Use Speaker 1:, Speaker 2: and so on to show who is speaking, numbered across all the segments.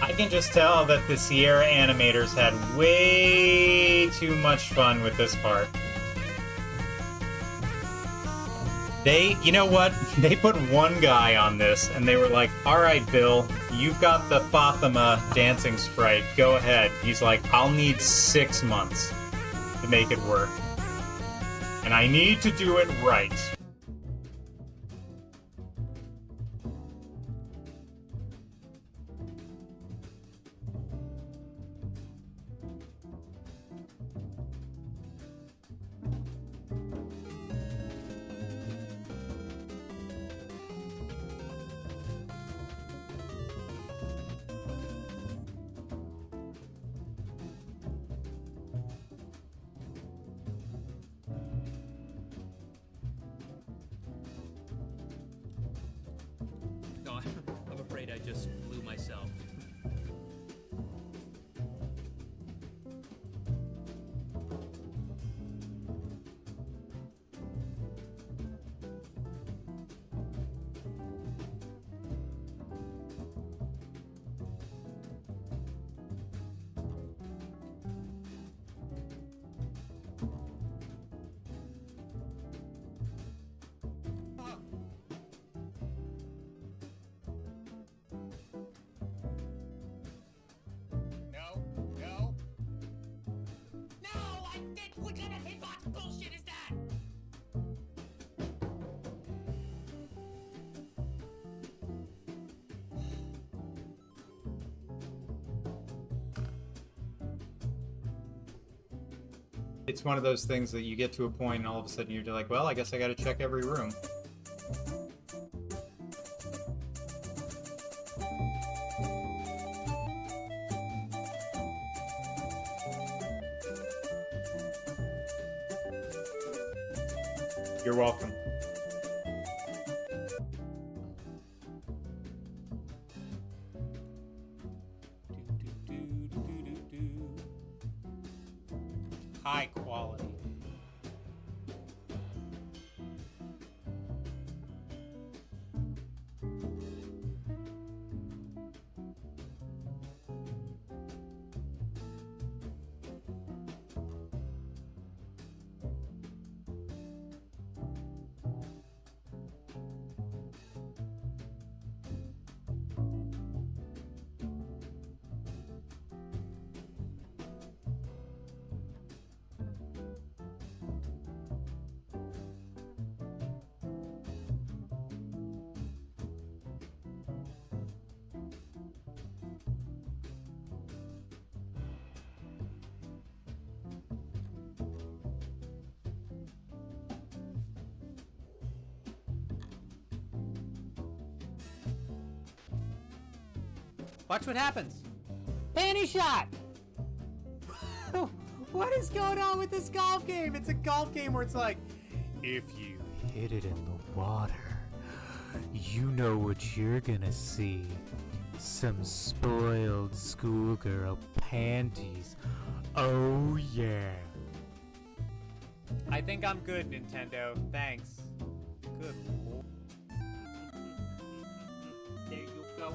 Speaker 1: I can just tell that the Sierra animators had way too much fun with this part. You know what? They put one guy on this, and they were like, alright, Bill, you've got the Fatima dancing sprite. Go ahead. He's like, I'll need 6 months to make it work. And I need to do it right.
Speaker 2: No, I'm afraid I just blew myself.
Speaker 3: What kind of hitbox bullshit is that?
Speaker 1: It's one of those things that you get to a point and all of a sudden you're like, well, I guess I gotta check every room. You're welcome. High quality.
Speaker 4: Watch what happens. Panty shot! What is going on with this golf game? It's a golf game where it's like, if you hit it in the water, you know what you're gonna see. Some spoiled schoolgirl panties. Oh yeah. I think I'm good, Nintendo. Thanks. Good lord. There you go.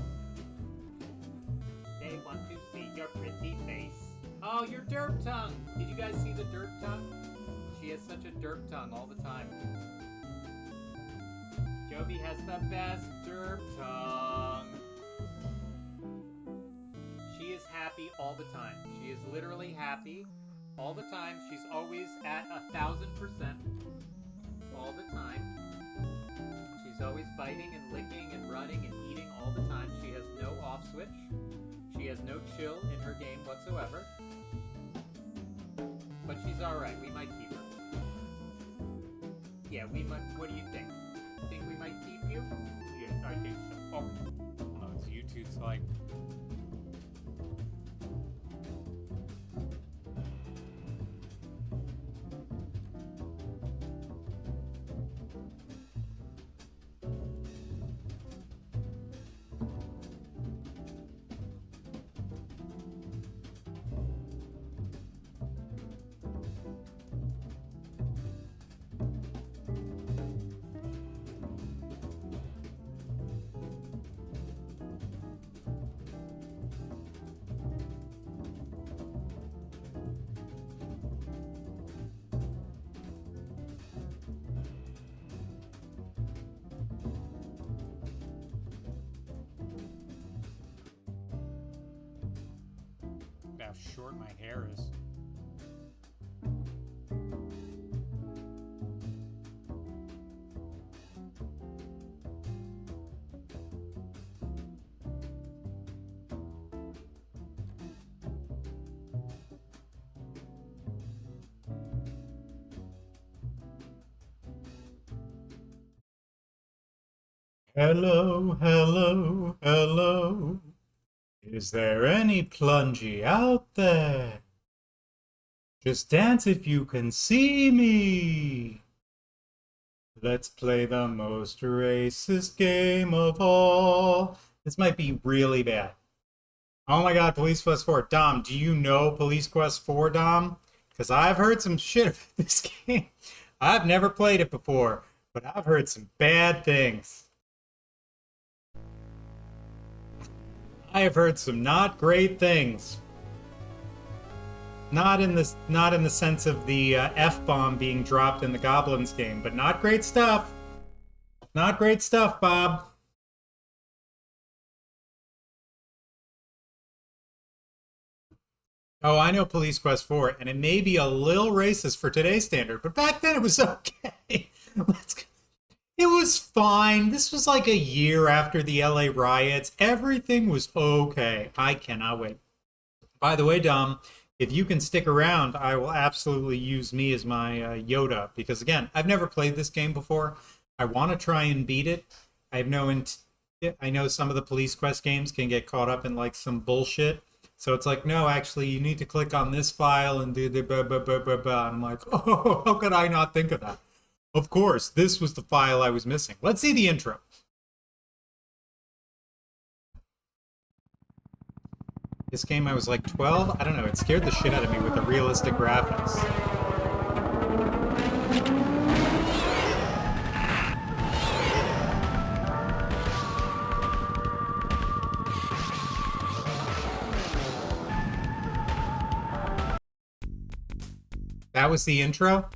Speaker 4: They want to see your pretty face. Oh, your derp tongue! Did you guys see the derp tongue? She has such a derp tongue all the time. Jovi has the best derp tongue. She is happy all the time. She is literally happy all the time. She's always at 1,000% all the time. She's always biting and licking and running and eating all the time. She has no off switch. She has no chill in her game whatsoever. But she's alright. We might keep her. Yeah, we might. What do you think? Think we might keep you? Yeah, I think so. Oh, it's YouTube's like...
Speaker 1: short my hair is. Hello, hello, hello. Is there any plungy out there? Just dance if you can see me. Let's play the most racist game of all. This might be really bad. Oh my god, Police Quest 4. Dom, do you know Police Quest 4, Dom? Because I've heard some shit about this game. I've never played it before, but I've heard some bad things. I have heard some not great things. Not in the sense of the F-bomb being dropped in the Goblins game, but not great stuff. Not great stuff, Bob. Oh, I know Police Quest 4, and it may be a little racist for today's standard, but back then it was okay. It was fine. This was like a year after the LA riots. Everything was okay. I cannot wait. By the way, Dom, if you can stick around, I will absolutely use me as my Yoda. Because again, I've never played this game before. I want to try and beat it. I know some of the Police Quest games can get caught up in like some bullshit. So it's like, no, actually, you need to click on this file and do the blah, blah, blah, blah, blah. I'm like, oh, how could I not think of that? Of course, this was the file I was missing. Let's see the intro. This game, I was like 12. I don't know. It scared the shit out of me with the realistic graphics. That was the intro?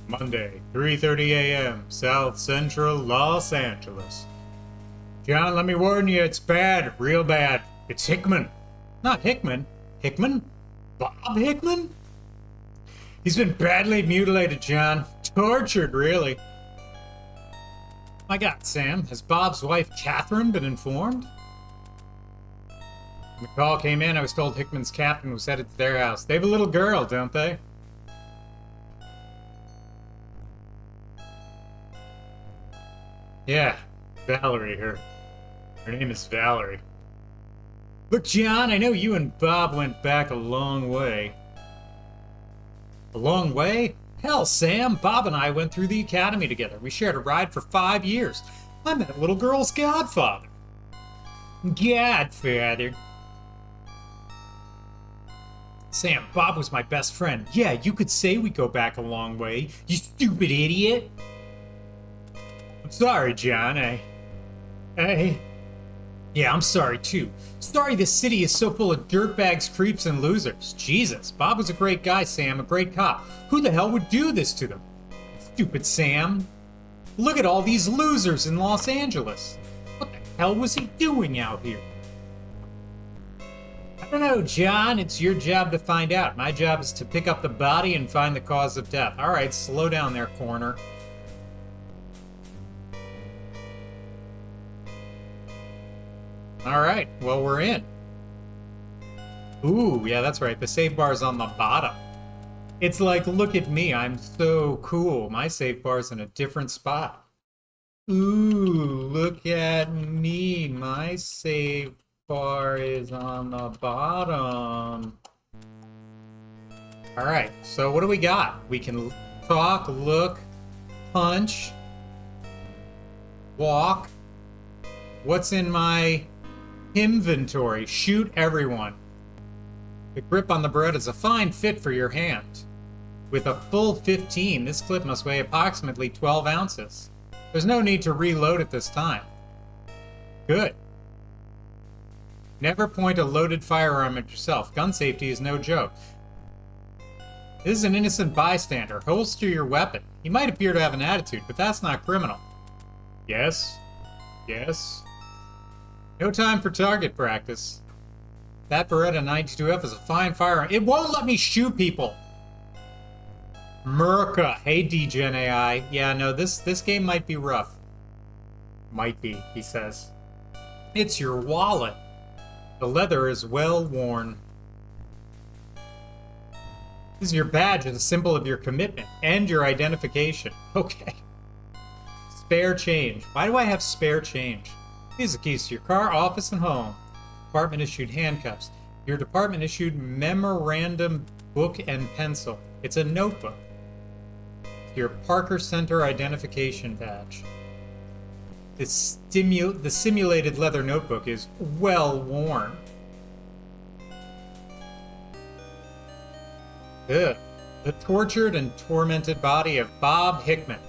Speaker 1: Monday, 3:30 a.m., South Central Los Angeles. John, let me warn you, it's bad, real bad. It's Hickman. Not Hickman. Hickman? Bob Hickman? He's been badly mutilated, John. Tortured, really. My God, Sam, has Bob's wife, Catherine, been informed? When the call came in, I was told Hickman's captain was headed to their house. They have a little girl, don't they? Yeah, Valerie, her name is Valerie. Look, John, I know you and Bob went back a long way. A long way? Hell, Sam, Bob and I went through the academy together. We shared a ride for 5 years. I'm that little girl's godfather. Godfather. Sam, Bob was my best friend. Yeah, you could say we go back a long way, you stupid idiot. I'm sorry, John. Yeah, I'm sorry, too. Sorry this city is so full of dirtbags, creeps, and losers. Jesus, Bob was a great guy, Sam, a great cop. Who the hell would do this to them? Stupid Sam. Look at all these losers in Los Angeles. What the hell was he doing out here? I don't know, John. It's your job to find out. My job is to pick up the body and find the cause of death. All right, slow down there, Corner. All right, well, we're in. Ooh, yeah, that's right. The save bar's on the bottom. It's like, look at me. I'm so cool. My save bar's in a different spot. Ooh, look at me. My save bar is on the bottom. All right, so what do we got? We can talk, look, punch, walk. What's in my inventory? Shoot everyone. The grip on the bread is a fine fit for your hand. With a full 15, this clip must weigh approximately 12 ounces. There's no need to reload at this time. Good. Never point a loaded firearm at yourself. Gun safety is no joke. This is an innocent bystander. Holster your weapon. He might appear to have an attitude, but that's not criminal. Yes. Yes. No time for target practice. That Beretta 92F is a fine firearm. It won't let me shoot people. Merca. Hey, DGen AI. Yeah, no, this game might be rough. Might be, he says. It's your wallet. The leather is well worn. This is your badge as a symbol of your commitment and your identification. Okay. Spare change. Why do I have spare change? These are the keys to your car, office, and home. Department issued handcuffs. Your department issued memorandum book and pencil. It's a notebook. Your Parker Center identification badge. The simulated leather notebook is well worn. Ugh. The tortured and tormented body of Bob Hickman,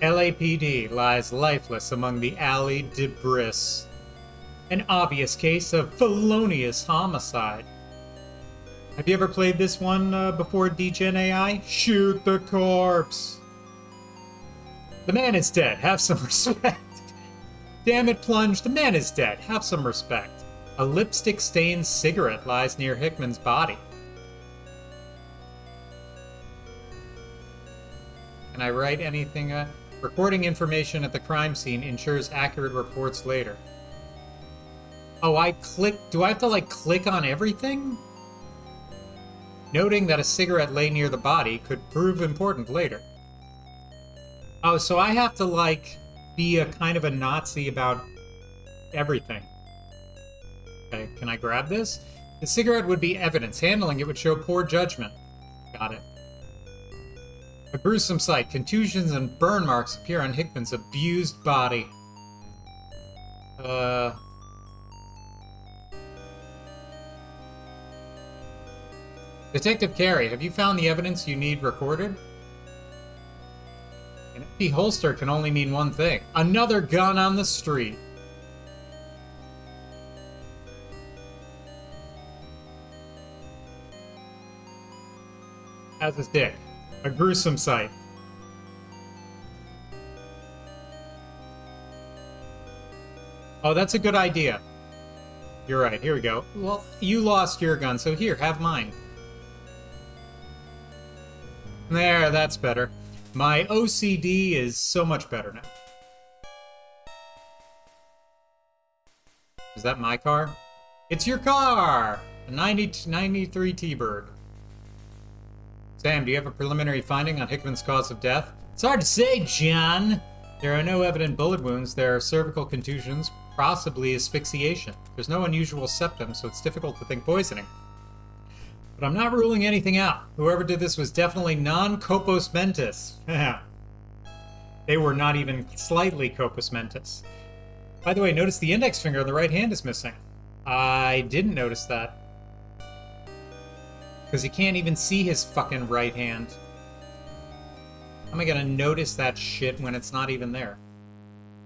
Speaker 1: LAPD, lies lifeless among the alley debris. An obvious case of felonious homicide. Have you ever played this one before, DGen AI? Shoot the corpse. The man is dead. Have some respect. Damn it, Plunge. The man is dead. Have some respect. A lipstick-stained cigarette lies near Hickman's body. Can I write anything? Recording information at the crime scene ensures accurate reports later. Oh, I click. Do I have to, like, click on everything? Noting that a cigarette lay near the body could prove important later. Oh, so I have to, like, be a kind of a Nazi about everything. Okay, can I grab this? The cigarette would be evidence. Handling it would show poor judgment. Got it. A gruesome sight. Contusions and burn marks appear on Hickman's abused body. Detective Carey, have you found the evidence you need recorded? An empty holster can only mean one thing. Another gun on the street. How's his dick? A gruesome sight. Oh, that's a good idea. You're right, here we go. Well, you lost your gun, so here, have mine. There, that's better. My OCD is so much better now. Is that my car? It's your car! A 93 T-Bird. Sam, do you have a preliminary finding on Hickman's cause of death? It's hard to say, John. There are no evident bullet wounds. There are cervical contusions, possibly asphyxiation. There's no unusual septum, so it's difficult to think poisoning. But I'm not ruling anything out. Whoever did this was definitely non-corpus mentis. They were not even slightly corpus mentis. By the way, notice the index finger on the right hand is missing. I didn't notice that. Because you can't even see his fucking right hand. How am I gonna notice that shit when it's not even there?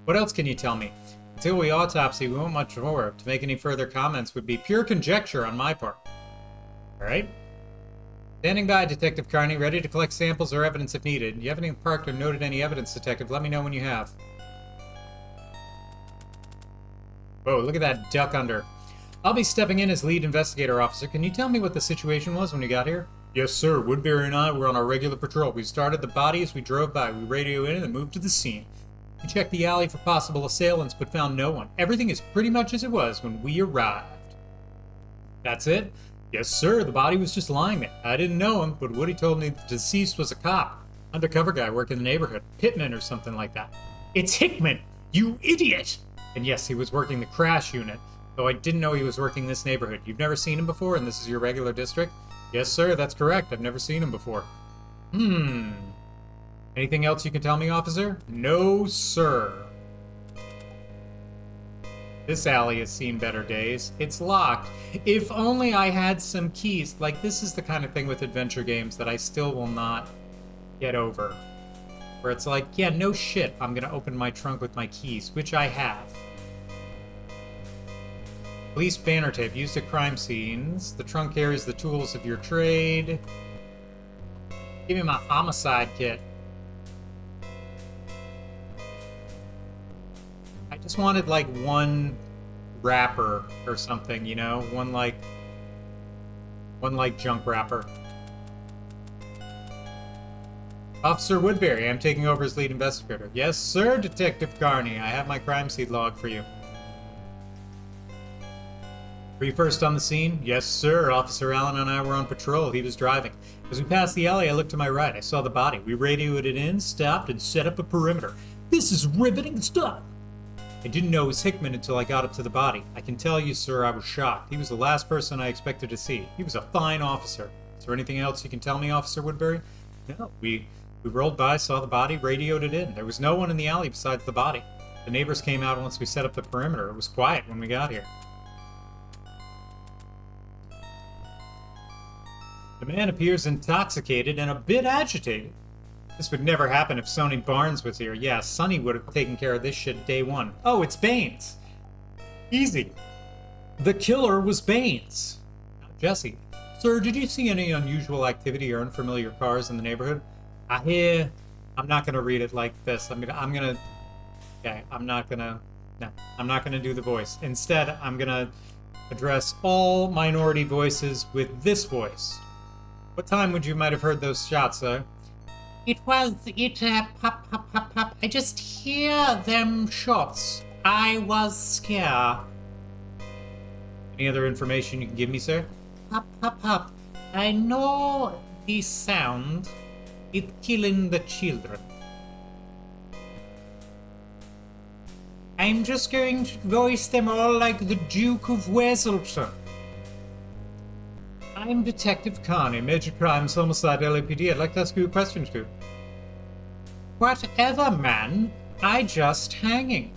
Speaker 1: What else can you tell me? Until we autopsy, we won't much more. To make any further comments would be pure conjecture on my part. Alright. Standing by, Detective Carney, ready to collect samples or evidence if needed. You haven't parked or noted any evidence, Detective. Let me know when you have. Whoa, look at that duck under. I'll be stepping in as lead investigator officer. Can you tell me what the situation was when you got here? Yes, sir. Woodbury and I were on our regular patrol. We started the body as we drove by. We radioed in and moved to the scene. We checked the alley for possible assailants, but found no one. Everything is pretty much as it was when we arrived. That's it? Yes, sir. The body was just lying there. I didn't know him, but Woody told me the deceased was a cop. Undercover guy working in the neighborhood. Pittman or something like that. It's Hickman! You idiot! And yes, he was working the crash unit, though I didn't know he was working this neighborhood. You've never seen him before, and this is your regular district? Yes, sir, that's correct. I've never seen him before. Anything else you can tell me, officer? No, sir. This alley has seen better days. It's locked. If only I had some keys. Like, this is the kind of thing with adventure games that I still will not get over. Where it's like, yeah, no shit, I'm gonna open my trunk with my keys, which I have. Police banner tape used at crime scenes. The trunk carries the tools of your trade. Give me my homicide kit. I just wanted like one wrapper or something, you know? One like junk wrapper. Officer Woodbury, I'm taking over as lead investigator. Yes, sir, Detective Carney. I have my crime scene log for you. Were you first on the scene? Yes, sir. Officer Allen and I were on patrol. He was driving. As we passed the alley, I looked to my right. I saw the body. We radioed it in, stopped, and set up a perimeter. This is riveting stuff. I didn't know it was Hickman until I got up to the body. I can tell you, sir, I was shocked. He was the last person I expected to see. He was a fine officer. Is there anything else you can tell me, Officer Woodbury? No, we rolled by, saw the body, radioed it in. There was no one in the alley besides the body. The neighbors came out once we set up the perimeter. It was quiet when we got here. The man appears intoxicated and a bit agitated. This would never happen if Sonny Barnes was here. Yeah, Sonny would have taken care of this shit day one. Oh, it's Baines. Easy. The killer was Baines. Not Jesse. Sir, did you see any unusual activity or unfamiliar cars in the neighborhood? I hear... I'm not going to read it like this. I'm not going to do the voice. Instead, I'm going to address all minority voices with this voice. What time would you might have heard those shots, sir? Pop, pop, pop, pop. I just hear them shots. I was scared. Any other information you can give me, sir? Pop, pop, pop. I know the sound. It's killing the children. I'm just going to voice them all like the Duke of Weselton. I'm Detective Carney, Major Crimes, Homicide, LAPD. I'd like to ask you a question or two. Whatever, man. I just hanging.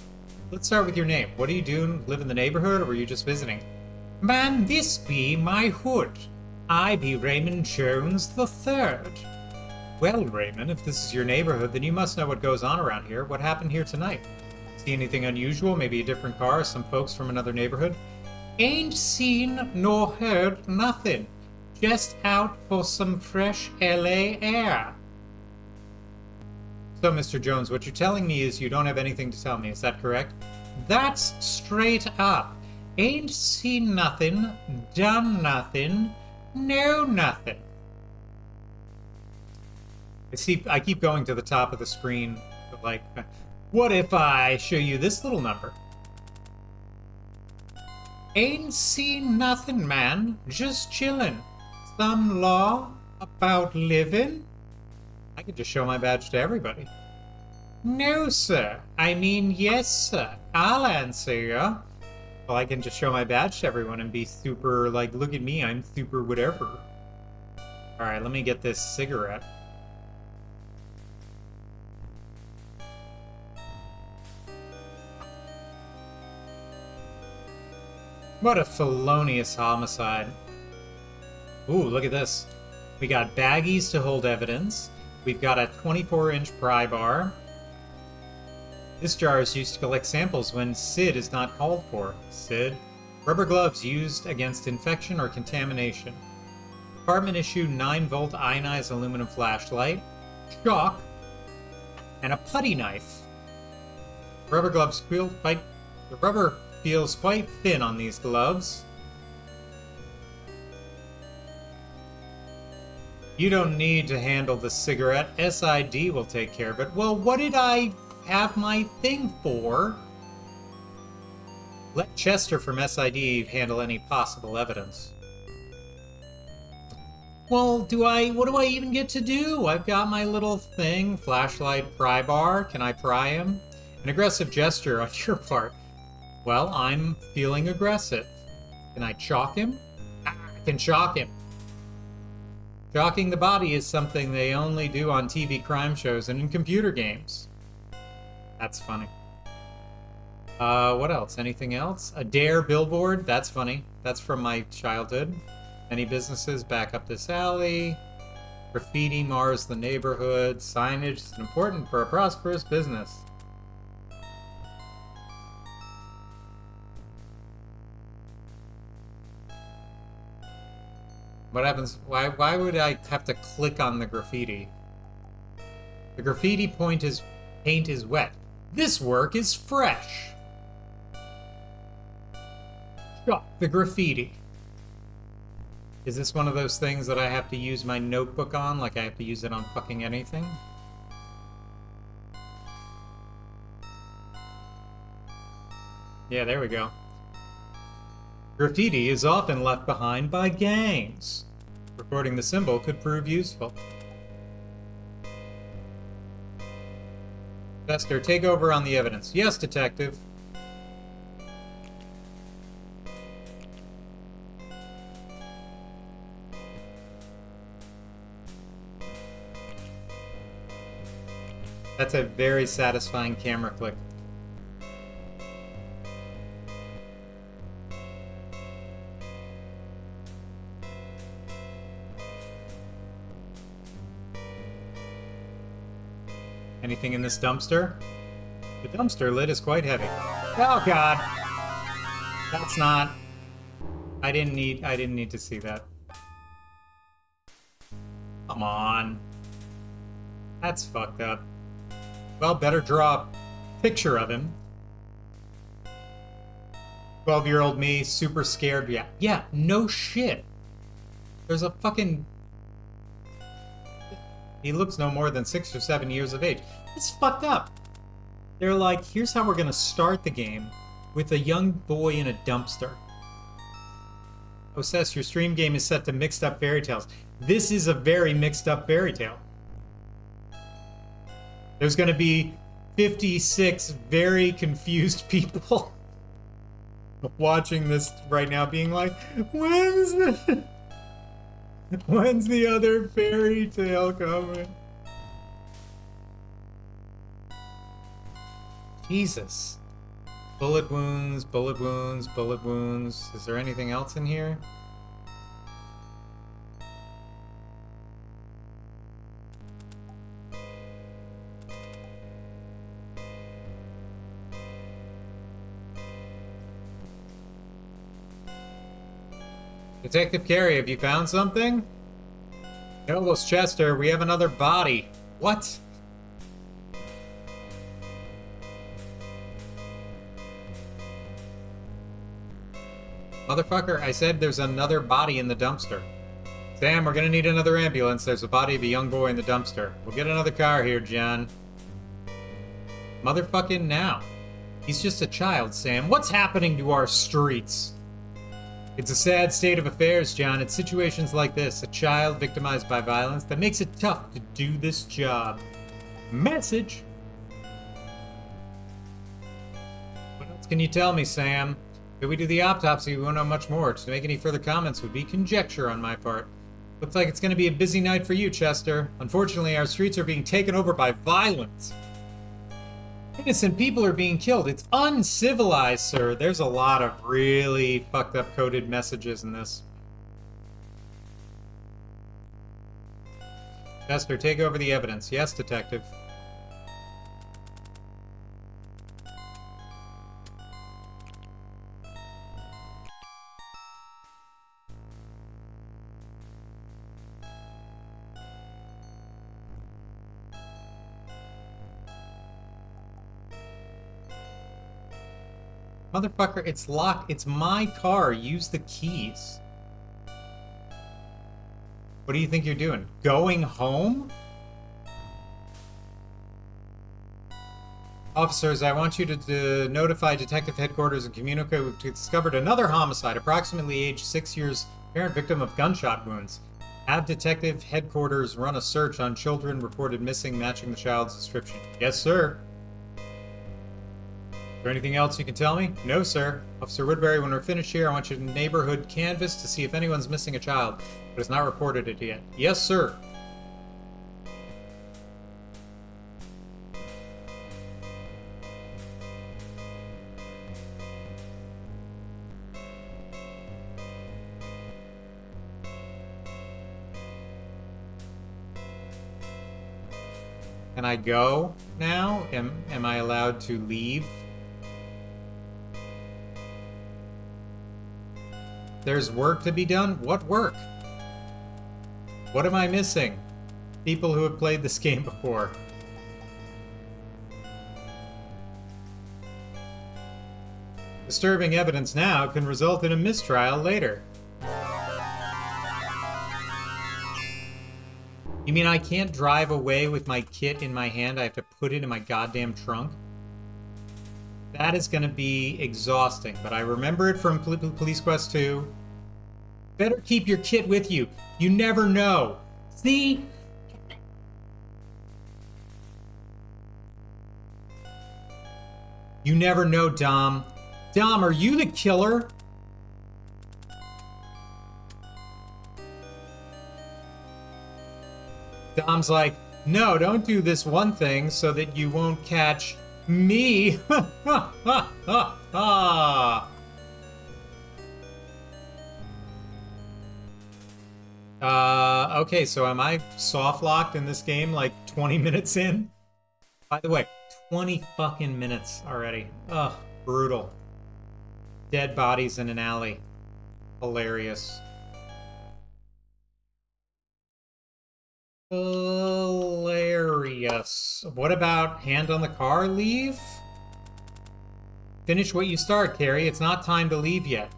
Speaker 1: Let's start with your name. What are you doing? Live in the neighborhood, or were you just visiting? Man, this be my hood. I be Raymond Jones III. Well, Raymond, if this is your neighborhood, then you must know what goes on around here. What happened here tonight? See anything unusual? Maybe a different car or some folks from another neighborhood? Ain't seen nor heard nothing. Just out for some fresh LA air. So, Mr. Jones, what you're telling me is you don't have anything to tell me. Is that correct? That's straight up. Ain't seen nothing, done nothing, know nothing. I keep going to the top of the screen, but like, what if I show you this little number? Ain't seen nothing, man. Just chillin'. Some law about living? I could just show my badge to everybody. No, sir. I mean, yes, sir. I'll answer ya. Well, I can just show my badge to everyone and be super, like, look at me, I'm super whatever. Alright, let me get this cigarette. What a felonious homicide. Ooh, look at this. We got baggies to hold evidence. We've got a 24-inch pry bar. This jar is used to collect samples when SID is not called for. SID. Rubber gloves used against infection or contamination. Department issue 9-volt ionized aluminum flashlight. Chalk. And a putty knife. The rubber feels quite thin on these gloves. You don't need to handle the cigarette. SID will take care of it. Well, what did I have my thing for? Let Chester from SID handle any possible evidence. Well, what do I even get to do? I've got my little thing, flashlight, pry bar. Can I pry him? An aggressive gesture on your part. Well, I'm feeling aggressive. Can I chalk him? I can chalk him. Chalking the body is something they only do on TV crime shows and in computer games. That's funny. What else? Anything else? A Dare billboard? That's funny. That's from my childhood. Many businesses back up this alley. Graffiti mars the neighborhood. Signage is important for a prosperous business. What happens? Why would I have to click on the graffiti? The graffiti paint is wet. This work is fresh. Oh, the graffiti. Is this one of those things that I have to use my notebook on? Like I have to use it on fucking anything? Yeah, there we go. Graffiti is often left behind by gangs. Recording the symbol could prove useful. Chester, take over on the evidence. Yes, detective. That's a very satisfying camera click. Anything in this dumpster? The dumpster lid is quite heavy. Oh god. That's not. I didn't need to see that. Come on. That's fucked up. Well, better draw a picture of him. 12-year-old me, super scared. Yeah, no shit. There's a fucking... He looks no more than 6 or 7 years of age. It's fucked up. They're like, here's how we're gonna start the game with a young boy in a dumpster. Oh, Sess, your stream game is set to mixed up fairy tales. This is a very mixed up fairy tale. There's gonna be 56 very confused people watching this right now being like, when's the other fairy tale coming? Jesus. Bullet wounds, bullet wounds, bullet wounds. Is there anything else in here? Detective Carey, have you found something? Carlos Chester, we have another body. What? Motherfucker, I said there's another body in the dumpster. Sam, we're gonna need another ambulance. There's a body of a young boy in the dumpster. We'll get another car here, John. Motherfucking now. He's just a child, Sam. What's happening to our streets? It's a sad state of affairs, John. It's situations like this, a child victimized by violence, that makes it tough to do this job. Message! What else can you tell me, Sam? If we do the autopsy, we won't know much more. To make any further comments would be conjecture on my part. Looks like it's going to be a busy night for you, Chester. Unfortunately, our streets are being taken over by violence. Innocent people are being killed. It's uncivilized, sir. There's a lot of really fucked up coded messages in this. Chester, take over the evidence. Yes, detective. Motherfucker, it's locked. It's my car. Use the keys. What do you think you're doing? Going home? Officers, I want you to notify Detective Headquarters and communicate we've discovered another homicide, approximately age 6 years, apparent victim of gunshot wounds. Have Detective Headquarters run a search on children reported missing matching the child's description. Yes, sir. Is there anything else you can tell me? No, sir. Officer Woodbury, when we're finished here, I want you to neighborhood canvass to see if anyone's missing a child, but has not reported it yet. Yes, sir. Can I go now? Am I allowed to leave? There's work to be done? What work? What am I missing? People who have played this game before. Disturbing evidence now can result in a mistrial later. You mean I can't drive away with my kit in my hand? I have to put it in my goddamn trunk? That is going to be exhausting, but I remember it from Police Quest 2. Better keep your kit with you. You never know. See? You never know, Dom. Dom, are you the killer? Dom's like, no, don't do this one thing so that you won't catch me. Okay, so am I soft locked in this game like 20 minutes in? By the way, 20 fucking minutes already. Ugh, brutal. Dead bodies in an alley. Hilarious. Hilarious. What about hand on the car, leave? Finish what you start, Carrie. It's not time to leave yet.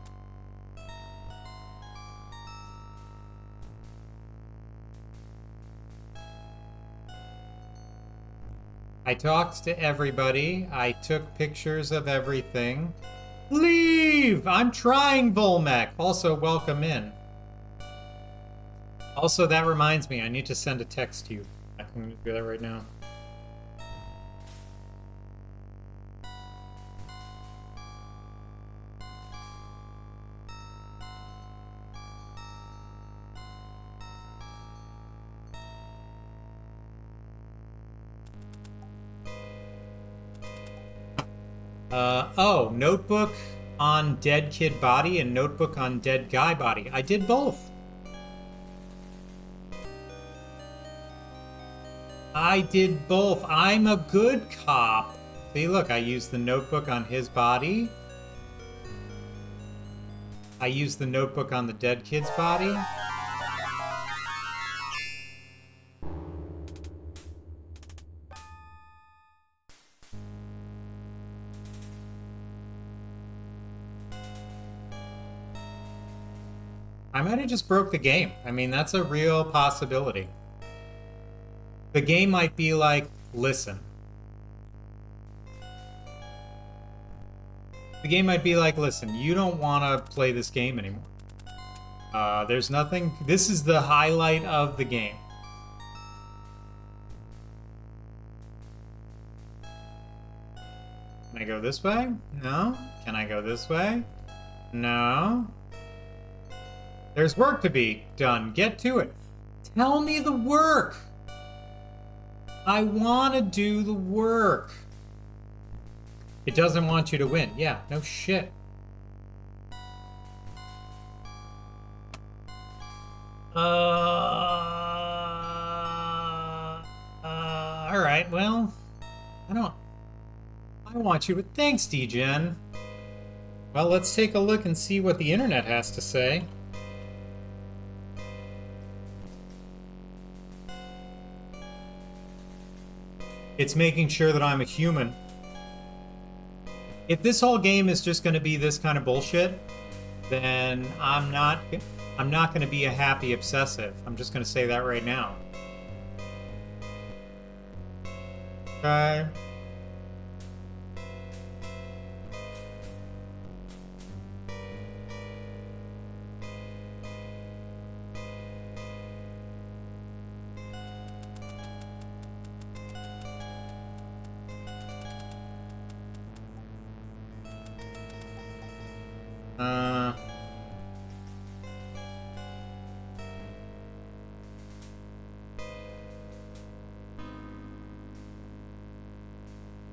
Speaker 1: I talked to everybody. I took pictures of everything. Leave! I'm trying, Volmec. Also, welcome in. Also, that reminds me, I need to send a text to you. I'm going to do that right now. Oh, notebook on dead kid body and notebook on dead guy body. I did both. I did both. I'm a good cop. See, look, I used the notebook on his body. I used the notebook on the dead kid's body. I might have just broke the game. I mean, that's a real possibility. The game might be like, listen. The game might be like, listen, you don't want to play this game anymore. There's nothing... This is the highlight of the game. Can I go this way? No. Can I go this way? No. There's work to be done. Get to it. Tell me the work. I want to do the work. It doesn't want you to win. Yeah, no shit. All right, well, I want you to... Thanks, D-Gen. Well, let's take a look and see what the internet has to say. It's making sure that I'm a human. If this whole game is just going to be this kind of bullshit, then I'm not going to be a happy obsessive. I'm just going to say that right now. Okay.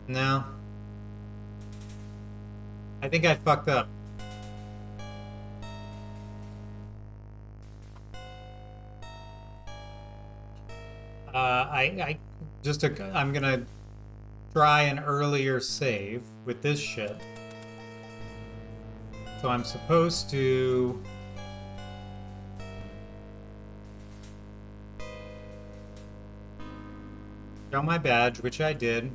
Speaker 1: No. I think I fucked up. I'm gonna try an earlier save with this shit. So I'm supposed to... show my badge, which I did.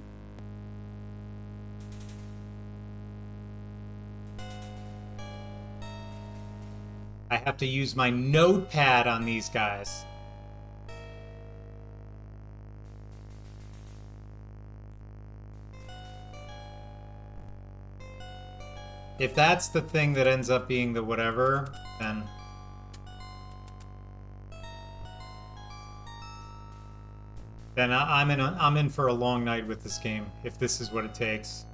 Speaker 1: I have to use my notepad on these guys. If that's the thing that ends up being the whatever, then... Then I'm in for a long night with this game, if this is what it takes.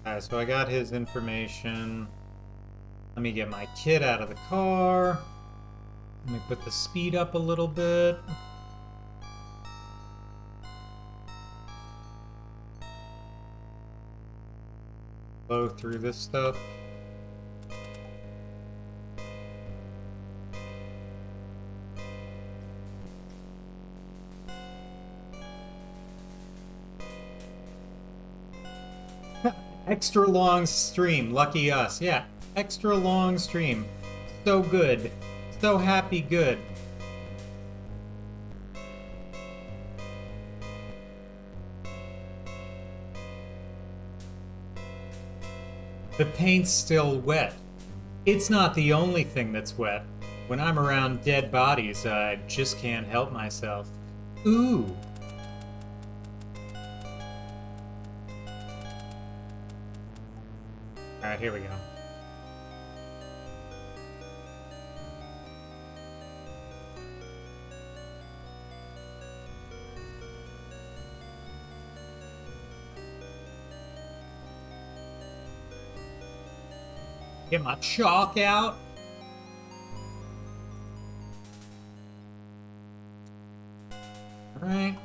Speaker 1: Alright, so I got his information. Let me get my kid out of the car. Let me put the speed up a little bit. Blow through this stuff. Extra long stream, lucky us. Yeah, extra long stream. So good. So happy good. The paint's still wet. It's not the only thing that's wet. When I'm around dead bodies, I just can't help myself. Ooh. Alright, here we go. Get my chalk out. Alright.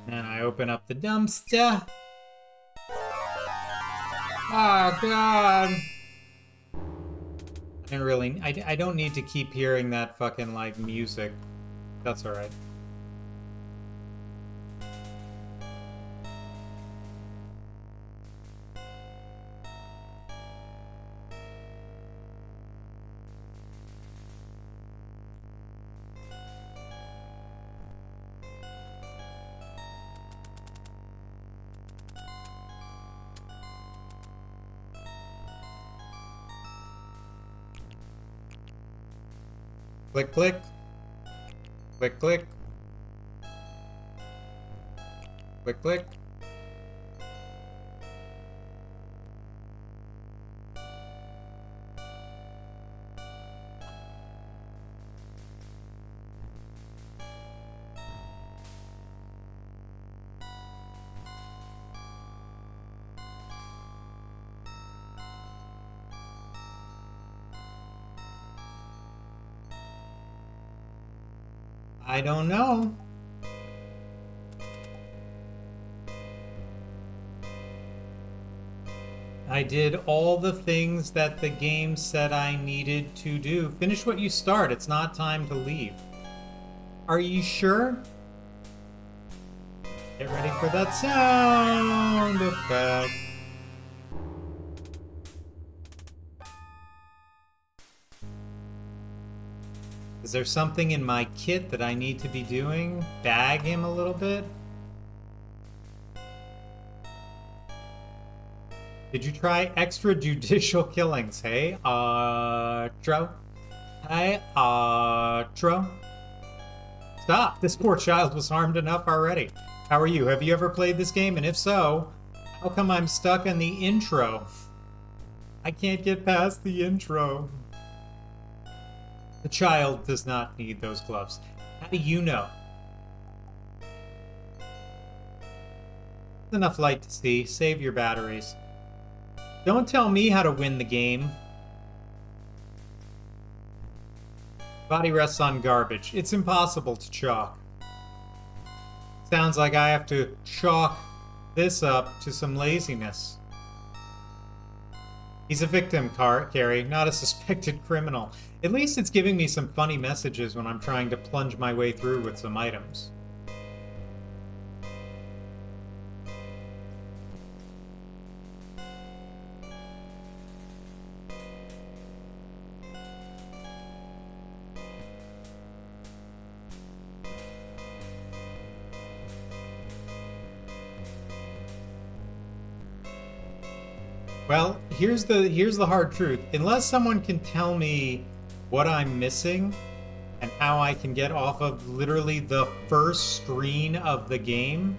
Speaker 1: And I open up the dumpster. Oh god. I don't need to keep hearing that fucking like music. That's alright. Click, click. Click, click. Click, click. I don't know. I did all the things that the game said I needed to do. Finish what you start. It's not time to leave. Are you sure? Get ready for that sound effect. Is there something in my kit that I need to be doing? Bag him a little bit? Did you try extrajudicial killings? Hey, Tro? Hey, Tro? Stop! This poor child was harmed enough already. How are you? Have you ever played this game? And if so, how come I'm stuck in the intro? I can't get past the intro. The child does not need those gloves. How do you know? Enough light to see. Save your batteries. Don't tell me how to win the game. Body rests on garbage. It's impossible to chalk. Sounds like I have to chalk this up to some laziness. He's a victim, Carrie, not a suspected criminal. At least it's giving me some funny messages when I'm trying to plunge my way through with some items. Well, here's the hard truth. Unless someone can tell me what I'm missing and how I can get off of literally the first screen of the game,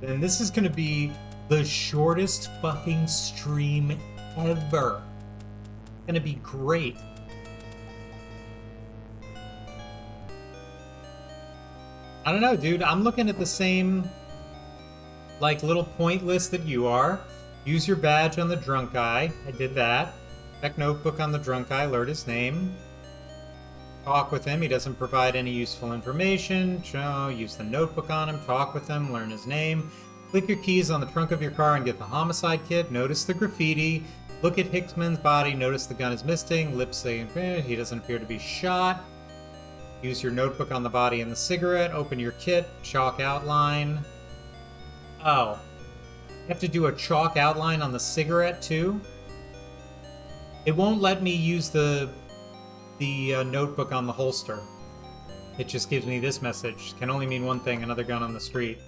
Speaker 1: then this is going to be the shortest fucking stream ever. It's going to be great. I don't know, dude. I'm looking at the same, like, little point list that you are. Use your badge on the drunk guy. I did that. Check notebook on the drunk guy. Learn his name. Talk with him. He doesn't provide any useful information. Use the notebook on him. Talk with him. Learn his name. Click your keys on the trunk of your car and get the homicide kit. Notice the graffiti. Look at Hickman's body. Notice the gun is missing. Lips say he doesn't appear to be shot. Use your notebook on the body and the cigarette. Open your kit. Chalk outline. Oh. You have to do a chalk outline on the cigarette too? It won't let me use the notebook on the holster. It just gives me this message. Can only mean one thing, another gun on the street.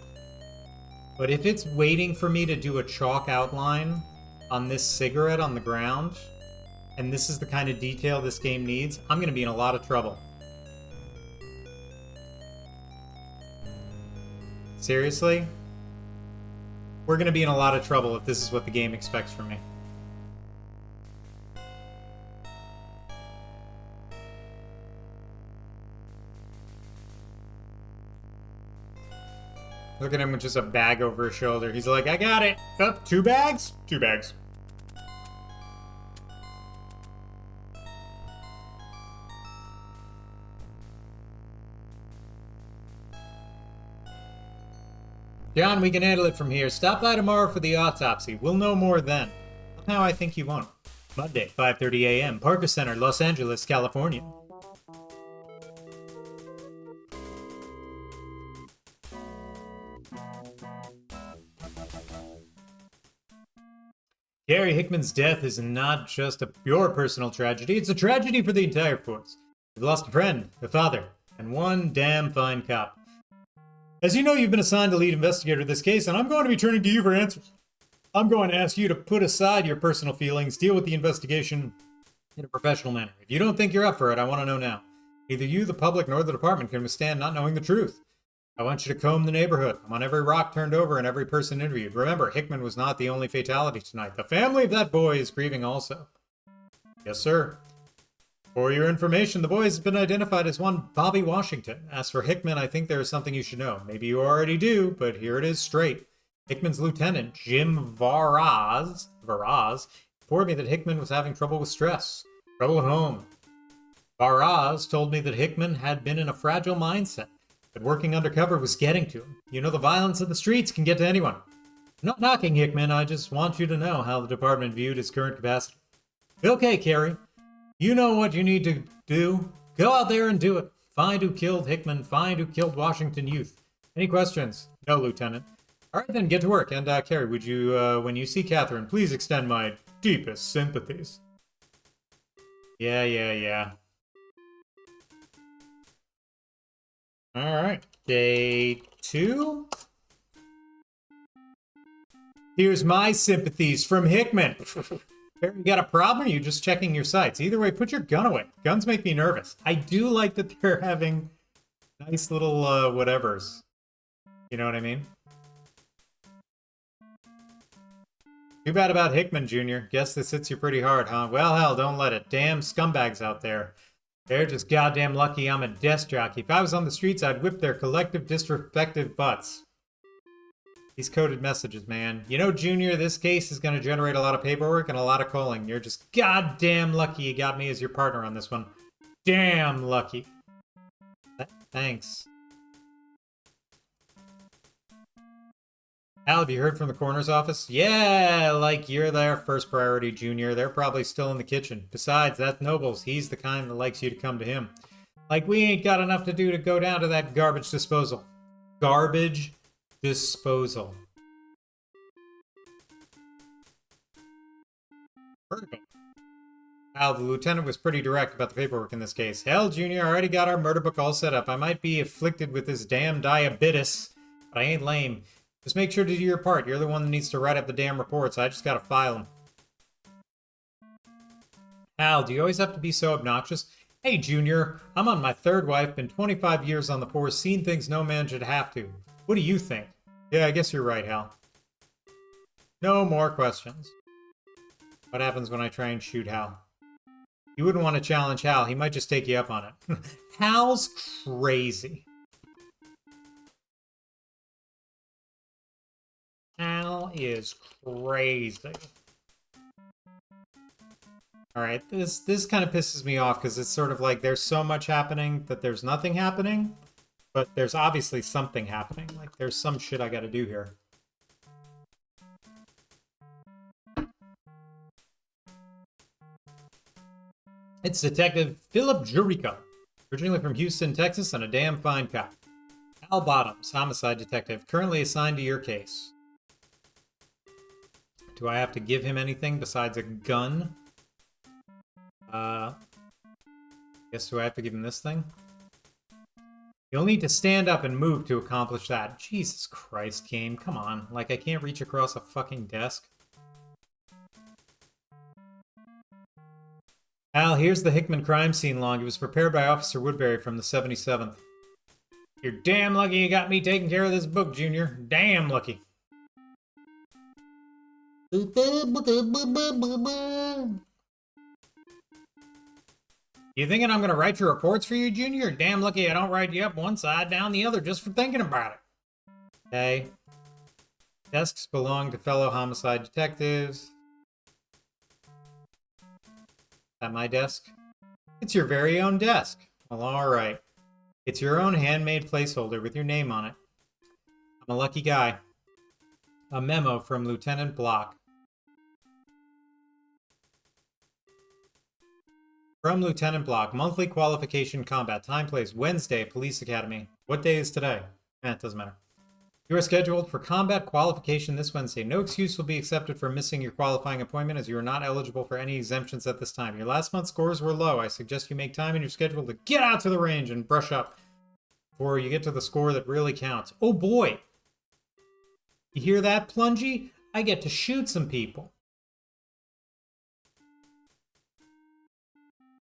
Speaker 1: But if it's waiting for me to do a chalk outline on this cigarette on the ground, and this is the kind of detail this game needs, I'm going to be in a lot of trouble. Seriously? We're going to be in a lot of trouble if this is what the game expects from me. Look at him with just a bag over his shoulder. He's like, I got it. Oh, 2 bags? 2 bags. John, we can handle it from here. Stop by tomorrow for the autopsy. We'll know more then. Now I think you won't. Monday, 5:30 a.m. Parker Center, Los Angeles, California. Gary Hickman's death is not just a pure personal tragedy, it's a tragedy for the entire force. We've lost a friend, a father, and one damn fine cop. As you know, you've been assigned to lead investigator of this case, and I'm going to be turning to you for answers. I'm going to ask you to put aside your personal feelings, deal with the investigation in a professional manner. If you don't think you're up for it, I want to know now. Neither you, the public, nor the department can withstand not knowing the truth. I want you to comb the neighborhood. I'm on every rock turned over and every person interviewed. Remember, Hickman was not the only fatality tonight. The family of that boy is grieving also. Yes, sir. For your information, the boy has been identified as one Bobby Washington. As for Hickman, I think there is something you should know. Maybe you already do, but here it is straight. Hickman's lieutenant, Jim Varaz, informed me that Hickman was having trouble with stress. Trouble at home. Varaz told me that Hickman had been in a fragile mindset, that working undercover was getting to him. You know, the violence of the streets can get to anyone. I'm not knocking Hickman, I just want you to know how the department viewed his current capacity. Okay, Carrie. You know what you need to do. Go out there and do it. Find who killed Hickman. Find who killed Washington Youth. Any questions? No, Lieutenant. All right, then, get to work. And, Carrie, would you, when you see Catherine, please extend my deepest sympathies. Yeah. All right. Day 2. Here's my sympathies from Hickman. You got a problem, or are you just checking your sights? Either way, put your gun away. Guns make me nervous. I do like that they're having nice little whatevers. You know what I mean? Too bad about Hickman, Jr. Guess this hits you pretty hard, huh? Well, hell, don't let it. Damn scumbags out there. They're just goddamn lucky I'm a desk jockey. If I was on the streets, I'd whip their collective disrespected butts. These coded messages, man. You know, Junior, this case is going to generate a lot of paperwork and a lot of calling. You're just goddamn lucky you got me as your partner on this one. Damn lucky. Thanks. Al, have you heard from the coroner's office? Yeah, like you're their first priority, Junior. They're probably still in the kitchen. Besides, that's Nobles. He's the kind that likes you to come to him. Like we ain't got enough to do to go down to that garbage disposal. Garbage disposal. Vertical. Al, the lieutenant was pretty direct about the paperwork in this case. Hell, Junior, I already got our murder book all set up. I might be afflicted with this damn diabetes, but I ain't lame. Just make sure to do your part. You're the one that needs to write up the damn reports. I just gotta file them. Al, do you always have to be so obnoxious? Hey, Junior, I'm on my third wife, been 25 years on the force, seen things no man should have to. What do you think? Yeah, I guess you're right, Hal. No more questions. What happens when I try and shoot Hal? You wouldn't want to challenge Hal. He might just take you up on it. Hal's crazy. Hal is crazy. Alright, this kind of pisses me off because it's sort of like there's so much happening that there's nothing happening, but there's obviously something happening. Like, there's some shit I gotta do here. It's Detective Philip Jurica, originally from Houston, Texas, and a damn fine cop. Al Bottoms, homicide detective, currently assigned to your case. Do I have to give him anything besides a gun? Guess do I have to give him this thing? You'll need to stand up and move to accomplish that. Jesus Christ, game, come on. Like, I can't reach across a fucking desk. Al, here's the Hickman crime scene log. It was prepared by Officer Woodbury from the 77th. You're damn lucky you got me taking care of this book, Junior. Damn lucky. You thinking I'm gonna write your reports for you, Junior? Damn lucky I don't write you up one side, down the other, just for thinking about it. Okay. Desks belong to fellow homicide detectives. At my desk? It's your very own desk. Well, alright. It's your own handmade placeholder with your name on it. I'm a lucky guy. A memo from Lieutenant Block. From Lieutenant Block, monthly qualification combat. Time, place, Wednesday, Police Academy. What day is today? It doesn't matter. You are scheduled for combat qualification this Wednesday. No excuse will be accepted for missing your qualifying appointment as you are not eligible for any exemptions at this time. Your last month's scores were low. I suggest you make time in your schedule to get out to the range and brush up before you get to the score that really counts. Oh boy! You hear that, Plungy? I get to shoot some people.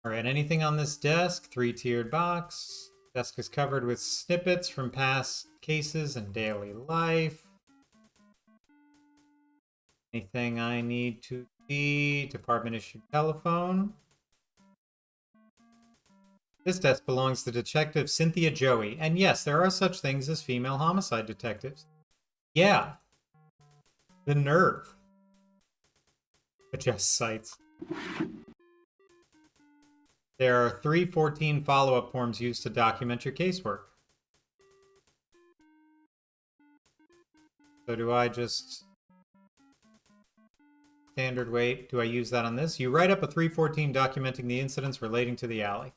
Speaker 1: Alright, anything on this desk? Three-tiered box. Desk is covered with snippets from past cases and daily life. Anything I need to see? Department-issued telephone. This desk belongs to Detective Cynthia Joey. And yes, there are such things as female homicide detectives. Yeah. The nerve. Adjust sites. There are 314 follow-up forms used to document your casework. So do I just... Standard weight, do I use that on this? You write up a 314 documenting the incidents relating to the alley.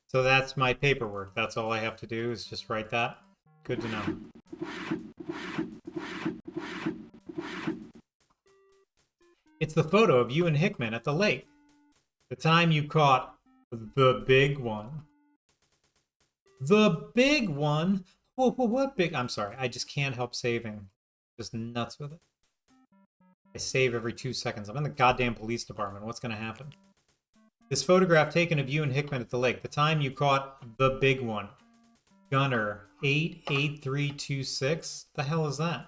Speaker 1: So that's my paperwork. That's all I have to do is just write that. Good to know. It's the photo of you and Hickman at the lake. The time you caught the big one. The big one? What big? I'm sorry. I just can't help saving. Just nuts with it. I save every 2 seconds. I'm in the goddamn police department. What's going to happen? This photograph taken of you and Hickman at the lake. The time you caught the big one. Gunner 88326. The hell is that?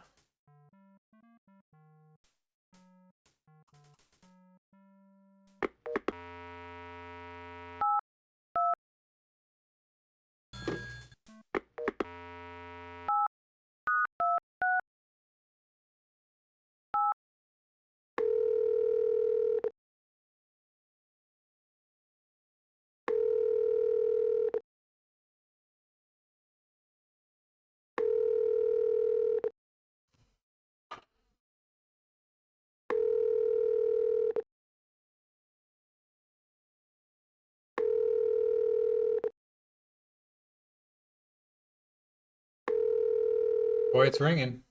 Speaker 1: Boy, it's ringing.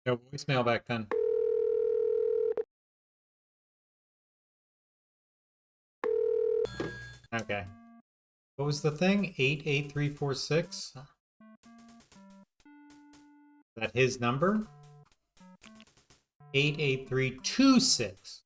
Speaker 1: No voicemail back then. Okay. What was the thing? 88346? Is that his number? 88326.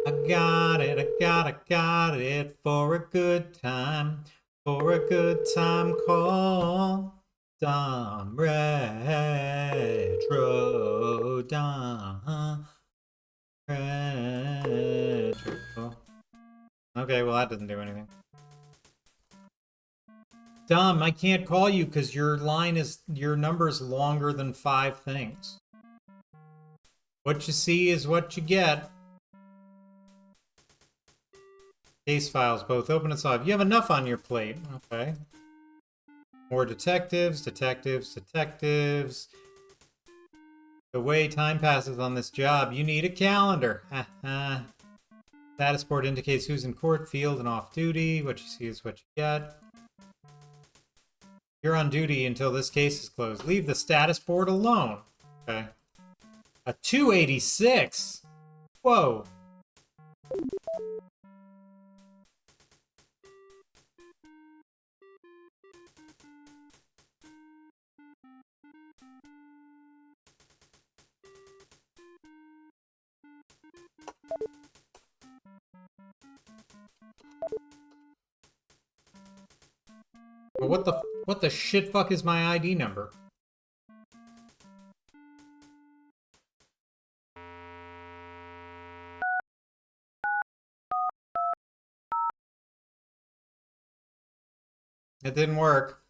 Speaker 1: I got it for a good time. For a good time call. Dom Retro. Dom Retro. Okay, well that doesn't do anything. Dom, I can't call you because your number's longer than 5 things. What you see is what you get. Case files, both open and solved. You have enough on your plate. Okay. More detectives. The way time passes on this job, you need a calendar. Status board indicates who's in court, field, and off duty. What you see is what you get. You're on duty until this case is closed. Leave the status board alone. Okay. A 286. Whoa. Well, what the shit fuck is my ID number? It didn't work.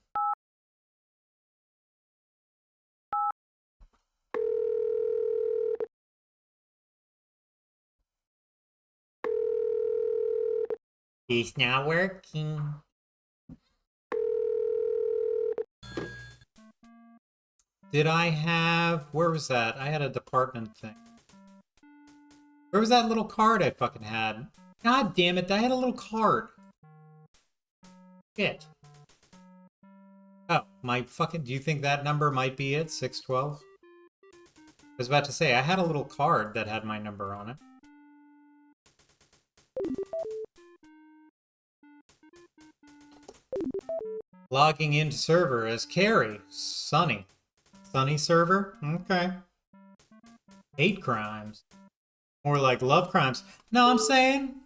Speaker 1: It's not working. Did I have... Where was that? I had a department thing. Where was that little card I fucking had? God damn it, I had a little card. Shit. Oh, my fucking... Do you think that number might be it? 612? I was about to say, I had a little card that had my number on it. Logging into server as Carrie. Sunny. Sunny server? Okay. Hate crimes. More like love crimes. No, I'm saying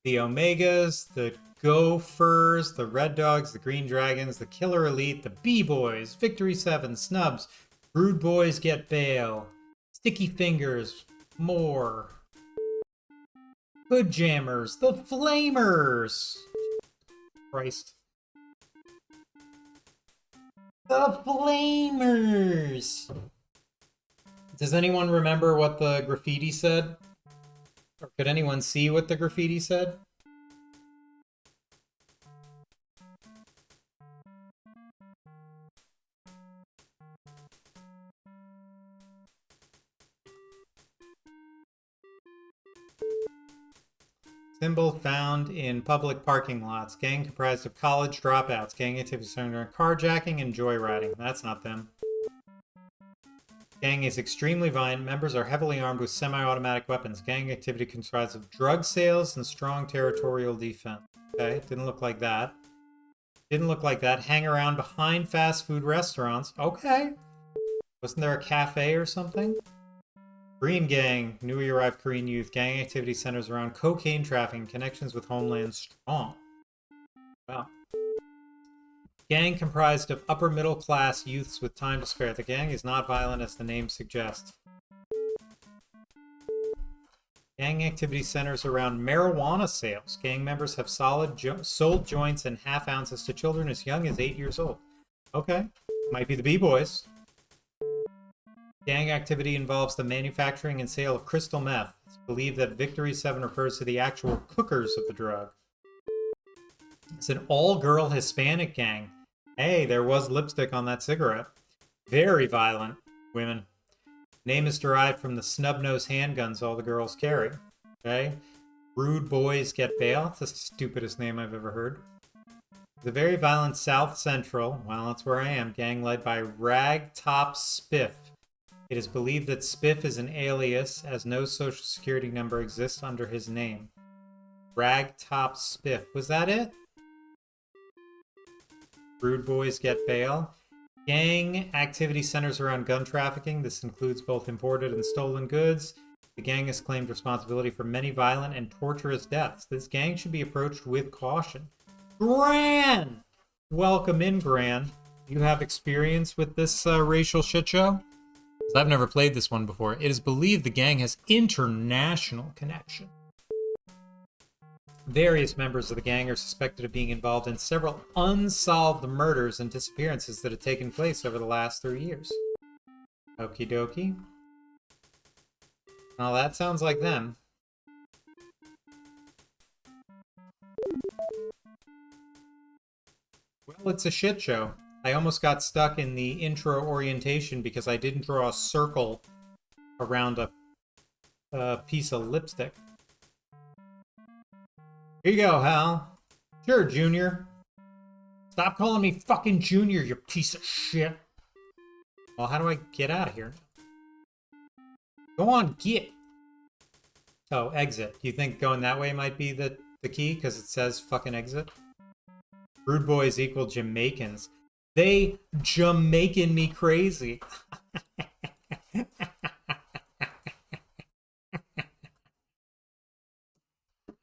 Speaker 1: the Omegas, the Gophers, the Red Dogs, the Green Dragons, the Killer Elite, the B-Boys, Victory 7, Snubs, Rude Boys Get Bail, Sticky Fingers, more. Hood Jammers, the Flamers. Christ. The Flamers! Does anyone remember what the graffiti said? Or could anyone see what the graffiti said? Symbol found in public parking lots. Gang comprised of college dropouts. Gang activity centered on carjacking and joyriding. That's not them. Gang is extremely violent. Members are heavily armed with semi-automatic weapons. Gang activity comprised of drug sales and strong territorial defense. Okay, didn't look like that. Didn't look like that. Hang around behind fast food restaurants. Okay. Wasn't there a cafe or something? Green Gang, newly arrived Korean youth. Gang activity centers around cocaine trafficking, connections with Homeland strong. Wow. Gang comprised of upper middle class youths with time to spare. The gang is not violent as the name suggests. Gang activity centers around marijuana sales. Gang members have sold joints and half ounces to children as young as 8 years old. Okay. Might be the B-Boys. Gang activity involves the manufacturing and sale of crystal meth. It's believed that Victory 7 refers to the actual cookers of the drug. It's an all-girl Hispanic gang. Hey, there was lipstick on that cigarette. Very violent women. Name is derived from the snub-nosed handguns all the girls carry. Okay? Rude Boys Get Bail. It's the stupidest name I've ever heard. The very violent South Central, well, that's where I am, gang led by Ragtop Spiff. It is believed that Spiff is an alias, as no social security number exists under his name. Ragtop Spiff. Was that it? Rude boys get bail. Gang activity centers around gun trafficking. This includes both imported and stolen goods. The gang has claimed responsibility for many violent and torturous deaths. This gang should be approached with caution. Gran! Welcome in, Gran. You have experience with this racial shit show? I've never played this one before. It is believed the gang has international connection. Various members of the gang are suspected of being involved in several unsolved murders and disappearances that have taken place over the last 3 years. Okie dokie. Well, that sounds like them. Well, it's a shit show. I almost got stuck in the intro orientation because I didn't draw a circle around a piece of lipstick. Here you go, Hal. Sure, Junior. Stop calling me fucking Junior, you piece of shit. Well, how do I get out of here? Go on, get. Oh, exit. You think going that way might be the key because it says fucking exit? Rude boys equal Jamaicans. They Jamaican me crazy.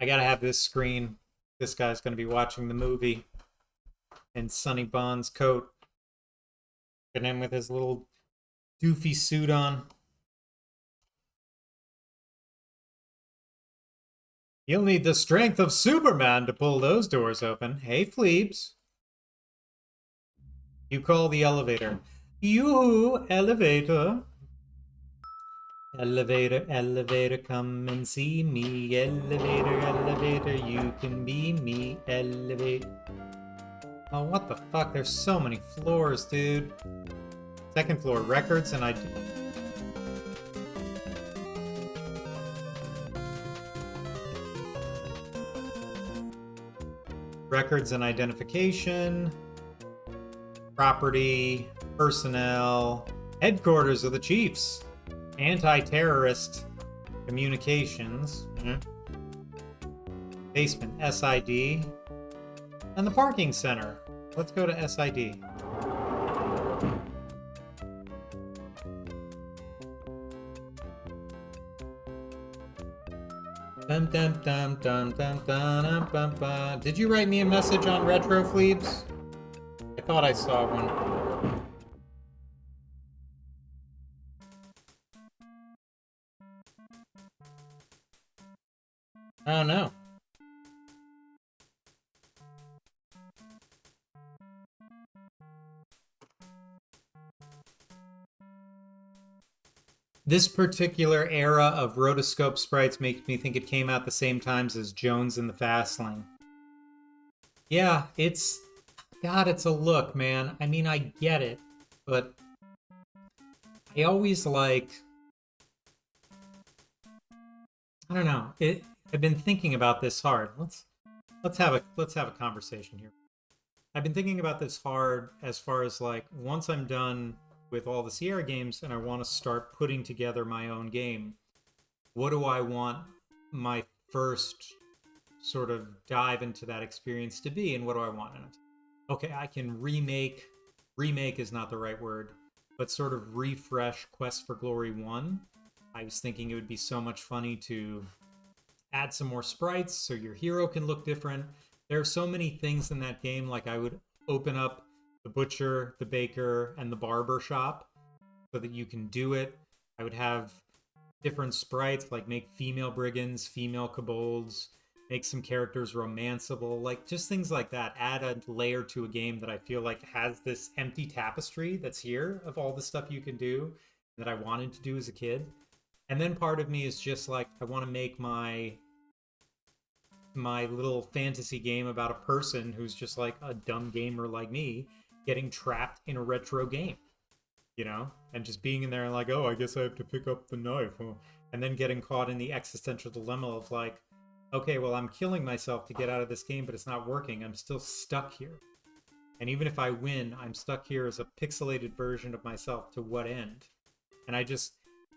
Speaker 1: I gotta have this screen. This guy's gonna be watching the movie in Sonny Bond's coat. And him with his little doofy suit on. You'll need the strength of Superman to pull those doors open. Hey, Fleebs. You call the elevator. You elevator. Elevator, elevator, come and see me. Elevator, elevator, you can be me. Elevate. Oh, what the fuck? There's so many floors, dude. Second floor, records and records and identification. Property, personnel, headquarters of the Chiefs. Anti-terrorist communications, basement, SID, and the parking center. Let's go to SID. Dum, dum, dum, dum, dum, dum, dum, dum. Did you write me a message on Retro Fleebs? I thought I saw one. Oh no. This particular era of rotoscope sprites makes me think it came out the same times as Jones in the Fast Lane. Yeah, it's... God, it's a look, man. I mean, I get it, but... I always like... I don't know. I've been thinking about this hard. Let's have a conversation here. I've been thinking about this hard as far as like once I'm done with all the Sierra games and I want to start putting together my own game, what do I want my first sort of dive into that experience to be, and what do I want in it? Okay, I can remake is not the right word, but sort of refresh Quest for Glory 1. I was thinking it would be so much funny to add some more sprites so your hero can look different. There are so many things in that game, like I would open up the butcher, the baker, and the barber shop so that you can do it. I would have different sprites, like make female brigands, female kobolds, make some characters romanceable, like just things like that. Add a layer to a game that I feel like has this empty tapestry that's here of all the stuff you can do that I wanted to do as a kid. And then part of me is just like, I want to make my little fantasy game about a person who's just like a dumb gamer like me getting trapped in a retro game, you know, and just being in there and like, oh, I guess I have to pick up the knife, and then getting caught in the existential dilemma of like, okay, well, I'm killing myself to get out of this game, but it's not working. I'm still stuck here, and even if I win, I'm stuck here as a pixelated version of myself. To what end? And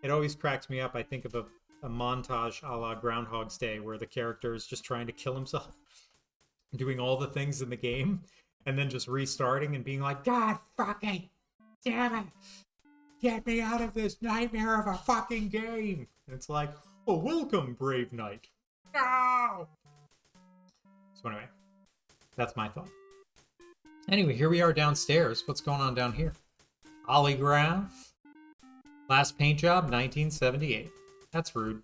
Speaker 1: it always cracks me up. I think of a montage a la Groundhog's Day where the character is just trying to kill himself, doing all the things in the game, and then just restarting and being like, God fucking damn it! Get me out of this nightmare of a fucking game! And it's like, oh, welcome, brave knight. No! So anyway, that's my thought. Anyway, here we are downstairs. What's going on down here? Polygraph. Last paint job, 1978. That's rude.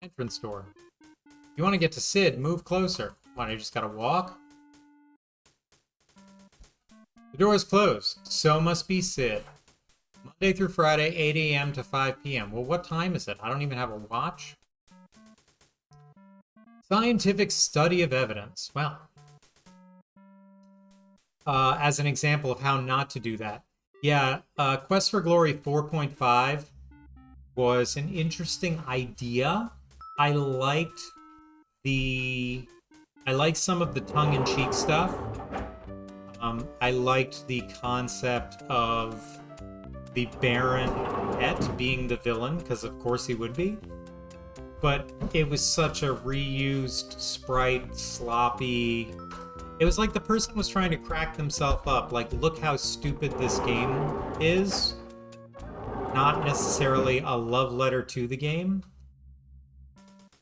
Speaker 1: Entrance door. You want to get to Sid, move closer. What, I just gotta walk? The door is closed. So must be Sid. Monday through Friday, 8 a.m. to 5 p.m. Well, what time is it? I don't even have a watch. Scientific study of evidence. Well, as an example of how not to do that. Yeah, Quest for Glory 4.5 was an interesting idea. I liked some of the tongue-in-cheek stuff. I liked the concept of the Baronet being the villain, because of course he would be. But it was such a reused sprite, sloppy... It was like the person was trying to crack themselves up. Like, look how stupid this game is. Not necessarily a love letter to the game.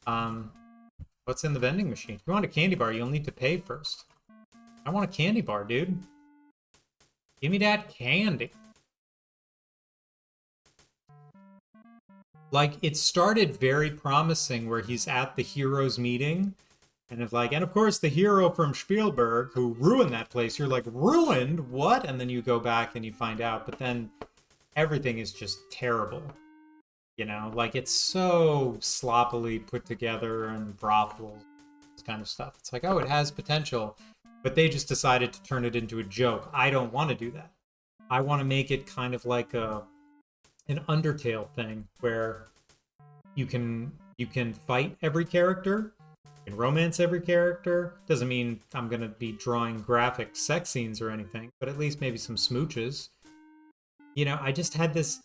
Speaker 1: What's in the vending machine? If you want a candy bar, you'll need to pay first. I want a candy bar, dude. Give me that candy. Like, it started very promising where he's at the heroes meeting. And of course, the hero from Spielberg who ruined that place. You're like, ruined? What? And then you go back and you find out. But then everything is just terrible. You know, like, it's so sloppily put together and brothel, this kind of stuff. It's like, oh, it has potential. But they just decided to turn it into a joke. I don't want to do that. I want to make it kind of like an Undertale thing where you can fight every character. You can romance every character. Doesn't mean I'm going to be drawing graphic sex scenes or anything, but at least maybe some smooches. You know, I just had this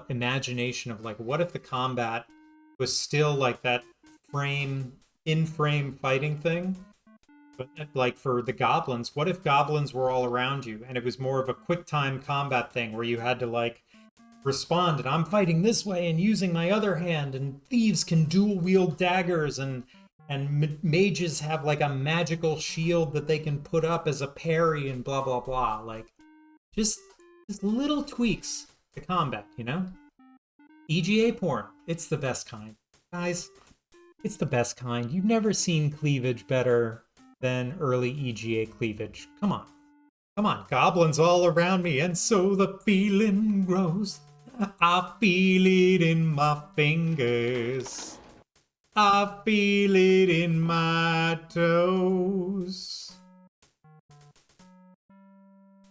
Speaker 1: imagination of, like, what if the combat was still like that in-frame fighting thing? But, like, for the goblins, what if goblins were all around you and it was more of a quick-time combat thing where you had to, like, respond and I'm fighting this way and using my other hand, and thieves can dual-wield daggers, and mages have, like, a magical shield that they can put up as a parry and blah, blah, blah. Like, just little tweaks to combat, you know? EGA porn. It's the best kind. Guys, it's the best kind. You've never seen cleavage better than early EGA cleavage. Come on. Come on. Goblins all around me, and so the feeling grows. I feel it in my fingers. I feel it in my toes.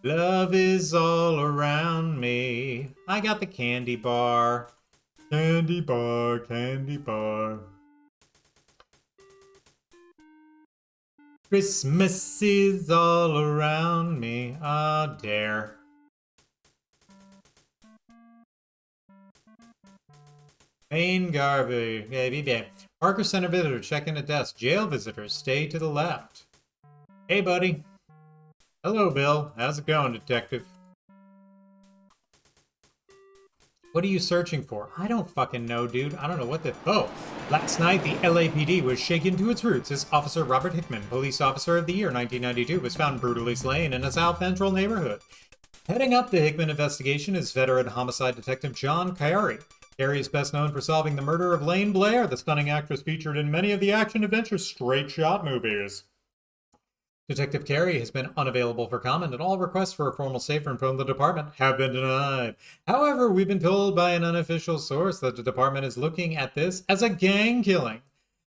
Speaker 1: Love is all around me. I got the candy bar. Candy bar, candy bar. Christmas is all around me. Ah, dare. Main garbage, baby. Parker Center visitor, check in at desk. Jail visitors, stay to the left. Hey, buddy. Hello, Bill. How's it going, detective? What are you searching for? I don't fucking know, dude. I don't know what the... Oh, last night the LAPD was shaken to its roots as Officer Robert Hickman, Police Officer of the Year 1992, was found brutally slain in a South Central neighborhood. Heading up the Hickman investigation is veteran homicide detective John Carey. Carey is best known for solving the murder of Lane Blair, the stunning actress featured in many of the action-adventure straight-shot movies. Detective Carey has been unavailable for comment, and all requests for a formal statement from the department have been denied. However, we've been told by an unofficial source that the department is looking at this as a gang killing.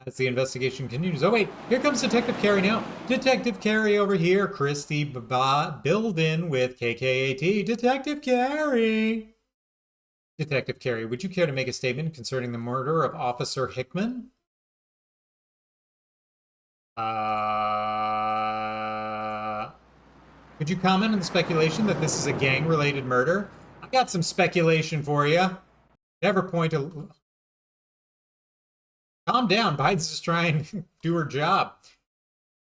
Speaker 1: As the investigation continues... Oh, wait, here comes Detective Carey now. Detective Carey over here. Christy build in with KKAT. Detective Carey! Detective Carey, would you care to make a statement concerning the murder of Officer Hickman? Could you comment on the speculation that this is a gang-related murder? Got some speculation for you. Never point a... Calm down. Biden's just trying to do her job.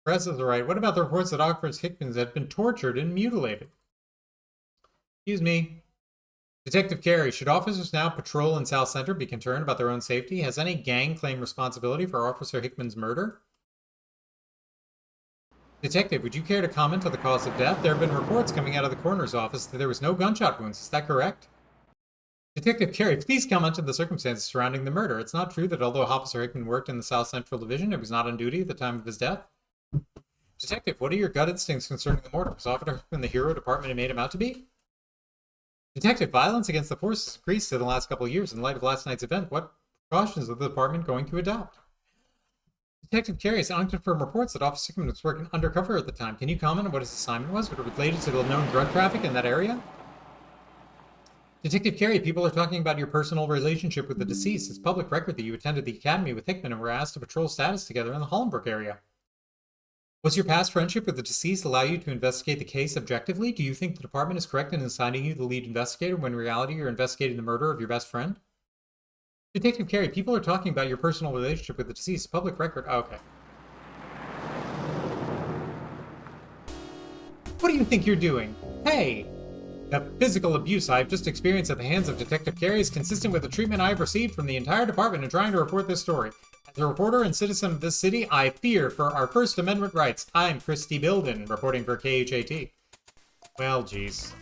Speaker 1: Press is right. What about the reports that Officer Hickman had been tortured and mutilated? Excuse me. Detective Carey, should officers now patrol in South Center be concerned about their own safety? Has any gang claimed responsibility for Officer Hickman's murder? Detective, would you care to comment on the cause of death? There have been reports coming out of the coroner's office that there was no gunshot wounds. Is that correct? Detective Carey, please comment on the circumstances surrounding the murder. It's not true that although Officer Hickman worked in the South Central Division, it was not on duty at the time of his death. Detective, what are your gut instincts concerning the mortar? Was Officer Hickman the hero department had made him out to be? Detective, violence against the force has increased in the last couple of years. In light of last night's event, what precautions is the department going to adopt? Detective Carey has unconfirmed reports that Officer Hickman was working undercover at the time. Can you comment on what his assignment was? Was it related to the known drug traffic in that area? Detective Carey, people are talking about your personal relationship with the deceased. It's public record that you attended the academy with Hickman and were asked to patrol status together in the Hollenbrook area. Was your past friendship with the deceased allow you to investigate the case objectively? Do you think the department is correct in assigning you the lead investigator when in reality you're investigating the murder of your best friend? Detective Carey, people are talking about your personal relationship with the deceased. Public record. Oh, okay. What do you think you're doing? Hey! The physical abuse I have just experienced at the hands of Detective Carey is consistent with the treatment I have received from the entire department in trying to report this story. As a reporter and citizen of this city, I fear for our First Amendment rights. I'm Christy Bilden, reporting for KHAT. Well, geez.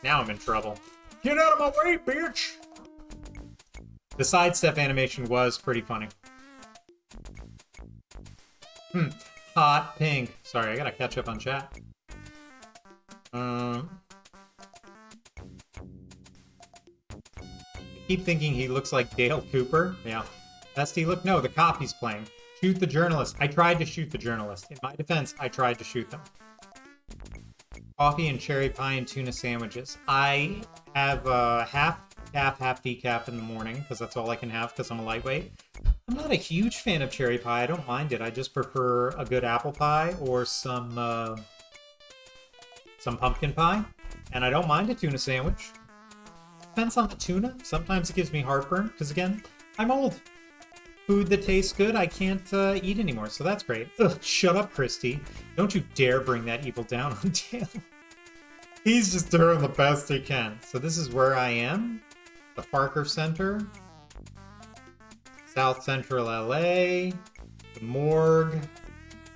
Speaker 1: Now I'm in trouble. Get out of my way, bitch! The sidestep animation was pretty funny. Hot pink. Sorry, I gotta catch up on chat. I keep thinking he looks like Dale Cooper. Yeah. Bestie, look, no, the cop he's playing. Shoot the journalist. I tried to shoot the journalist. In my defense, I tried to shoot them. Coffee and cherry pie and tuna sandwiches. I have half calf, half decaf in the morning, because that's all I can have because I'm a lightweight. I'm not a huge fan of cherry pie. I don't mind it. I just prefer a good apple pie or some pumpkin pie. And I don't mind a tuna sandwich. Depends on the tuna. Sometimes it gives me heartburn, because again, I'm old. Food that tastes good, I can't eat anymore, so that's great. Ugh, shut up, Christy. Don't you dare bring that evil down on Dale. He's just doing the best he can. So this is where I am. The Parker Center. South Central LA. The morgue.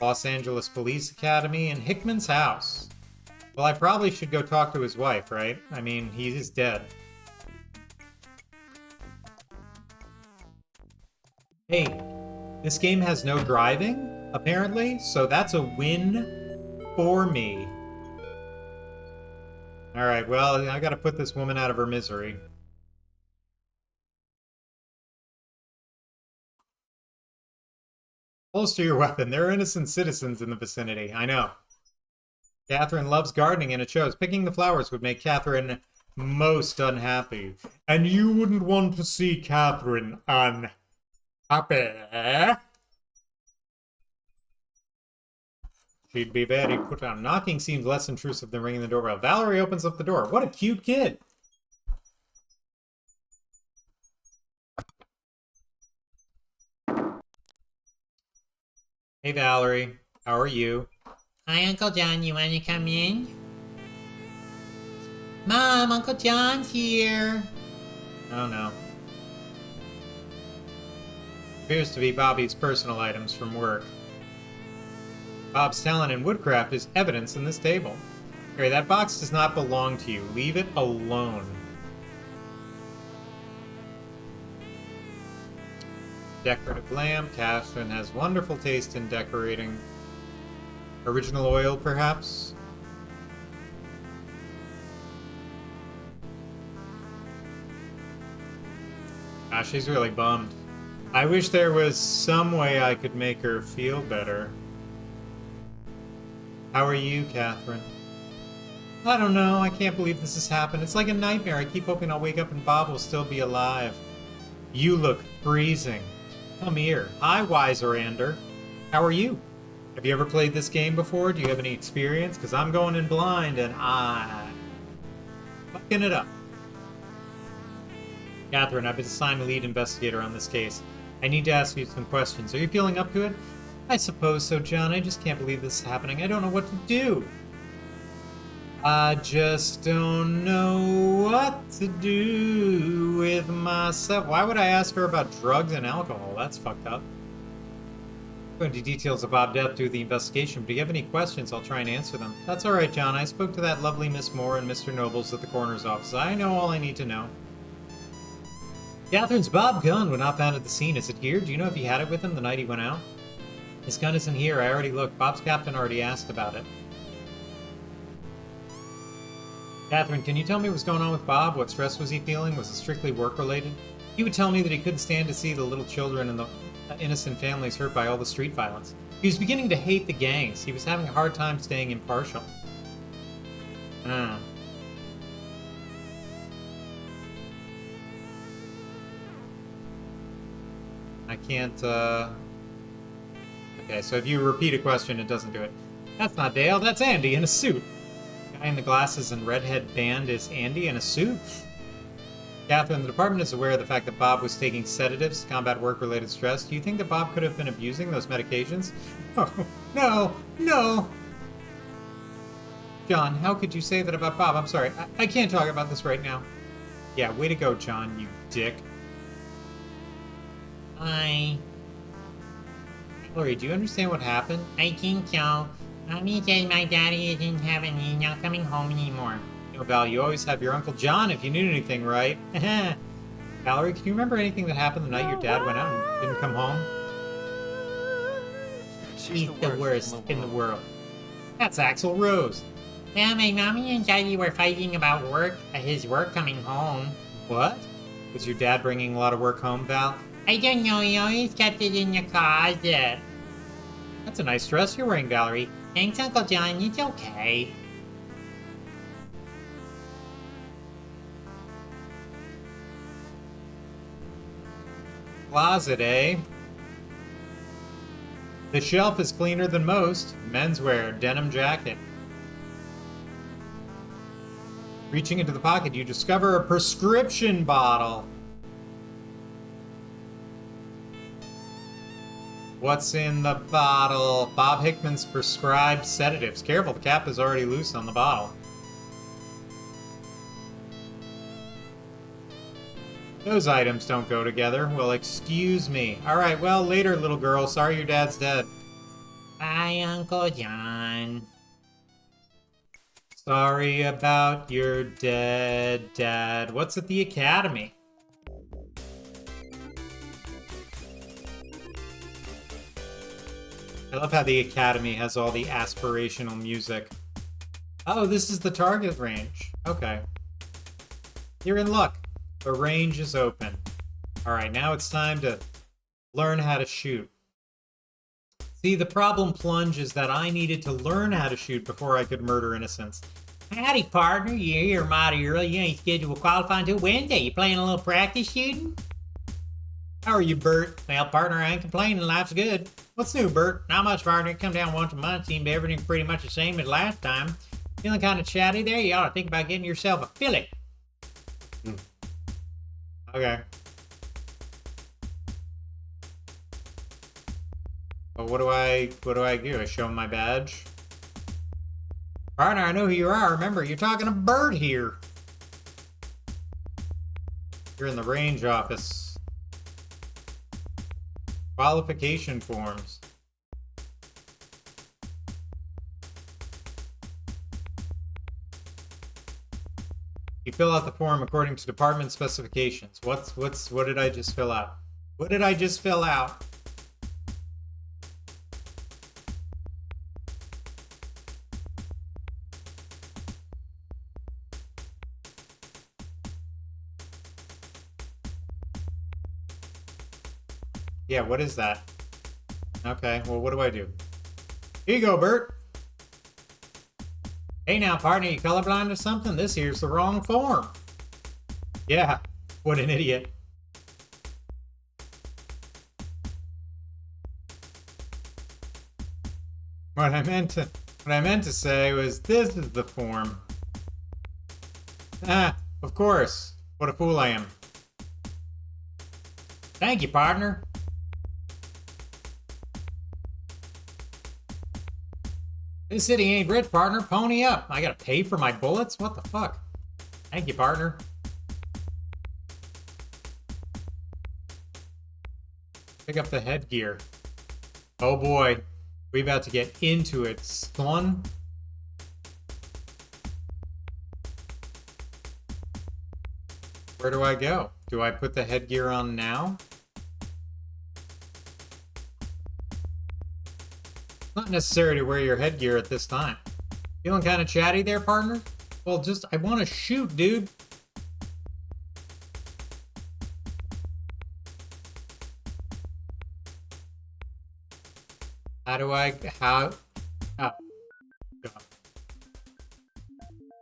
Speaker 1: Los Angeles Police Academy. And Hickman's house. Well, I probably should go talk to his wife, right? I mean, he is dead. Hey, this game has no driving, apparently, so that's a win for me. Alright, well, I gotta put this woman out of her misery. Holster your weapon. There are innocent citizens in the vicinity. I know. Catherine loves gardening and it shows. Picking the flowers would make Catherine most unhappy. And you wouldn't want to see Catherine unhappy. She'd be very put on. Knocking seems less intrusive than ringing the doorbell. Valerie opens up the door. What a cute kid. Hey, Valerie. How are you? Hi, Uncle John. You want to come in? Mom, Uncle John's here. Oh, no. Appears to be Bobby's personal items from work. Bob's talent in woodcraft is evidence in this table. Harry, that box does not belong to you. Leave it alone. Decorative lamp. Catherine has wonderful taste in decorating. Original oil, perhaps? Ah, she's really bummed. I wish there was some way I could make her feel better. How are you, Catherine? I don't know. I can't believe this has happened. It's like a nightmare. I keep hoping I'll wake up and Bob will still be alive. You look freezing. Come here. Hi, Wiserander. How are you? Have you ever played this game before? Do you have any experience? Because I'm going in blind and I'm fucking it up. Catherine, I've been assigned lead investigator on this case. I need to ask you some questions. Are you feeling up to it? I suppose so, John. I just can't believe this is happening. I don't know what to do. I just don't know what to do with myself. Why would I ask her about drugs and alcohol? That's fucked up. Go into details of Bob death through the investigation, but if you have any questions, I'll try and answer them. That's all right, John. I spoke to that lovely Miss Moore and Mr. Nobles at the coroner's office. I know all I need to know. Catherine's Bob gun was not found at the scene. Is it here? Do you know if he had it with him the night he went out? His gun isn't here. I already looked. Bob's captain already asked about it. Catherine, can you tell me what's going on with Bob? What stress was he feeling? Was it strictly work-related? He would tell me that he couldn't stand to see the little children and the innocent families hurt by all the street violence. He was beginning to hate the gangs. He was having a hard time staying impartial. I can't, Okay, so if you repeat a question, it doesn't do it. That's not Dale, that's Andy in a suit. The guy in the glasses and redhead band is Andy in a suit? Catherine, the department is aware of the fact that Bob was taking sedatives to combat work-related stress. Do you think that Bob could have been abusing those medications? Oh, no, no! John, how could you say that about Bob? I'm sorry, I can't talk about this right now. Yeah, way to go, John, you dick. Hi. Lori, do you understand what happened?
Speaker 5: I think so. Mommy said my daddy isn't having, he's not coming home anymore.
Speaker 1: You know, Val, you always have your Uncle John if you need anything, right? Valerie, can you remember anything that happened the night your dad went out and didn't come home? He's the worst in the world. That's Axl Rose.
Speaker 5: Well, my mommy and daddy were fighting about work, his work coming home.
Speaker 1: What? Was your dad bringing a lot of work home, Val?
Speaker 5: I don't know, he always kept it in the closet.
Speaker 1: That's a nice dress you're wearing, Valerie.
Speaker 5: Thanks, Uncle John, it's okay.
Speaker 1: Closet, eh? The shelf is cleaner than most. Menswear, denim jacket. Reaching into the pocket, you discover a prescription bottle. What's in the bottle? Bob Hickman's prescribed sedatives. Careful, the cap is already loose on the bottle. Those items don't go together. Well, excuse me. Alright, well, later, little girl. Sorry your dad's dead.
Speaker 5: Bye, Uncle John.
Speaker 1: Sorry about your dead dad. What's at the academy? I love how the academy has all the aspirational music. Oh, this is the target range. Okay. You're in luck. The range is open. Alright, now it's time to learn how to shoot. See, the problem, Plunge, is that I needed to learn how to shoot before I could murder innocents.
Speaker 5: Howdy, partner. Yeah, you're mighty early. You ain't scheduled to qualify until Wednesday. You playing a little practice shooting?
Speaker 1: How are you, Bert?
Speaker 5: Well, partner, I ain't complaining. Life's good.
Speaker 1: What's new, Bert?
Speaker 5: Not much, partner. Come down once a month. Seemed everything pretty much the same as last time. Feeling kind of chatty there? You ought to think about getting yourself a fillet.
Speaker 1: Okay. Well, what do I do? I show him my badge? Partner, I know who you are. Remember, you're talking to Bert here. You're in the range office. Qualification forms. You fill out the form according to department specifications. What did I just fill out? What did I just fill out? Yeah, what is that? Okay, well, what do I do? Here you go, Bert. Hey now, partner, you colorblind or something? This here's the wrong form. Yeah, what an idiot. What I meant to say was this is the form. Ah, of course. What a fool I am.
Speaker 5: Thank you, partner. This city ain't rich, partner. Pony up. I gotta pay for my bullets? What the fuck? Thank you, partner. Pick up the headgear. Oh boy. We about to get into it, son. Where do I go? Do I put the headgear on now? Not necessary to wear your headgear at this time. Feeling kind of chatty there, partner? Well, just, I want to shoot, dude. Oh. God.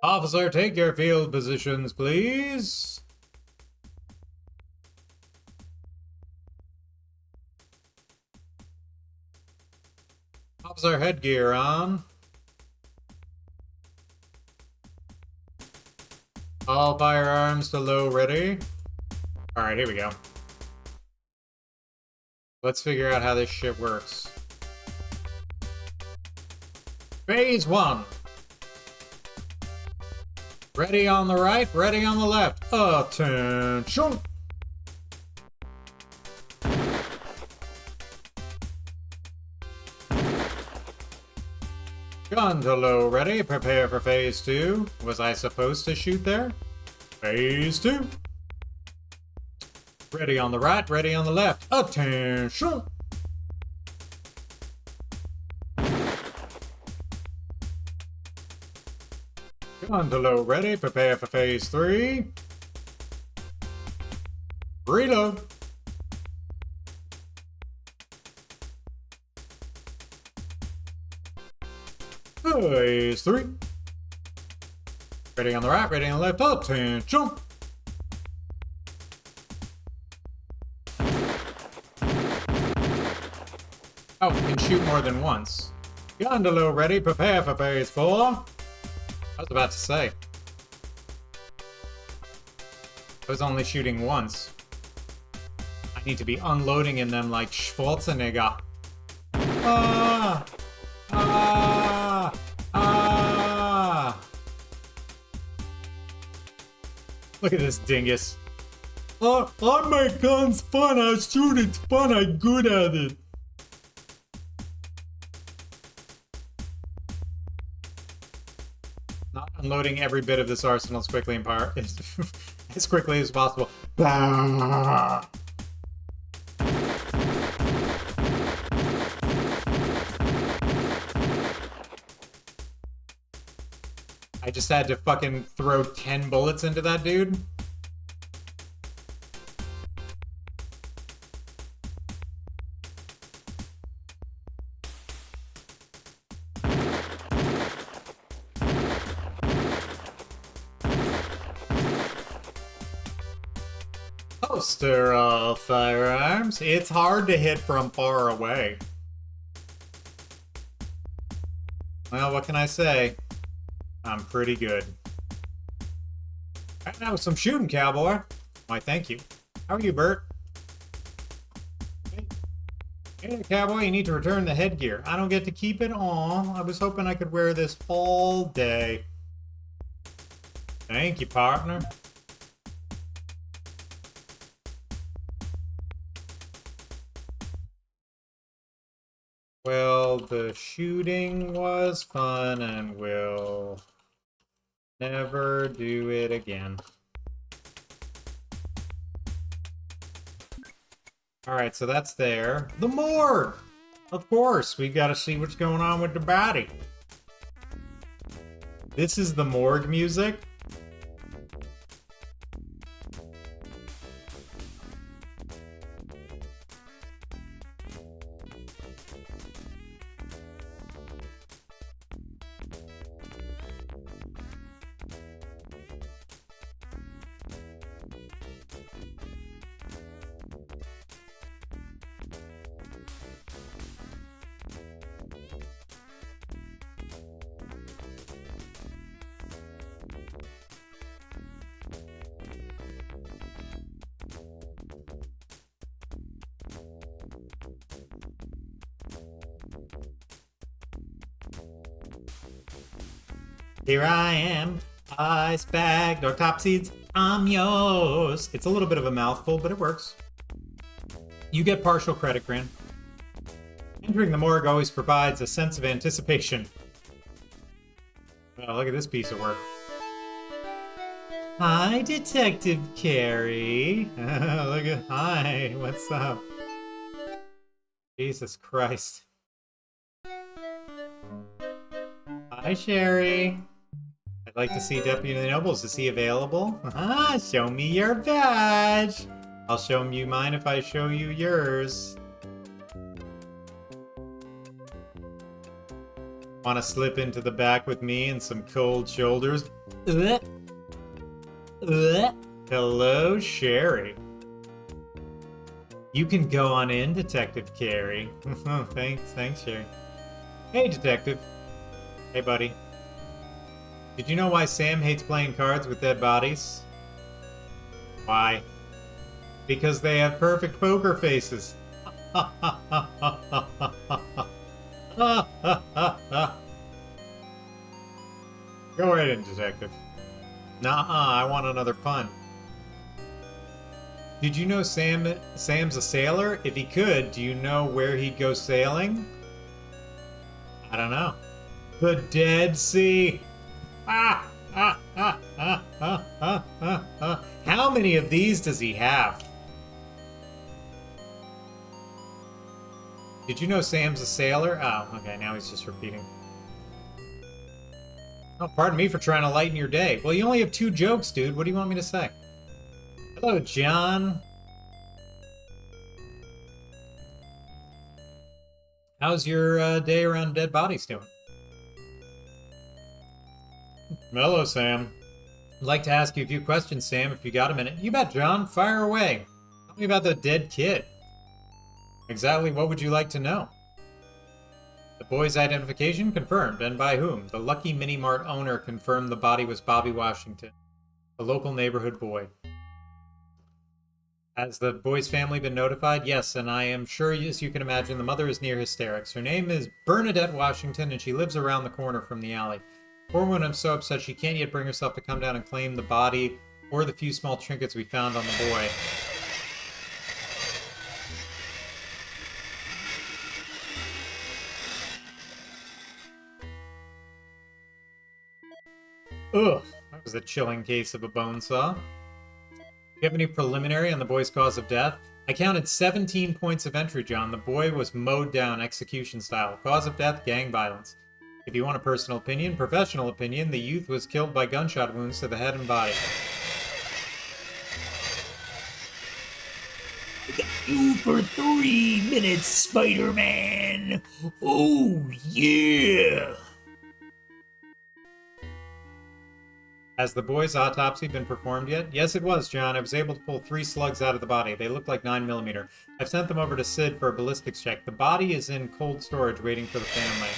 Speaker 5: Officer, take your field positions, please. Officer, headgear on. All firearms to low ready. Alright, here we go. Let's figure out how this shit works. Phase 1. Ready on the right, ready on the left. Attention! Gun to low ready, prepare for phase 2. Was I supposed to shoot there? Phase 2. Ready on the right, ready on the left. Attention! Gun to low ready, prepare for phase 3. Reload. Phase 3. Ready on the right, ready on the left. Attention! Oh, we can shoot more than once. Gun to low ready, prepare for phase 4. I was about to say. I was only shooting once. I need to be unloading in them like Schwarzenegger. Ah! Ah! Ah! Look at this dingus. I make guns fun, I shoot it fun, I'm good at it. Not unloading every bit of this arsenal as quickly as quickly as possible. Bah! I just had to fucking throw 10 bullets into that dude. Holster all firearms. It's hard to hit from far away. Well, what can I say? I'm pretty good. Right now with some shooting, cowboy. Why, thank you. How are you, Bert? Hey, cowboy, you need to return the headgear. I don't get to keep it on. I was hoping I could wear this all day. Thank you, partner. Well, the shooting was fun and we'll never do it again. Alright, so that's there. The morgue! Of course, we gotta see what's going on with the body. This is the morgue music. Here I am, ice bagged, autopsies, I'm yours. It's a little bit of a mouthful, but it works. You get partial credit, Gran. Entering the morgue always provides a sense of anticipation. Oh, look at this piece of work. Hi, Detective Carey. Hi, what's up? Jesus Christ. Hi, Sherry. I'd like to see Deputy Nobles. Is he available? Show me your badge. I'll show you mine if I show you yours. Want to slip into the back with me and some cold shoulders? Hello, Sherry. You can go on in, Detective Carey. Thanks, Sherry. Hey, Detective. Hey, buddy. Did you know why Sam hates playing cards with dead bodies? Why? Because they have perfect poker faces. Go right in, Detective. Nuh-uh, I want another pun. Did you know Sam's a sailor? If he could, do you know where he'd go sailing? I don't know. The Dead Sea. How many of these does he have? Did you know Sam's a sailor? Oh, okay, now he's just repeating. Oh, pardon me for trying to lighten your day. Well, you only have 2 jokes, dude. What do you want me to say? Hello, John. How's your day around dead bodies doing? Hello, Sam. I'd like to ask you a few questions, Sam, if you got a minute. You bet, John. Fire away. Tell me about the dead kid. Exactly what would you like to know? The boy's identification confirmed, and by whom? The Lucky Mini Mart owner confirmed the body was Bobby Washington, a local neighborhood boy. Has the boy's family been notified? Yes, and I am sure, as you can imagine, the mother is near hysterics. Her name is Bernadette Washington, and she lives around the corner from the alley. Poor woman, I'm so upset she can't yet bring herself to come down and claim the body or the few small trinkets we found on the boy. Ugh, that was a chilling case of a bone saw. Do you have any preliminary on the boy's cause of death? I counted 17 points of entry, John. The boy was mowed down execution style. Cause of death, gang violence. If you want a personal opinion, professional opinion, the youth was killed by gunshot wounds to the head and body.
Speaker 3: I got you for 3 minutes, Spider-Man. Oh, yeah.
Speaker 5: Has the boy's autopsy been performed yet? Yes, it was, John. I was able to pull 3 slugs out of the body. They look like 9mm. I've sent them over to Sid for a ballistics check. The body is in cold storage waiting for the family.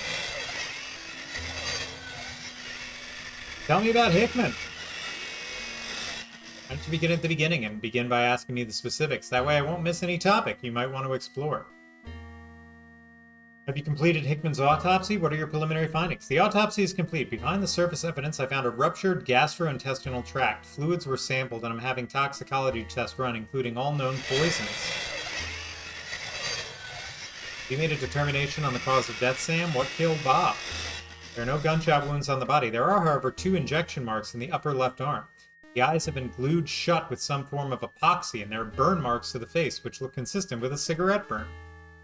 Speaker 5: Tell me about Hickman. Why don't you begin at the beginning and begin by asking me the specifics? That way I won't miss any topic you might want to explore. Have you completed Hickman's autopsy? What are your preliminary findings? The autopsy is complete. Behind the surface evidence, I found a ruptured gastrointestinal tract. Fluids were sampled, and I'm having toxicology tests run, including all known poisons. You made a determination on the cause of death, Sam? What killed Bob? There are no gunshot wounds on the body. There are, however, 2 injection marks in the upper left arm. The eyes have been glued shut with some form of epoxy, and there are burn marks to the face, which look consistent with a cigarette burn.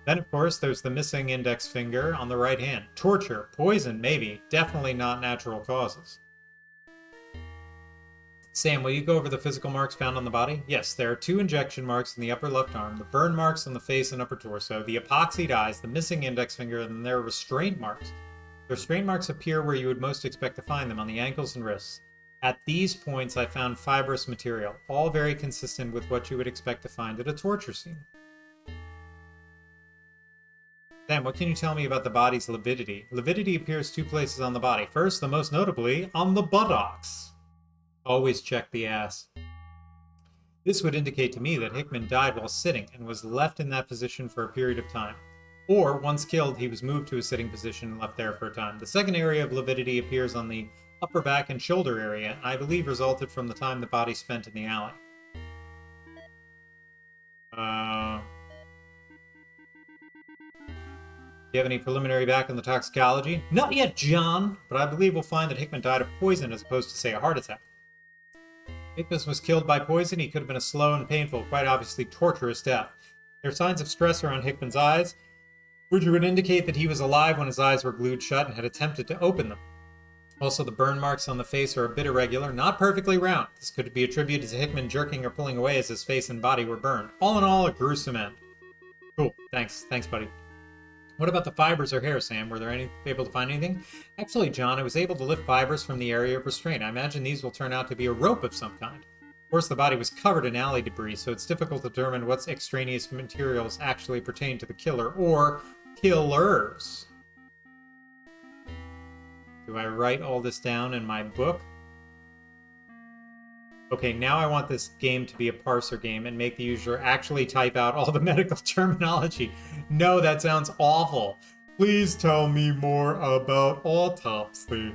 Speaker 5: Then, of course, there's the missing index finger on the right hand. Torture, poison, maybe. Definitely not natural causes. Sam, will you go over the physical marks found on the body? Yes, there are 2 injection marks in the upper left arm, the burn marks on the face and upper torso, the epoxied eyes, the missing index finger, and there are restraint marks. The restraint marks appear where you would most expect to find them, on the ankles and wrists. At these points, I found fibrous material, all very consistent with what you would expect to find at a torture scene. Sam, what can you tell me about the body's lividity? Lividity appears 2 places on the body. First, and most notably, on the buttocks. Always check the ass. This would indicate to me that Hickman died while sitting and was left in that position for a period of time. Or, once killed, he was moved to a sitting position and left there for a time. The second area of lividity appears on the upper back and shoulder area, and I believe resulted from the time the body spent in the alley. Do you have any preliminary back on the toxicology? Not yet, John, but I believe we'll find that Hickman died of poison as opposed to, say, a heart attack. Hickman was killed by poison. He could have been a slow and painful, quite obviously torturous death. There are signs of stress around Hickman's eyes, which would indicate that he was alive when his eyes were glued shut and had attempted to open them. Also, the burn marks on the face are a bit irregular, not perfectly round. This could be attributed to Hickman jerking or pulling away as his face and body were burned. All in all, a gruesome end. Cool. Thanks, buddy. What about the fibers or hair, Sam? Were there able to find anything? Actually, John, I was able to lift fibers from the area of restraint. I imagine these will turn out to be a rope of some kind. Of course, the body was covered in alley debris, so it's difficult to determine what extraneous materials actually pertain to the killer or killers. Do I write all this down in my book? Okay, now I want this game to be a parser game and make the user actually type out all the medical terminology. No, that sounds awful. Please tell me more about autopsy.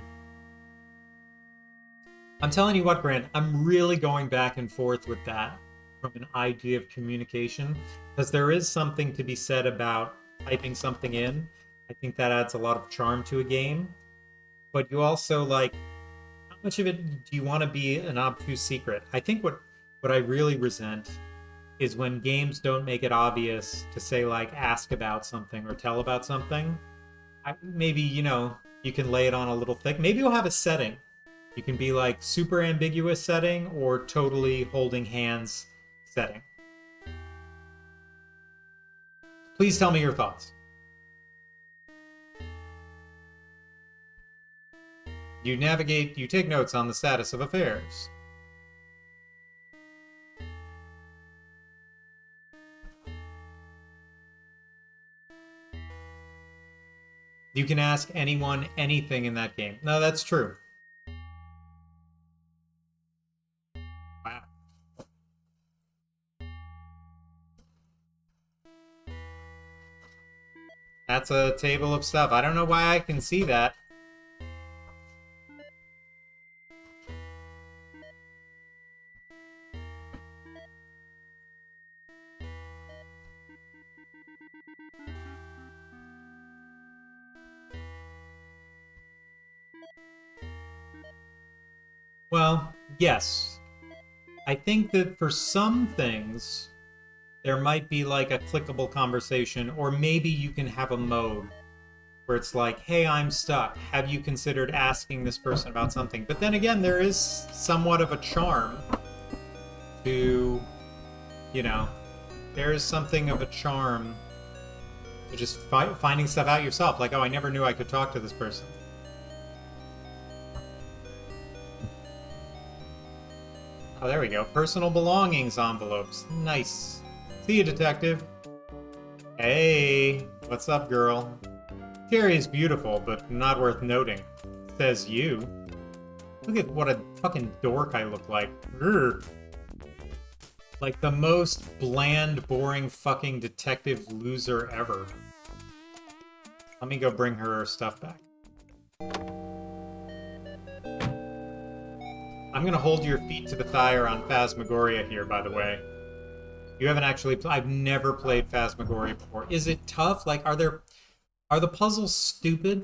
Speaker 5: I'm telling you what, Grant, I'm really going back and forth with that from an idea of communication, because there is something to be said about typing something in. I think that adds a lot of charm to a game. But you also, like, how much of it do you want to be an obtuse secret? I think what I really resent is when games don't make it obvious to say, like, ask about something or tell about something. Maybe, you know, you can lay it on a little thick. Maybe you'll have a setting. You can be, like, super ambiguous setting or totally holding hands setting. Please tell me your thoughts. You take notes on the status of affairs. You can ask anyone anything in that game. No, that's true. Wow. That's a table of stuff. I don't know why I can see that. Well, yes. I think that for some things, there might be like a clickable conversation, or maybe you can have a mode where it's like, hey, I'm stuck. Have you considered asking this person about something? But then again, there is somewhat of a charm to, you know, there is something of a charm to just finding stuff out yourself. Like, oh, I never knew I could talk to this person. Oh, there we go. Personal belongings envelopes. Nice. See you, detective. Hey, what's up, girl? Cherry is beautiful, but not worth noting. Says you. Look at what a fucking dork I look like. Urgh. Like the most bland, boring fucking detective loser ever. Let me go bring her stuff back. I'm gonna hold your feet to the fire on Phasmagoria here, by the way. You haven't actually... I've never played Phasmagoria before. Is it tough? Like, are the puzzles stupid?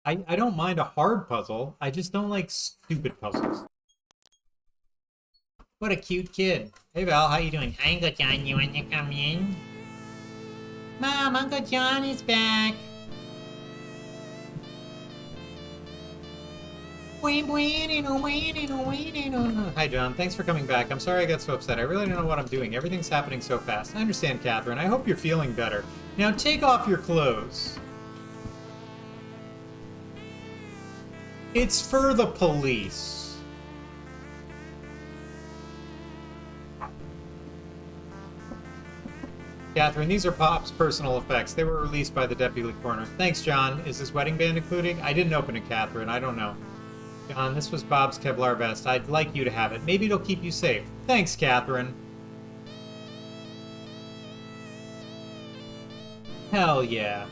Speaker 5: I don't mind a hard puzzle. I just don't like stupid puzzles. What a cute kid. Hey, Val, how you doing?
Speaker 3: Hi, Uncle John, you want to come in?
Speaker 5: Mom, Uncle John is back. Hi, John. Thanks for coming back. I'm sorry I got so upset. I really don't know what I'm doing. Everything's happening so fast. I understand, Catherine. I hope you're feeling better. Now take off your clothes. It's for the police. Catherine, these are Pop's personal effects. They were released by the deputy coroner. Thanks, John. Is this wedding band included? I didn't open it, Catherine. I don't know. John, this was Bob's Kevlar vest. I'd like you to have it. Maybe it'll keep you safe. Thanks, Catherine. Hell yeah.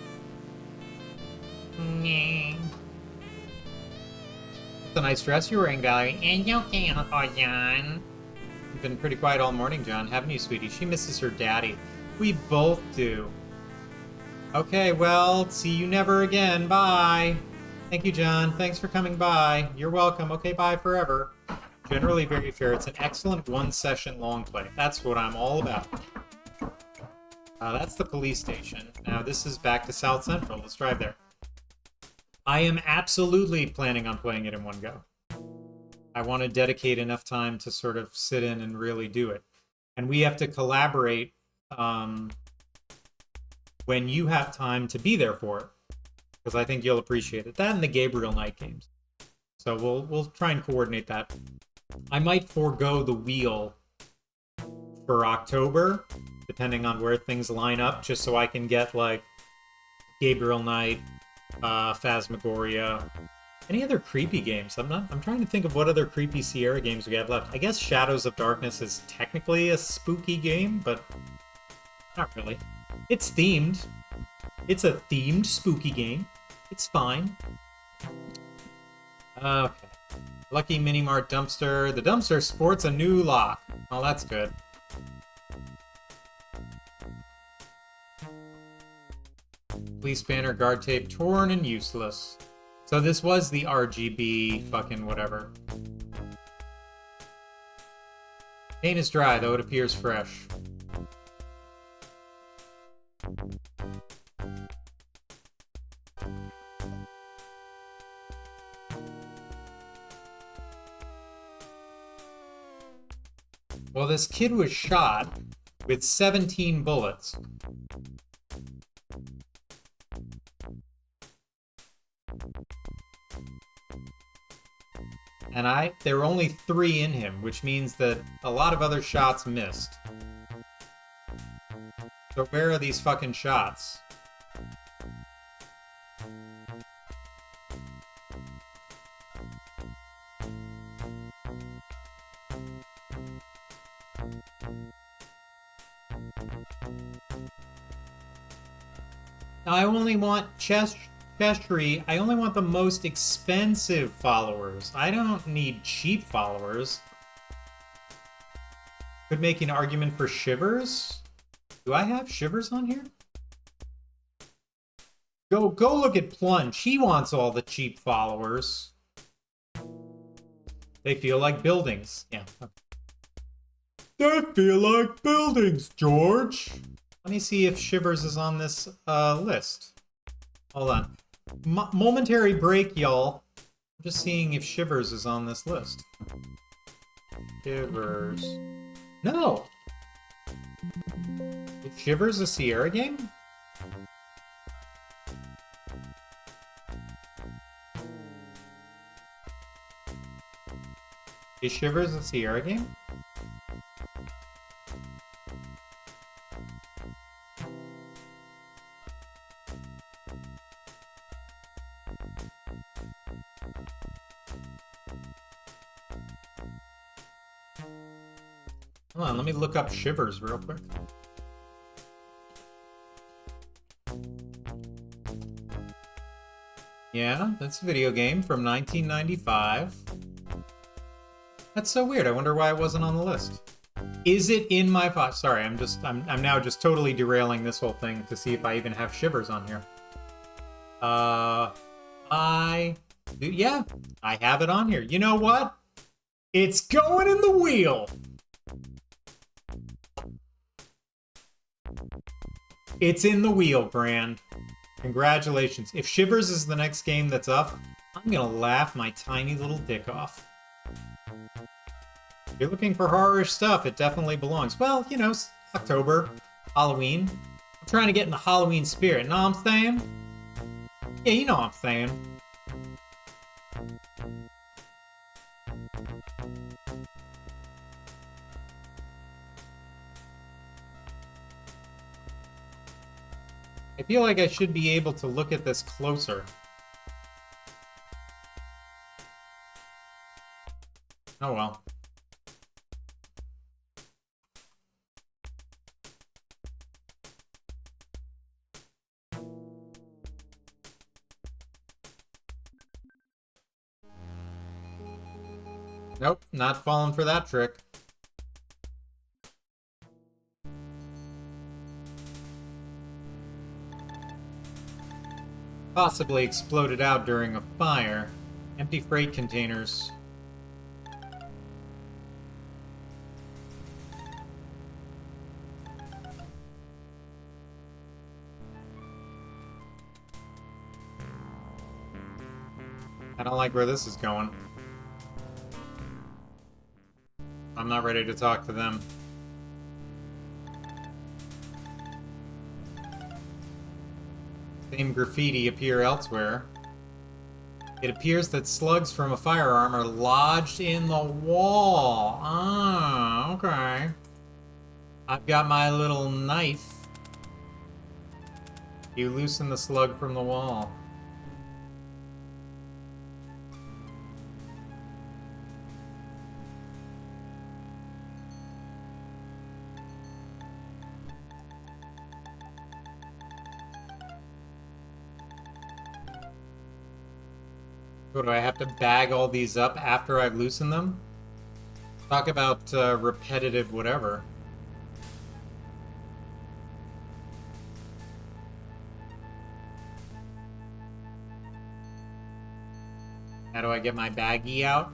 Speaker 5: It's a nice dress you're wearing, Valerie. And you can, oh, John. You've been pretty quiet all morning, John, haven't you, sweetie? She misses her daddy. We both do. Okay, well, see you never again. Bye. Thank you, John. Thanks for coming by. You're welcome. Okay, bye forever. Generally very fair. It's an excellent one-session long play. That's what I'm all about. That's the police station. Now, this is back to South Central. Let's drive there. I am absolutely planning on playing it in one go. I want to dedicate enough time to sort of sit in and really do it. And we have to collaborate when you have time to be there for it, because I think you'll appreciate it. That and the Gabriel Knight games. So we'll try and coordinate that. I might forego the wheel for October, depending on where things line up, just so I can get like Gabriel Knight, Phasmagoria, any other creepy games. I'm trying to think of what other creepy Sierra games we have left. I guess Shadows of Darkness is technically a spooky game, but not really. It's themed. It's a themed spooky game. It's fine. Okay. Lucky Mini Mart dumpster. The dumpster sports a new lock. Oh, that's good. Police banner, guard tape, torn and useless. So this was the RGB fucking whatever. Paint is dry, though it appears fresh. Well, this kid was shot with 17 bullets. And there were only 3 in him, which means that a lot of other shots missed. So where are these fucking shots? Now, I only want Cheshire. I only want the most expensive followers. I don't need cheap followers. Could make an argument for Shivers. Do I have Shivers on here? Go look at Plunge. He wants all the cheap followers. They feel like buildings. Yeah. Okay. They feel like buildings, George. Let me see if Shivers is on this list. Hold on. Momentary break, y'all. I'm just seeing if Shivers is on this list. Shivers. No! Is Shivers a Sierra game? Is Shivers a Sierra game? Hold on, let me look up Shivers real quick. Yeah, that's a video game from 1995. That's so weird. I wonder why it wasn't on the list. Is it in my file? Sorry, I'm now just totally derailing this whole thing to see if I even have Shivers on here. I do. Yeah, I have it on here. You know what? It's going in the wheel. It's in the wheel, Brand. Congratulations. If Shivers is the next game that's up, I'm gonna laugh my tiny little dick off. If you're looking for horror stuff, it definitely belongs. Well, you know, October, Halloween. I'm trying to get in the Halloween spirit. Know what I'm saying? Yeah, you know what I'm saying. I feel like I should be able to look at this closer. Oh well. Nope, not falling for that trick. Possibly exploded out during a fire. Empty freight containers. I don't like where this is going. I'm not ready to talk to them. Same graffiti appear elsewhere. It appears that slugs from a firearm are lodged in the wall. Ah, okay. I've got my little knife. You loosen the slug from the wall. So do I have to bag all these up after I've loosened them? Talk about repetitive whatever. How do I get my baggie out?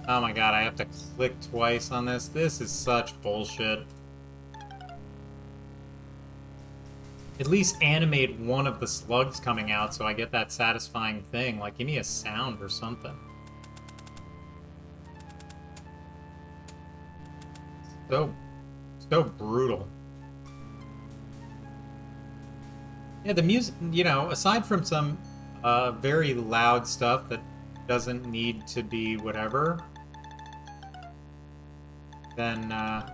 Speaker 5: Oh my god, I have to click twice on this? This is such bullshit. At least animate one of the slugs coming out so I get that satisfying thing. Like, give me a sound or something. So brutal. Yeah, the music, you know, aside from some very loud stuff that doesn't need to be whatever, then I'm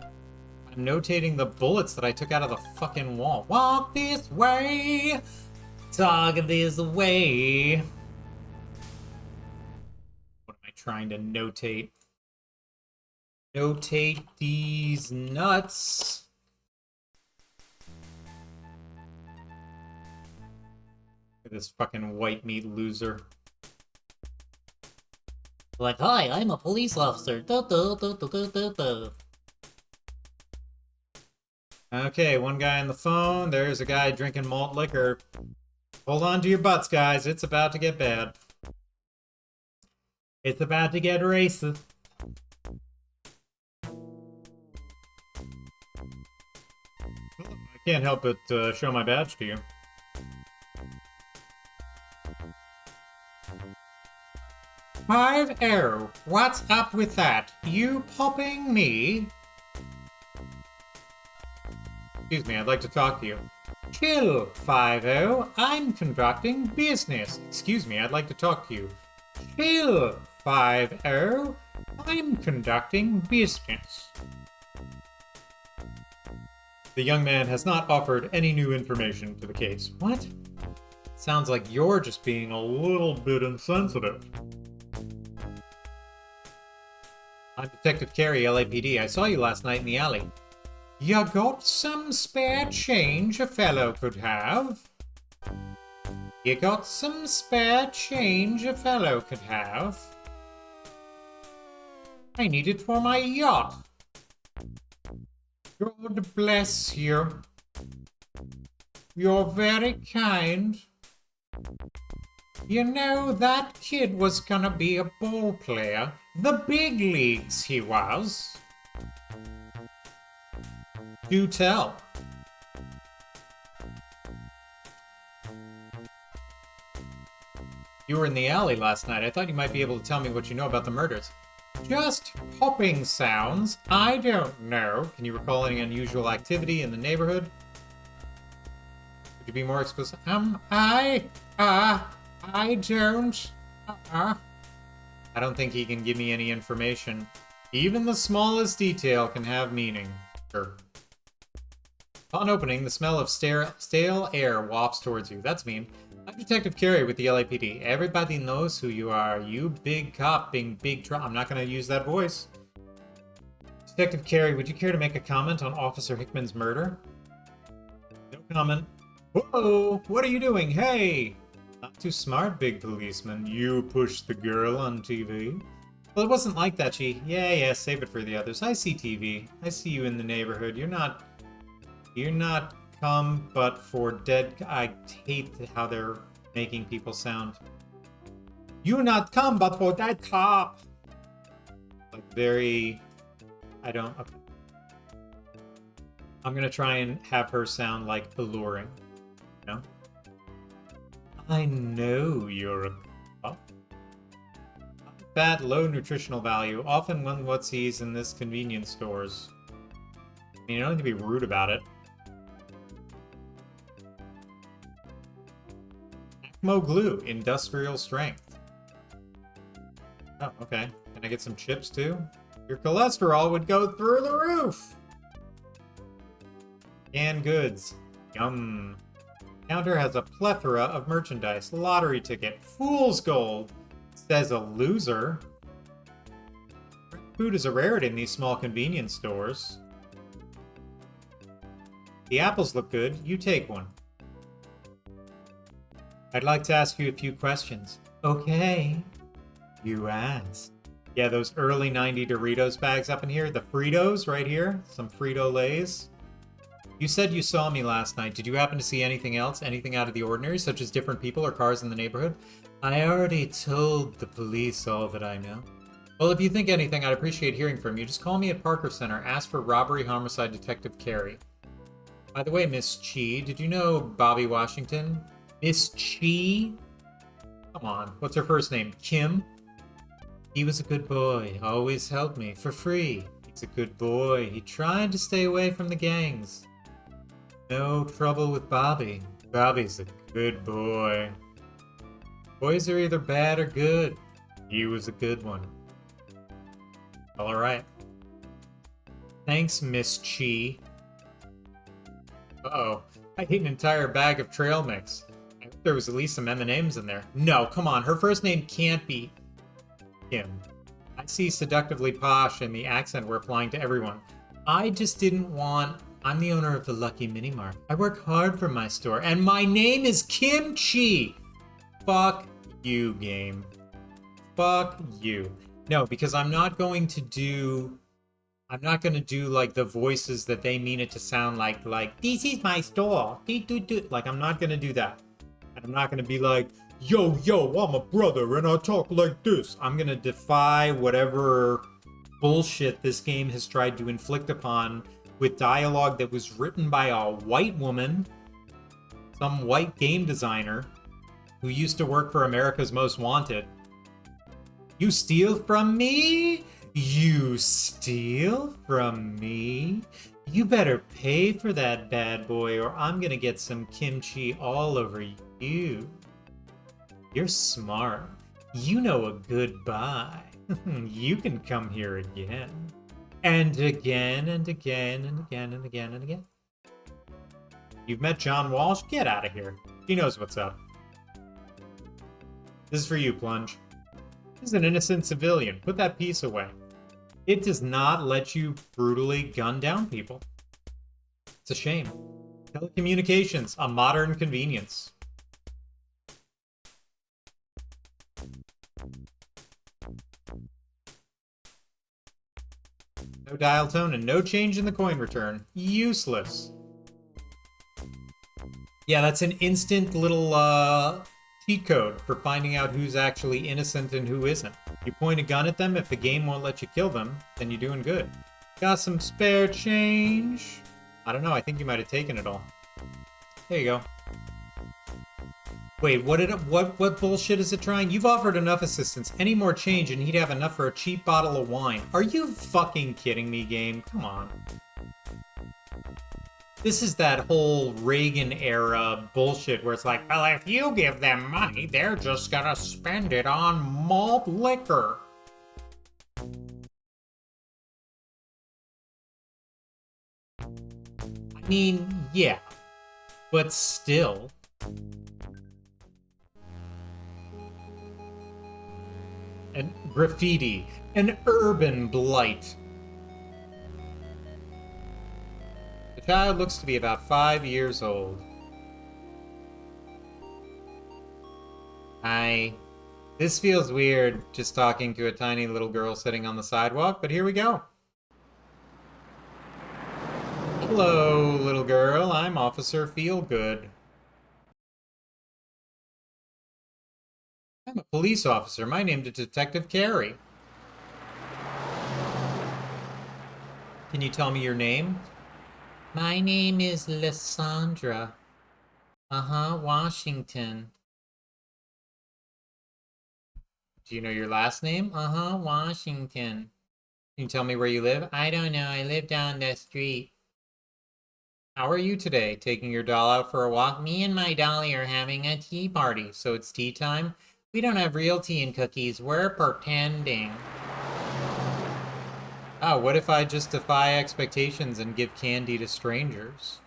Speaker 5: notating the bullets that I took out of the fucking wall. Walk this way, talk this way. What am I trying to notate? Notate these nuts. Look at this fucking white meat loser.
Speaker 6: Like, hi, I'm a police officer.
Speaker 5: Okay, one guy on the phone. There's a guy drinking malt liquor. Hold on to your butts, guys. It's about to get bad. It's about to get racist. I can't help but show my badge to you. Five Arrow, what's up with that? You popping me? Excuse me, I'd like to talk to you. Chill, 5-0. I'm conducting business. Excuse me, I'd like to talk to you. Chill, 5-0. I'm conducting business. The young man has not offered any new information to the case. What? Sounds like you're just being a little bit insensitive. I'm Detective Carey, LAPD. I saw you last night in the alley. You got some spare change a fellow could have? You got some spare change a fellow could have? I need it for my yacht. God bless you. You're very kind. You know, that kid was gonna be a ball player. The big leagues he was. Do tell. You were in the alley last night. I thought you might be able to tell me what you know about the murders. Just popping sounds. I don't know. Can you recall any unusual activity in the neighborhood? Could you be more explicit? I don't. I don't think he can give me any information. Even the smallest detail can have meaning. Sure. Upon opening, the smell of stale air wafts towards you. That's mean. I'm Detective Carey with the LAPD. Everybody knows who you are. You big cop being big trouble. I'm not going to use that voice. Detective Carey, would you care to make a comment on Officer Hickman's murder? No comment. Whoa! What are you doing? Hey! Not Too smart, big policeman. You pushed the girl on TV. Well, it wasn't like that, Chi. Yeah, save it for the others. I see TV. I see you in the neighborhood. You're not come but for dead... I hate how they're making people sound. You not come but for dead cop. Like, very... I don't... Okay. I'm gonna try and have her sound, like, alluring. You know? I know you're a cop. Bad, low nutritional value. Often one what sees in this convenience stores. I mean, you don't need to be rude about it. Acmo glue, industrial strength. Oh, okay. Can I get some chips too? Your cholesterol would go through the roof! Canned goods. Yum. Counter has a plethora of merchandise. Lottery ticket. Fool's gold. Says a loser. Food is a rarity in these small convenience stores. The apples look good. You take one. I'd like to ask you a few questions. Okay. You ask. Yeah, those early 90 Doritos bags up in here. The Fritos right here. Some Frito-Lays. You said you saw me last night. Did you happen to see anything else? Anything out of the ordinary, such as different people or cars in the neighborhood? I already told the police all that I know. Well, if you think anything, I'd appreciate hearing from you. Just call me at Parker Center. Ask for Robbery Homicide Detective Carey. By the way, Miss Chi, did you know Bobby Washington? Miss Chi? Come on. What's her first name? Kim? He was a good boy. Always helped me for free. He's a good boy. He tried to stay away from the gangs. No trouble with Bobby. Bobby's a good boy. Boys are either bad or good. He was a good one. Alright. Thanks, Miss Chi. Uh-oh. I ate an entire bag of trail mix. I hope there was at least some M&Ms in there. No, come on. Her first name can't be Kim. I see seductively posh in the accent we're applying to everyone. I just didn't want... I'm the owner of the Lucky Mini Mart. I work hard for my store, and my name is Kim Chi. Fuck you, game. Fuck you. No, because I'm not going to do like the voices that they mean it to sound like this is my store. Like, I'm not gonna do that. And I'm not gonna be like, yo, I'm a brother and I talk like this. I'm gonna defy whatever bullshit this game has tried to inflict upon with dialogue that was written by a white woman, some white game designer who used to work for America's Most Wanted. You steal from me? You steal from me? You better pay for that bad boy or I'm gonna get some kimchi all over you. You're smart. You know a good buy. You can come here again. And again, and again, and again, and again, and again. You've met John Walsh? Get out of here. He knows what's up. This is for you, Plunge. This is an innocent civilian. Put that piece away. It does not let you brutally gun down people. It's a shame. Telecommunications, a modern convenience. No dial tone and no change in the coin return. Useless. Yeah, that's an instant little cheat code for finding out who's actually innocent and who isn't. You point a gun at them, if the game won't let you kill them, then you're doing good. Got some spare change? I don't know, I think you might have taken it all. There you go. Wait, what bullshit is it trying? You've offered enough assistance. Any more change and he'd have enough for a cheap bottle of wine. Are you fucking kidding me, game? Come on. This is that whole Reagan-era bullshit where it's like, well, if you give them money, they're just gonna spend it on malt liquor. I mean, yeah. But still... And graffiti. An urban blight. The child looks to be about 5 years old. Hi. This feels weird, just talking to a tiny little girl sitting on the sidewalk, but here we go. Hello, little girl. I'm Officer Feelgood. I'm a police officer. My name is Detective Carey. Can you tell me your name? My name is Lysandra. Washington. Do you know your last name? Washington. Can you tell me where you live? I don't know. I live down the street. How are you today? Taking your doll out for a walk? Me and my dolly are having a tea party. So it's tea time? We don't have real tea and cookies. We're pretending. Oh, what if I just defy expectations and give candy to strangers?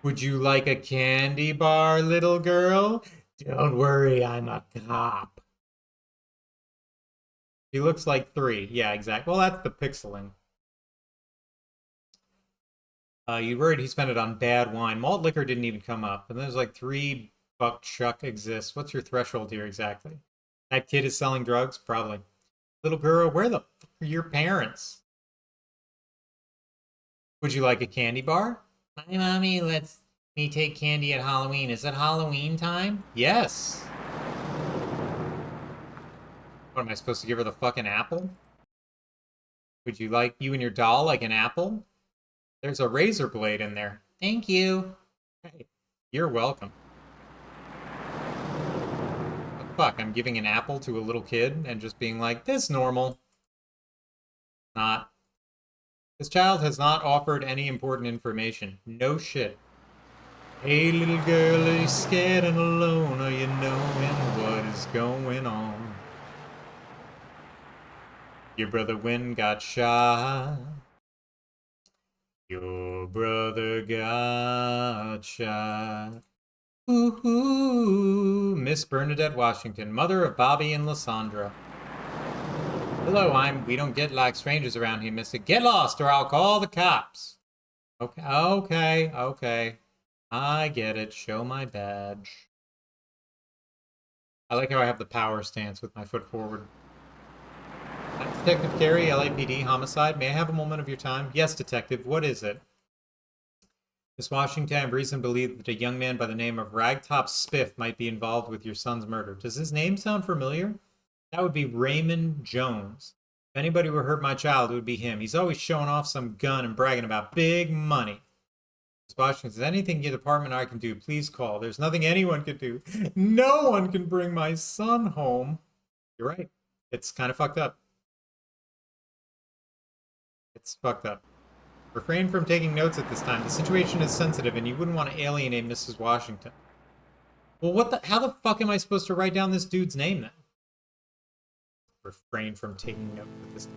Speaker 5: Would you like a candy bar, little girl? Don't worry, I'm a cop. He looks like 3. Yeah, exactly. Well, that's the pixeling. You worried he spent it on bad wine. Malt liquor didn't even come up. And there's like 3 buck chuck exists. What's your threshold here exactly? That kid is selling drugs? Probably. Little girl, where the fuck are your parents? Would you like a candy bar? My mommy lets me take candy at Halloween. Is it Halloween time? Yes. What, am I supposed to give her the fucking apple? Would you like, you and your doll, like an apple? There's a razor blade in there. Thank you. Hey, you're welcome. What the fuck, I'm giving an apple to a little kid and just being like, this normal. Not. This child has not offered any important information. No shit. Hey, little girl, are you scared and alone? Are you knowing what is going on? Your brother Wynn got shot. Your brother got shot. Ooh, Miss Bernadette Washington, mother of Bobby and Lysandra. Hello, we don't get like strangers around here, mister. Get lost or I'll call the cops. Okay. I get it. Show my badge. I like how I have the power stance with my foot forward. Detective Carey, LAPD, homicide. May I have a moment of your time? Yes, detective. What is it? Miss Washington, I have reason to believe that a young man by the name of Ragtop Spiff might be involved with your son's murder. Does his name sound familiar? That would be Raymond Jones. If anybody would hurt my child, it would be him. He's always showing off some gun and bragging about big money. Miss Washington, is there anything your department I can do? Please call. There's nothing anyone can do. No one can bring my son home. You're right. It's kind of fucked up. It's fucked up. Refrain from taking notes at this time. The situation is sensitive and you wouldn't want to alienate Mrs. Washington. Well, how the fuck am I supposed to write down this dude's name then? Refrain from taking notes at this time.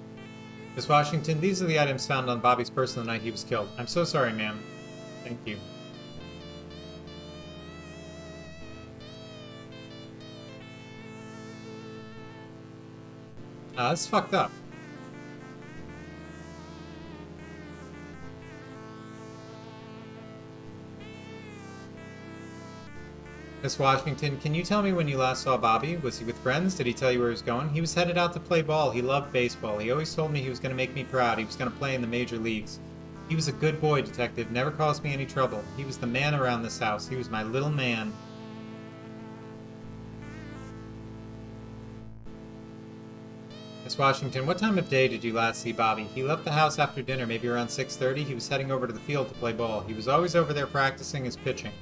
Speaker 5: Miss Washington, these are the items found on Bobby's person the night he was killed. I'm so sorry, ma'am. Thank you. That's fucked up. Miss Washington, can you tell me when you last saw Bobby? Was he with friends? Did he tell you where he was going? He was headed out to play ball. He loved baseball. He always told me he was going to make me proud. He was going to play in the major leagues. He was a good boy, detective. Never caused me any trouble. He was the man around this house. He was my little man. Miss Washington, what time of day did you last see Bobby? He left the house after dinner, maybe around 6:30. He was heading over to the field to play ball. He was always over there practicing his pitching.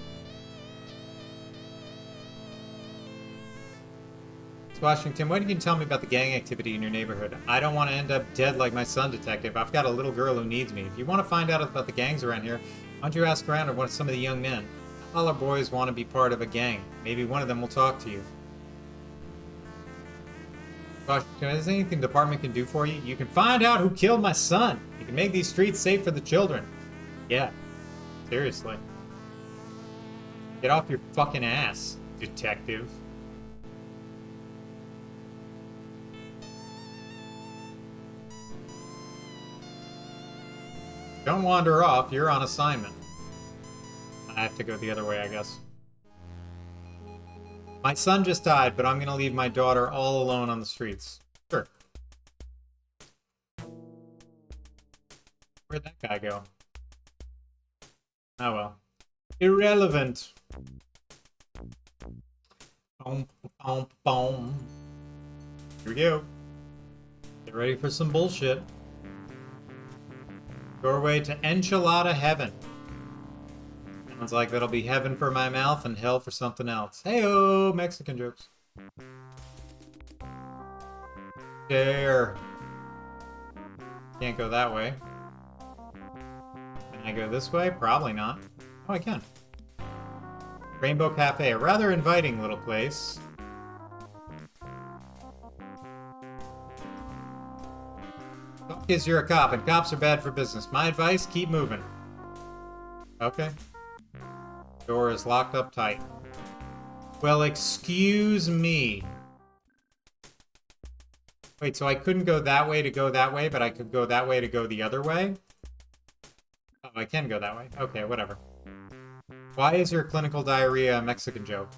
Speaker 5: Washington, what can you tell me about the gang activity in your neighborhood? I don't want to end up dead like my son, detective. I've got a little girl who needs me. If you want to find out about the gangs around here, why don't you ask around or what some of the young men? All our boys want to be part of a gang. Maybe one of them will talk to you. Washington, is there anything the department can do for you? You can find out who killed my son. You can make these streets safe for the children. Yeah. Seriously. Get off your fucking ass, detective. Don't wander off, you're on assignment. I have to go the other way, I guess. My son just died, but I'm gonna leave my daughter all alone on the streets. Sure. Where'd that guy go? Oh well. Irrelevant. Boom, boom, boom. Here we go. Get ready for some bullshit. Doorway to enchilada heaven. Sounds like that'll be heaven for my mouth and hell for something else. Hey-oh, Mexican jokes. There. Can't go that way. Can I go this way? Probably not. Oh, I can. Rainbow Cafe, a rather inviting little place. Because you're a cop, and cops are bad for business. My advice, keep moving. Okay. Door is locked up tight. Well, excuse me. Wait, so I couldn't go that way to go that way, but I could go that way to go the other way? Oh, I can go that way. Okay, whatever. Why is your clinical diarrhea a Mexican joke?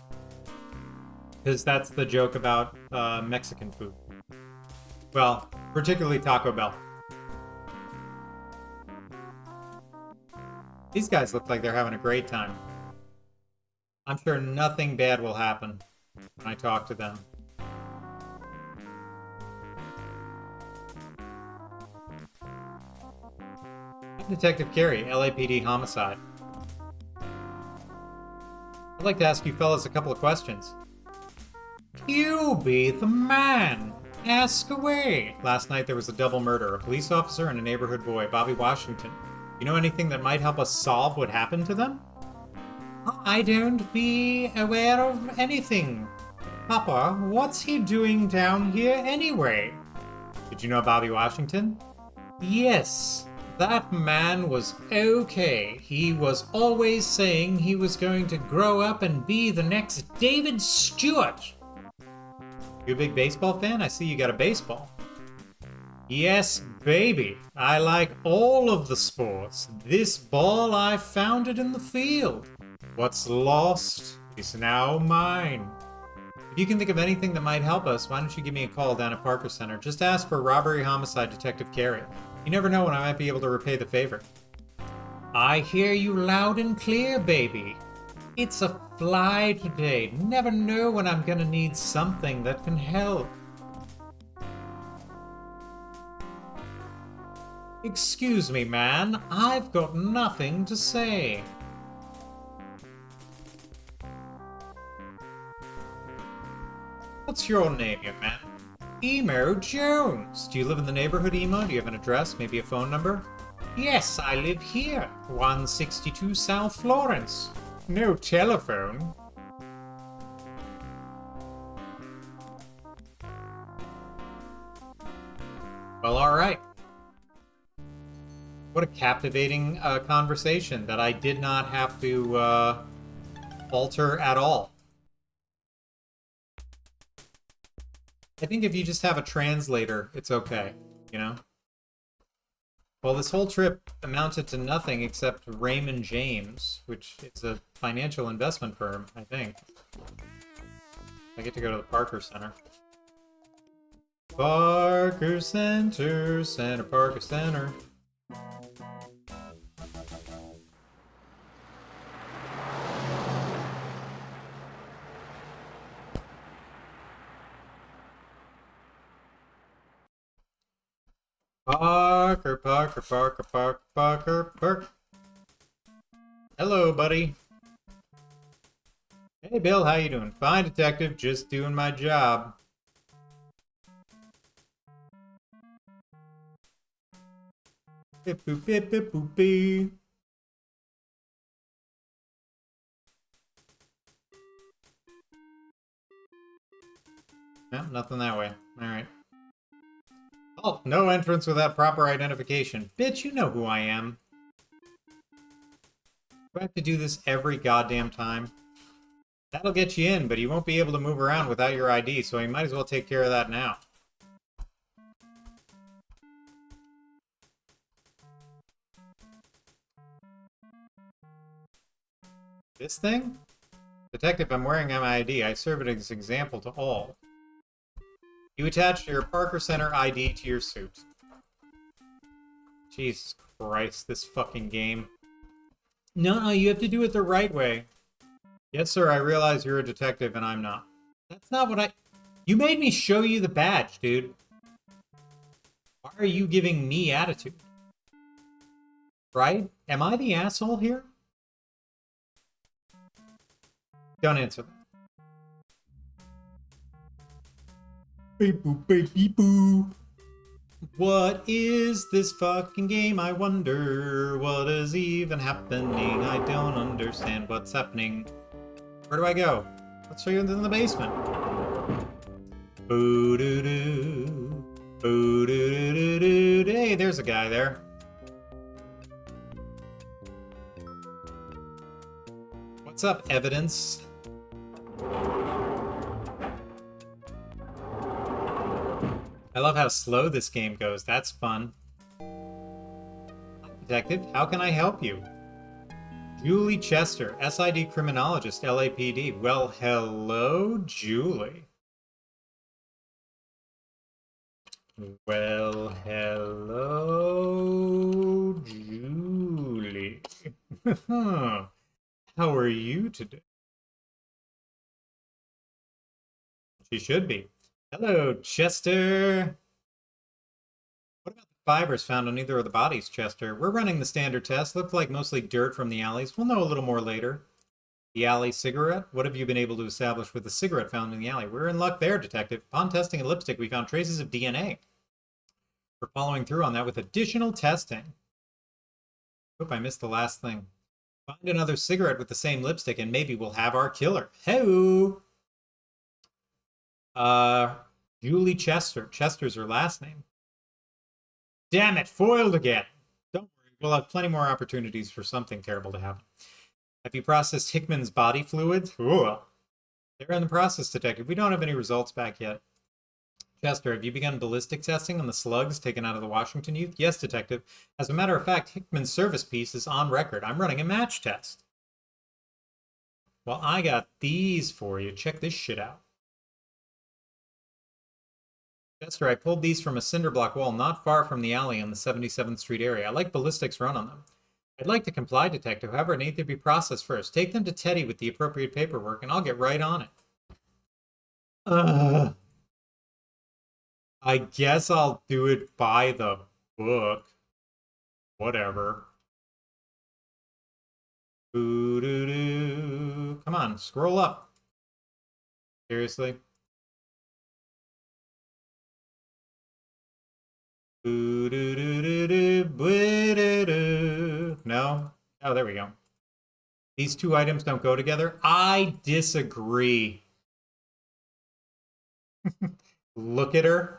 Speaker 5: Because that's the joke about Mexican food. Well, particularly Taco Bell. These guys look like they're having a great time. I'm sure nothing bad will happen when I talk to them. I'm Detective Carey, LAPD Homicide. I'd like to ask you fellas a couple of questions. You be the man. Ask away. Last night there was a double murder, a police officer and a neighborhood boy, Bobby Washington. You know anything that might help us solve what happened to them? I don't be aware of anything. Papa, what's he doing down here anyway? Did you know Bobby Washington? Yes, that man was okay. He was always saying he was going to grow up and be the next David Stewart. You a big baseball fan? I see you got a baseball. Yes, baby. I like all of the sports. This ball I found it in the field. What's lost is now mine. If you can think of anything that might help us, why don't you give me a call down at Parker Center? Just ask for Robbery Homicide Detective Carey. You never know when I might be able to repay the favor. I hear you loud and clear, baby. It's a fly today. Never know when I'm gonna need something that can help. Excuse me, man. I've got nothing to say. What's your name, young man? Emo Jones. Do you live in the neighborhood, Emo? Do you have an address, maybe a phone number? Yes, I live here. 162 South Florence. No telephone. Well, alright. What a captivating conversation that I did not have to alter at all. I think if you just have a translator, it's okay, you know? Well, this whole trip amounted to nothing except Raymond James, which is a financial investment firm, I think. I get to go to the Parker Center. Parker Center, Center Parker Center. Parker, Parker, Parker, Parker, Parker, Parker. Hello, buddy. Hey, Bill, how you doing? Fine, detective. Just doing my job. Beep, boop, beep, beep, boop, beep. No, nothing that way. Alright. Oh, no entrance without proper identification. Bitch, you know who I am. Do I have to do this every goddamn time? That'll get you in, but you won't be able to move around without your ID, so you might as well take care of that now. This thing? Detective, I'm wearing my ID. I serve it as an example to all. You attached your Parker Center ID to your suit. Jesus Christ, this fucking game. No, you have to do it the right way. Yes, sir, I realize you're a detective and I'm not. That's not what I... You made me show you the badge, dude. Why are you giving me attitude? Right? Am I the asshole here? Don't answer that. Beep boop, beep beep boo. What is this fucking game? I wonder. What is even happening? I don't understand what's happening. Where do I go? Let's show you into the basement. Boo doo doo. Boo doo doo doo doo. Hey, there's a guy there. What's up, evidence? I love how slow this game goes. That's fun. Detective, how can I help you? Julie Chester, SID criminologist, LAPD. Well, hello, Julie. Well, hello, Julie. How are you today? She should be. Hello, Chester. What about the fibers found on either of the bodies, Chester? We're running the standard test. Looked like mostly dirt from the alleys. We'll know a little more later. The alley cigarette? What have you been able to establish with the cigarette found in the alley? We're in luck there, Detective. Upon testing a lipstick, we found traces of DNA. We're following through on that with additional testing. Oop, I missed the last thing. Find another cigarette with the same lipstick and maybe we'll have our killer. Hey-oo! Julie Chester. Chester's her last name. Damn it, foiled again. Don't worry, we'll have plenty more opportunities for something terrible to happen. Have you processed Hickman's body fluids? Ooh. They're in the process, Detective. We don't have any results back yet. Chester, have you begun ballistic testing on the slugs taken out of the Washington youth? Yes, Detective. As a matter of fact, Hickman's service piece is on record. I'm running a match test. Well, I got these for you. Check this shit out. Chester, I pulled these from a cinder block wall not far from the alley on the 77th Street area. I like ballistics run on them. I'd like to comply, Detective. However, it needs to be processed first. Take them to Teddy with the appropriate paperwork, and I'll get right on it. I guess I'll do it by the book. Whatever. Boo-doo-doo. Come on, scroll up. Seriously? Boo-doo-doo-doo-doo. Boo-doo-doo. No? Oh, there we go. These two items don't go together? I disagree. Look at her.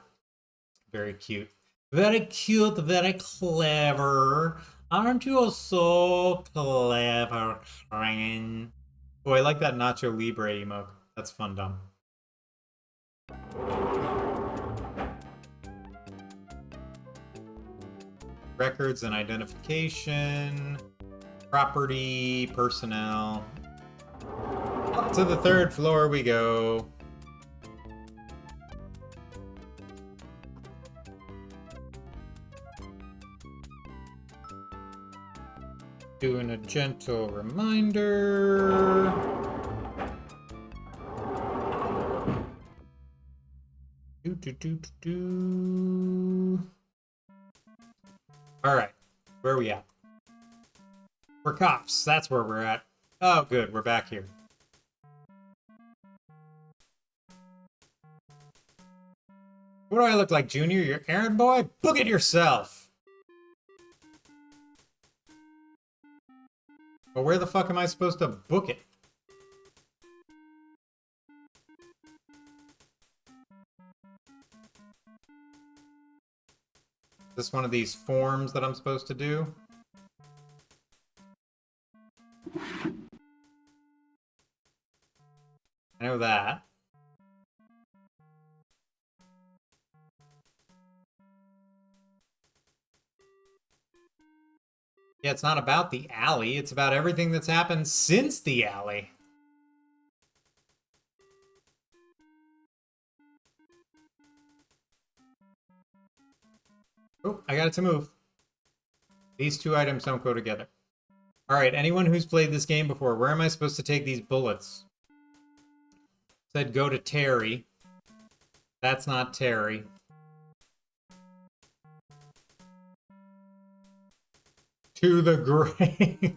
Speaker 5: Very cute. Very cute, very clever. Aren't you so clever, Crane? Oh, I like that Nacho Libre emote. That's fun, dumb. Records and identification. Property, personnel. Up to the third floor we go. Doing a gentle reminder. All right, where are we at? We're cops. That's where we're at. Oh, good. We're back here. What do I look like, Junior? You're errand boy? Book it yourself. Well, where the fuck am I supposed to book it? Is this one of these forms that I'm supposed to do? I know that. Yeah, it's not about the alley. It's about everything that's happened since the alley. Oh, I got it to move. These two items don't go together. Alright, anyone who's played this game before, where am I supposed to take these bullets? Said go to Terry. That's not Terry. To the grave.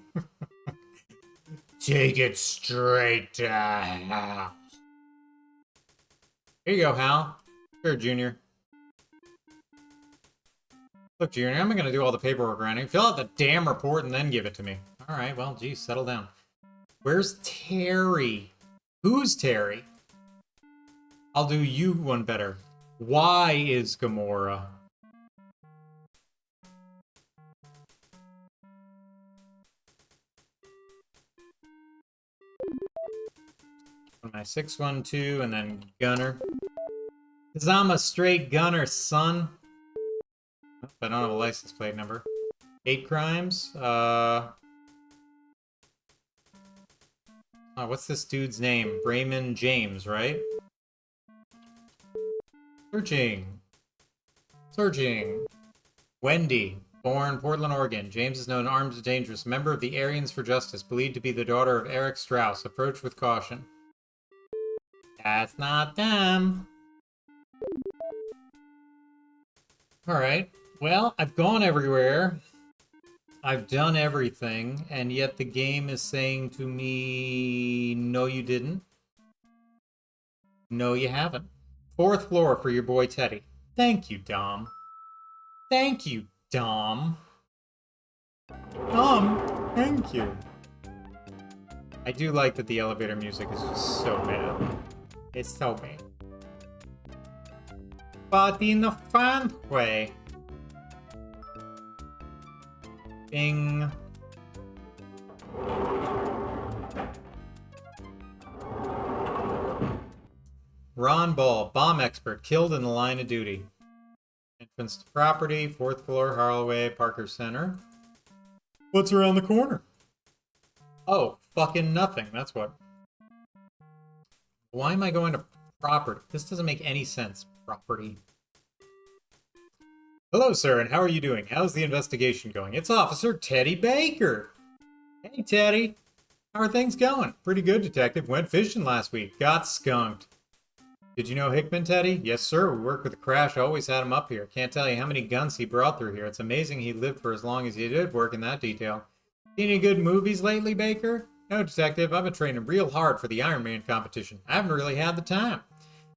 Speaker 5: Take it straight to Hal. Here you go, Hal. Sure, Junior. Look, Junior, I'm going to do all the paperwork around here. Fill out the damn report and then give it to me. All right, well, geez, settle down. Where's Terry? Who's Terry? I'll do you one better. Why is Gamora? My 612 and then gunner. Cause I'm a straight gunner, son. I don't have a license plate number. 8 crimes. What's this dude's name? Raymond James, right? Searching. Searching. Wendy. Born Portland, Oregon. James is known armed and dangerous. Member of the Aryans for Justice. Believed to be the daughter of Eric Strauss. Approach with caution. That's not them. Alright. Well, I've gone everywhere. I've done everything. And yet the game is saying to me, no, you didn't. No, you haven't. 4th floor for your boy Teddy. Thank you, Dom. Thank you, Dom. Thank you. I do like that the elevator music is just so bad. It's so bad. But in a fun way. Bing. Ron Ball, bomb expert, killed in the line of duty. Entrance to property, 4th floor, Harloway, Parker Center. What's around the corner? Oh, fucking nothing, that's what. Why am I going to property? This doesn't make any sense. Property. Hello, sir, and how are you doing? How's the investigation going? It's Officer Teddy Baker. Hey, Teddy. How are things going? Pretty good, Detective. Went fishing last week. Got skunked. Did you know Hickman, Teddy? Yes, sir. We worked with the Crash. Always had him up here. Can't tell you how many guns he brought through here. It's amazing he lived for as long as he did work in that detail. Seen any good movies lately, Baker? No, Detective. I've been training real hard for the Iron Man competition. I haven't really had the time.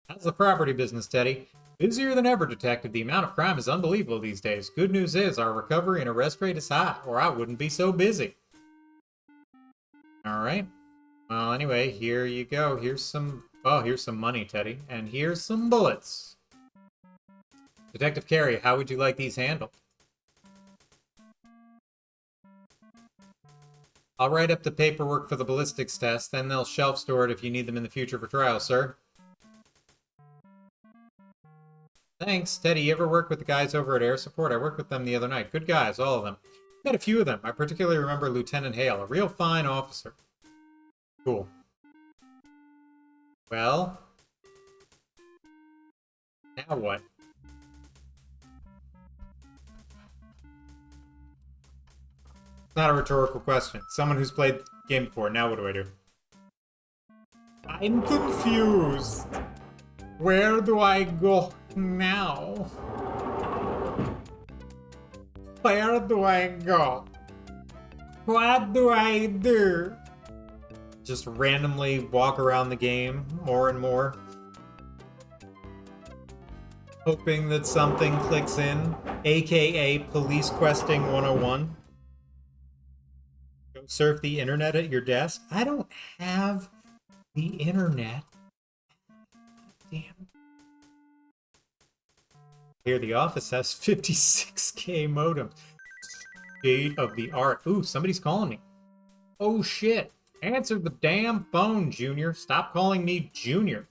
Speaker 5: How's the property business, Teddy? Busier than ever, Detective. The amount of crime is unbelievable these days. Good news is our recovery and arrest rate is high, or I wouldn't be so busy. Alright. Well, anyway, here you go. Here's some money, Teddy. And here's some bullets. Detective Carey, how would you like these handled? I'll write up the paperwork for the ballistics test, then they'll shelf store it if you need them in the future for trial, sir. Thanks. Teddy, you ever work with the guys over at Air Support? I worked with them the other night. Good guys, all of them. Met a few of them. I particularly remember Lieutenant Hale, a real fine officer. Cool. Well, now what? It's not a rhetorical question. Someone who's played the game before. Now what do? I'm confused. Where do I go now? Where do I go? What do I do? Just randomly walk around the game more and more. Hoping that something clicks in. AKA Police Questing 101. Go surf the internet at your desk. I don't have the internet. Damn. Here, the office has 56K modem. State of the art. Ooh, somebody's calling me. Oh shit. Answer the damn phone, Junior. Stop calling me Junior.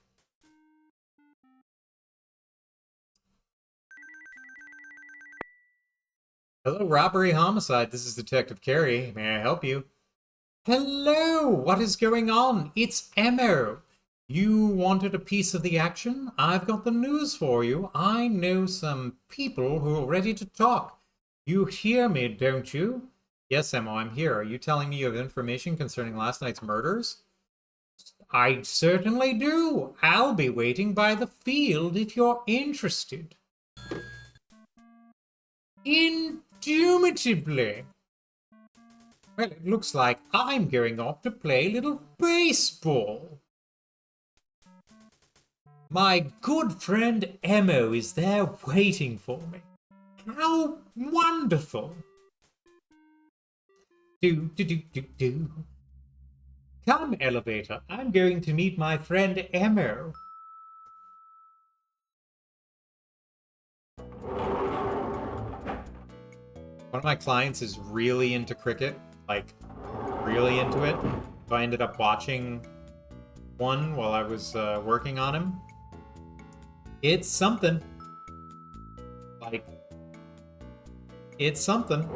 Speaker 5: Hello, robbery homicide. This is Detective Carey. May I help you? Hello, what is going on? It's Emo. You wanted a piece of the action? I've got the news for you. I know some people who are ready to talk. You hear me, don't you? Yes, Emma, I'm here. Are you telling me you have information concerning last night's murders? I certainly do. I'll be waiting by the field if you're interested. Indubitably. Well, it looks like I'm going off to play a little baseball. My good friend Emo is there waiting for me. How wonderful. Do. Come, elevator. I'm going to meet my friend Emo. One of my clients is really into cricket, like really into it. So I ended up watching one while I was working on him. It's something. Like, it's something.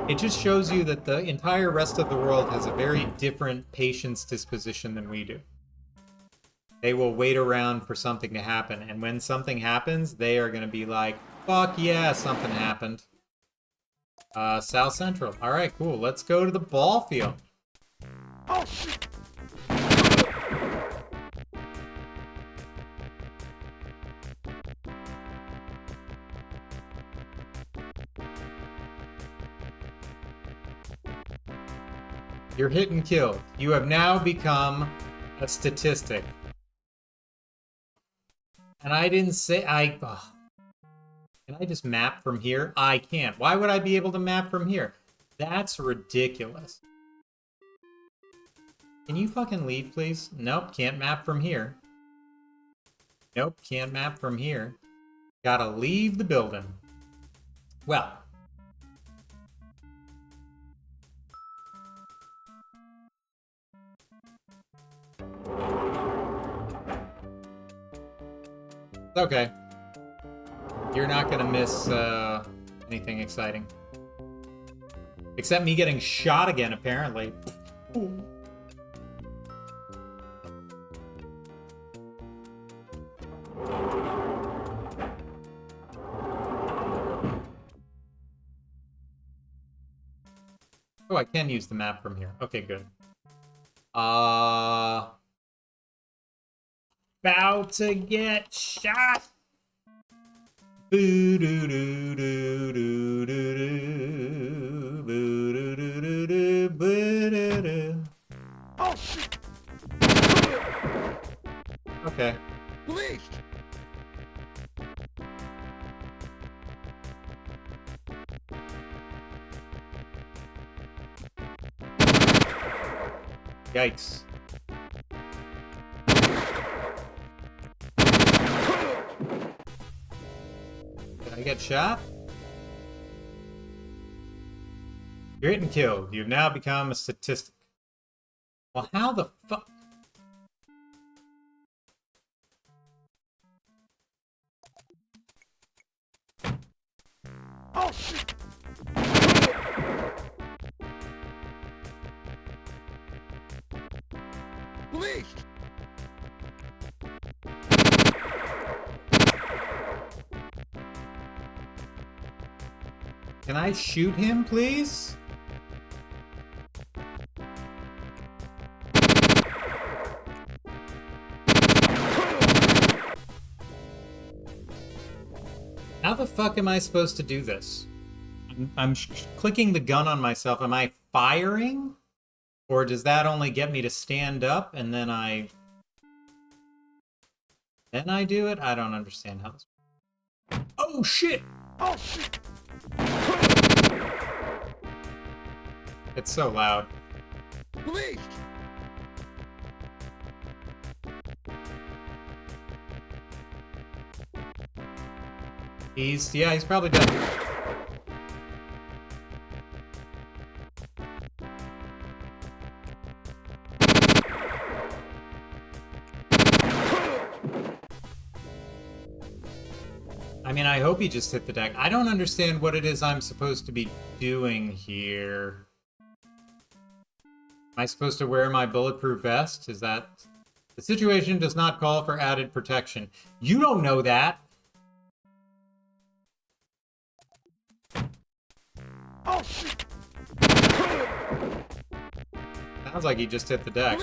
Speaker 5: It just shows you that the entire rest of the world has a very different patience disposition than we do. They will wait around for something to happen, and when something happens, they are going to be like, fuck yeah, something happened. South Central. Alright, cool. Let's go to the ball field.
Speaker 3: Oh, shit!
Speaker 5: You're hit and killed. You have now become a statistic. And I didn't say... Can I just map from here? I can't. Why would I be able to map from here? That's ridiculous. Can you fucking leave, please? Nope, can't map from here. Nope, can't map from here. Gotta leave the building. Well... okay. You're not gonna miss anything exciting. Except me getting shot again, apparently. Oh, I can use the map from here. Okay, good. About to get shot. Boo doo doo doo doo doo doo boo doo doo doo doo boo doo doo.
Speaker 3: Oh, shit!
Speaker 5: Okay.
Speaker 3: Police!
Speaker 5: Yikes. Did I get shot? You're hit and killed. You've now become a statistic. Well, how the fuck?
Speaker 3: Oh, shit! Police!
Speaker 5: Can I shoot him, please? How the fuck am I supposed to do this? I'm clicking the gun on myself. Am I firing? Or does that only get me to stand up and then I do it? I don't understand how this... Oh shit!
Speaker 3: Oh, shit!
Speaker 5: It's so loud.
Speaker 3: Police!
Speaker 5: He's probably done. I mean, I hope he just hit the deck. I don't understand what it is I'm supposed to be doing here. Am I supposed to wear my bulletproof vest? Is that The situation does not call for added protection. You don't know that.
Speaker 7: Oh shit!
Speaker 5: Sounds like he just hit the deck.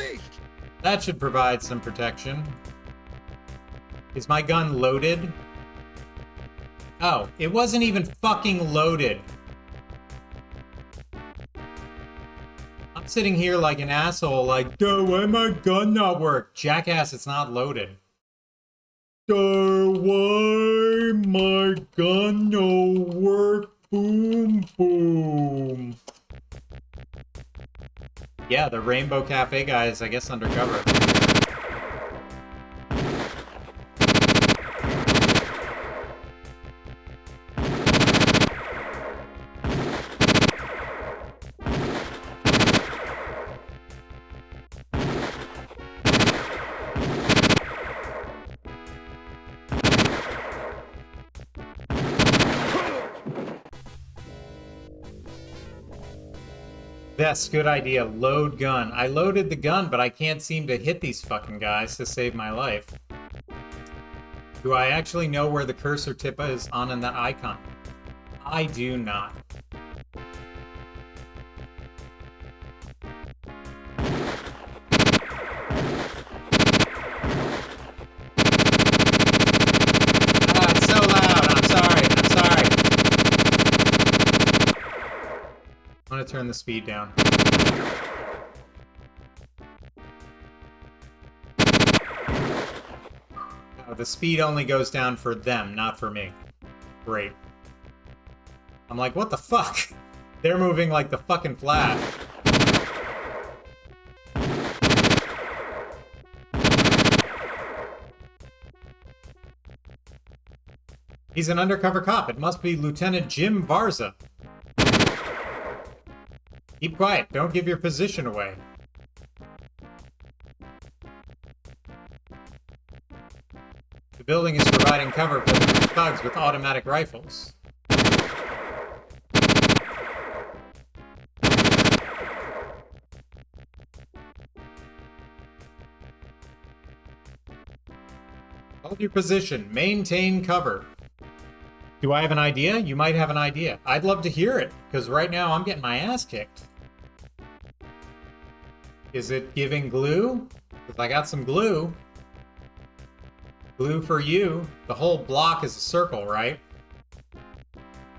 Speaker 5: That should provide some protection. Is my gun loaded? Oh, it wasn't even fucking loaded. I'm sitting here like an asshole, like, duh, why my gun not work? Jackass, it's not loaded. Duh, why my gun no work? Boom, boom. Yeah, the Rainbow Cafe guy is, I guess, undercover. Yes, good idea. Load gun. I loaded the gun, but I can't seem to hit these fucking guys to save my life. Do I actually know where the cursor tip is on in that icon? I do not. Ah, it's so loud. I'm sorry. I'm sorry. I'm gonna turn the speed down. Oh, the speed only goes down for them, not for me. Great. I'm like, what the fuck? They're moving like the fucking Flash. He's an undercover cop. It must be Lieutenant Jim Varza. Keep quiet. Don't give your position away. The building is providing cover for the thugs with automatic rifles. Hold your position. Maintain cover. Do I have an idea? You might have an idea. I'd love to hear it, because right now I'm getting my ass kicked. Is it giving glue? Because I got some glue. Glue for you. The whole block is a circle, right?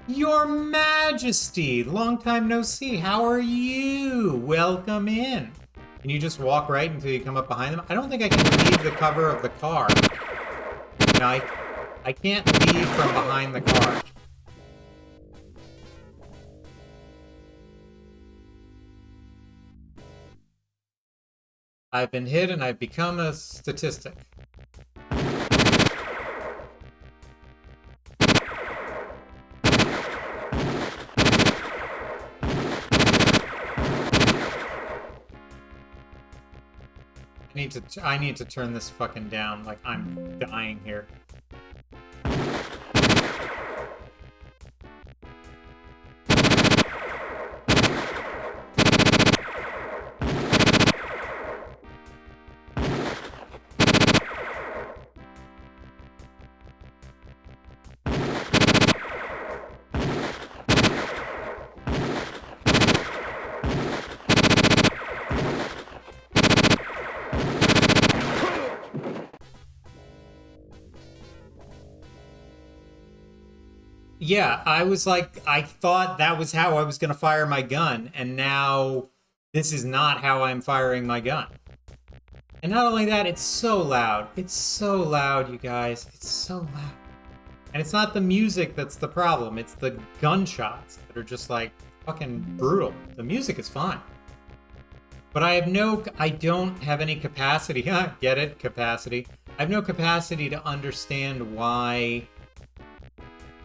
Speaker 5: Your Majesty! Long time no see. How are you? Welcome in. Can you just walk right until you come up behind them? I don't think I can leave the cover of the car. No, I can't leave from behind the car. I've been hit and I've become a statistic. I need to turn this fucking down, like I'm dying here. Yeah, I was like, I thought that was how I was going to fire my gun, and now this is not how I'm firing my gun. And not only that, it's so loud. It's so loud, you guys. It's so loud. And it's not the music that's the problem. It's the gunshots that are just like fucking brutal. The music is fine. But I don't have any capacity. Get it? Capacity. I have no capacity to understand why,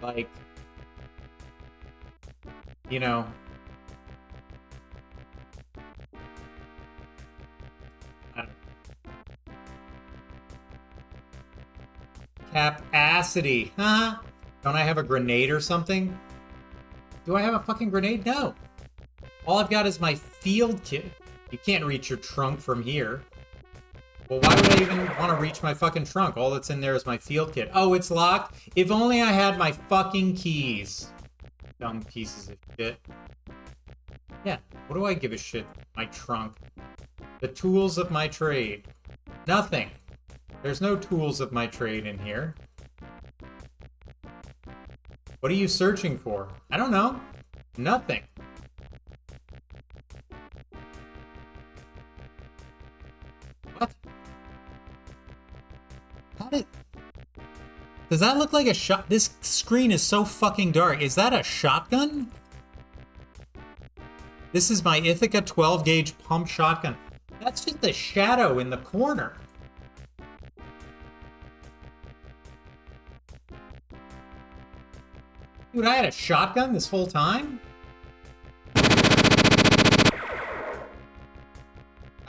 Speaker 5: like, you know, I don't know. Capacity, huh? Don't I have a grenade or something? Do I have a fucking grenade? No. All I've got is my field kit. You can't reach your trunk from here. Well, why would I even want to reach my fucking trunk? All that's in there is my field kit. Oh, it's locked? If only I had my fucking keys. Dumb pieces of shit. Yeah, what do I give a shit? My trunk. The tools of my trade. Nothing. There's no tools of my trade in here. What are you searching for? I don't know. Nothing. What? How did... Does that look like a shot? This screen is so fucking dark. Is that a shotgun? This is my Ithaca 12 gauge pump shotgun. That's just a shadow in the corner. Dude, I had a shotgun this whole time?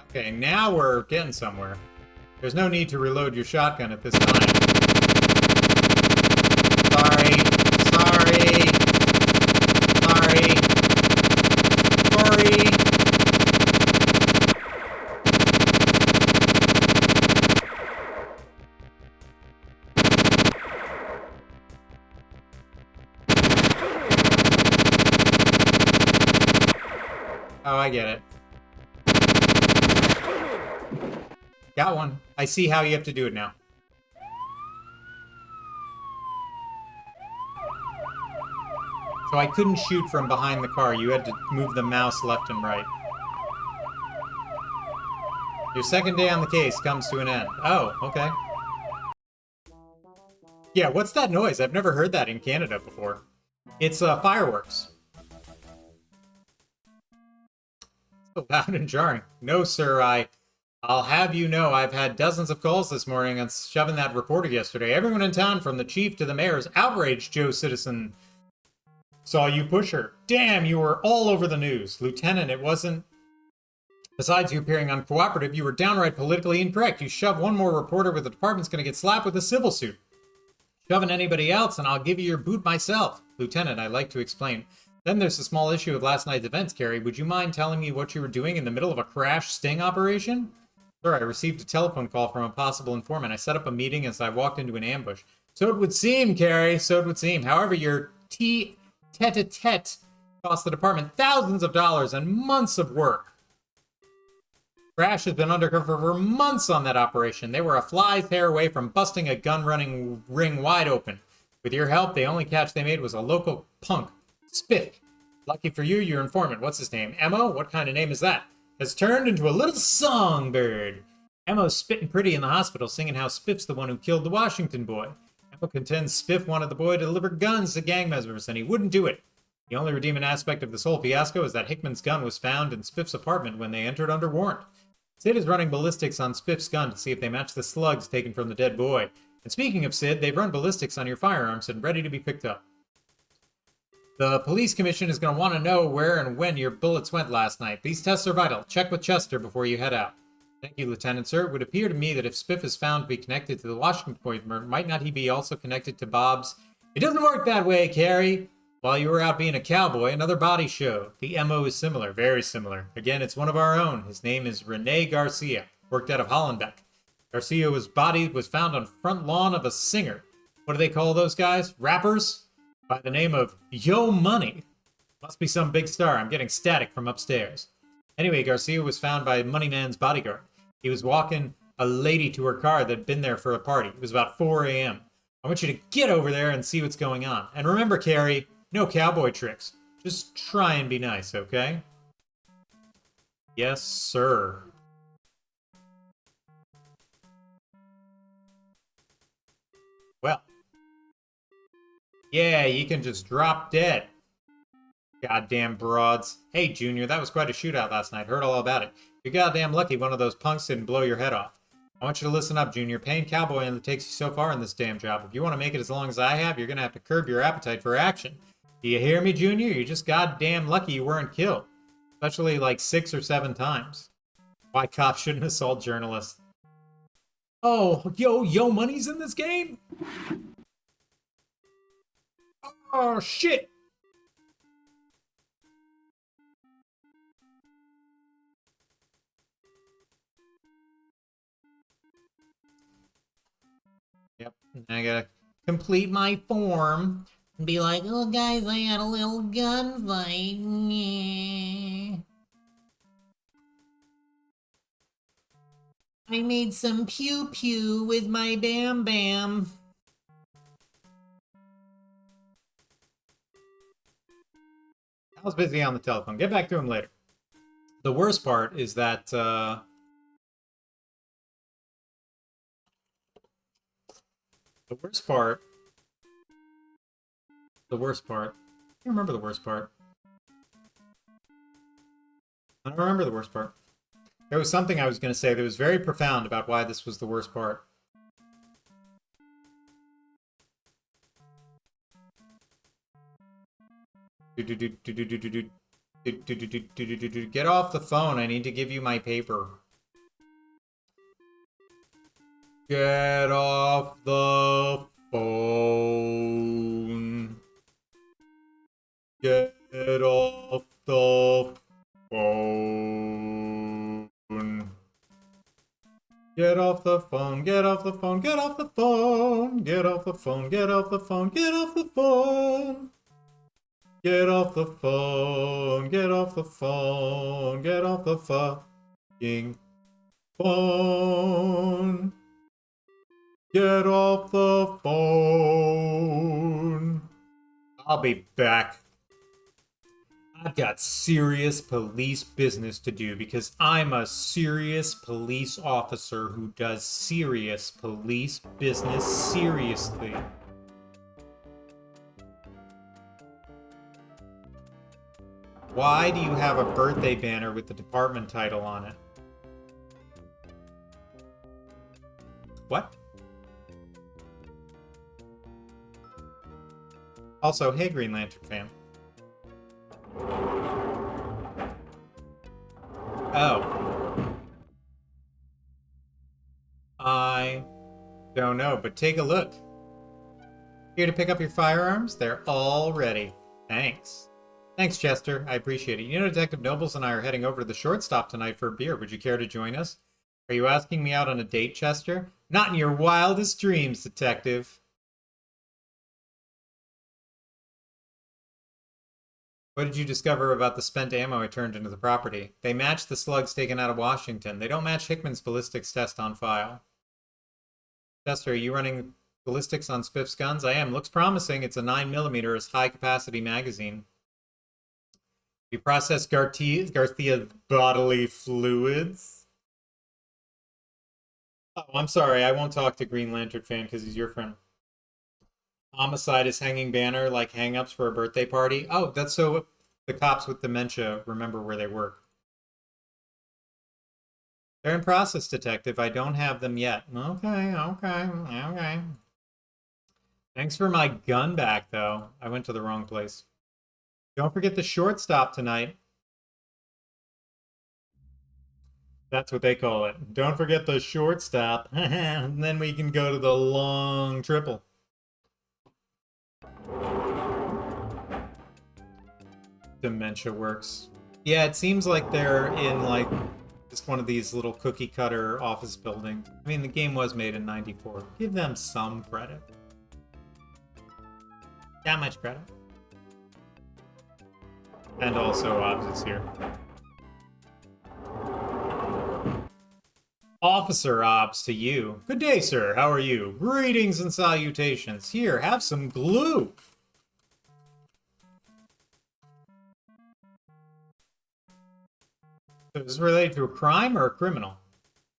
Speaker 5: Okay, now we're getting somewhere. There's no need to reload your shotgun at this time. Sorry. Oh, I get it. Got one. I see how you have to do it now. So I couldn't shoot from behind the car. You had to move the mouse left and right. Your second day on the case comes to an end. Oh, okay. Yeah, what's that noise? I've never heard that in Canada before. It's fireworks. So loud and jarring. No, sir, I'll have you know I've had dozens of calls this morning on shoving that reporter yesterday. Everyone in town, from the chief to the mayor, is outraged Joe Citizen saw you push her. Damn, you were all over the news. Lieutenant, it wasn't... Besides you appearing uncooperative, you were downright politically incorrect. You shove one more reporter with the department's gonna get slapped with a civil suit. Shoving anybody else and I'll give you your boot myself. Lieutenant, I'd like to explain. Then there's the small issue of last night's events, Carrie. Would you mind telling me what you were doing in the middle of a crash sting operation? Sir, I received a telephone call from a possible informant. I set up a meeting as I walked into an ambush. So it would seem, Carrie, so it would seem. However, your tete-a-tete cost the department thousands of dollars and months of work. Crash has been undercover for months on that operation. They were a fly's hair away from busting a gun-running ring wide open. With your help, the only catch they made was a local punk, Spiff. Lucky for you, your informant, what's his name? Emo? What kind of name is that? Has turned into a little songbird. Emo's spitting pretty in the hospital, singing how Spiff's the one who killed the Washington boy. Emo contends Spiff wanted the boy to deliver guns to gang members, and he wouldn't do it. The only redeeming aspect of this whole fiasco is that Hickman's gun was found in Spiff's apartment when they entered under warrant. Sid is running ballistics on Spiff's gun to see if they match the slugs taken from the dead boy. And speaking of Sid, they've run ballistics on your firearms and ready to be picked up. The police commission is going to want to know where and when your bullets went last night. These tests are vital. Check with Chester before you head out. Thank you, Lieutenant, sir. It would appear to me that if Spiff is found to be connected to the Washington Point murder, might not he be also connected to Bob's... It doesn't work that way, Carrie. While you were out being a cowboy, another body showed. The MO is similar, very similar. Again, it's one of our own. His name is Rene Garcia, worked out of Hollenbeck. Garcia's body was found on front lawn of a singer. What do they call those guys? Rappers? By the name of Yo Money. Must be some big star. I'm getting static from upstairs. Anyway, Garcia was found by Moneyman's bodyguard. He was walking a lady to her car that had been there for a party. It was about 4 a.m. I want you to get over there and see what's going on. And remember, Carrie, no cowboy tricks. Just try and be nice, okay? Yes, sir. Well. Yeah, you can just drop dead. Goddamn broads. Hey, Junior, that was quite a shootout last night. Heard all about it. You're goddamn lucky one of those punks didn't blow your head off. I want you to listen up, Junior. Paying cowboy only takes you so far in this damn job. If you want to make it as long as I have, you're going to have to curb your appetite for action. Do you hear me, Junior? You're just goddamn lucky you weren't killed. Especially like 6 or 7 times. Why cops shouldn't assault journalists. Oh, yo, money's in this game? Oh, shit! Yep. I gotta complete my form.
Speaker 6: And be like, oh guys, I had a little gunfight. Yeah. I made some pew pew with my bam bam.
Speaker 5: I was busy on the telephone. Get back to him later. The worst part is that the worst part. I can't remember the worst part. I don't remember the worst part. There was something I was going to say that was very profound about why this was the worst part. Get off the phone. I need to give you my paper. Get off the phone. Get off the phone. Get off the phone. Get off the phone. Get off the phone. Get off the phone. Get off the phone. Get off the phone. Get off the phone. Get off the phone. Get off the fucking phone. Get off the phone. I'll be back. I've got serious police business to do because I'm a serious police officer who does serious police business seriously. Why do you have a birthday banner with the department title on it? What? Also, hey Green Lantern fan. Oh. I don't know, but take a look. Here to pick up your firearms? They're all ready. Thanks. Thanks, Chester. I appreciate it. You know, Detective Nobles and I are heading over to the shortstop tonight for a beer. Would you care to join us? Are you asking me out on a date, Chester? Not in your wildest dreams, Detective. What did you discover about the spent ammo I turned into the property? They match the slugs taken out of Washington. They don't match Hickman's ballistics test on file. Chester, are you running ballistics on Spiff's guns? I am. Looks promising. It's a 9mm high-capacity magazine. We process Garcia's bodily fluids. Oh, I'm sorry. I won't talk to Green Lantern fan because he's your friend. Homicide is hanging banner like hang-ups for a birthday party. Oh, that's so the cops with dementia remember where they work. They're in process, Detective. I don't have them yet. Okay. Thanks for my gun back, though. I went to the wrong place. Don't forget the shortstop tonight. That's what they call it. Don't forget the shortstop. And then we can go to the long triple. Dementia works. Yeah, it seems like they're in like just one of these little cookie cutter office buildings. I mean, the game was made in '94. Give them some credit. That much credit. And also, Obbs is here. Officer Obbs to you. Good day, sir. How are you? Greetings and salutations. Here, have some glue. So is this related to a crime or a criminal?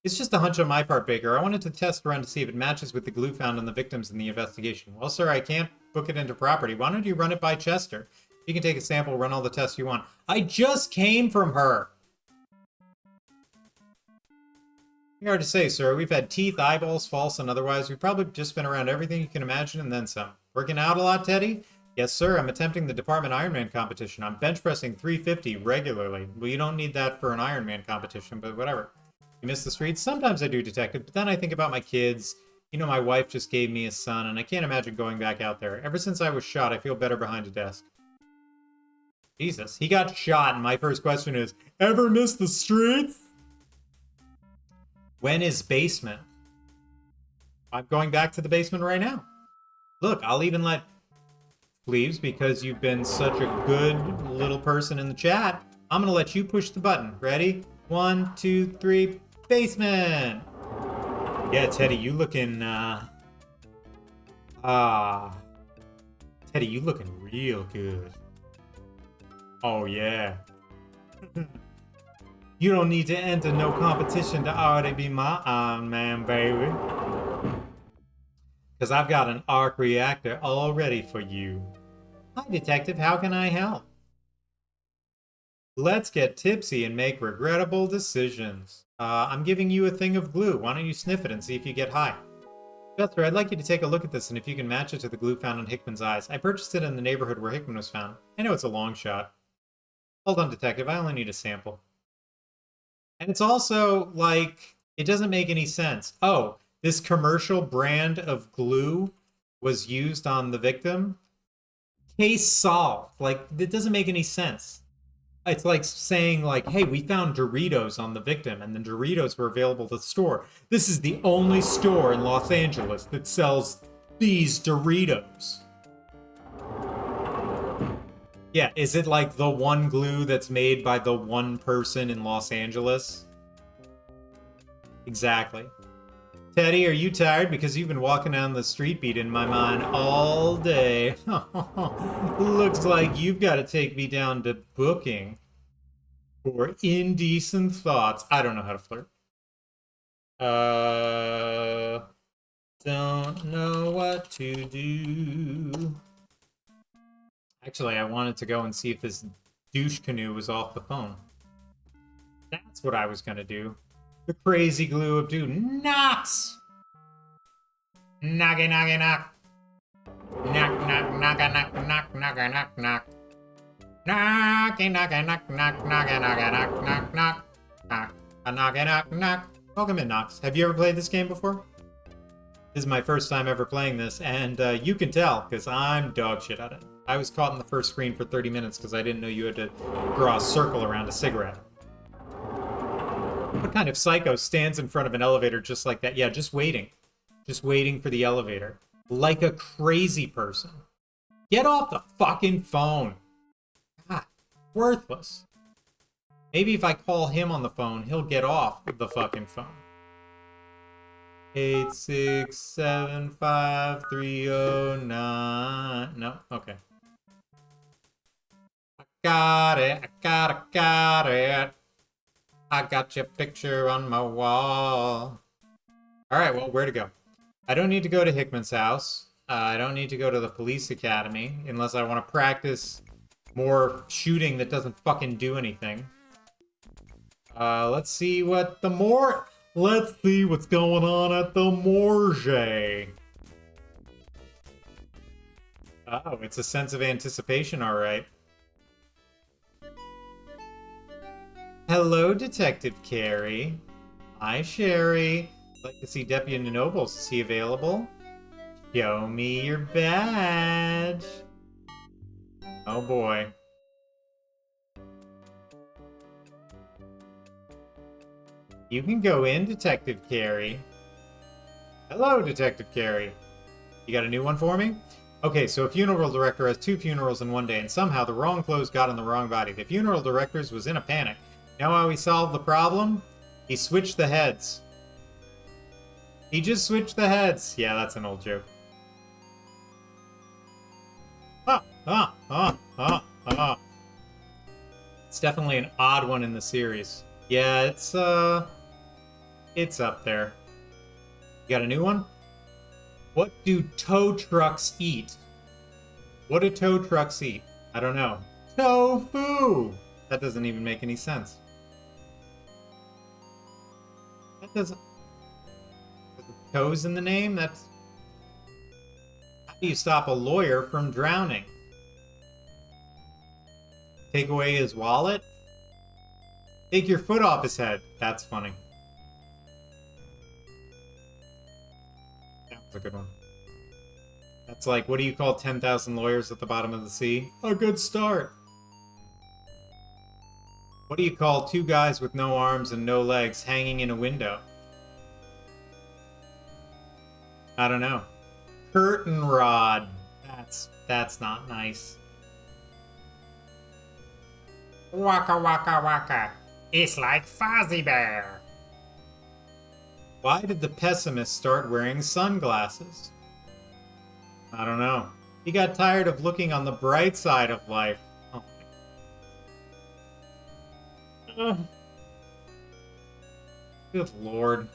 Speaker 5: It's just a hunch on my part, Baker. I wanted to test around to see if it matches with the glue found on the victims in the investigation. Well, sir, I can't book it into property. Why don't you run it by Chester? You can take a sample, run all the tests you want. I just came from her. Hard to say, sir. We've had teeth, eyeballs, false, and otherwise. We've probably just been around everything you can imagine and then some. Working out a lot, Teddy? Yes, sir. I'm attempting the Department Ironman competition. I'm bench pressing 350 regularly. Well, you don't need that for an Ironman competition, but whatever. You miss the streets? Sometimes I do, Detective, but then I think about my kids. You know, my wife just gave me a son, and I can't imagine going back out there. Ever since I was shot, I feel better behind a desk. Jesus, he got shot, and my first question is, ever miss the streets? When is basement? I'm going back to the basement right now. Look, I'll even let Fleaves, because you've been such a good little person in the chat, I'm gonna let you push the button. Ready? 1, 2, 3, basement! Yeah, Teddy, you looking, Teddy, you looking real good. Oh, yeah. You don't need to enter no competition to already be my Iron Man, baby. Because I've got an arc reactor all ready for you. Hi, Detective. How can I help? Let's get tipsy and make regrettable decisions. I'm giving you a thing of glue. Why don't you sniff it and see if you get high? Chester, I'd like you to take a look at this and if you can match it to the glue found on Hickman's eyes. I purchased it in the neighborhood where Hickman was found. I know it's a long shot. Hold on, Detective. I only need a sample. And it's also, like, it doesn't make any sense. Oh, this commercial brand of glue was used on the victim? Case solved. Like, it doesn't make any sense. It's like saying, like, hey, we found Doritos on the victim, and the Doritos were available at the store. This is the only store in Los Angeles that sells these Doritos. Yeah, is it like the one glue that's made by the one person in Los Angeles? Exactly. Teddy, are you tired? Because you've been walking down the street beat in my mind all day. Looks like you've got to take me down to booking for indecent thoughts. I don't know how to flirt. Don't know what to do. Actually, I wanted to go and see if this douche canoe was off the phone. That's what I was gonna do. The crazy glue of doom. Knocks! Knocky, knocky, knock. Knock, knock, knocka, knock, knock, knocka, knock, knock. Knocky, knocky, knock, knock, knocka, knocka, knock, knock, knock. Knock, a knocky, knock, knock. Welcome in, Knox. Have you ever played this game before? This is my first time ever playing this, and you can tell, because I'm dog shit at it. I was caught in the first screen for 30 minutes because I didn't know you had to draw a circle around a cigarette. What kind of psycho stands in front of an elevator just like that? Yeah, just waiting. Just waiting for the elevator. Like a crazy person. Get off the fucking phone. God, worthless. Maybe if I call him on the phone, he'll get off the fucking phone. 8675309. No, okay. I got it. I got it. I got your picture on my wall. Alright, well, where to go? I don't need to go to Hickman's house. I don't need to go to the police academy unless I want to practice more shooting that doesn't fucking do anything. Let's see what the Let's see what's going on at the morgue. Oh, it's a sense of anticipation, alright. Hello, Detective Carey. Hi, Sherry. I'd like to see Deputy Nobles. Is he available? Show me your badge. Oh boy. You can go in, Detective Carey. Hello, Detective Carey. You got a new one for me? Okay, so a funeral director has 2 funerals in one day, and somehow the wrong clothes got on the wrong body. The funeral director was in a panic. Know how he solved the problem? He switched the heads. He just switched the heads. Yeah, that's an old joke. It's definitely an odd one in the series. Yeah, it's up there. You got a new one? What do tow trucks eat? What do tow trucks eat? I don't know. Tofu! That doesn't even make any sense. That doesn't... Toes in the name? That's... How do you stop a lawyer from drowning? Take away his wallet? Take your foot off his head. That's funny. That's a good one. That's like, what do you call 10,000 lawyers at the bottom of the sea? A good start. What do you call 2 guys with no arms and no legs hanging in a window? I don't know. Curtain rod. That's not nice. Waka waka waka. It's like Fozzie Bear. Why did the pessimist start wearing sunglasses? I don't know. He got tired of looking on the bright side of life. Oh. Good Lord.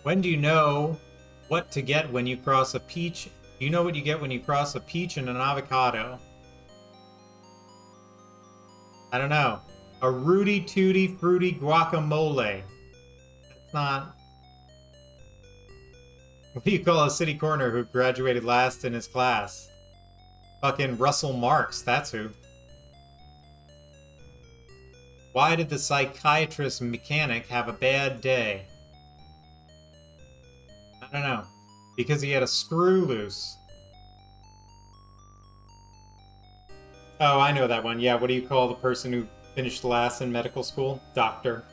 Speaker 5: When do you know what to get when you cross a peach? Do you know what you get when you cross a peach and an avocado? I don't know. A Rudy Tooty Fruity Guacamole. That's not... What do you call a city coroner who graduated last in his class? Fucking Russell Marks, that's who. Why did the psychiatrist mechanic have a bad day? I don't know. Because he had a screw loose. Oh, I know that one. Yeah, what do you call the person who finished last in medical school? Doctor.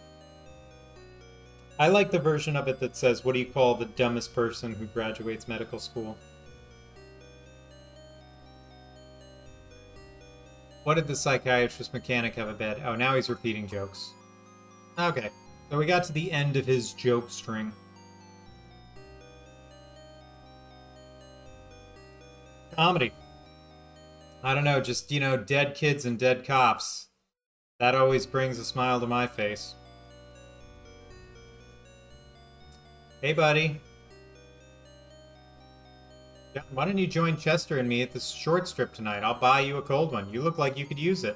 Speaker 5: I like the version of it that says, what do you call the dumbest person who graduates medical school? What did the psychiatrist mechanic have a bad... Oh, now he's repeating jokes. Okay, so we got to the end of his joke string. Comedy. I don't know, just, you know, dead kids and dead cops. That always brings a smile to my face. Hey, buddy. Why don't you join Chester and me at this short strip tonight? I'll buy you a cold one. You look like you could use it.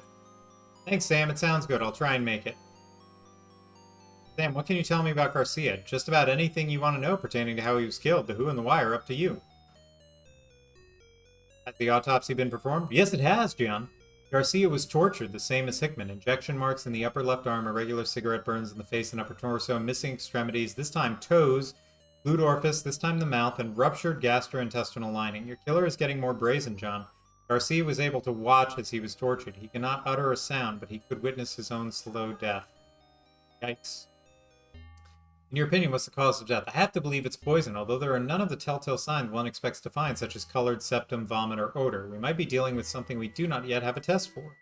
Speaker 5: Thanks, Sam. It sounds good. I'll try and make it. Sam, what can you tell me about Garcia? Just about anything you want to know pertaining to how he was killed. The who and the why are up to you. Has the autopsy been performed? Yes, it has, John. Garcia was tortured, the same as Hickman. Injection marks in the upper left arm, irregular cigarette burns in the face and upper torso, missing extremities, this time toes, glued orifice, this time the mouth, and ruptured gastrointestinal lining. Your killer is getting more brazen, John. Garcia was able to watch as he was tortured. He cannot utter a sound, but he could witness his own slow death. Yikes. In your opinion, what's the cause of death? I have to believe it's poison, although there are none of the telltale signs one expects to find, such as colored septum, vomit, or odor. We might be dealing with something we do not yet have a test for.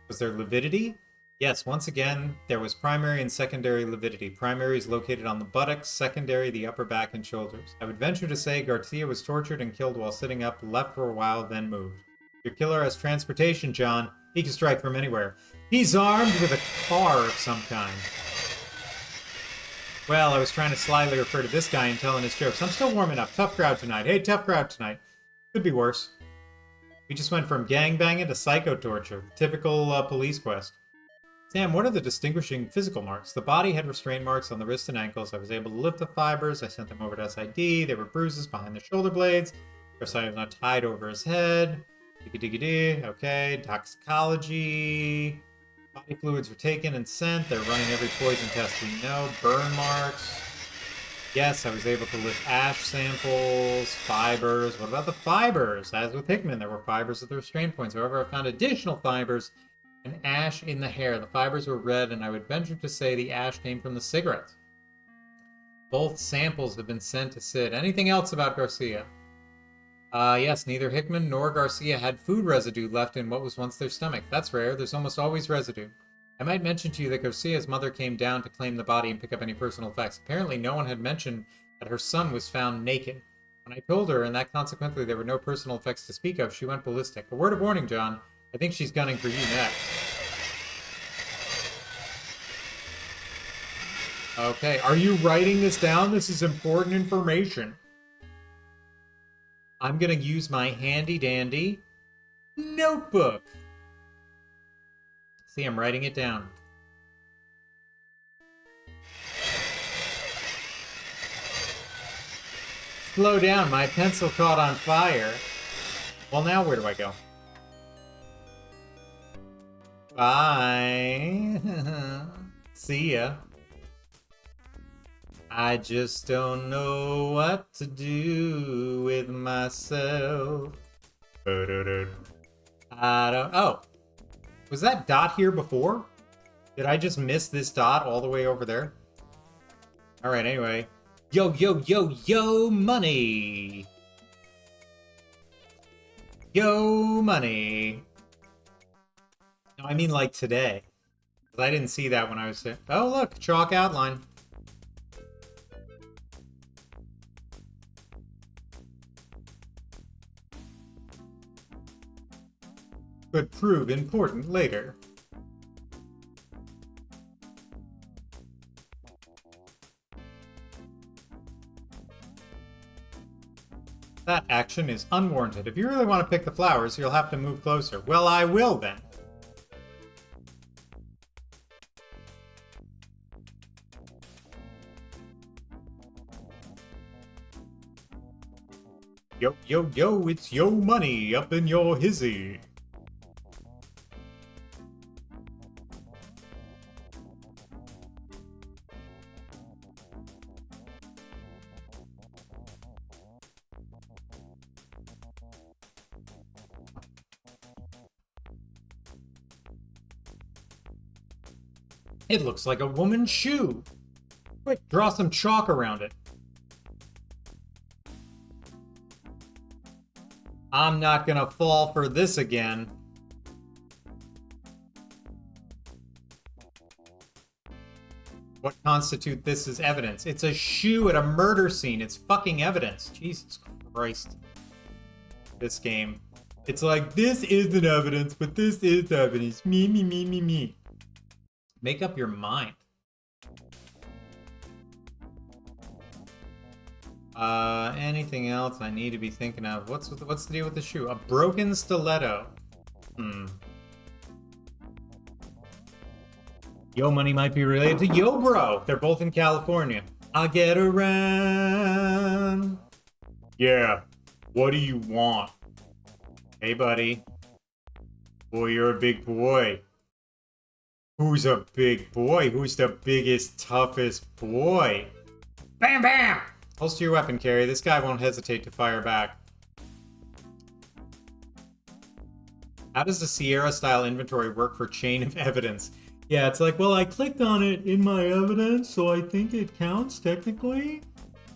Speaker 5: Was there lividity? Yes, once again, there was primary and secondary lividity. Primary is located on the buttocks, secondary the upper back and shoulders. I would venture to say Garcia was tortured and killed while sitting up, left for a while, then moved. Your killer has transportation, John. He can strike from anywhere. He's armed with a car of some kind. Well, I was trying to slyly refer to this guy and telling his jokes. I'm still warming up. Tough crowd tonight. Hey, tough crowd tonight. Could be worse. We just went from gangbanging to psycho torture. Typical police quest. Sam, what are the distinguishing physical marks? The body had restraint marks on the wrists and ankles. I was able to lift the fibers. I sent them over to SID. There were bruises behind the shoulder blades. Garcia was not tied over his head. Diggy-diggy-dee. Okay. Toxicology. Body fluids were taken and sent. They're running every poison test we know. Burn marks. Yes, I was able to lift ash samples, fibers. What about the fibers? As with Hickman, there were fibers at the restraint points. However, I found additional fibers and ash in the hair. The fibers were red, and I would venture to say the ash came from the cigarettes. Both samples have been sent to SID. Anything else about Garcia? Yes, neither Hickman nor Garcia had food residue left in what was once their stomach. That's rare. There's almost always residue. I might mention to you that Garcia's mother came down to claim the body and pick up any personal effects. Apparently, no one had mentioned that her son was found naked. When I told her, and that consequently there were no personal effects to speak of, she went ballistic. A word of warning, John. I think she's gunning for you next. Okay, are you writing this down? This is important information. I'm gonna use my handy-dandy notebook. See, I'm writing it down. Slow down, my pencil caught on fire. Well, now where do I go? Bye. See ya. I just don't know what to do with myself. I don't... Oh. Was that dot here before? Did I just miss this dot all the way over there? Alright, anyway. Yo, yo, yo, yo, money! Yo, money! No, I mean like today. 'Cause I didn't see that when I was there. Oh, look, chalk outline. Could prove important later. That action is unwarranted. If you really want to pick the flowers, you'll have to move closer. Well, I will then. Yo, yo, yo, it's yo money up in your hizzy. It looks like a woman's shoe. Quick, draw some chalk around it. I'm not gonna fall for this again. What constitutes this as evidence? It's a shoe at a murder scene. It's fucking evidence. Jesus Christ. This game. It's like, this isn't evidence, but this is evidence. Me, me, me, me, me. Make up your mind. Anything else I need to be thinking of? What's the deal with the shoe? A broken stiletto. Yo Money might be related to Yo Bro. They're both in California. I get around. Yeah. What do you want? Hey, buddy. Boy, you're a big boy. Who's a big boy? Who's the biggest, toughest boy? Bam, bam! Holster your weapon, Carrie. This guy won't hesitate to fire back. How does the Sierra-style inventory work for chain of evidence? Yeah, it's like, well, I clicked on it in my evidence, so I think it counts technically,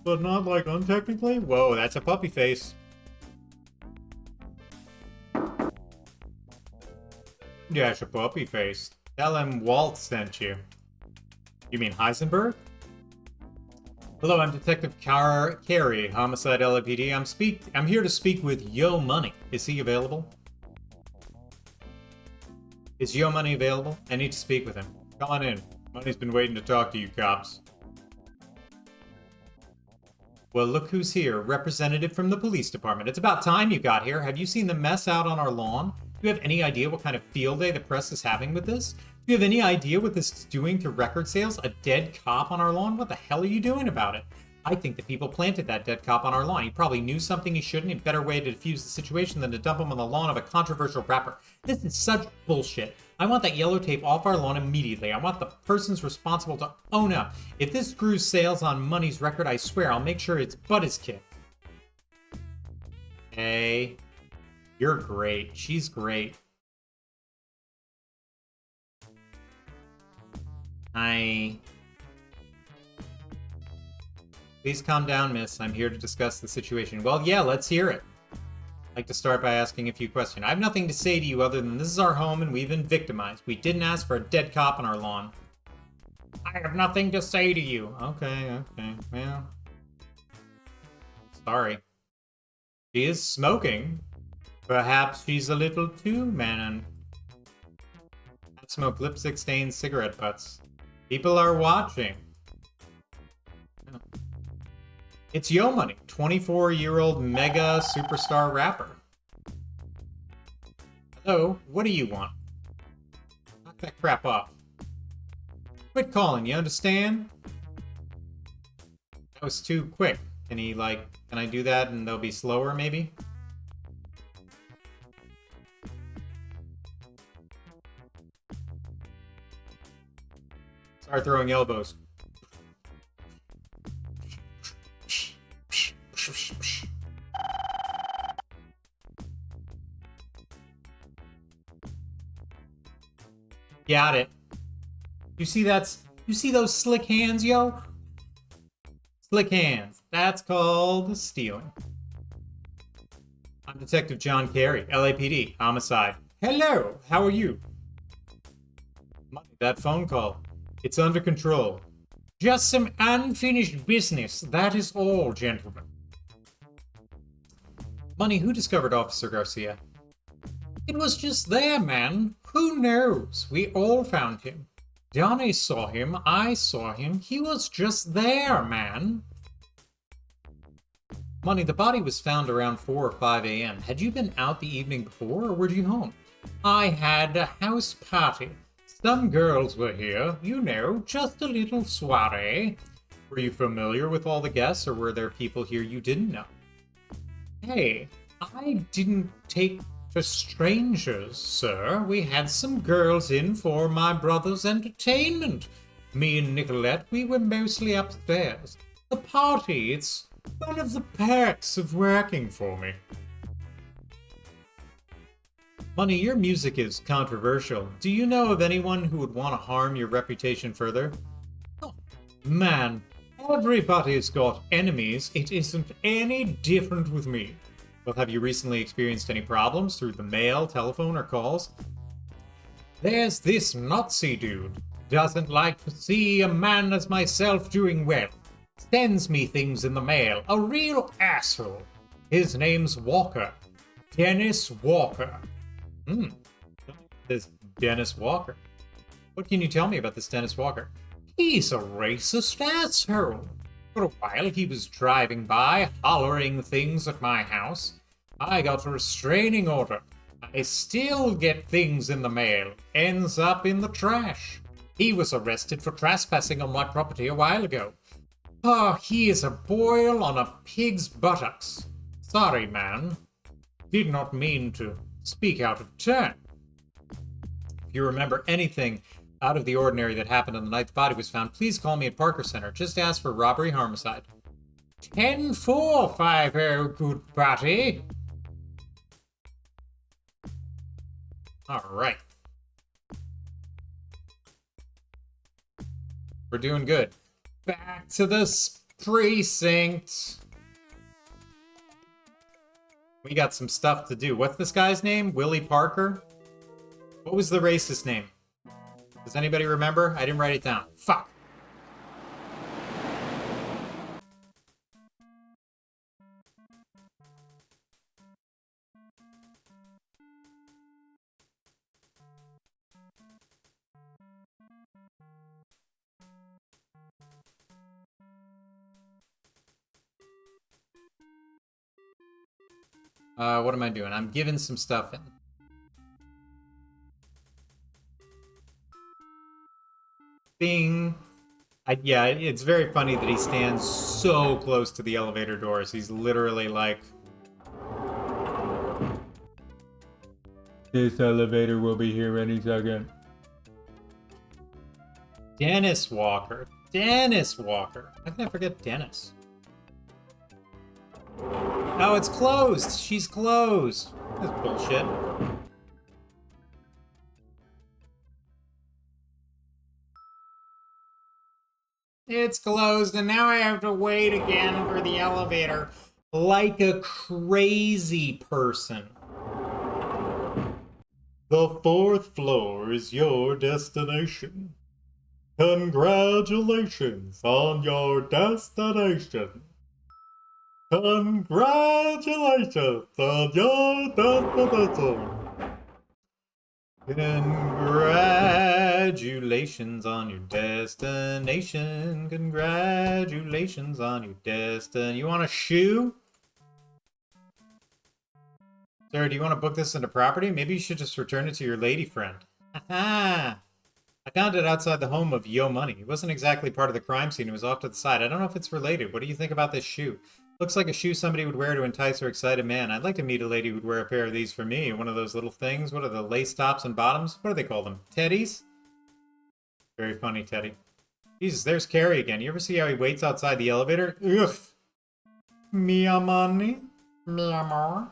Speaker 5: but not like untechnically. Whoa, that's a puppy face. Yeah, it's a puppy face. Tell him Walt sent you. You mean Heisenberg? Hello, I'm Detective Carey, Homicide LAPD. I'm here to speak with Yo Money. Is he available? Is Yo Money available? I need to speak with him. Come on in. Money's been waiting to talk to you, cops. Well, look who's here. Representative from the police department. It's about time you got here. Have you seen the mess out on our lawn? Do you have any idea what kind of field day the press is having with this? Do you have any idea what this is doing to record sales? A dead cop on our lawn? What the hell are you doing about it? I think the people planted that dead cop on our lawn. He probably knew something he shouldn't. A better way to defuse the situation than to dump him on the lawn of a controversial rapper. This is such bullshit. I want that yellow tape off our lawn immediately. I want the persons responsible to own up. If this screws sales on Money's record, I swear I'll make sure its butt is kicked. Hey, you're great. She's great. Hi. Please calm down, miss. I'm here to discuss the situation. Well, yeah, let's hear it. I'd like to start by asking a few questions. I have nothing to say to you other than this is our home and we've been victimized. We didn't ask for a dead cop on our lawn. I have nothing to say to you. Okay. Well, sorry. She is smoking. Perhaps she's a little too man. I smoke lipstick-stained cigarette butts. People are watching. It's Yo Money, 24-year-old mega superstar rapper. Hello, what do you want? Knock that crap off. Quit calling, you understand? That was too quick. Can I do that and they'll be slower, maybe? Start throwing elbows. Got it. You see those slick hands, yo? Slick hands. That's called stealing. I'm Detective John Carey, LAPD, homicide. Hello, how are you? Money, that phone call. It's under control. Just some unfinished business, that is all, gentlemen. Money, who discovered Officer Garcia? It was just there, man. Who knows? We all found him. Johnny saw him, I saw him. He was just there, man. Money, the body was found around 4 or 5 a.m. Had you been out the evening before, or were you home? I had a house party. Some girls were here, you know, just a little soiree. Were you familiar with all the guests, or were there people here you didn't know? Hey, I didn't take to strangers, sir. We had some girls in for my brother's entertainment. Me and Nicolette, we were mostly upstairs. The party, it's one of the perks of working for me. Money, your music is controversial. Do you know of anyone who would want to harm your reputation further? Oh, man, everybody's got enemies. It isn't any different with me. Well, have you recently experienced any problems through the mail, telephone, or calls? There's this Nazi dude. Doesn't like to see a man as myself doing well. Sends me things in the mail. A real asshole. His name's Walker. Dennis Walker. This Dennis Walker. What can you tell me about this Dennis Walker? He's a racist asshole. For a while he was driving by, hollering things at my house. I got a restraining order. I still get things in the mail. Ends up in the trash. He was arrested for trespassing on my property a while ago. Oh, he is a boil on a pig's buttocks. Sorry, man. Did not mean to speak out of turn. If you remember anything out of the ordinary that happened on the night the body was found, please call me at Parker Center. Just ask for robbery homicide. 10-4-5-0, good buddy. Alright. We're doing good. Back to the precinct. We got some stuff to do. What's this guy's name? Willie Parker? What was the racist name? Does anybody remember? I didn't write it down. Fuck. What am I doing? I'm giving some stuff in. Bing. Yeah, it's very funny that he stands so close to the elevator doors. He's literally like... This elevator will be here any second. Dennis Walker. Dennis Walker. How can I forget Dennis? Oh, it's closed. She's closed. That's bullshit. It's closed, and now I have to wait again for the elevator like a crazy person. The 4th floor is your destination. Congratulations on your destination. Congratulations on your destination. Congratulations on your destination. Congratulations on your destination. You want a shoe? Sir, do you want to book this into property? Maybe you should just return it to your lady friend. Haha! I found it outside the home of Yo Money. It wasn't exactly part of the crime scene. It was off to the side. I don't know if it's related. What do you think about this shoe? Looks like a shoe somebody would wear to entice or excite a man. I'd like to meet a lady who'd wear a pair of these for me. One of those little things. What are the lace tops and bottoms? What do they call them? Teddies? Very funny, Teddy. Jesus, there's Carrie again. You ever see how he waits outside the elevator? Ugh. Mi amani? Mi amor?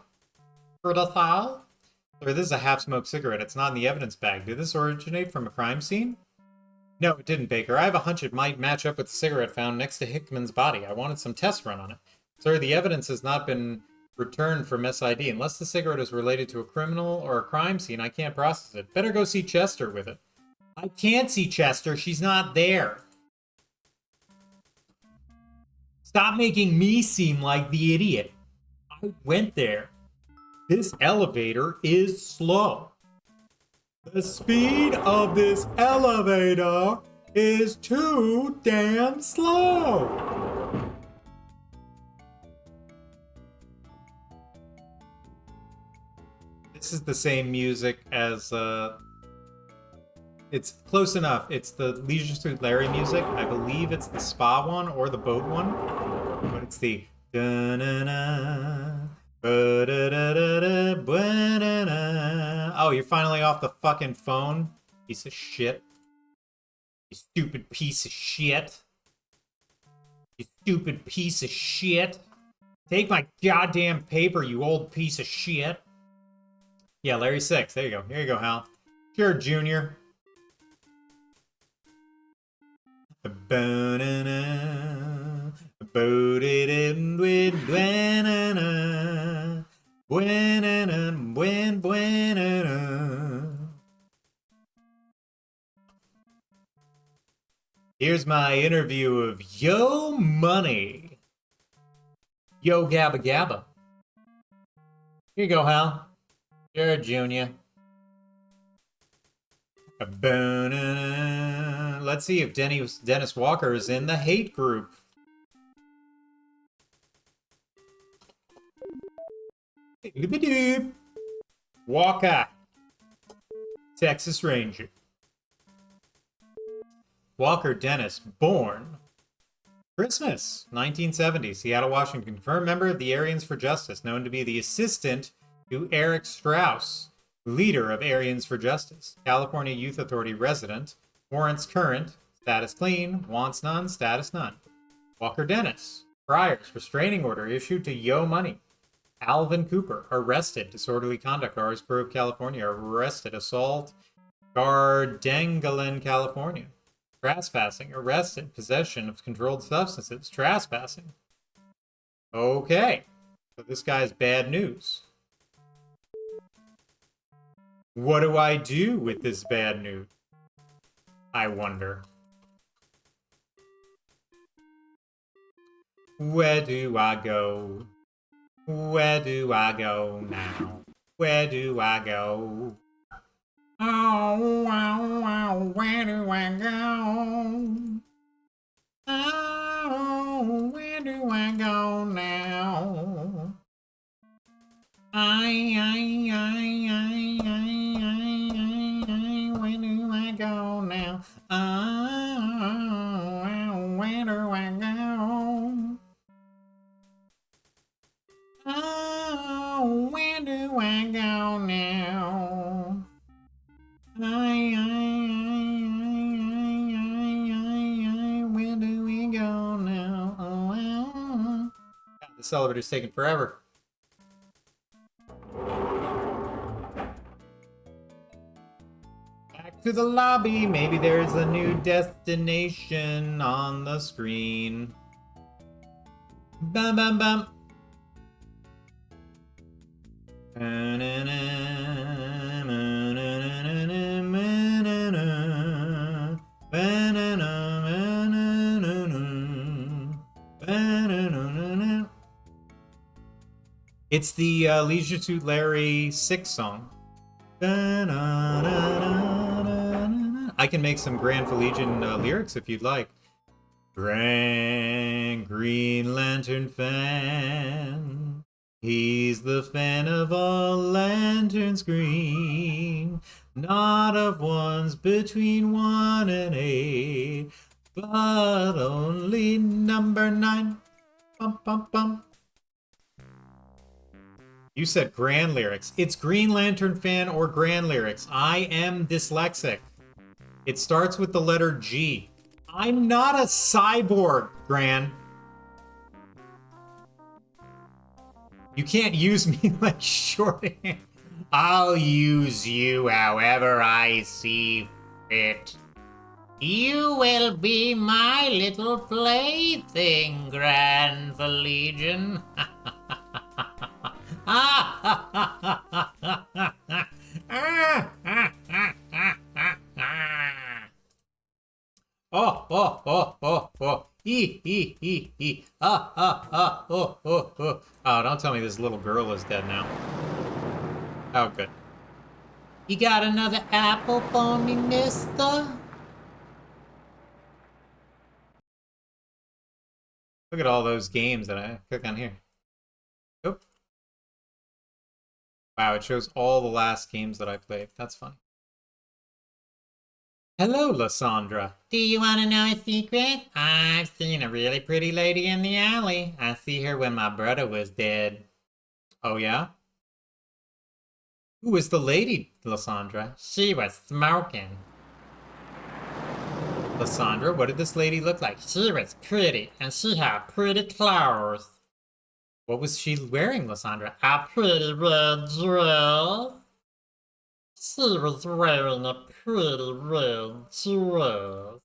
Speaker 5: For the thou? Or this is a half-smoked cigarette. It's not in the evidence bag. Did this originate from a crime scene? No, it didn't, Baker. I have a hunch it might match up with the cigarette found next to Hickman's body. I wanted some tests run on it. Sir, the evidence has not been returned from SID. Unless the cigarette is related to a criminal or a crime scene, I can't process it. Better go see Chester with it. I can't see Chester. She's not there. Stop making me seem like the idiot. I went there. This elevator is slow. The speed of this elevator is too damn slow. This is the same music as, it's close enough. It's the Leisure Suit Larry music. I believe it's the spa one or the boat one. But it's the da-na-na, ba-da-da-da-da, ba-da-da. Oh, you're finally off the fucking phone? Piece of shit. You stupid piece of shit. You stupid piece of shit. Take my goddamn paper, you old piece of shit. Yeah, Larry 6. There you go. Here you go, Hal. Sure, Junior. Ba-na-na, ba-da-da-da-da-da-da, buen-na-na, buen-na. Here's my interview of Yo Money. Yo Gabba Gabba. Here you go, Hal. Sure, Junior. Let's see if Dennis Walker is in the hate group. Walker. Texas Ranger. Walker Dennis, born Christmas, 1970, Seattle, Washington. Confirmed member of the Aryans for Justice, known to be the assistant to Eric Strauss, leader of Aryans for Justice. California Youth Authority resident. Warrants current. Status clean. Wants none. Status none. Walker Dennis. Priors. Restraining order issued to Yo Money. Alvin Cooper. Arrested. Disorderly conduct. Orange Grove, California. Arrested. Assault. Gardangalin, California. Trespassing. Arrested. Possession of controlled substances. Trespassing. Okay. So this guy's bad news. What do I do with this bad news? I wonder. Where do I go? Where do I go now? Where do I go? Oh, where do I go? Oh, where do I go now? Where do I go now? Oh, where do I go? Oh, where do I go now? Where do we go now? Oh, God, this elevator's taking forever. Back to the lobby. Maybe there's a new destination on the screen. Bum bum bum. It's the Leisure Suit Larry 6 song. I can make some Grand Legion lyrics if you'd like. Grand Green Lantern fan. He's the fan of all lanterns green. Not of ones between 1 and 8, but only number 9. Bum, bum, bum. You said grand lyrics. It's Green Lantern fan or grand lyrics. I am dyslexic. It starts with the letter G. I'm not a cyborg, Gran. You can't use me like shorthand. I'll use you however I see fit.
Speaker 6: You will be my little plaything, Grand Legion.
Speaker 5: Oh, oh, oh, oh, oh. Ee. Oh. Oh, don't tell me this little girl is dead now. Oh, good.
Speaker 6: You got another apple for me, mister?
Speaker 5: Look at all those games that I click on here. Oh. Wow, it shows all the last games that I played. That's funny. Hello, Lysandra.
Speaker 6: Do you want to know a secret? I've seen a really pretty lady in the alley. I see her when my brother was dead.
Speaker 5: Oh, yeah? Who is the lady, Lysandra?
Speaker 6: She was smoking.
Speaker 5: Lysandra, what did this lady look like?
Speaker 6: She was pretty, and she had pretty clothes.
Speaker 5: What was she wearing, Lysandra?
Speaker 6: A pretty red dress. She was wearing a pretty red dress.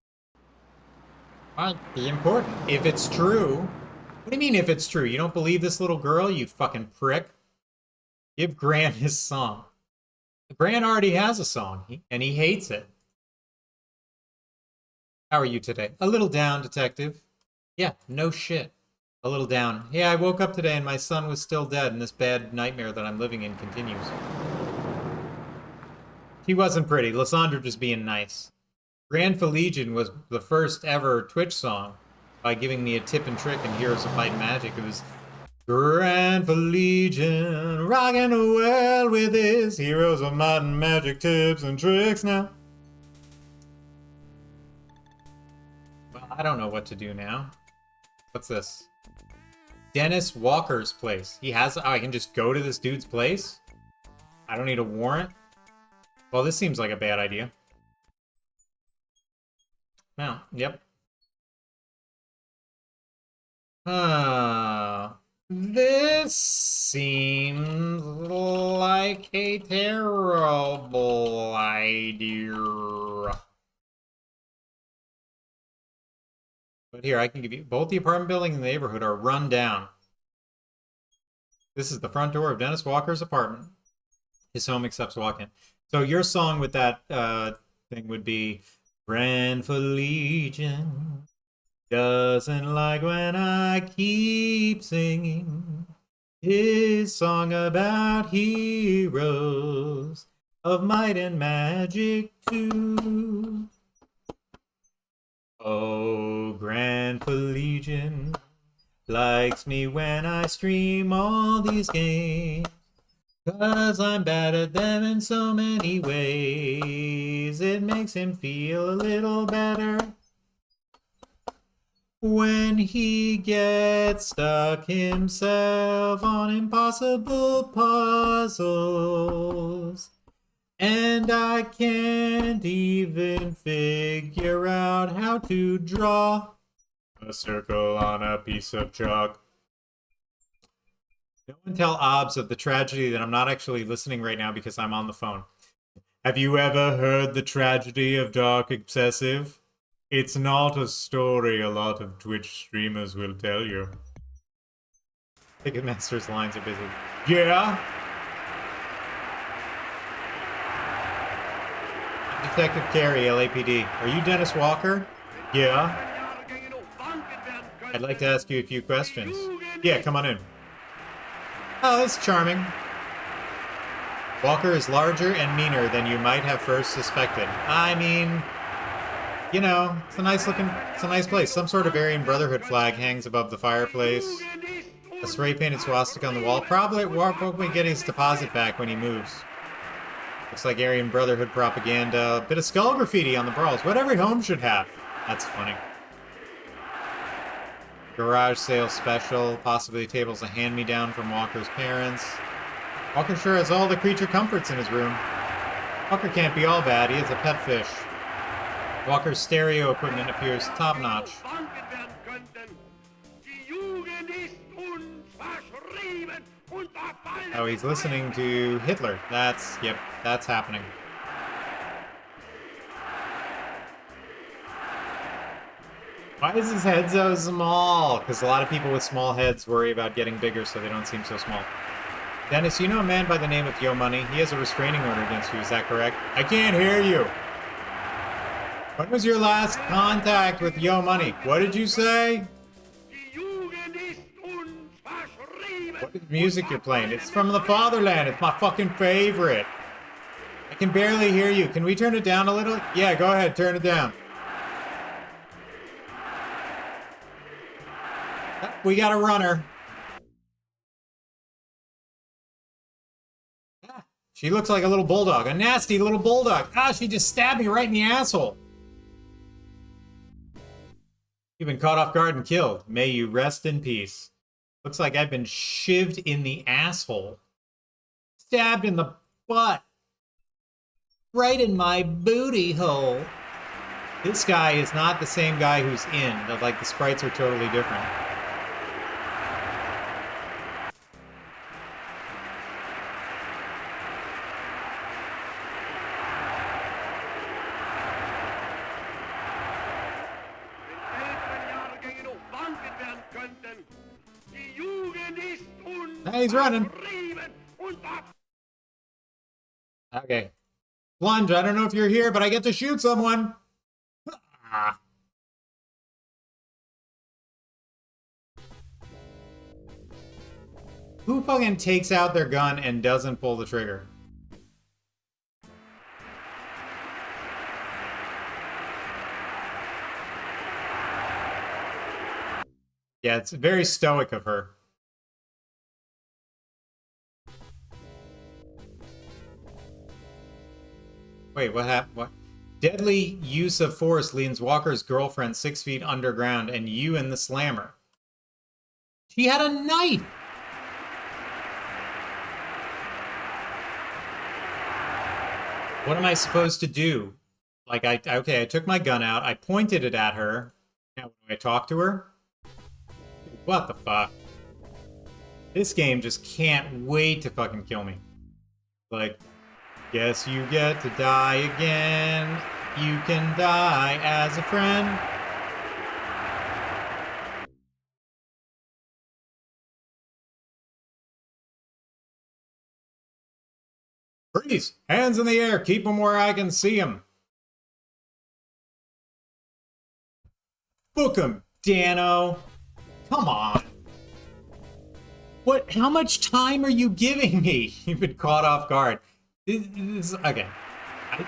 Speaker 5: Might be important. If it's true. What do you mean if it's true? You don't believe this little girl, you fucking prick? Give Grant his song. Grant already has a song, and he hates it. How are you today? A little down, detective. Yeah, no shit. A little down. Yeah, I woke up today and my son was still dead, and this bad nightmare that I'm living in continues. She wasn't pretty. Lysandra just being nice. Grand Legion was the first ever Twitch song by giving me a tip and trick in Heroes of Might and Magic. It was Grand Legion, rocking the world with his Heroes of Might and Magic tips and tricks now. Well, I don't know what to do now. What's this? Dennis Walker's place. He has... Oh, I can just go to this dude's place? I don't need a warrant? Well, this seems like a bad idea. Oh, yep. This seems like a terrible idea. But here, I can give you... Both the apartment building and the neighborhood are run down. This is the front door of Dennis Walker's apartment. His home accepts walk-in. So your song with that thing would be... Grand Legion doesn't like when I keep singing his song about heroes of might and magic too. Oh, Grand Legion likes me when I stream all these games, 'cause I'm bad at them in so many ways. It makes him feel a little better when he gets stuck himself on impossible puzzles. And I can't even figure out how to draw a circle on a piece of chalk. No one tell Obbs of the tragedy that I'm not actually listening right now because I'm on the phone. Have you ever heard the tragedy of Dark Obsessive? It's not a story a lot of Twitch streamers will tell you. Ticketmaster's lines are busy. Yeah? Detective Carey, LAPD. Are you Dennis Walker? Yeah? I'd like to ask you a few questions. Yeah, come on in. Oh, that's charming. Walker is larger and meaner than you might have first suspected. I mean, you know, it's a nice place. Some sort of Aryan Brotherhood flag hangs above the fireplace. A spray-painted swastika on the wall. Probably getting his deposit back when he moves. Looks like Aryan Brotherhood propaganda. A bit of skull graffiti on the brawls. What every home should have. That's funny. Garage sale special, possibly tables a hand-me-down from Walker's parents. Walker sure has all the creature comforts in his room. Walker can't be all bad, he is a pet fish. Walker's stereo equipment appears top-notch. Oh, he's listening to Hitler. That's happening. Why is his head so small? Because a lot of people with small heads worry about getting bigger so they don't seem so small. Dennis, you know a man by the name of Yo Money? He has a restraining order against you, is that correct? I can't hear you. When was your last contact with Yo Money? What did you say? What is music you're playing? It's from the fatherland. It's my fucking favorite. I can barely hear you. Can we turn it down a little? Yeah, go ahead, turn it down. We got a runner. She looks like a little bulldog, a nasty little bulldog. Ah, she just stabbed me right in the asshole. You've been caught off guard and killed. May you rest in peace. Looks like I've been shivved in the asshole. Stabbed in the butt. Right in my booty hole. This guy is not the same guy who's in. Like, the sprites are totally different. He's running. Okay. Plunge, I don't know if you're here, but I get to shoot someone. Ah. Who fucking takes out their gun and doesn't pull the trigger? Yeah, it's very stoic of her. Wait, what happened? What? Deadly use of force leads Walker's girlfriend 6 feet underground and you in the slammer. She had a knife! What am I supposed to do? Like, okay, I took my gun out, I pointed it at her. Now, do I talk to her? What the fuck? This game just can't wait to fucking kill me. Like, guess you get to die again. You can die as a friend. Freeze! Hands in the air. Keep them where I can see them. Book 'em, Dano. Come on. What? How much time are you giving me? You've been caught off guard. Okay.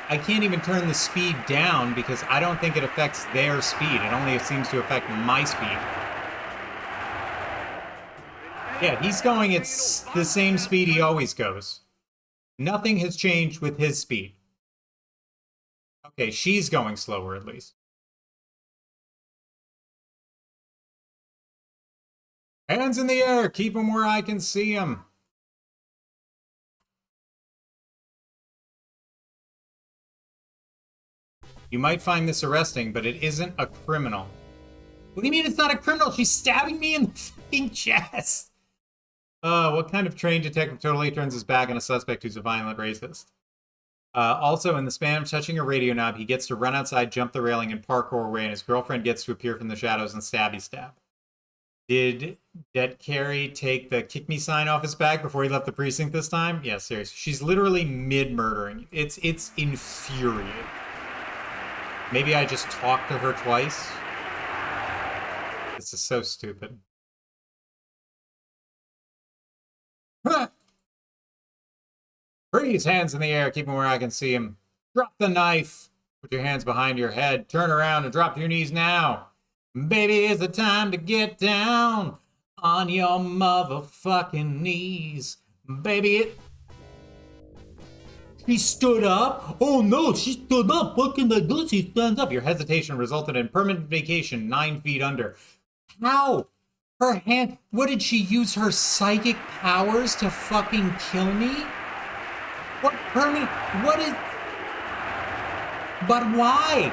Speaker 5: I can't even turn the speed down because I don't think it affects their speed. It only seems to affect my speed. Yeah, he's going at the same speed he always goes. Nothing has changed with his speed. Okay, she's going slower at least. Hands in the air. Keep them where I can see them. You might find this arresting, but it isn't a criminal. What do you mean it's not a criminal? She's stabbing me in the fucking chest. What kind of trained detective totally turns his back on a suspect who's a violent racist? Also, in the span of touching a radio knob, he gets to run outside, jump the railing, and parkour away, and his girlfriend gets to appear from the shadows and stabby stab. Did Carrie take the kick me sign off his back before he left the precinct this time? Yeah, seriously. She's literally mid-murdering you. It's infuriating. Maybe I just talked to her twice. This is so stupid. Freeze! Hands in the air. Keep them where I can see him. Drop the knife. Put your hands behind your head. Turn around and drop to your knees now. Baby, it's the time to get down on your motherfucking knees. Baby, She stood up? Oh no, she stood up. What can I do? She stands up. Your hesitation resulted in permanent vacation 9 feet under. How? Her hand. What did she use her psychic powers to fucking kill me? What permanent? What is. But why?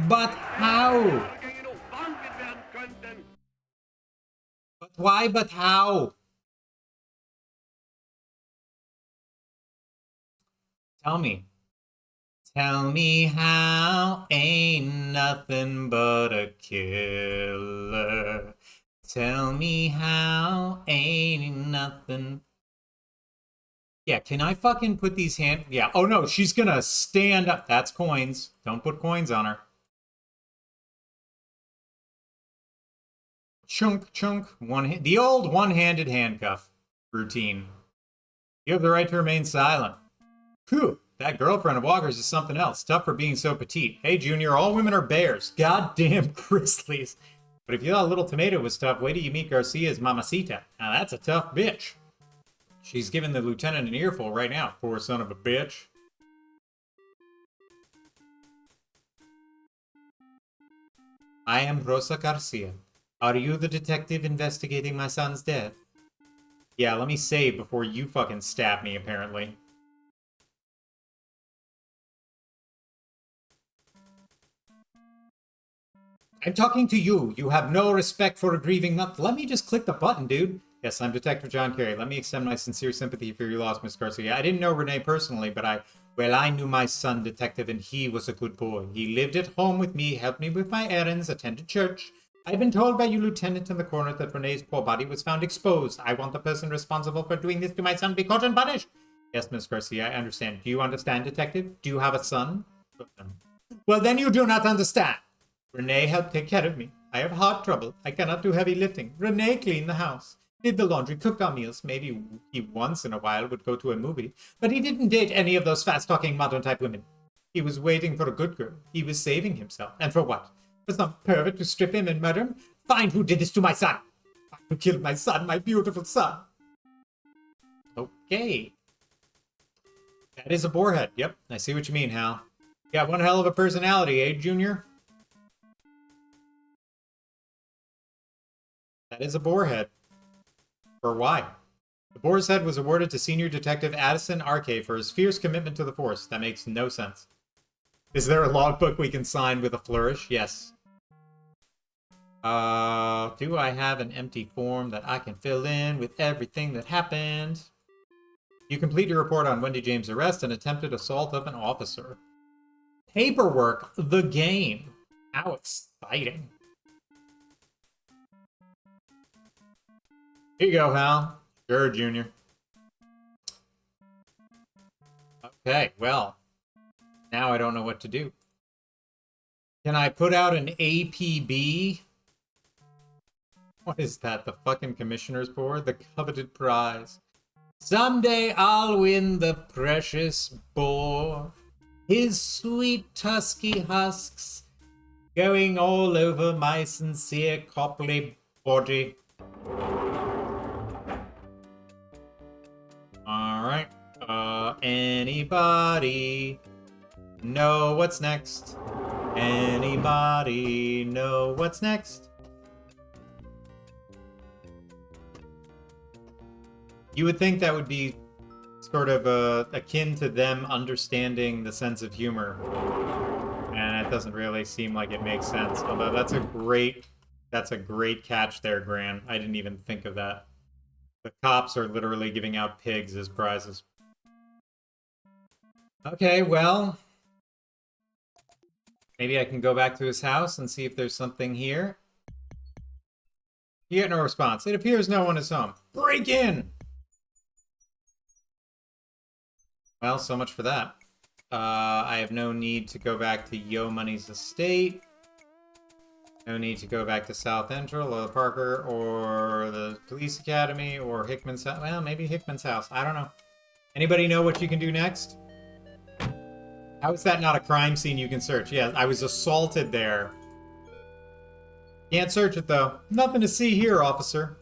Speaker 5: But how? But why? But how? Tell me.
Speaker 6: Tell me how ain't nothing but a killer. Tell me how ain't nothing. Yeah, can I fucking put these hand... Yeah, oh no, she's gonna stand up. That's coins. Don't put coins on her. Chunk, chunk. The old one-handed handcuff routine. You have the right to remain silent. Phew, that girlfriend of Walker's is something else. Tough for being so petite. Hey, Junior, all women are bears. Goddamn grizzlies. But if you thought Little Tomato was tough, wait till you meet Garcia's mamacita. Now that's a tough bitch. She's giving the lieutenant an earful right now. Poor son of a bitch. I am Rosa Garcia. Are you the detective investigating my son's death? Yeah, let me save before you fucking stab me, apparently. I'm talking to you. You have no respect for a grieving mother. Let me just click the button, dude. Yes, I'm Detective John Kerry. Let me extend my sincere sympathy for your loss, Miss Garcia. I didn't know Renee personally, but I knew my son, Detective, and he was a good boy. He lived at home with me, helped me with my errands, attended church. I've been told by you, Lieutenant, in the corner that Renee's poor body was found exposed. I want the person responsible for doing this to my son to be caught and punished. Yes, Miss Garcia, I understand. Do you understand, Detective? Do you have a son? Well, then you do not understand. Renee helped take care of me. I have heart trouble. I cannot do heavy lifting. Renee cleaned the house, did the laundry, cooked our meals. Maybe he once in a while would go to a movie. But he didn't date any of those fast-talking modern-type women. He was waiting for a good girl. He was saving himself. And for what? For some pervert to strip him and murder him? Find who did this to my son. Find who killed my son, my beautiful son. Okay. That is a boarhead. Yep, I see what you mean, Hal. You got one hell of a personality, eh, Junior? That is a boarhead. For why? The boar's head was awarded to Senior Detective Addison Arcade for his fierce commitment to the force. That makes no sense. Is there a logbook we can sign with a flourish? Yes. Do I have an empty form that I can fill in with everything that happened? You complete your report on Wendy James' arrest and attempted assault of an officer. Paperwork, the game. How exciting. Here you go, Hal. Sure, Junior. Okay, well, now I don't know what to do. Can I put out an APB? What is that? The fucking commissioner's board? The coveted prize. Someday I'll win the precious boar. His sweet tusky husks going all over my sincere copley body. Alright. Anybody know what's next? Anybody know what's next? You would think that would be sort of akin to them understanding the sense of humor. And it doesn't really seem like it makes sense. Although that's a great catch there, Gran. I didn't even think of that. The cops are literally giving out pigs as prizes. Okay, well, maybe I can go back to his house and see if there's something here. You get no response. It appears no one is home. Break in! Well, so much for that. I have no need to go back to Yo Money's estate. No need to go back to South Central or Parker or the police academy or Hickman's house. Well, maybe Hickman's house. I don't know. Anybody know what you can do next? How is that not a crime scene you can search? Yeah, I was assaulted there. Can't search it, though. Nothing to see here, officer.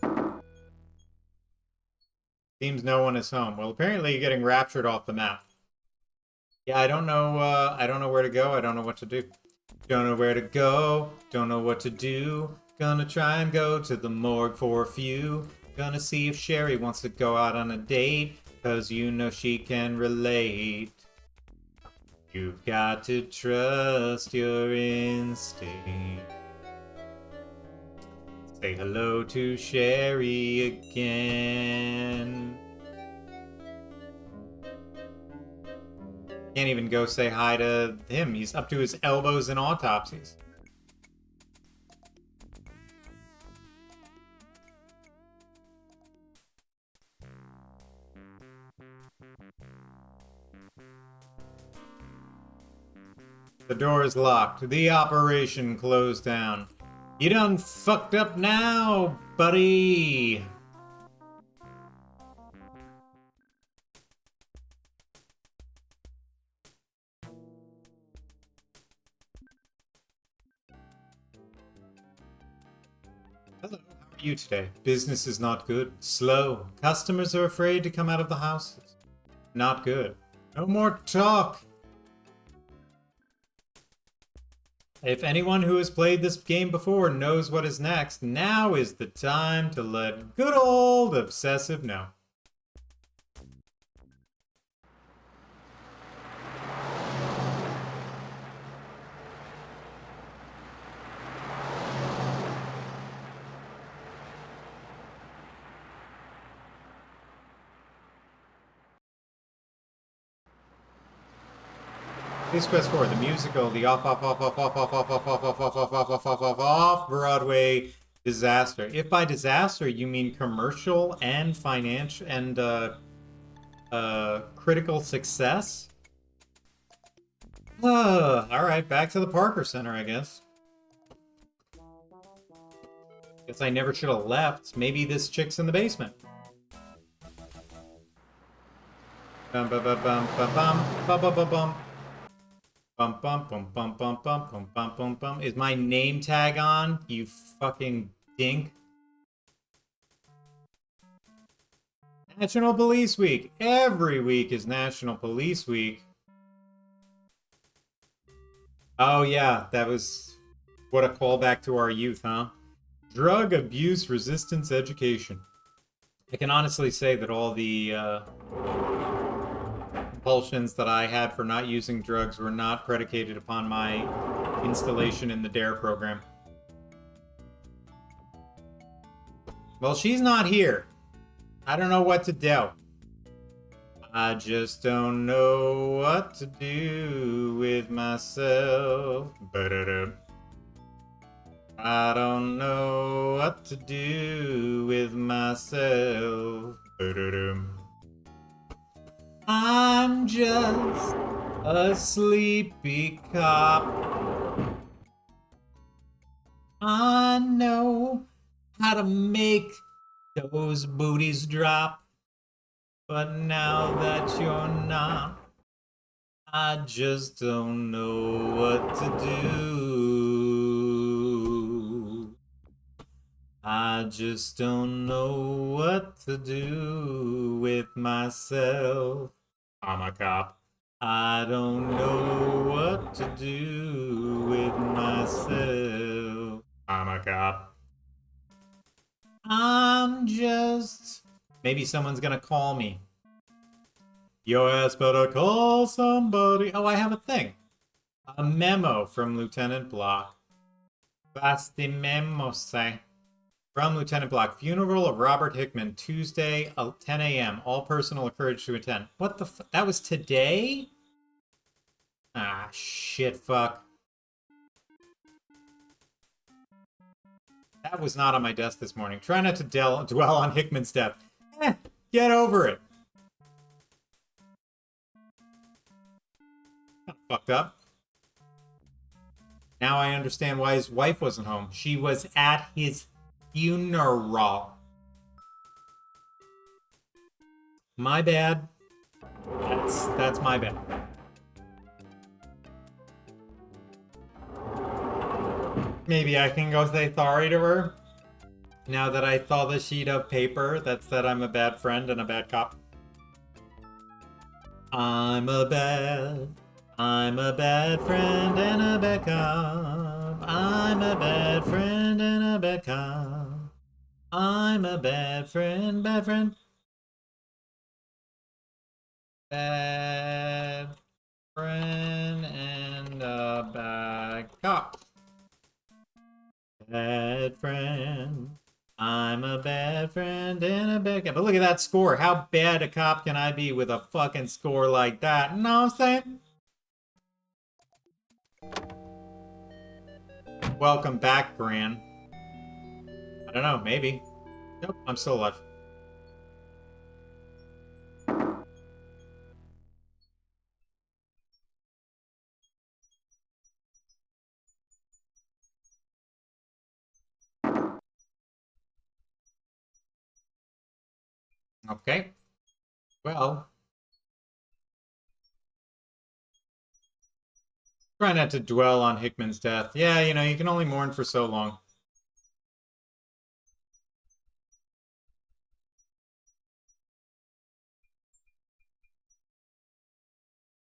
Speaker 6: Seems no one is home. Well, apparently you're getting raptured off the map. Yeah, I don't know where to go. I don't know what to do. Don't know where to go. Don't know what to do. Gonna try and go to the morgue for a few. Gonna see if Sherry wants to go out on a date. 'Cause you know she can relate. You've got to trust your instinct. Say hello to Sherry again.
Speaker 5: Can't even go say hi to him. He's up to his elbows in autopsies. The door is locked. The operation closed down. You done fucked up now, buddy. Hello, how are you today? Business is not good. Slow. Customers are afraid to come out of the houses. Not good. No more talk. If anyone who has played this game before knows what is next, now is the time to let good old Obsessive know. Please press forward. The musical, the off Broadway disaster. If by disaster you mean commercial and financial and critical success. All right, back to the Parker Center, I guess. Guess I never should have left. Maybe this chick's in the basement. Bum bum bum bum bum bum bum bum bum. Bum bum bum bum bum bum bum bum bum bum. Is my name tag on? You fucking dink. National Police Week. Every week is National Police Week. Oh yeah, that was what a callback to our youth, huh? Drug abuse resistance education. I can honestly say that all the compulsions that I had for not using drugs were not predicated upon my installation in the DARE program. Well, she's not here. I don't know what to do. I just don't know what to do with myself. Ba-da-da. I don't know what to do with myself. Ba-da-da. I'm just a sleepy cop. I know how to make those booties drop. But now that you're not, I just don't know what to do. I just don't know what to do with myself. I'm a cop. I don't know what to do with myself. I'm a cop. I'm just... Maybe someone's gonna call me. Your ass better call somebody. Oh, I have a thing. A memo from Lieutenant Block. What's the memo say? From Lieutenant Block. Funeral of Robert Hickman, Tuesday, 10 a.m. All personnel encouraged to attend. What the f... That was today? Ah, shit, fuck. That was not on my desk this morning. Try not to dwell on Hickman's death. Get over it. Fucked up. Now I understand why his wife wasn't home. She was at his funeral. My bad. That's my bad. Maybe I can go say sorry to her. Now that I saw the sheet of paper that said I'm a bad friend and a bad cop. I'm a bad friend and a bad cop. I'm a bad friend and a bad cop. I'm a bad friend, bad friend. Bad friend and a bad cop. Bad friend. I'm a bad friend and a bad cop. But look at that score. How bad a cop can I be with a fucking score like that? Know what I'm saying? welcome back, Gran. I don't know, maybe. Nope, I'm still alive. Okay. Well, try not to dwell on Hickman's death. Yeah, you know, you can only mourn for so long.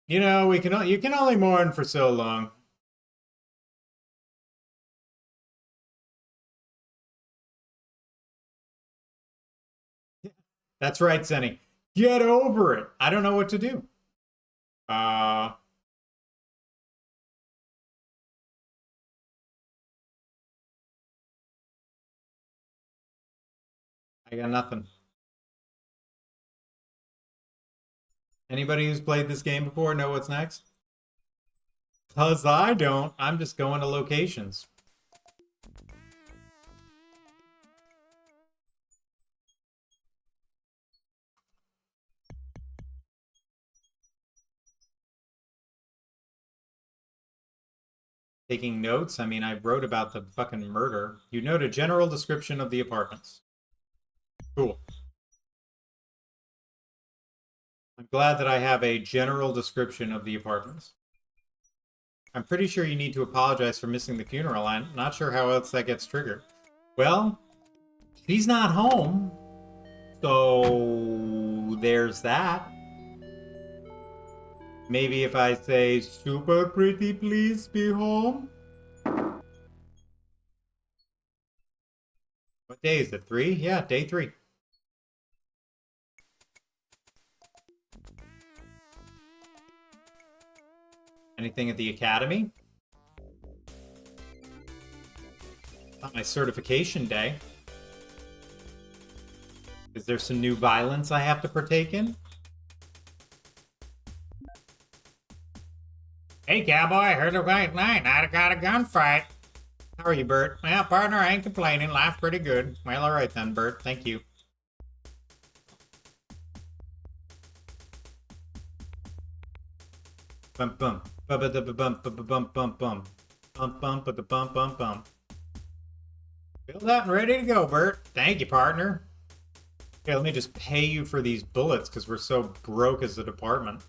Speaker 5: You know, you can only mourn for so long. That's right, Senny. Get over it. I don't know what to do. I got nothing. Anybody who's played this game before know what's next? 'Cause I don't. I'm just going to locations. Taking notes? I mean, I wrote about the fucking murder. You note a general description of the apartments. Cool. I'm glad that I have a general description of the apartments. I'm pretty sure you need to apologize for missing the funeral. I'm not sure how else that gets triggered. Well, she's not home. So there's that. Maybe if I say, super pretty, please be home. What day is it? 3? Yeah, day 3. Anything at the academy? Not my certification day. Is there some new violence I have to partake in? Hey, cowboy, I heard last night I got a gunfight. How are you, Bert? Well, partner, I ain't complaining. Life's pretty good. Well, all right then, Bert. Thank you. Bum bum. Bum bum bum bum bum bum bum bum. Bum bum bum bum bum. Filled out and ready to go, Bert. Thank you, partner. Okay, let me just pay you for these bullets because we're so broke as a department.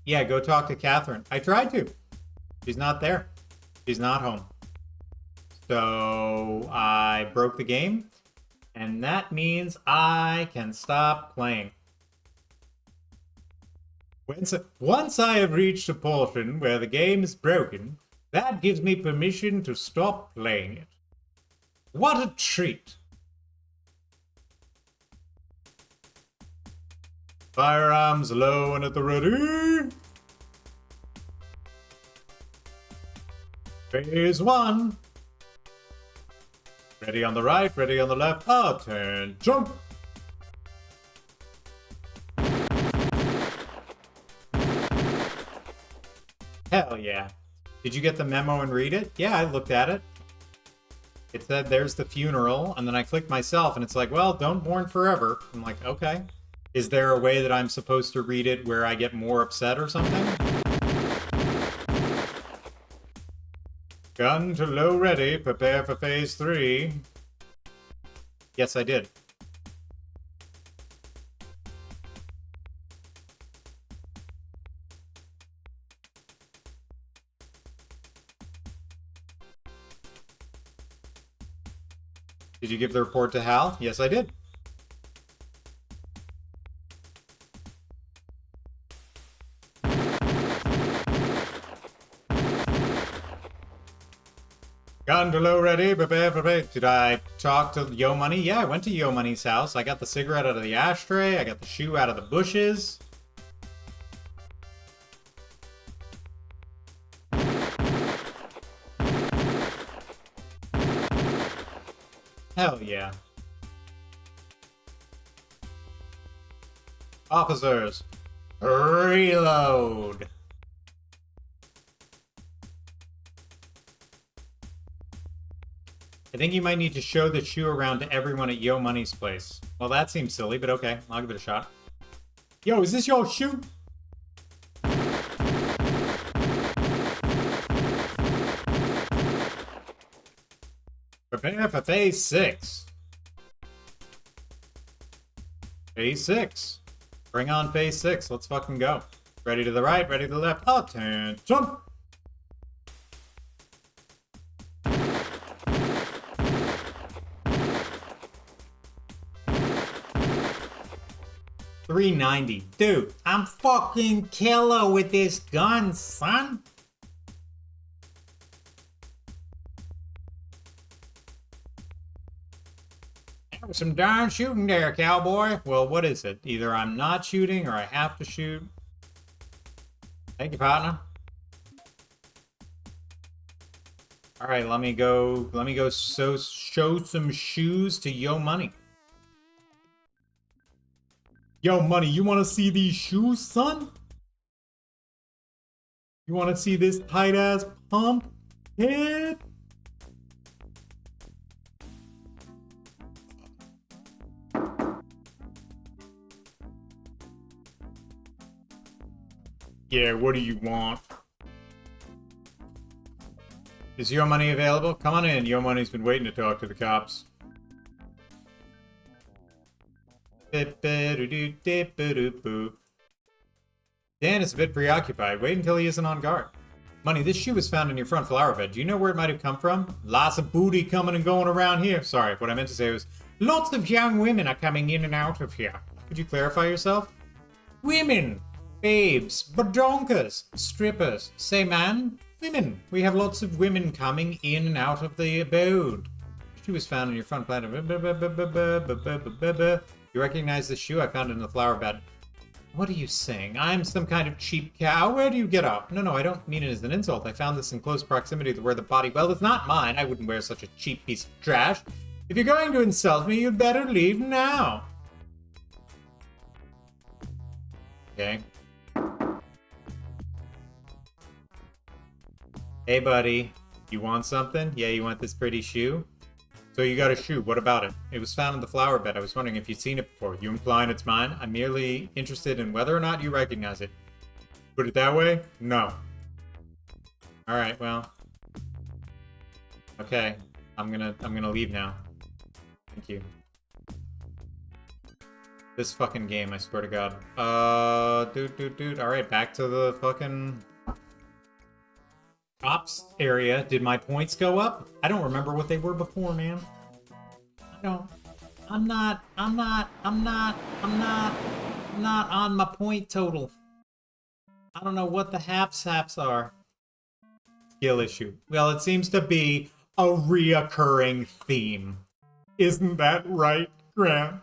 Speaker 5: Yeah, go talk to Catherine. I tried to. She's not there. She's not home. So I broke the game, and that means I can stop playing. Once I have reached a portion where the game is broken, that gives me permission to stop playing it. What a treat! Firearms low and at the ready. Phase 1. Ready on the right, ready on the left. Turn, jump! Hell yeah. Did you get the memo and read it? Yeah, I looked at it. It said there's the funeral, and then I clicked myself, and it's like, well, don't mourn forever. I'm like, okay. Is there a way that I'm supposed to read it where I get more upset or something? Gun to low ready, prepare for phase 3. Yes, I did. Did you give the report to Hal? Yes, I did. Gun to low ready, prepare. Did I talk to Yo Money? Yeah, I went to Yo Money's house. I got the cigarette out of the ashtray. I got the shoe out of the bushes. Hell yeah. Officers, reload. I think you might need to show the shoe around to everyone at Yo Money's place. Well, that seems silly, but okay. I'll give it a shot. Yo, is this your shoe? Prepare for phase 6. Phase 6. Bring on phase 6. Let's fucking go. Ready to the right, ready to the left. Attention! $390. Dude, I'm fucking killer with this gun, son. That was some darn shooting there, cowboy. Well, what is it? Either I'm not shooting or I have to shoot. Thank you, partner. All right, let me go show some shoes to Yo Money. Yo, Money, you want to see these shoes, son? You want to see this tight-ass pump? Kid? Yeah, what do you want? Is Yo Money available? Come on in. Yo Money's been waiting to talk to the cops. Dan is a bit preoccupied. Wait until he isn't on guard. Money, this shoe was found in your front flower bed. Do you know where it might have come from? Lots of booty coming and going around here. Sorry, what I meant to say was, lots of young women are coming in and out of here. Could you clarify yourself? Women, babes, badonkas, strippers. Say man, women. We have lots of women coming in and out of the abode. The shoe was found in your front planet. You recognize the shoe? I found it in the flower bed. What are you saying? I'm some kind of cheap cow? Where do you get off? No, I don't mean it as an insult. I found this in close proximity to where the body... Well, it's not mine. I wouldn't wear such a cheap piece of trash. If you're going to insult me, you'd better leave now. Okay. Hey, buddy. You want something? Yeah, you want this pretty shoe? So you got a shoe. What about it? It was found in the flower bed. I was wondering if you'd seen it before. You implying it's mine? I'm merely interested in whether or not you recognize it. Put it that way? No. Alright, well. Okay. I'm gonna leave now. Thank you. This fucking game, I swear to God. Dude. Alright, back to the fucking... Ops area. Did my points go up? I don't remember what they were before, man. I'm not on my point total. I don't know what the haps are. Skill issue. Well, it seems to be a reoccurring theme. Isn't that right, Grant?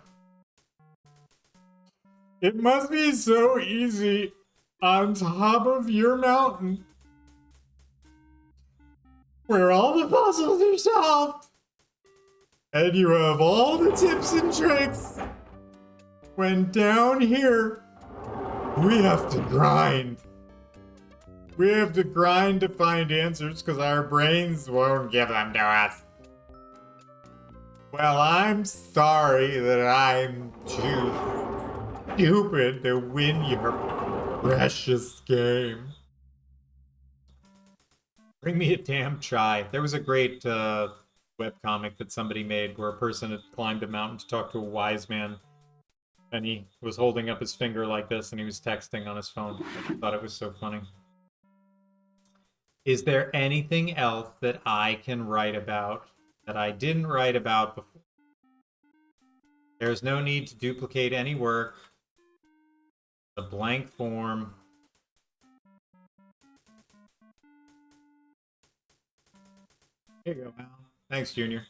Speaker 5: It must be so easy on top of your mountain, where all the puzzles are solved, and you have all the tips and tricks. When down here, we have to grind. We have to grind to find answers because our brains won't give them to us. Well, I'm sorry that I'm too stupid to win your precious game. Bring me a damn chai. There was a great webcomic that somebody made where a person had climbed a mountain to talk to a wise man. And he was holding up his finger like this and he was texting on his phone. I thought it was so funny. Is there anything else that I can write about that I didn't write about before? There's no need to duplicate any work. The blank form. Here you go, Al. Thanks, Junior.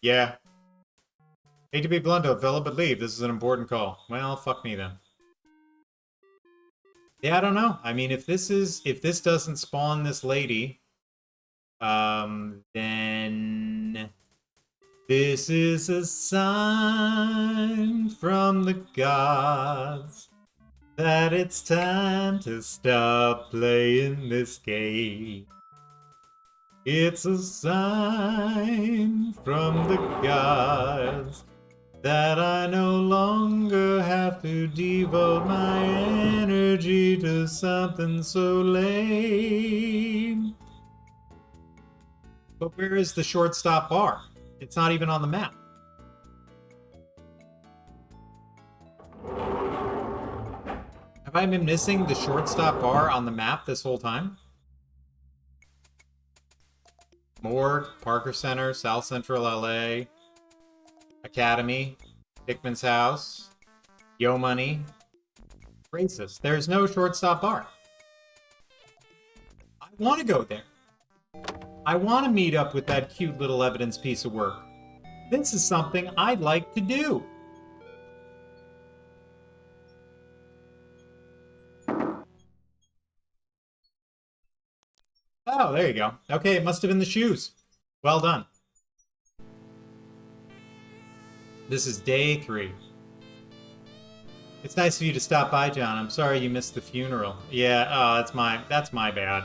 Speaker 5: Yeah. Hate to be blunt, fella, but leave. This is an important call. Well, fuck me then. Yeah, I don't know. I mean, if this doesn't spawn this lady, then this is a sign from the gods that it's time to stop playing this game. It's a sign from the gods that I no longer have to devote my energy to something so lame. But where is the shortstop bar? It's not even on the map. Have I been missing the shortstop bar on the map this whole time? Morgue, Parker Center, South Central LA, Academy, Hickman's house, Yo Money. Racist. There's no shortstop bar. I want to go there. I want to meet up with that cute little evidence piece of work. This is something I'd like to do. Oh, there you go. Okay, it must have been the shoes. Well done. This is day 3. It's nice of you to stop by, John. I'm sorry you missed the funeral. Yeah, that's my bad.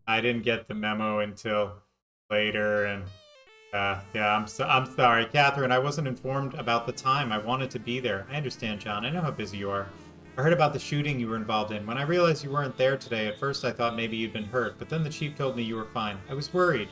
Speaker 5: I didn't get the memo until later, and yeah, I'm sorry, Catherine. I wasn't informed about the time. I wanted to be there. I understand, John. I know how busy you are. I heard about the shooting you were involved in. When I realized you weren't there today, at first I thought maybe you'd been hurt, but then the chief told me you were fine. I was worried.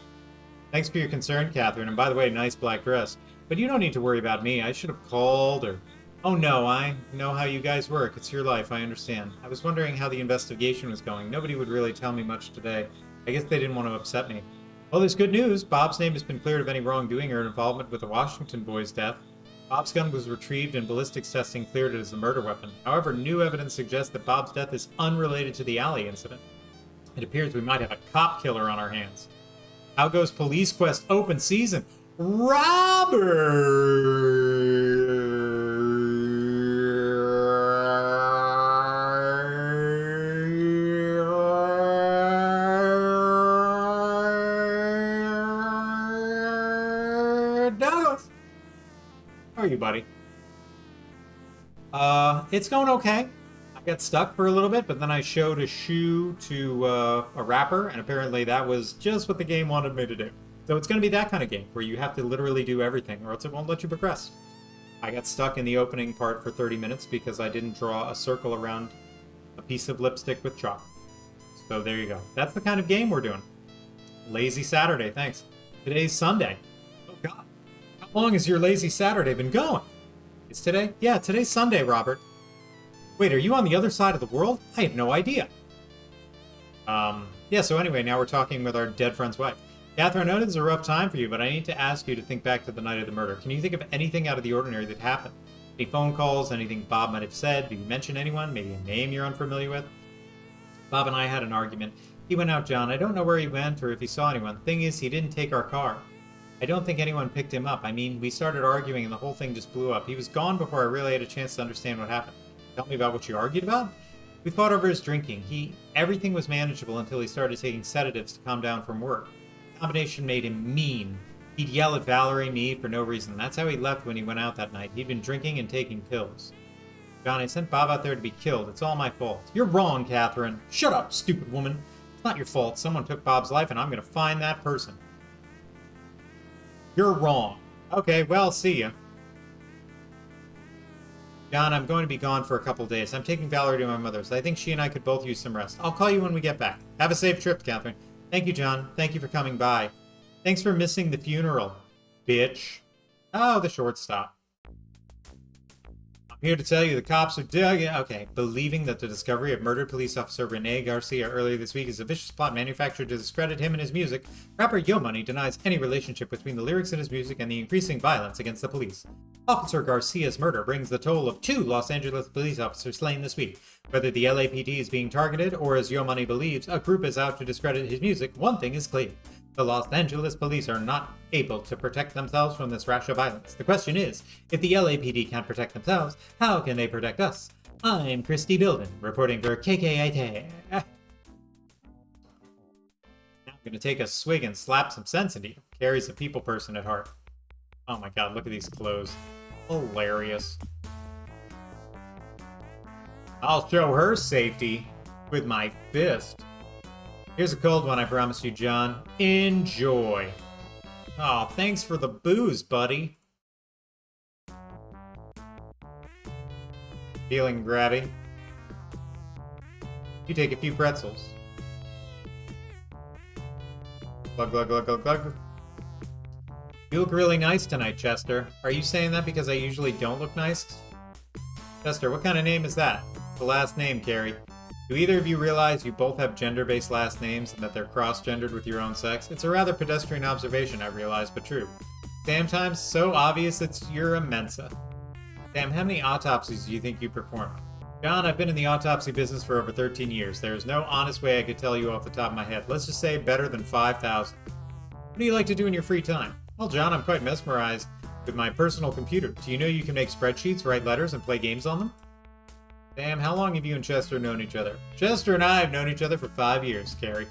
Speaker 5: Thanks for your concern, Catherine, and by the way, nice black dress. But you don't need to worry about me. I should have called or... Oh no, I know how you guys work. It's your life, I understand. I was wondering how the investigation was going. Nobody would really tell me much today. I guess they didn't want to upset me. Well, there's good news. Bob's name has been cleared of any wrongdoing or involvement with the Washington boy's death. Bob's gun was retrieved and ballistics testing cleared it as a murder weapon. However, new evidence suggests that Bob's death is unrelated to the alley incident. It appears we might have a cop killer on our hands. How goes Police Quest open season? Douglas! How are you, buddy? It's going okay. I got stuck for a little bit, but then I showed a shoe to a rapper, and apparently that was just what the game wanted me to do. So it's going to be that kind of game, where you have to literally do everything, or else it won't let you progress. I got stuck in the opening part for 30 minutes because I didn't draw a circle around a piece of lipstick with chalk. So there you go. That's the kind of game we're doing. Lazy Saturday, thanks. Today's Sunday. Oh god. How long has your lazy Saturday been going? It's today? Yeah, today's Sunday, Robert. Wait, are you on the other side of the world? I had no idea. Yeah, so anyway, now we're talking with our dead friend's wife. Catherine, I know this is a rough time for you, but I need to ask you to think back to the night of the murder. Can you think of anything out of the ordinary that happened? Any phone calls, anything Bob might have said? Did you mention anyone? Maybe a name you're unfamiliar with? Bob and I had an argument. He went out, John. I don't know where he went or if he saw anyone. Thing is, he didn't take our car. I don't think anyone picked him up. I mean, we started arguing and the whole thing just blew up. He was gone before I really had a chance to understand what happened. Tell me about what you argued about? We fought over his drinking. Everything was manageable until he started taking sedatives to calm down from work. The combination made him mean. He'd yell at Valerie, me, for no reason. That's how he left when he went out that night. He'd been drinking and taking pills. John, I sent Bob out there to be killed. It's all my fault. You're wrong, Catherine. Shut up, stupid woman. It's not your fault. Someone took Bob's life, and I'm going to find that person. You're wrong. Okay, well, see ya. John, I'm going to be gone for a couple days. I'm taking Valerie to my mother's. I think she and I could both use some rest. I'll call you when we get back. Have a safe trip, Catherine. Thank you, John. Thank you for coming by. Thanks for missing the funeral, bitch. Oh, the shortstop. I'm here to tell you the cops are believing that the discovery of murdered police officer Rene Garcia earlier this week is a vicious plot manufactured to discredit him and his music. Rapper Yo Money denies any relationship between the lyrics in his music and the increasing violence against the police. Officer Garcia's murder brings the total of 2 Los Angeles police officers slain this week. Whether the LAPD is being targeted or, as Yo Money believes, a group is out to discredit his music, one thing is clear. The Los Angeles police are not able to protect themselves from this rash of violence. The question is, if the LAPD can't protect themselves, how can they protect us? I'm Christy Bilden, reporting for KKIT. Now I'm going to take a swig and slap some sense into you. Carrie's a people person at heart. Oh my god, look at these clothes. Hilarious. I'll show her safety with my fist. Here's a cold one, I promise you, John. Enjoy. Aw, thanks for the booze, buddy. Feeling grabby? You take a few pretzels. Glug, glug, glug, glug, glug. You look really nice tonight, Chester. Are you saying that because I usually don't look nice? Chester, what kind of name is that? The last name, Carrie. Do either of you realize you both have gender-based last names and that they're cross-gendered with your own sex? It's a rather pedestrian observation, I realize, but true. Sometimes so obvious it's you're a Mensa. Sam, how many autopsies do you think you performed? John, I've been in the autopsy business for over 13 years. There is no honest way I could tell you off the top of my head. Let's just say better than 5,000. What do you like to do in your free time? Well, John, I'm quite mesmerized with my personal computer. Do you know you can make spreadsheets, write letters, and play games on them? Sam, how long have you and Chester known each other? Chester and I have known each other for 5 years, Carrie.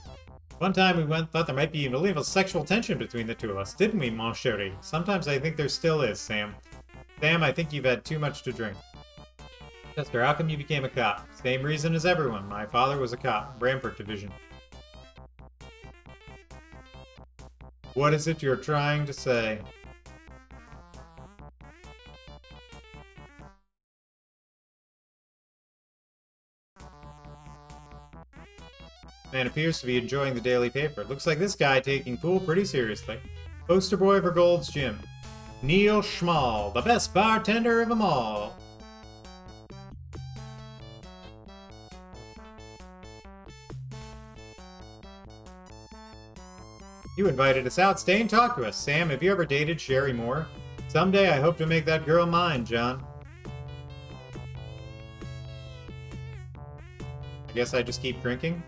Speaker 5: One time we thought there might be a little sexual tension between the two of us, didn't we, mon chéri? Sometimes I think there still is, Sam. Sam, I think you've had too much to drink. Chester, how come you became a cop? Same reason as everyone. My father was a cop, Rampart Division. What is it you're trying to say? Man appears to be enjoying the daily paper. Looks like this guy taking pool pretty seriously. Poster boy for Gold's Gym. Neil Schmall, the best bartender of them all. You invited us out. Stay and talk to us. Sam, have you ever dated Sherry Moore? Someday I hope to make that girl mine, John. I guess I just keep drinking?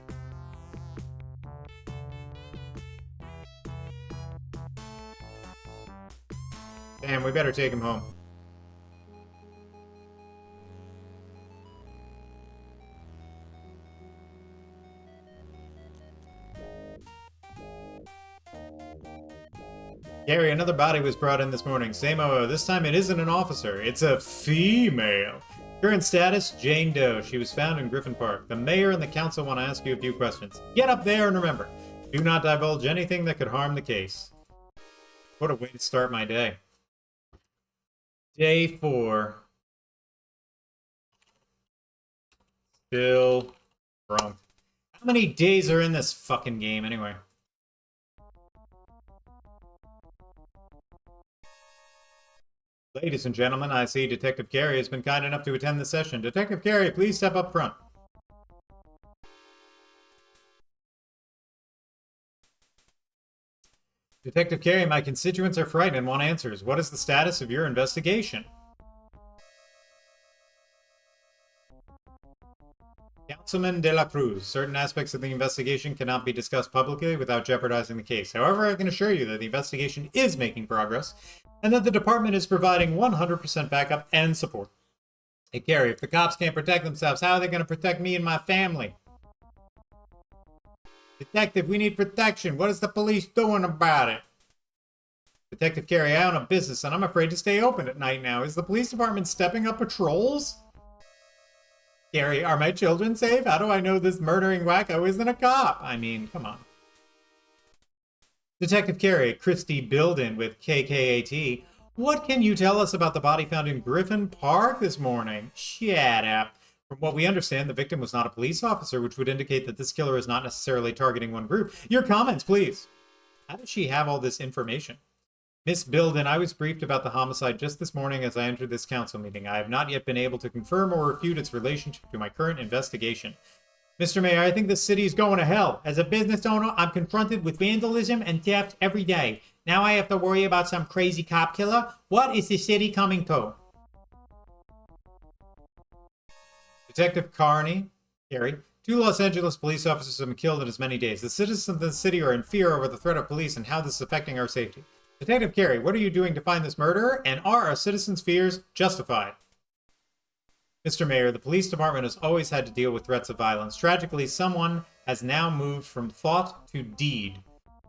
Speaker 5: Damn, we better take him home. Gary, another body was brought in this morning. Same OO. This time it isn't an officer. It's a female. Current status, Jane Doe. She was found in Griffin Park. The mayor and the council want to ask you a few questions. Get up there and remember, do not divulge anything that could harm the case. What a way to start my day. Day 4. Still drunk. How many days are in this fucking game anyway? Ladies and gentlemen, I see Detective Carey has been kind enough to attend the session. Detective Carey, please step up front. Detective Carey, my constituents are frightened and want answers. What is the status of your investigation? Councilman De La Cruz, certain aspects of the investigation cannot be discussed publicly without jeopardizing the case. However, I can assure you that the investigation is making progress and that the department is providing 100% backup and support. Hey, Carey, if the cops can't protect themselves, how are they going to protect me and my family? Detective, we need protection. What is the police doing about it? Detective Carey, I own a business and I'm afraid to stay open at night now. Is the police department stepping up patrols? Carey, are my children safe? How do I know this murdering wacko isn't a cop? I mean, come on. Detective Carey, Christy Bilden with KKAT. What can you tell us about the body found in Griffin Park this morning? Shut up. From what we understand, the victim was not a police officer, which would indicate that this killer is not necessarily targeting one group. Your comments, please. How did she have all this information? Miss Bilden, I was briefed about the homicide just this morning as I entered this council meeting. I have not yet been able to confirm or refute its relationship to my current investigation. Mr. Mayor, I think this city is going to hell. As a business owner, I'm confronted with vandalism and theft every day. Now I have to worry about some crazy cop killer? What is the city coming to? Detective Carney, Carey, 2 Los Angeles police officers have been killed in as many days. The citizens of the city are in fear over the threat of police and how this is affecting our safety. Detective Carey, what are you doing to find this murderer, and are our citizens' fears justified? Mr. Mayor, the police department has always had to deal with threats of violence. Tragically, someone has now moved from thought to deed.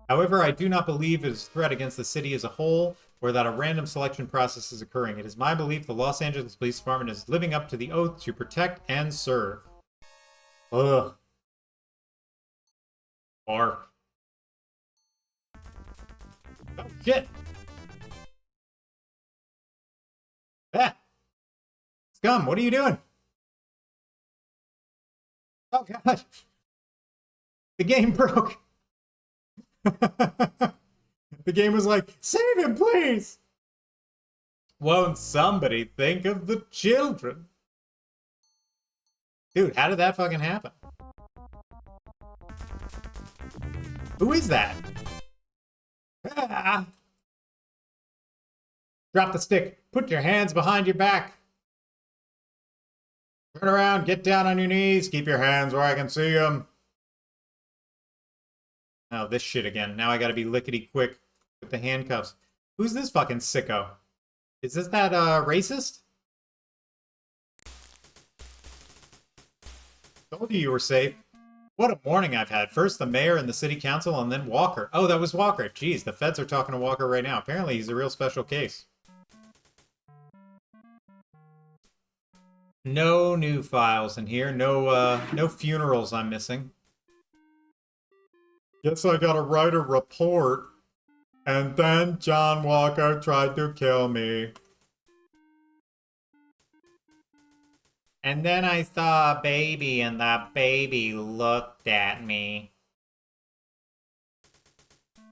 Speaker 5: However, I do not believe it is a threat against the city as a whole. or that a random selection process is occurring. It is my belief the Los Angeles Police Department is living up to the oath to protect and serve. Ugh. Barf. Oh, shit! Ah! Scum, what are you doing? Oh, God. The game broke. The game was like, save him, please! Won't somebody think of the children? Dude, how did that fucking happen? Who is that? Ah! Drop the stick. Put your hands behind your back. Turn around, get down on your knees, keep your hands where I can see them. Oh, this shit again. Now I gotta be lickety quick with the handcuffs. Who's this fucking sicko? Is this that, racist? Told you were safe. What a morning I've had. First the mayor and the city council, and then Walker. Oh, that was Walker. Jeez, the feds are talking to Walker right now. Apparently he's a real special case. No new files in here. No funerals I'm missing. Guess I gotta write a report. And then John Walker tried to kill me. And then I saw a baby, and that baby looked at me.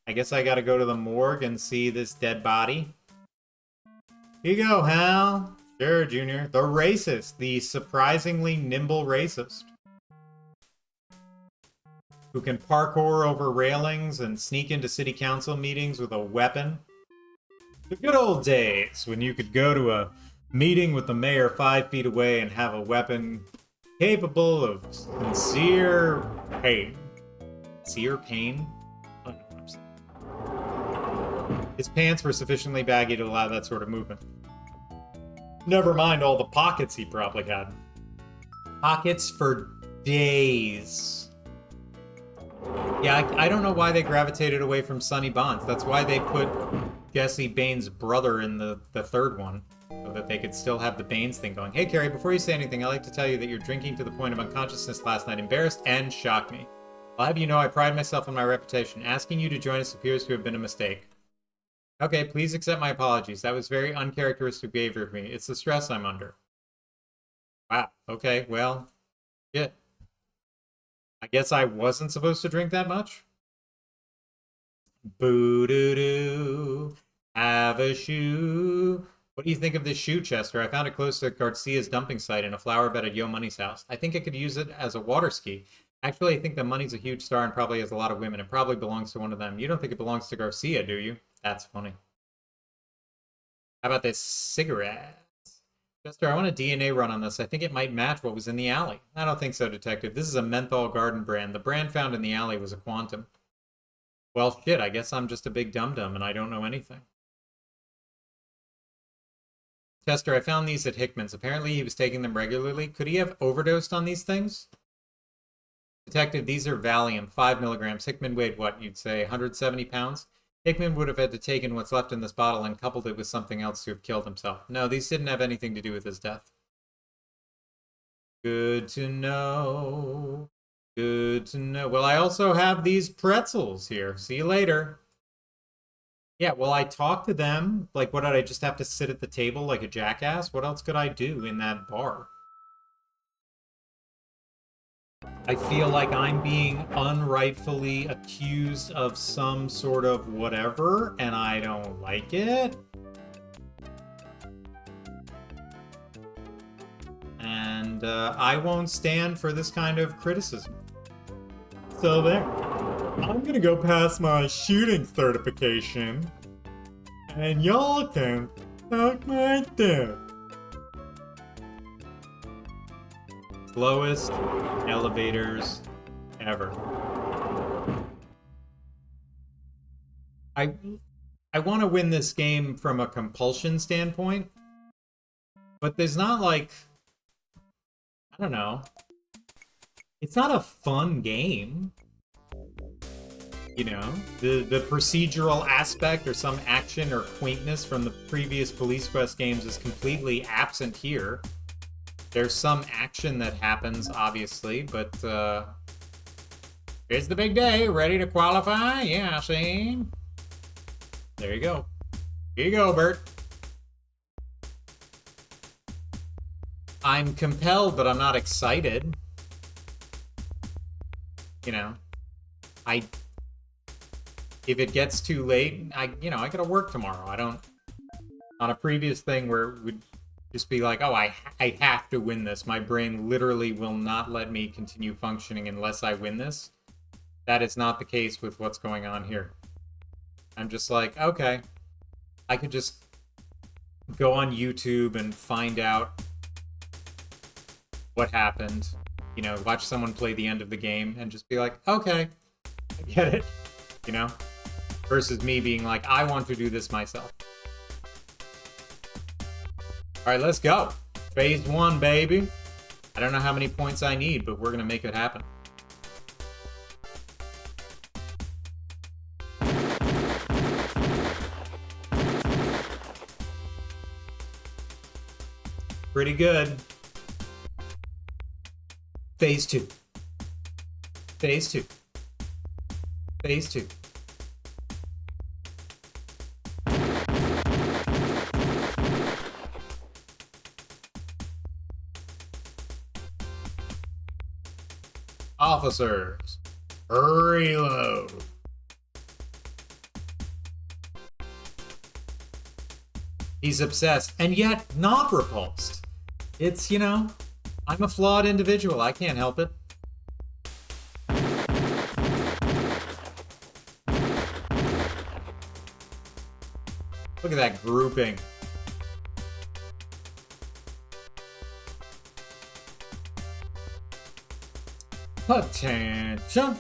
Speaker 5: I guess I gotta go to the morgue and see this dead body. Here you go, Hal. Sure, Junior. The racist. The surprisingly nimble racist. Who can parkour over railings and sneak into city council meetings with a weapon. The good old days when you could go to a meeting with the mayor 5 feet away and have a weapon capable of sincere pain. Sincere pain? I don't know what I'm saying. His pants were sufficiently baggy to allow that sort of movement. Never mind all the pockets he probably had. Pockets for days. Yeah, I don't know why they gravitated away from Sonny Bonds. That's why they put Jesse Baines' brother in the third one. So that they could still have the Baines thing going. Hey, Carrie, before you say anything, I'd like to tell you that you're drinking to the point of unconsciousness last night embarrassed and shocked me. I'll have you know I pride myself on my reputation. Asking you to join us appears to have been a mistake. Okay, please accept my apologies. That was very uncharacteristic behavior of me. It's the stress I'm under. Wow. Okay, well, shit. I guess I wasn't supposed to drink that much? Boo-doo-doo. Have a shoe. What do you think of this shoe, Chester? I found it close to Garcia's dumping site in a flower bed at Yo Money's house. I think I could use it as a water ski. Actually, I think that Money's a huge star and probably has a lot of women. It probably belongs to one of them. You don't think it belongs to Garcia, do you? That's funny. How about this cigarette? Chester, I want a DNA run on this. I think it might match what was in the alley. I don't think so, Detective. This is a menthol garden brand. The brand found in the alley was a Quantum. Well, shit, I guess I'm just a big dum-dum and I don't know anything. Chester, I found these at Hickman's. Apparently he was taking them regularly. Could he have overdosed on these things? Detective, these are Valium, 5 milligrams. Hickman weighed what, you'd say 170 pounds? Hickman would have had to taken what's left in this bottle and coupled it with something else to have killed himself. No, these didn't have anything to do with his death. Good to know. Good to know. Well, I also have these pretzels here. See you later. Yeah, well, I talked to them. Like, what, did I just have to sit at the table like a jackass? What else could I do in that bar? I feel like I'm being unrightfully accused of some sort of whatever, and I don't like it. And I won't stand for this kind of criticism. So there. I'm gonna go pass my shooting certification, and y'all can suck my dick. Slowest elevators ever. I want to win this game from a compulsion standpoint, but there's not like, I don't know. It's not a fun game. You know, the procedural aspect or some action or quaintness from the previous Police Quest games is completely absent here. There's some action that happens, obviously, but it's the big day. Ready to qualify? Yeah, see? There you go. Here you go, Bert. I'm compelled, but I'm not excited. You know, if it gets too late, I gotta work tomorrow. I don't, on a previous thing where it would just be like, oh, I have to win this. My brain literally will not let me continue functioning unless I win this. That is not the case with what's going on here. I'm just like, okay, I could just go on YouTube and find out what happened. You know, watch someone play the end of the game and just be like, okay, I get it. You know? Versus me being like, I want to do this myself. Alright, let's go. Phase 1, baby. I don't know how many points I need, but we're gonna make it happen. Pretty good. Phase 2. Phase 2. Phase 2. Officers, reload. He's obsessed, and yet not repulsed. It's, you know, I'm a flawed individual. I can't help it. Look at that grouping. Attention.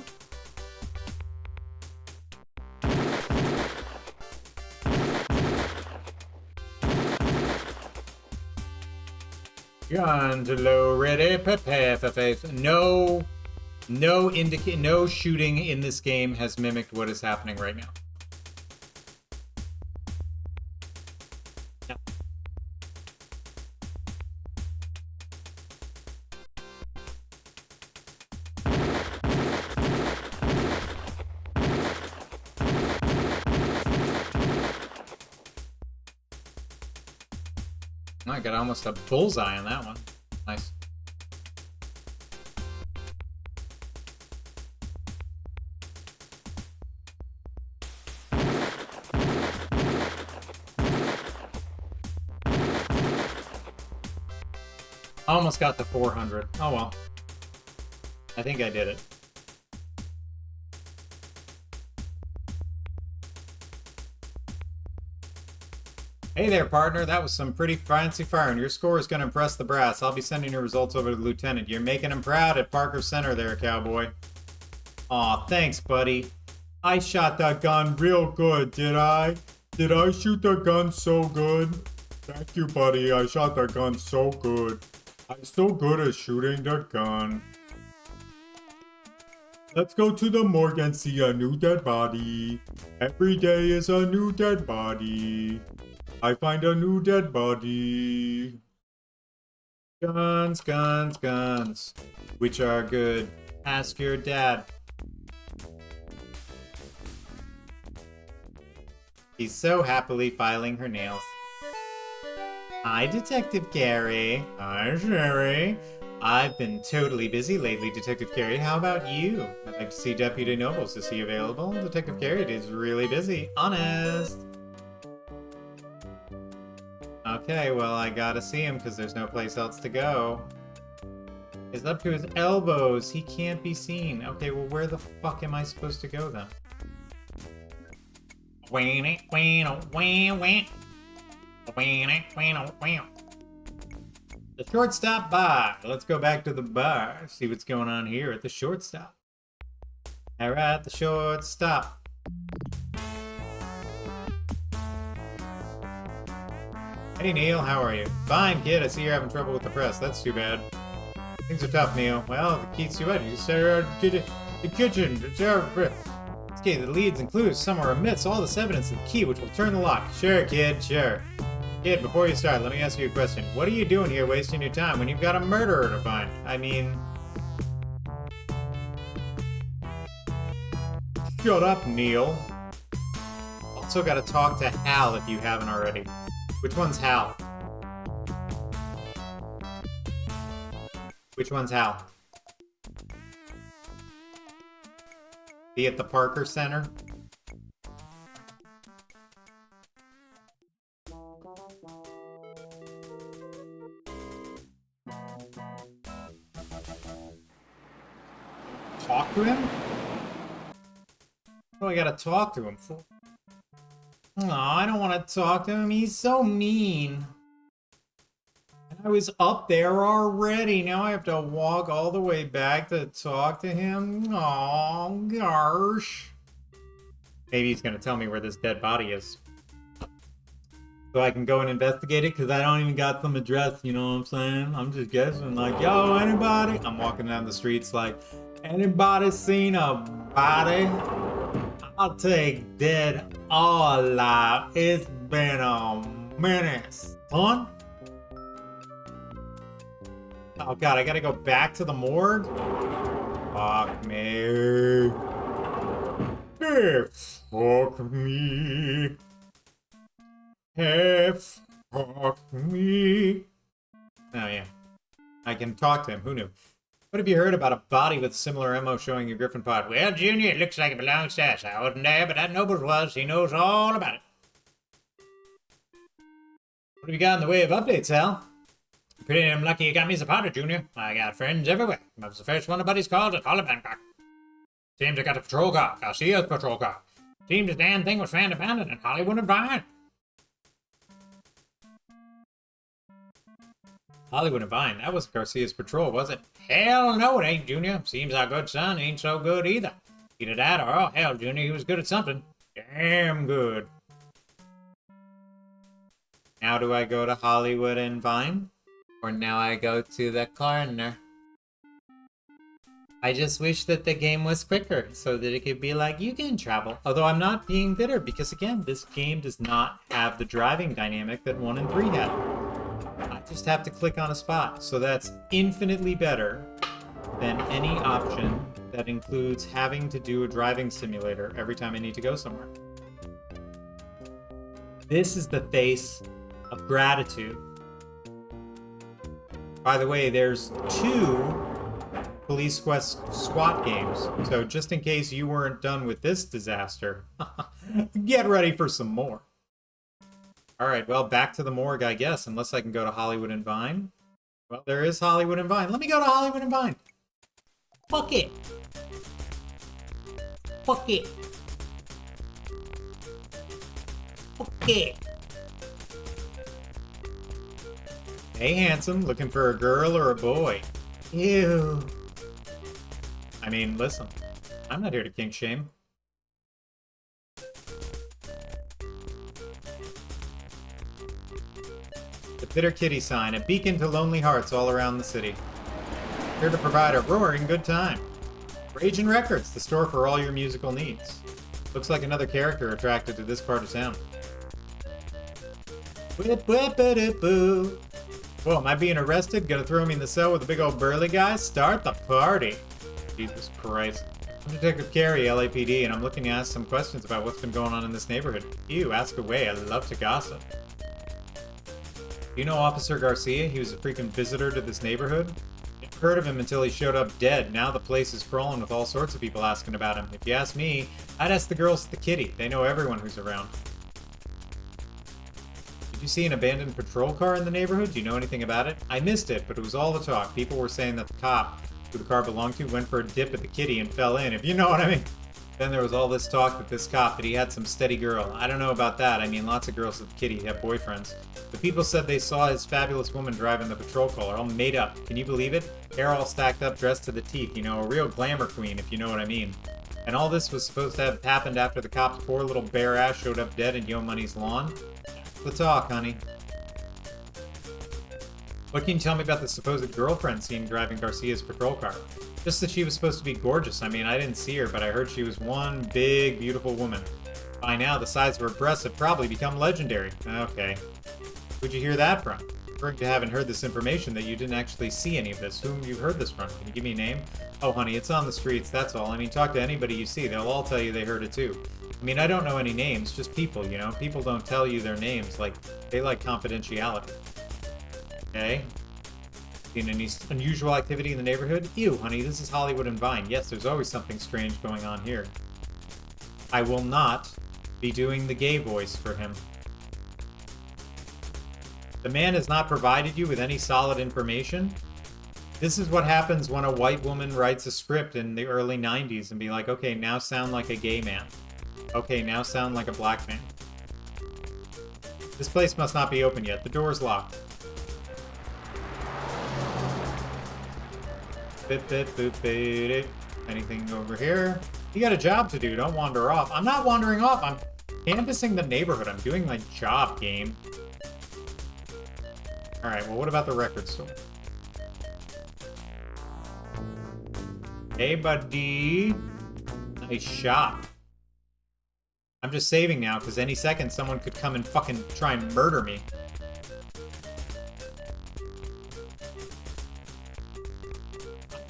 Speaker 5: Gun to low, ready, prepare for face. No shooting in this game has mimicked what is happening right now. I got almost a bullseye on that one. Nice. Almost got to 400. Oh well. I think I did it. Hey there, partner. That was some pretty fancy firing. Your score is going to impress the brass. I'll be sending your results over to the lieutenant. You're making him proud at Parker Center there, cowboy. Aw, thanks, buddy. I shot that gun real good, did I? Did I shoot the gun so good? Thank you, buddy. I shot that gun so good. I'm so good at shooting the gun. Let's go to the morgue and see a new dead body. Every day is a new dead body. I find a new dead body. Guns, guns, guns. Which are good? Ask your dad. She's so happily filing her nails. Hi, Detective Carey. Hi, Sherry. I've been totally busy lately, Detective Carey. How about you? I'd like to see Deputy Nobles. Is he available? Detective Carey is really busy. Honest. Okay, well, I gotta see him because there's no place else to go. He's up to his elbows. He can't be seen. Okay, well, where the fuck am I supposed to go then? The shortstop bar. Let's go back to the bar. See what's going on here at the shortstop. Alright, the shortstop. Hey Neil, how are you? Fine, kid. I see you're having trouble with the press. That's too bad. Things are tough, Neil. Well, the key's too wet. You just stay around the kitchen. Let's investigated the leads and clues somewhere amidst all this evidence of the key which will turn the lock. Sure, kid, sure. Kid, before you start, let me ask you a question. What are you doing here wasting your time when you've got a murderer to find? I mean... Shut up, Neil. Also gotta talk to Hal if you haven't already. Which one's Hal? Which one's Hal? Be at the Parker Center? Talk to him? What do I gotta talk to him for? Oh, I don't want to talk to him. He's so mean. I was up there already. Now I have to walk all the way back to talk to him. Oh, gosh. Maybe he's gonna tell me where this dead body is. So I can go and investigate it, because I don't even got some address, you know what I'm saying? I'm just guessing, like, yo, anybody? I'm walking down the streets like, anybody seen a body? I'll take dead or alive. It's been a minute, son. Oh god, I gotta go back to the morgue? Fuck me. Hey, fuck me. Hey, fuck me. Oh yeah. I can talk to him, who knew? What have you heard about a body with similar MO showing your Griffin pod? Well, Junior, it looks like it belongs to us. I wasn't there, but that Nobles was. He knows all about it. What have you got in the way of updates, Hal? Pretty damn lucky you got me as a partner, Junior. I got friends everywhere. I was the first one nobody's called to call it Bangkok. Seems I got a patrol car. Garcia's patrol car. Seems the damn thing was found abandoned in Hollywood and Vine. Hollywood and Vine? That was Garcia's patrol, was it? Hell no, it ain't, Junior. Seems our good son ain't so good either. Either that or, oh hell, Junior, he was good at something. Damn good. Now do I go to Hollywood and Vine? Or now I go to the corner? I just wish that the game was quicker, so that it could be like, you can travel. Although I'm not being bitter, because again, this game does not have the driving dynamic that 1 and 3 had. I just have to click on a spot, so that's infinitely better than any option that includes having to do a driving simulator every time I need to go somewhere. This is the face of gratitude. By the way, there's 2 Police Quest SWAT games, so just in case you weren't done with this disaster, get ready for some more. Alright, well, back to the morgue, I guess, unless I can go to Hollywood and Vine. Well, there is Hollywood and Vine. Let me go to Hollywood and Vine. Fuck it. Fuck it. Fuck it. Hey, handsome, looking for a girl or a boy? Ew. I mean, listen, I'm not here to kink shame. The Bitter Kitty sign, a beacon to lonely hearts all around the city. Here to provide a roaring good time. Ragin' Records, the store for all your musical needs. Looks like another character attracted to this part of town. Whip whippity boo. Whoa, am I being arrested? Gonna throw me in the cell with a big old burly guy? Start the party. Jesus Christ. I'm Detective Carey, LAPD, and I'm looking to ask some questions about what's been going on in this neighborhood. Ew, ask away. I love to gossip. Do you know Officer Garcia? He was a freaking visitor to this neighborhood. Never heard of him until he showed up dead. Now the place is crawling with all sorts of people asking about him. If you ask me, I'd ask the girls at the kitty. They know everyone who's around. Did you see an abandoned patrol car in the neighborhood? Do you know anything about it? I missed it, but it was all the talk. People were saying that the cop who the car belonged to went for a dip at the kitty and fell in, if you know what I mean. Then there was all this talk that this cop, that he had some steady girl. I don't know about that. I mean, lots of girls at the kitty have boyfriends. The people said they saw his fabulous woman driving the patrol car, all made up. Can you believe it? Hair all stacked up, dressed to the teeth. You know, a real glamour queen, if you know what I mean. And all this was supposed to have happened after the cop's poor little bare ass showed up dead in Yo Money's lawn? That's the talk, honey. What can you tell me about the supposed girlfriend seen driving Garcia's patrol car? Just that she was supposed to be gorgeous. I mean, I didn't see her, but I heard she was one big, beautiful woman. By now, the size of her breasts have probably become legendary. Okay. Who'd you hear that from? Referring to having heard this information that you didn't actually see any of this. Whom you heard this from? Can you give me a name? Oh, honey, it's on the streets, that's all. I mean, talk to anybody you see. They'll all tell you they heard it too. I mean, I don't know any names, just people, you know? People don't tell you their names. Like, they like confidentiality. Okay. Seen any unusual activity in the neighborhood? Ew, honey, this is Hollywood and Vine. Yes, there's always something strange going on here. I will not be doing the gay voice for him. The man has not provided you with any solid information. This is what happens when a white woman writes a script in the early 90s and be like, okay, now sound like a gay man. Okay, now sound like a black man. This place must not be open yet. The door's locked. Bip, bip, boop, boop, boop. Anything over here? You got a job to do. Don't wander off. I'm not wandering off. I'm canvassing the neighborhood. I'm doing my job, game. Alright, well, what about the record store? Hey, buddy. Nice shot. I'm just saving now, because any second someone could come and fucking try and murder me.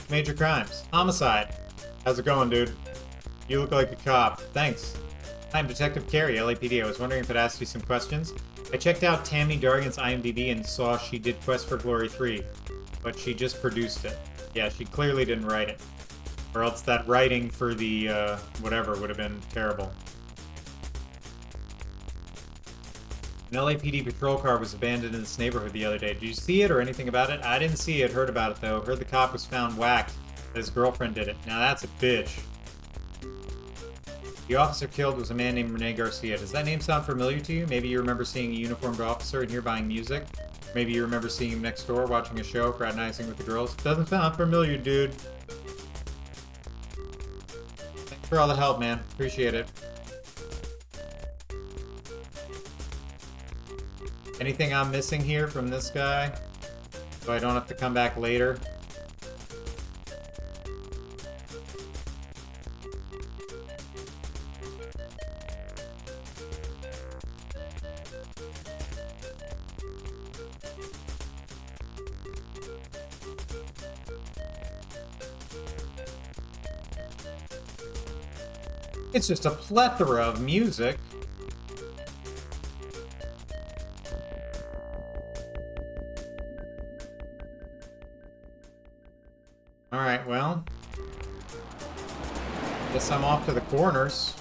Speaker 5: Major crimes. Homicide. How's it going, dude? You look like a cop. Thanks. I'm Detective Carey, LAPD. I was wondering if I'd ask you some questions. I checked out Tammy Dargan's IMDb and saw she did Quest for Glory 3, but she just produced it. Yeah, she clearly didn't write it. Or else that writing for the, whatever would have been terrible. An LAPD patrol car was abandoned in this neighborhood the other day. Did you see it or anything about it? I didn't see it, heard about it though. Heard the cop was found whacked, that his girlfriend did it. Now that's a bitch. The officer killed was a man named Rene Garcia. Does that name sound familiar to you? Maybe you remember seeing a uniformed officer in here buying music? Maybe you remember seeing him next door watching a show, fraternizing with the girls? Doesn't sound familiar, dude. Thanks for all the help, man. Appreciate it. Anything I'm missing here from this guy? So I don't have to come back later? It's just a plethora of music. Alright, well. Guess I'm off to the corners.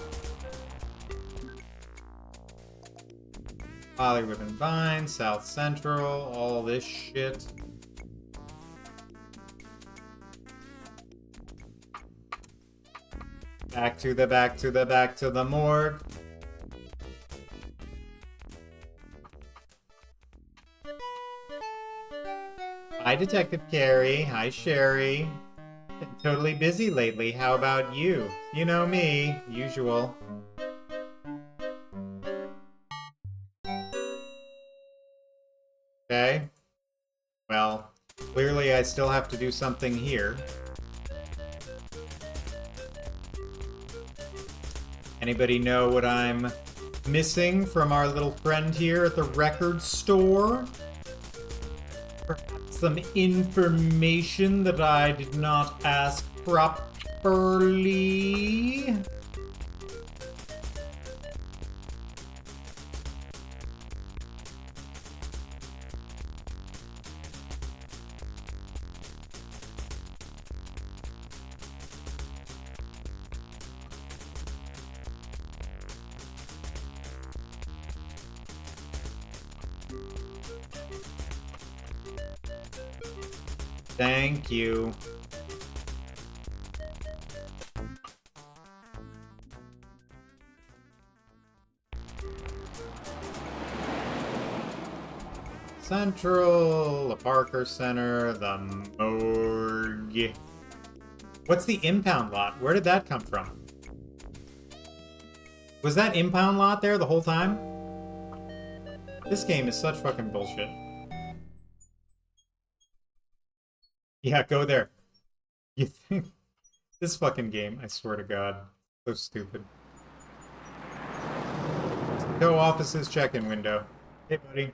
Speaker 5: Hollywood and Vine, South Central, all this shit. Back to the morgue. Hi, Detective Carey. Hi, Sherry. Been totally busy lately. How about you? You know me. Usual. Okay. Well, clearly I still have to do something here. Anybody know what I'm missing from our little friend here at the record store? Perhaps some information that I did not ask properly? Thank you. Central, the Parker Center, the morgue. What's the impound lot? Where did that come from? Was that impound lot there the whole time? This game is such fucking bullshit. Yeah, go there. You think this fucking game, I swear to God, so stupid. Go office's check-in window. Hey, buddy.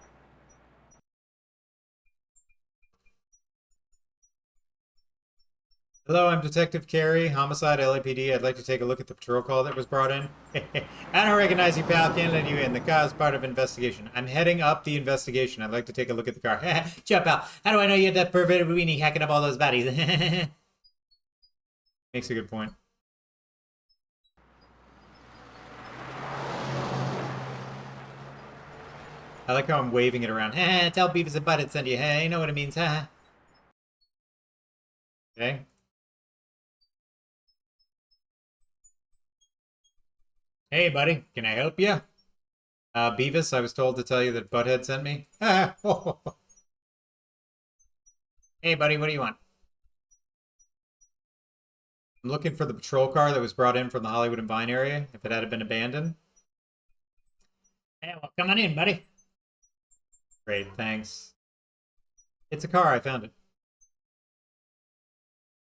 Speaker 5: Hello, I'm Detective Carey, Homicide LAPD. I'd like to take a look at the patrol call that was brought in. I don't recognize you, pal. Can't let you in. The car is part of investigation. I'm heading up the investigation. I'd like to take a look at the car. Ciao, pal. How do I know you're that perverted weenie hacking up all those bodies? Makes a good point. I like how I'm waving it around. Tell Beavis and Butthead send you. Hey, you know what it means, huh? Okay. Hey, buddy. Can I help you? Beavis, I was told to tell you that Butthead sent me. Hey, buddy, what do you want? I'm looking for the patrol car that was brought in from the Hollywood and Vine area, if it had been abandoned. Hey, well, come on in, buddy. Great, thanks. It's a car, I found it.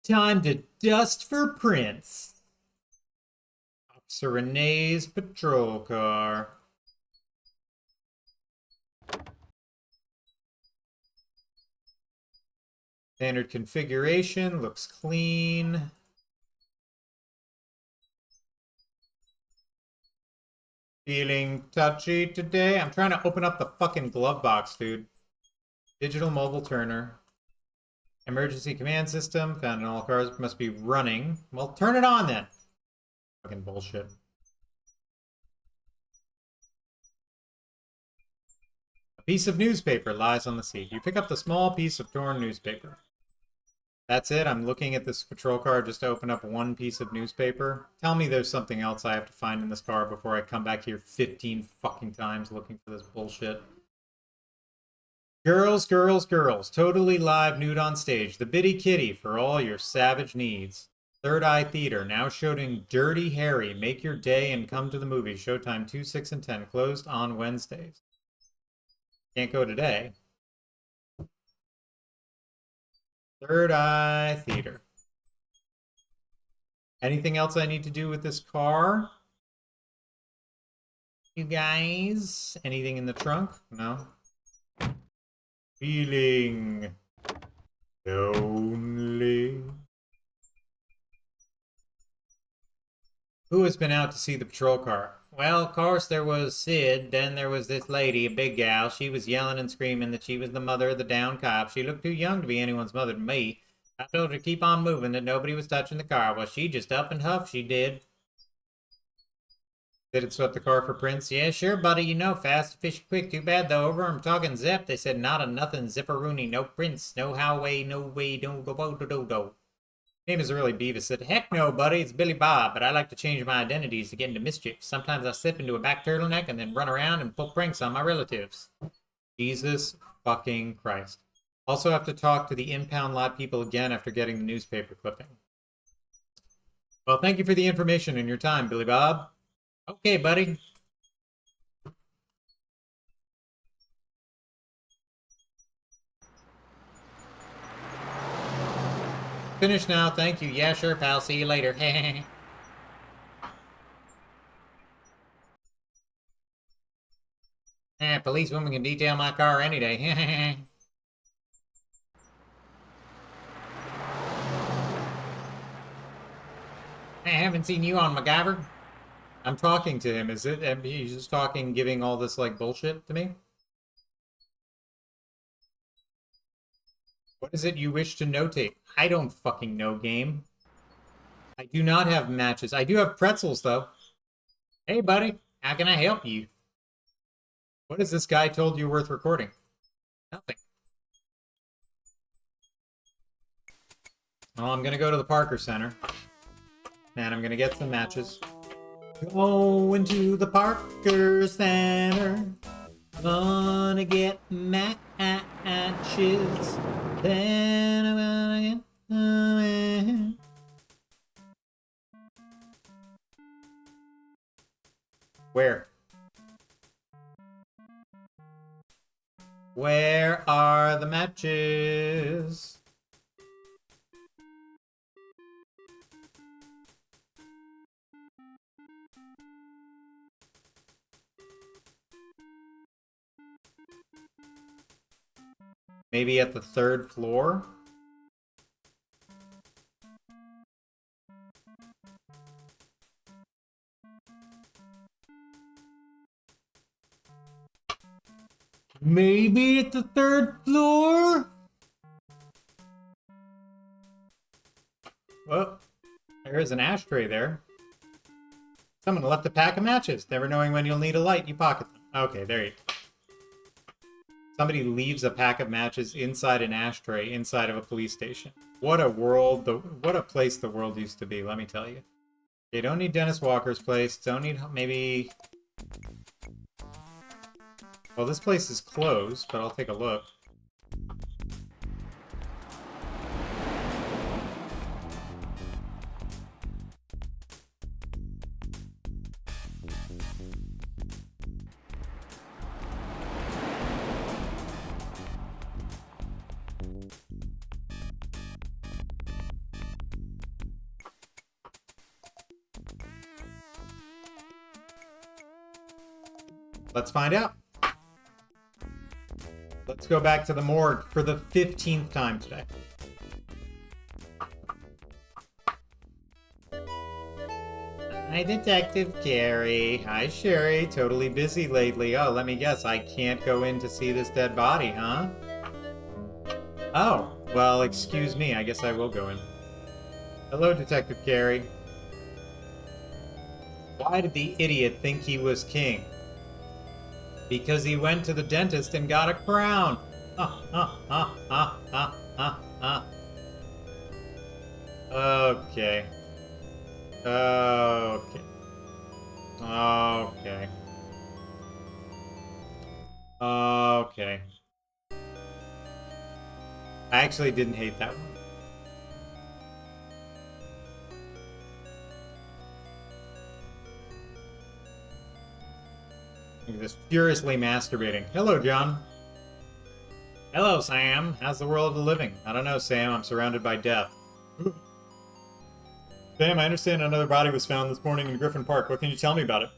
Speaker 5: Time to dust for Prince. Officer Renee's patrol car. Standard configuration, looks clean. Feeling touchy today? I'm trying to open up the fucking glove box, dude. Digital mobile turner. Emergency command system. Found in all cars. Must be running. Well, turn it on then. Fucking bullshit. A piece of newspaper lies on the seat. You pick up the small piece of torn newspaper. That's it? I'm looking at this patrol car just to open up one piece of newspaper. Tell me there's something else I have to find in this car before I come back here 15 fucking times looking for this bullshit. Girls, girls, girls. Totally live nude on stage. The Bitty Kitty for all your savage needs. Third Eye Theater, now showing Dirty Harry. Make your day and come to the movie. Showtime 2, 6, and 10. Closed on Wednesdays. Can't go today. Third Eye Theater. Anything else I need to do with this car? You guys? Anything in the trunk? No. Feeling lonely. Who has been out to see the patrol car? Well, of course, there was Sid. Then there was this lady, a big gal. She was yelling and screaming that she was the mother of the downed cop. She looked too young to be anyone's mother to me. I told her to keep on moving, that nobody was touching the car. Well, she just up and huffed, she did. Did it swept the car for Prince? Yeah, sure, buddy. You know, fast, fish, quick. Too bad, though. Over I'm talking Zep. They said not a nothing. Zipperoonie. No Prince. No highway. No way. Don't go do do do. Name is really Beavis. Said, heck no, buddy. It's Billy Bob, but I like to change my identities to get into mischief. Sometimes I slip into a back turtleneck and then run around and pull pranks on my relatives. Jesus fucking Christ. Also have to talk to the impound lot people again after getting the newspaper clipping. Well, thank you for the information and your time, Billy Bob. Okay, buddy. Finished now, thank you. Yeah, sure, pal. See you later. Policewoman can detail my car any day. I haven't seen you on MacGyver. I'm talking to him. Is it? He's just talking, giving all this, like, bullshit to me? What is it you wish to notate? I don't fucking know, game. I do not have matches. I do have pretzels, though. Hey, buddy. How can I help you? What has this guy told you worth recording? Nothing. Well, I'm gonna go to the Parker Center. And I'm gonna get some matches. Going to the Parker Center. Gonna get matches. Then I'm gonna get... Where? Where are the matches? Maybe at the 3rd floor? Maybe at the 3rd floor? Well, there is an ashtray there. Someone left a pack of matches. Never knowing when you'll need a light, you pocket them. Okay, there you go. Somebody leaves a pack of matches inside an ashtray inside of a police station. What a world, what a place the world used to be, let me tell you. They don't need Dennis Walker's place. Don't need, maybe... Well, this place is closed, but I'll take a look. Let's find out. Let's go back to the morgue for the 15th time today. Hi, Detective Carey. Hi, Sherry. Totally busy lately. Oh, let me guess. I can't go in to see this dead body, huh? Oh, well, excuse me. I guess I will go in. Hello, Detective Carey. Why did the idiot think he was king? Because he went to the dentist and got a crown. Okay. Okay. Okay. Okay. I actually didn't hate that one. He's just furiously masturbating. Hello, John. Hello, Sam. How's the world of the living? I don't know, Sam. I'm surrounded by death. Sam, I understand another body was found this morning in Griffin Park. What can you tell me about it?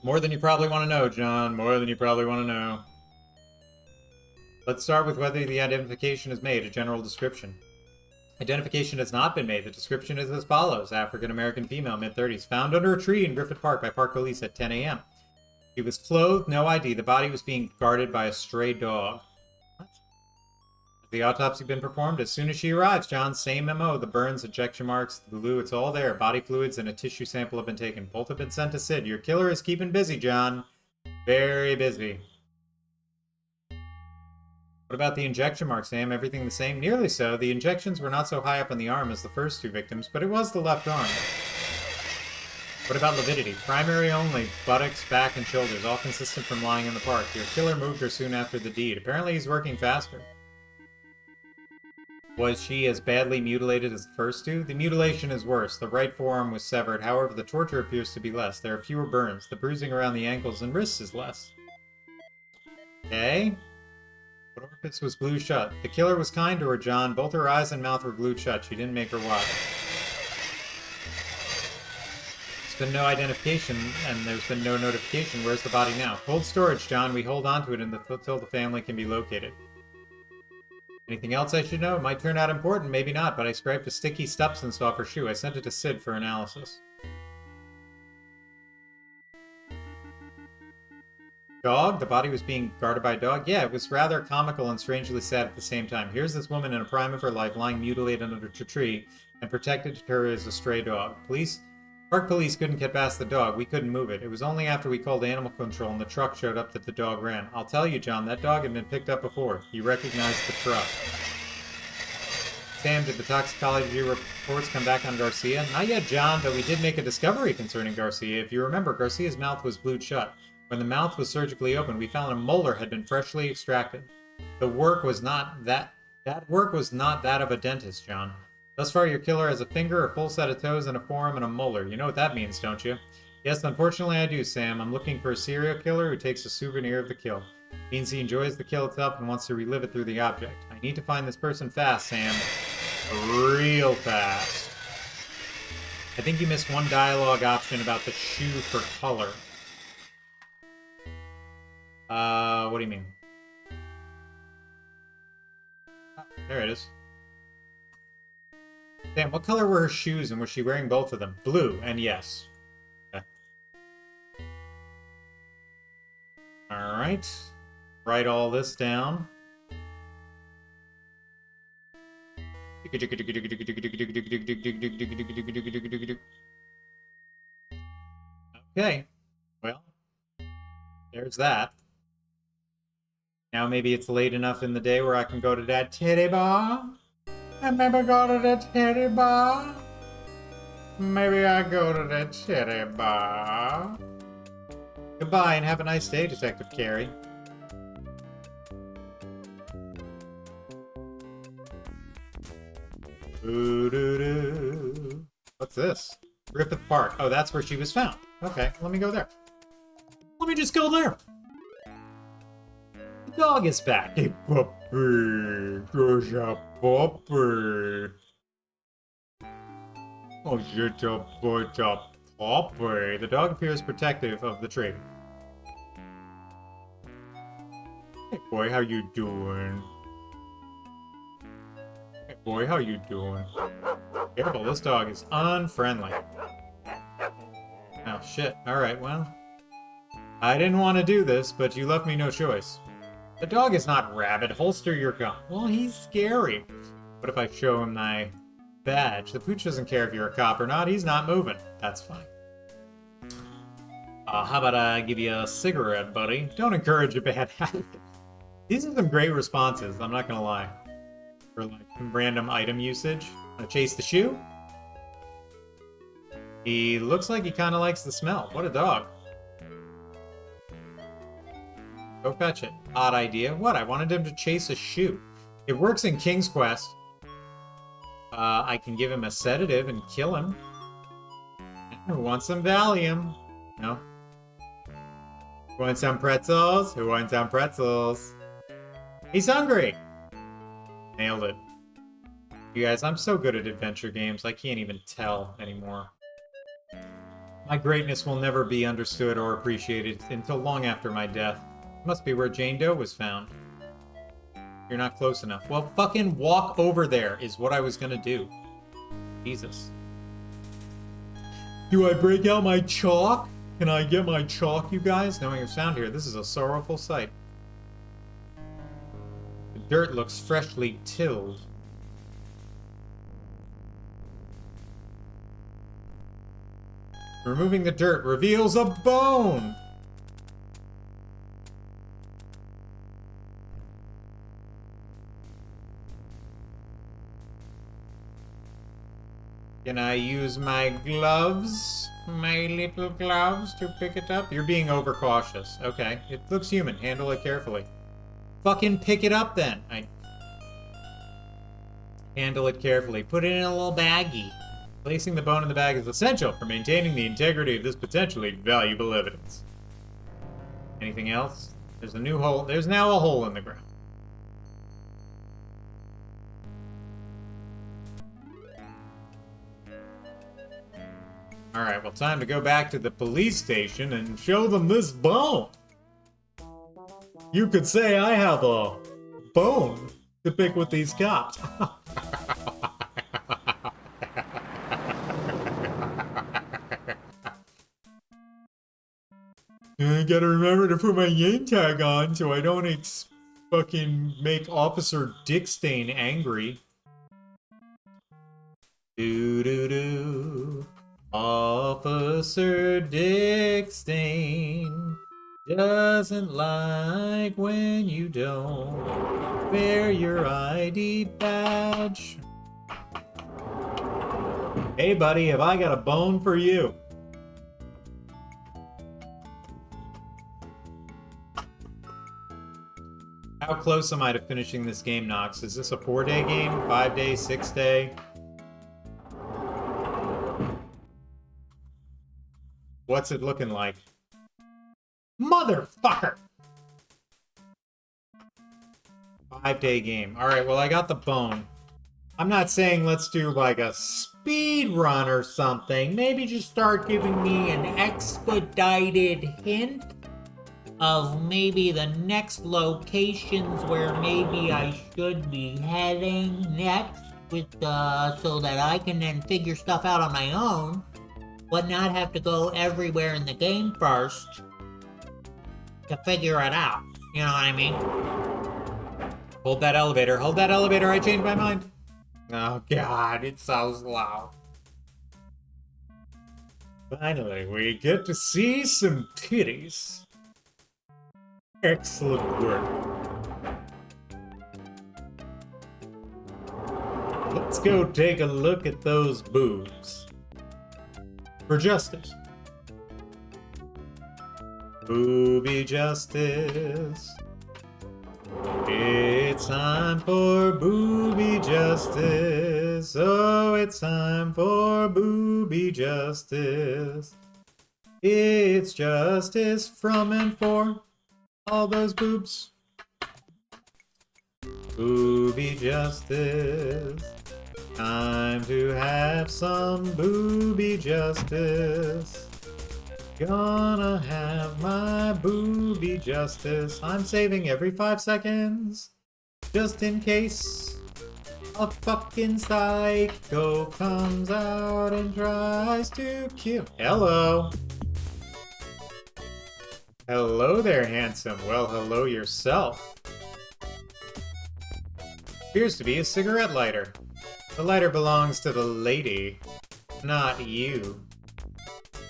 Speaker 5: More than you probably want to know, John. More than you probably want to know. Let's start with whether the identification is made, a general description. Identification has not been made. The description is as follows. African-American female, mid-30s, found under a tree in Griffin Park by Park Police at 10 a.m. She was clothed, no ID. The body was being guarded by a stray dog. What? Has the autopsy been performed? As soon as she arrives, John, same MO. The burns, ejection marks, the glue, it's all there. Body fluids and a tissue sample have been taken. Both have been sent to Sid. Your killer is keeping busy, John. Very busy. What about the injection marks, Sam? Everything the same? Nearly so. The injections were not so high up on the arm as the first two victims, but it was the left arm. What about lividity? Primary only, buttocks, back, and shoulders, all consistent from lying in the park. Your killer moved her soon after the deed. Apparently he's working faster. Was she as badly mutilated as the first two? The mutilation is worse. The right forearm was severed, however the torture appears to be less. There are fewer burns. The bruising around the ankles and wrists is less. Okay. What orifice was glued shut? The killer was kind to her, John. Both her eyes and mouth were glued shut. She didn't make her watch. There's been no identification, and there's been no notification. Where's the body now? Cold storage, John. We hold on to it until the family can be located. Anything else I should know? It might turn out important, maybe not, but I scraped a sticky substance off her shoe. I sent it to Sid for analysis. Dog? The body was being guarded by a dog? Yeah, it was rather comical and strangely sad at the same time. Here's this woman in a prime of her life lying mutilated under a tree, and protected to her as a stray dog. Park police couldn't get past the dog. We couldn't move it. It was only after we called animal control and the truck showed up that the dog ran. I'll tell you, John, that dog had been picked up before. He recognized the truck. Sam, did the toxicology reports come back on Garcia? Not yet, John, but we did make a discovery concerning Garcia. If you remember, Garcia's mouth was glued shut. When the mouth was surgically opened, we found a molar had been freshly extracted. That work was not that of a dentist, John. Thus far, your killer has a finger, a full set of toes, and a forearm, and a molar. You know what that means, don't you? Yes, unfortunately I do, Sam. I'm looking for a serial killer who takes a souvenir of the kill. It means he enjoys the kill itself and wants to relive it through the object. I need to find this person fast, Sam. Real fast. I think you missed one dialogue option about the shoe for color. What do you mean? there it is. Damn, what color were her shoes, and was she wearing both of them? Blue, and yes. Okay. Alright. Write all this down. Okay. Well, there's that. Now maybe it's late enough in the day where I can go to that titty bar. And maybe go to the titty bar. Maybe I go to the titty bar. Goodbye and have a nice day, Detective Carey. Ooh-doo-doo. What's this? Griffith Park. Oh, that's where she was found. Okay, let me go there. Let me just go there. The dog is back. Hey, puppy. There's a puppy. Oh, shit, a puppy. The dog appears protective of the tree. Hey, boy, how you doing? Hey, boy, how you doing? Careful, this dog is unfriendly. Oh, shit. Alright, well. I didn't want to do this, but you left me no choice. The dog is not rabid. Holster your gun. Well, he's scary. What if I show him my badge? The pooch doesn't care if you're a cop or not. He's not moving. That's fine. How about I give you a cigarette, buddy? Don't encourage a bad habit. These are some great responses, I'm not gonna lie. For like random item usage. Wanna chase the shoe? He looks like he kinda likes the smell. What a dog. Go fetch it. Odd idea. What? I wanted him to chase a shoe. It works in King's Quest. I can give him a sedative and kill him. Who wants some Valium? No? Who wants some pretzels? Who wants some pretzels? He's hungry! Nailed it. You guys, I'm so good at adventure games, I can't even tell anymore. My greatness will never be understood or appreciated until long after my death. Must be where Jane Doe was found. You're not close enough. Well, fucking walk over there is what I was gonna do. Jesus. Do I break out my chalk? Can I get my chalk, you guys? Knowing it's found here, this is a sorrowful sight. The dirt looks freshly tilled. Removing the dirt reveals a bone! Can I use my gloves? My little gloves to pick it up? You're being overcautious. Okay, it looks human. Handle it carefully. Fucking pick it up then. Handle it carefully. Put it in a little baggie. Placing the bone in the bag is essential for maintaining the integrity of this potentially valuable evidence. Anything else? There's a new hole. There's now a hole in the ground. Alright, well, time to go back to the police station and show them this bone. You could say I have a bone to pick with these cops. I gotta remember to put my name tag on so I don't fucking make Officer Dickstain angry. Doo-doo-doo. Officer Dickstain doesn't like when you don't wear your ID badge. Hey buddy, have I got a bone for you? How close am I to finishing this game, Nox? Is this a 4-day game? 5-day? 6-day? What's it looking like? Motherfucker! 5-day game. Alright, well, I got the bone. I'm not saying let's do like a speed run or something. Maybe just start giving me an expedited hint.
Speaker 8: of maybe the next locations where maybe I should be heading next with so that I can then figure stuff out on my own, but not have to go everywhere in the game first to figure it out. You know what I mean?
Speaker 5: Hold that elevator. Hold that elevator. I changed my mind. Oh, God. It's so slow. Finally, we get to see some titties. Excellent work. Let's go take a look at those boobs. For justice. Booby justice. It's time for booby justice. Oh, it's time for booby justice. It's justice from and for all those boobs. Booby justice. Time to have some booby justice. Gonna have my booby justice. I'm saving every 5 seconds. Just in case a fucking psycho comes out and tries to kill. Hello. Hello there, handsome. Well, hello yourself. Appears to be a cigarette lighter. The lighter belongs to the lady, not you.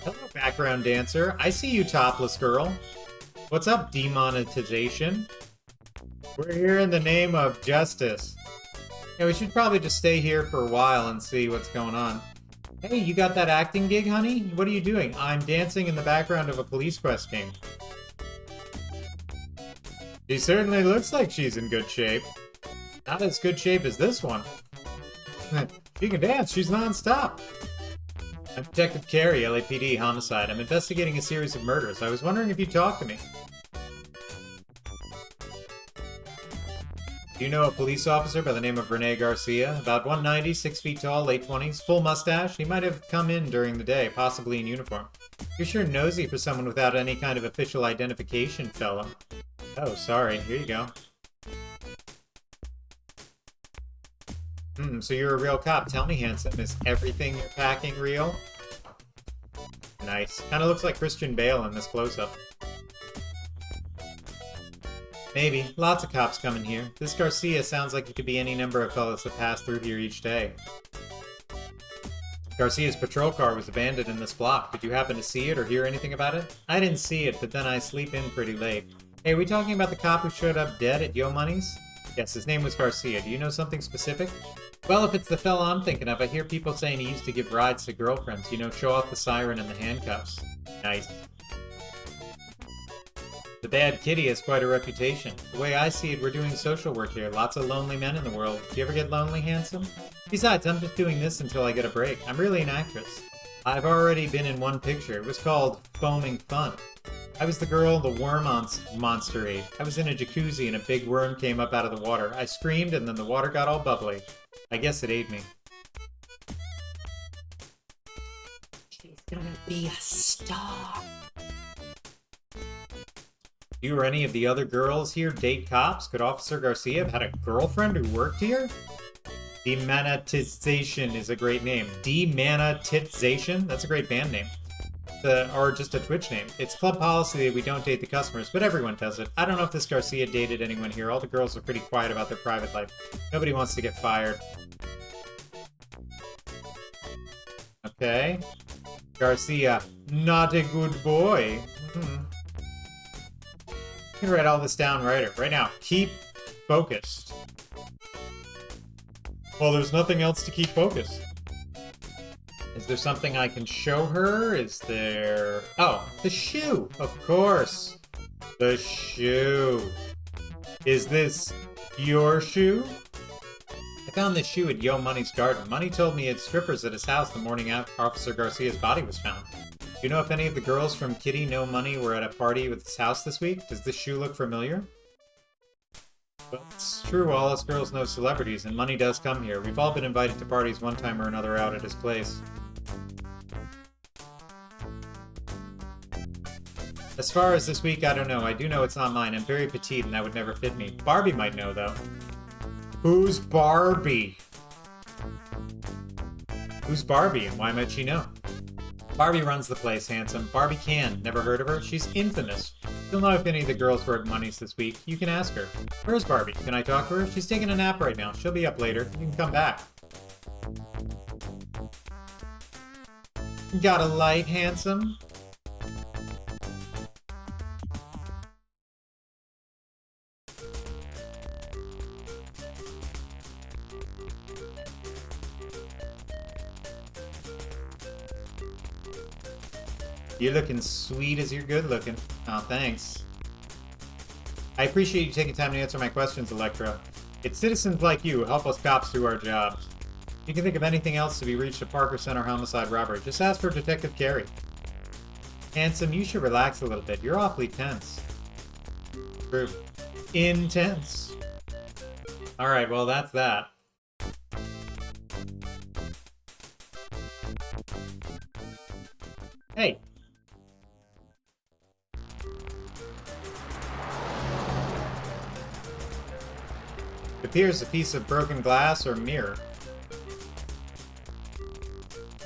Speaker 5: Hello, background dancer. I see you, topless girl. What's up, demonetization? We're here in the name of justice. Yeah, we should probably just stay here for a while and see what's going on. Hey, you got that acting gig, honey? What are you doing? I'm dancing in the background of a police quest game. She certainly looks like she's in good shape. Not as good shape as this one. She can dance. She's non-stop. I'm Detective Carey, LAPD, homicide. I'm investigating a series of murders. I was wondering if you'd talk to me. Do you know a police officer by the name of Rene Garcia? About 190, 6 feet tall, late 20s, full mustache. He might have come in during the day, possibly in uniform. You're sure nosy for someone without any kind of official identification, fella. Oh, sorry. Here you go. So you're a real cop. Tell me, handsome, is everything you're packing real? Nice. Kind of looks like Christian Bale in this close-up. Maybe. Lots of cops coming here. This Garcia sounds like he could be any number of fellas that pass through here each day. Garcia's patrol car was abandoned in this block. Did you happen to see it or hear anything about it? I didn't see it, but then I sleep in pretty late. Hey, are we talking about the cop who showed up dead at Yo Money's? Yes, his name was Garcia. Do you know something specific? Well, if it's the fella I'm thinking of, I hear people saying he used to give rides to girlfriends. You know, show off the siren and the handcuffs. Nice. The bad kitty has quite a reputation. The way I see it, we're doing social work here. Lots of lonely men in the world. Do you ever get lonely, handsome? Besides, I'm just doing this until I get a break. I'm really an actress. I've already been in one picture. It was called Foaming Fun. I was the girl the worm monster ate. I was in a jacuzzi and a big worm came up out of the water. I screamed and then the water got all bubbly. I guess it ate me.
Speaker 8: She's gonna be a star.
Speaker 5: You or any of the other girls here date cops? Could Officer Garcia have had a girlfriend who worked here? Demonetization is a great name. Demonetization? That's a great band name. Or just a Twitch name. It's club policy that we don't date the customers, but everyone does it. I don't know if this Garcia dated anyone here. All the girls are pretty quiet about their private life. Nobody wants to get fired. Okay. Garcia, not a good boy. You can write all this down right now. Keep focused. Well, there's nothing else to keep focused. Is there something I can show her? Is there... Oh, the shoe! Of course! The shoe! Is this your shoe? I found this shoe at Yo Money's garden. Money told me he had strippers at his house the morning after Officer Garcia's body was found. Do you know if any of the girls from Kitty Know Money were at a party with his house this week? Does this shoe look familiar? Well, it's true, all us girls know celebrities, and Money does come here. We've all been invited to parties one time or another out at his place. As far as this week, I don't know. I do know it's not mine. I'm very petite and that would never fit me. Barbie might know, though. Who's Barbie? Who's Barbie and why might she know? Barbie runs the place, handsome. Barbie can. Never heard of her? She's infamous. You'll know if any of the girls were at Money's this week. You can ask her. Where's Barbie? Can I talk to her? She's taking a nap right now. She'll be up later. You can come back. Got a light, handsome? You're looking sweet as you're good looking. Oh, thanks. I appreciate you taking time to answer my questions, Electra. It's citizens like you who help us cops do our jobs. If you can think of anything else to be reached at Parker Center homicide robbery, just ask for Detective Carey. Handsome, you should relax a little bit. You're awfully tense. True. Intense. Alright, well that's that. Hey! It appears a piece of broken glass or mirror.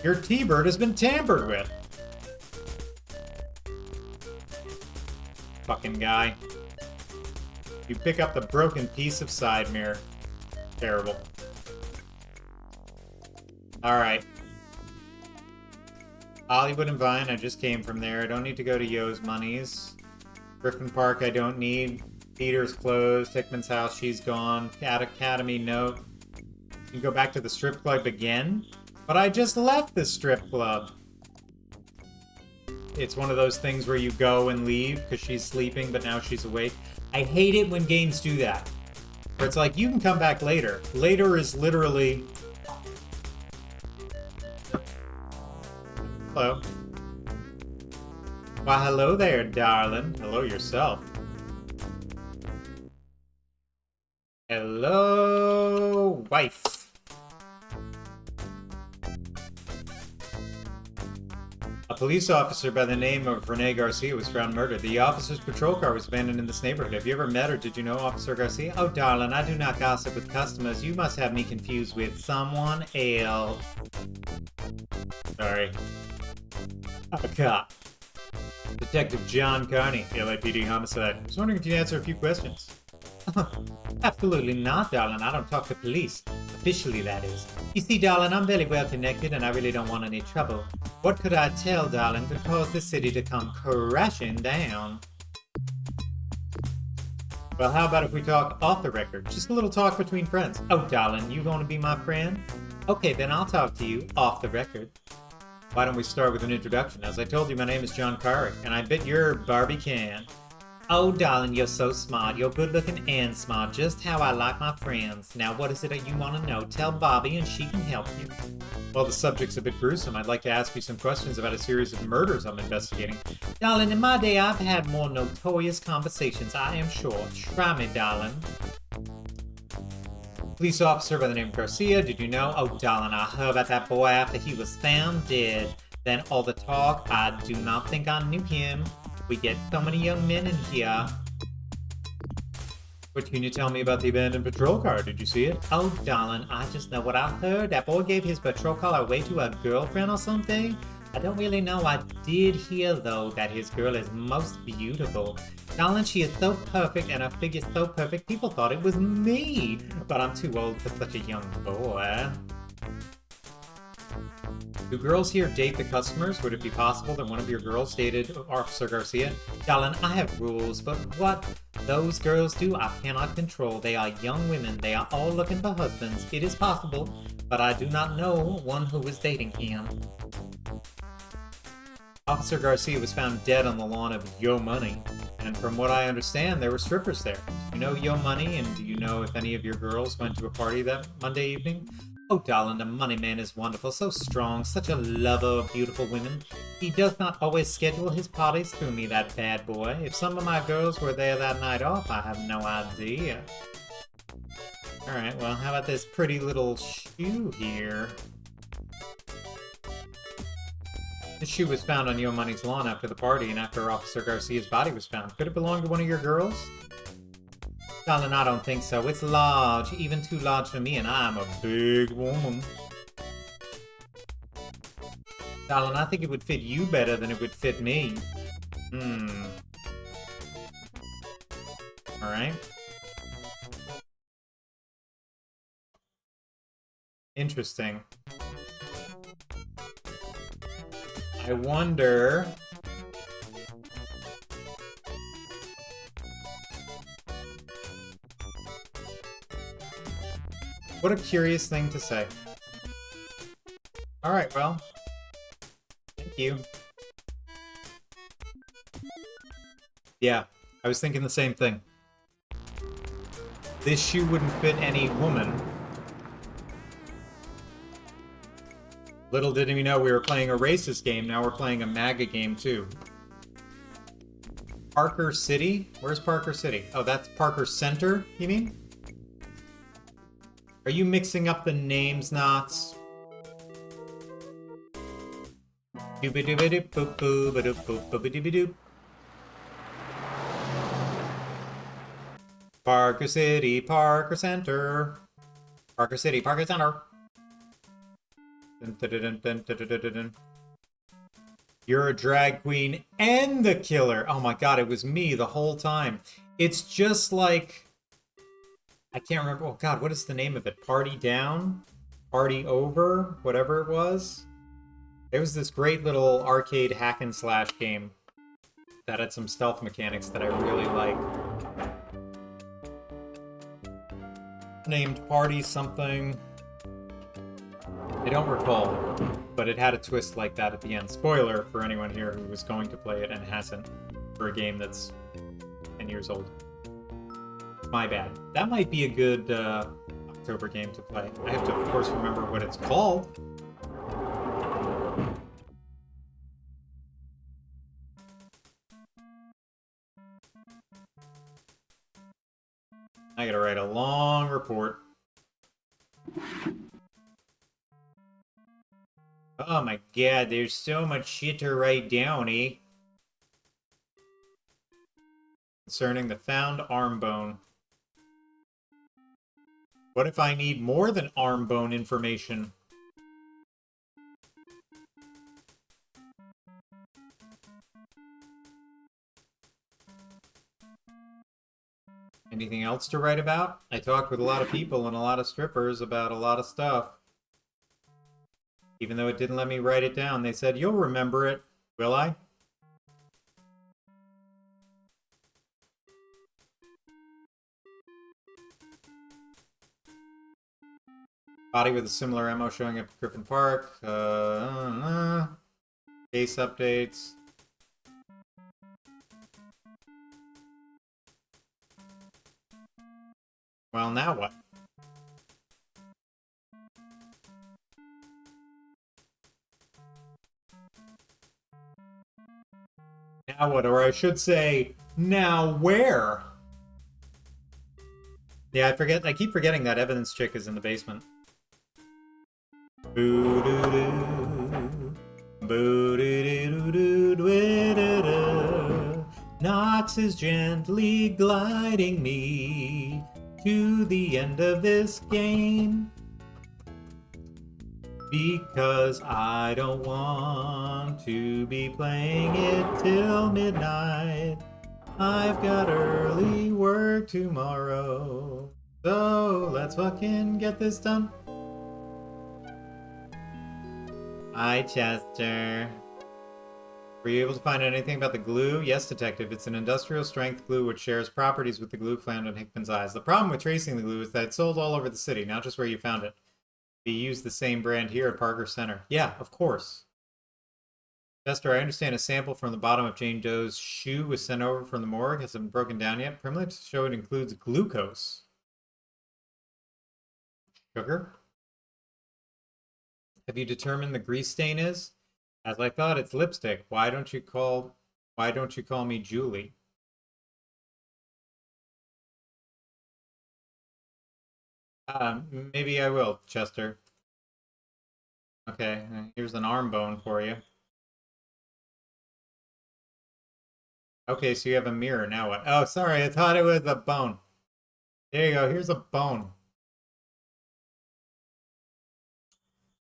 Speaker 5: Your T-Bird has been tampered with! Fucking guy. You pick up the broken piece of side mirror. Terrible. Alright. Hollywood and Vine, I just came from there. I don't need to go to Yo's Money's. Griffin Park, I don't need. Peter's closed. Hickman's house, she's gone. Cat Academy, no. You can go back to the strip club again? But I just left the strip club. It's one of those things where you go and leave because she's sleeping, but now she's awake. I hate it when games do that. Where it's like, you can come back later. Later is literally... Hello. Why, hello there, darling. Hello yourself. Hello, wife. A police officer by the name of Rene Garcia was found murdered. The officer's patrol car was abandoned in this neighborhood. Have you ever met or did you know Officer Garcia? Oh, darling, I do not gossip with customers. You must have me confused with someone else. Sorry. I'm a cop. Detective John Carney, LAPD Homicide. I was wondering if you'd answer a few questions. Absolutely not, darling. I don't talk to police. Officially, that is. You see, darling, I'm very well connected and I really don't want any trouble. What could I tell, darling, to cause the city to come crashing down? Well, how about if we talk off the record? Just a little talk between friends. Oh, darling, you gonna be my friend? Okay, then I'll talk to you off the record. Why don't we start with an introduction? As I told you, my name is John Carrick, and I bet you're Barbie Can. Oh, darling, you're so smart. You're good-looking and smart, just how I like my friends. Now, what is it that you want to know? Tell Bobby and she can help you. Well, the subject's a bit gruesome. I'd like to ask you some questions about a series of murders I'm investigating. Darling, in my day, I've had more notorious conversations, I am sure. Try me, darling. Police officer by the name of Garcia, did you know? Oh, darling, I heard about that boy after he was found dead. Then all the talk, I do not think I knew him. We get so many young men in here. What can you tell me about the abandoned patrol car? Did you see it? Oh, darling, I just know what I heard. That boy gave his patrol car away to a girlfriend or something. I don't really know. I did hear, though, that his girl is most beautiful. Darling, she is so perfect and her figure's so perfect, people thought it was me. But I'm too old for such a young boy. Do girls here date the customers? Would it be possible that one of your girls dated Officer Garcia? Darling, I have rules, but what those girls do, I cannot control. They are young women. They are all looking for husbands. It is possible, but I do not know one who is dating him. Officer Garcia was found dead on the lawn of Yo Money, and from what I understand, there were strippers there. Do you know Yo Money, and do you know if any of your girls went to a party that Monday evening? Oh, darling, the money man is wonderful, so strong, such a lover of beautiful women. He does not always schedule his parties through me, that bad boy. If some of my girls were there that night off, I have no idea. Alright, well, how about this pretty little shoe here? This shoe was found on Yomani's lawn after the party and after Officer Garcia's body was found. Could it belong to one of your girls? Darling, I don't think so. It's large, even too large for me, and I'm a big woman. Darling, I think it would fit you better than it would fit me. Alright. Interesting. I wonder... What a curious thing to say. Alright, well. Thank you. Yeah, I was thinking the same thing. This shoe wouldn't fit any woman. Little did we know we were playing a racist game, now we're playing a MAGA game too. Parker City? Where's Parker City? Oh, that's Parker Center, you mean? Are you mixing up the names, Knots? Parker City, Parker Center. Parker City, Parker Center. You're a drag queen and the killer. Oh my god, it was me the whole time. It's just like... I can't remember. Oh god, what is the name of it? Party Down? Party Over? Whatever it was. There was this great little arcade hack and slash game that had some stealth mechanics that I really like. Named Party something. I don't recall, but it had a twist like that at the end. Spoiler for anyone here who was going to play it and hasn't, for a game that's 10 years old. My bad. That might be a good October game to play. I have to, of course, remember what it's called. I gotta write a long report. Oh my god, there's so much shit to write down, eh? Concerning the found arm bone. What if I need more than arm bone information? Anything else to write about? I talked with a lot of people and a lot of strippers about a lot of stuff. Even though it didn't let me write it down, they said, you'll remember it. Will I? Body with a similar MO showing up at Griffin Park. Case updates. Well, now what? Now what? Or I should say, now where? Yeah, I keep forgetting that evidence chick is in the basement. Nox is gently gliding me to the end of this game. Because I don't want to be playing it till midnight. I've got early work tomorrow. So let's fucking get this done. Hi, Chester. Were you able to find anything about the glue? Yes, Detective. It's an industrial strength glue which shares properties with the glue found on Hickman's eyes. The problem with tracing the glue is that it's sold all over the city, not just where you found it. We use the same brand here at Parker Center. Yeah, of course. Chester, I understand a sample from the bottom of Jane Doe's shoe was sent over from the morgue. Hasn't been broken down yet. Privilege show it includes glucose. Sugar? Have you determined the grease stain is? As I thought, it's lipstick. Why don't you call me Julie? Maybe I will, Chester. Okay, here's an arm bone for you. Okay, so you have a mirror. Now what? Oh, sorry. I thought it was a bone. There you go. Here's a bone.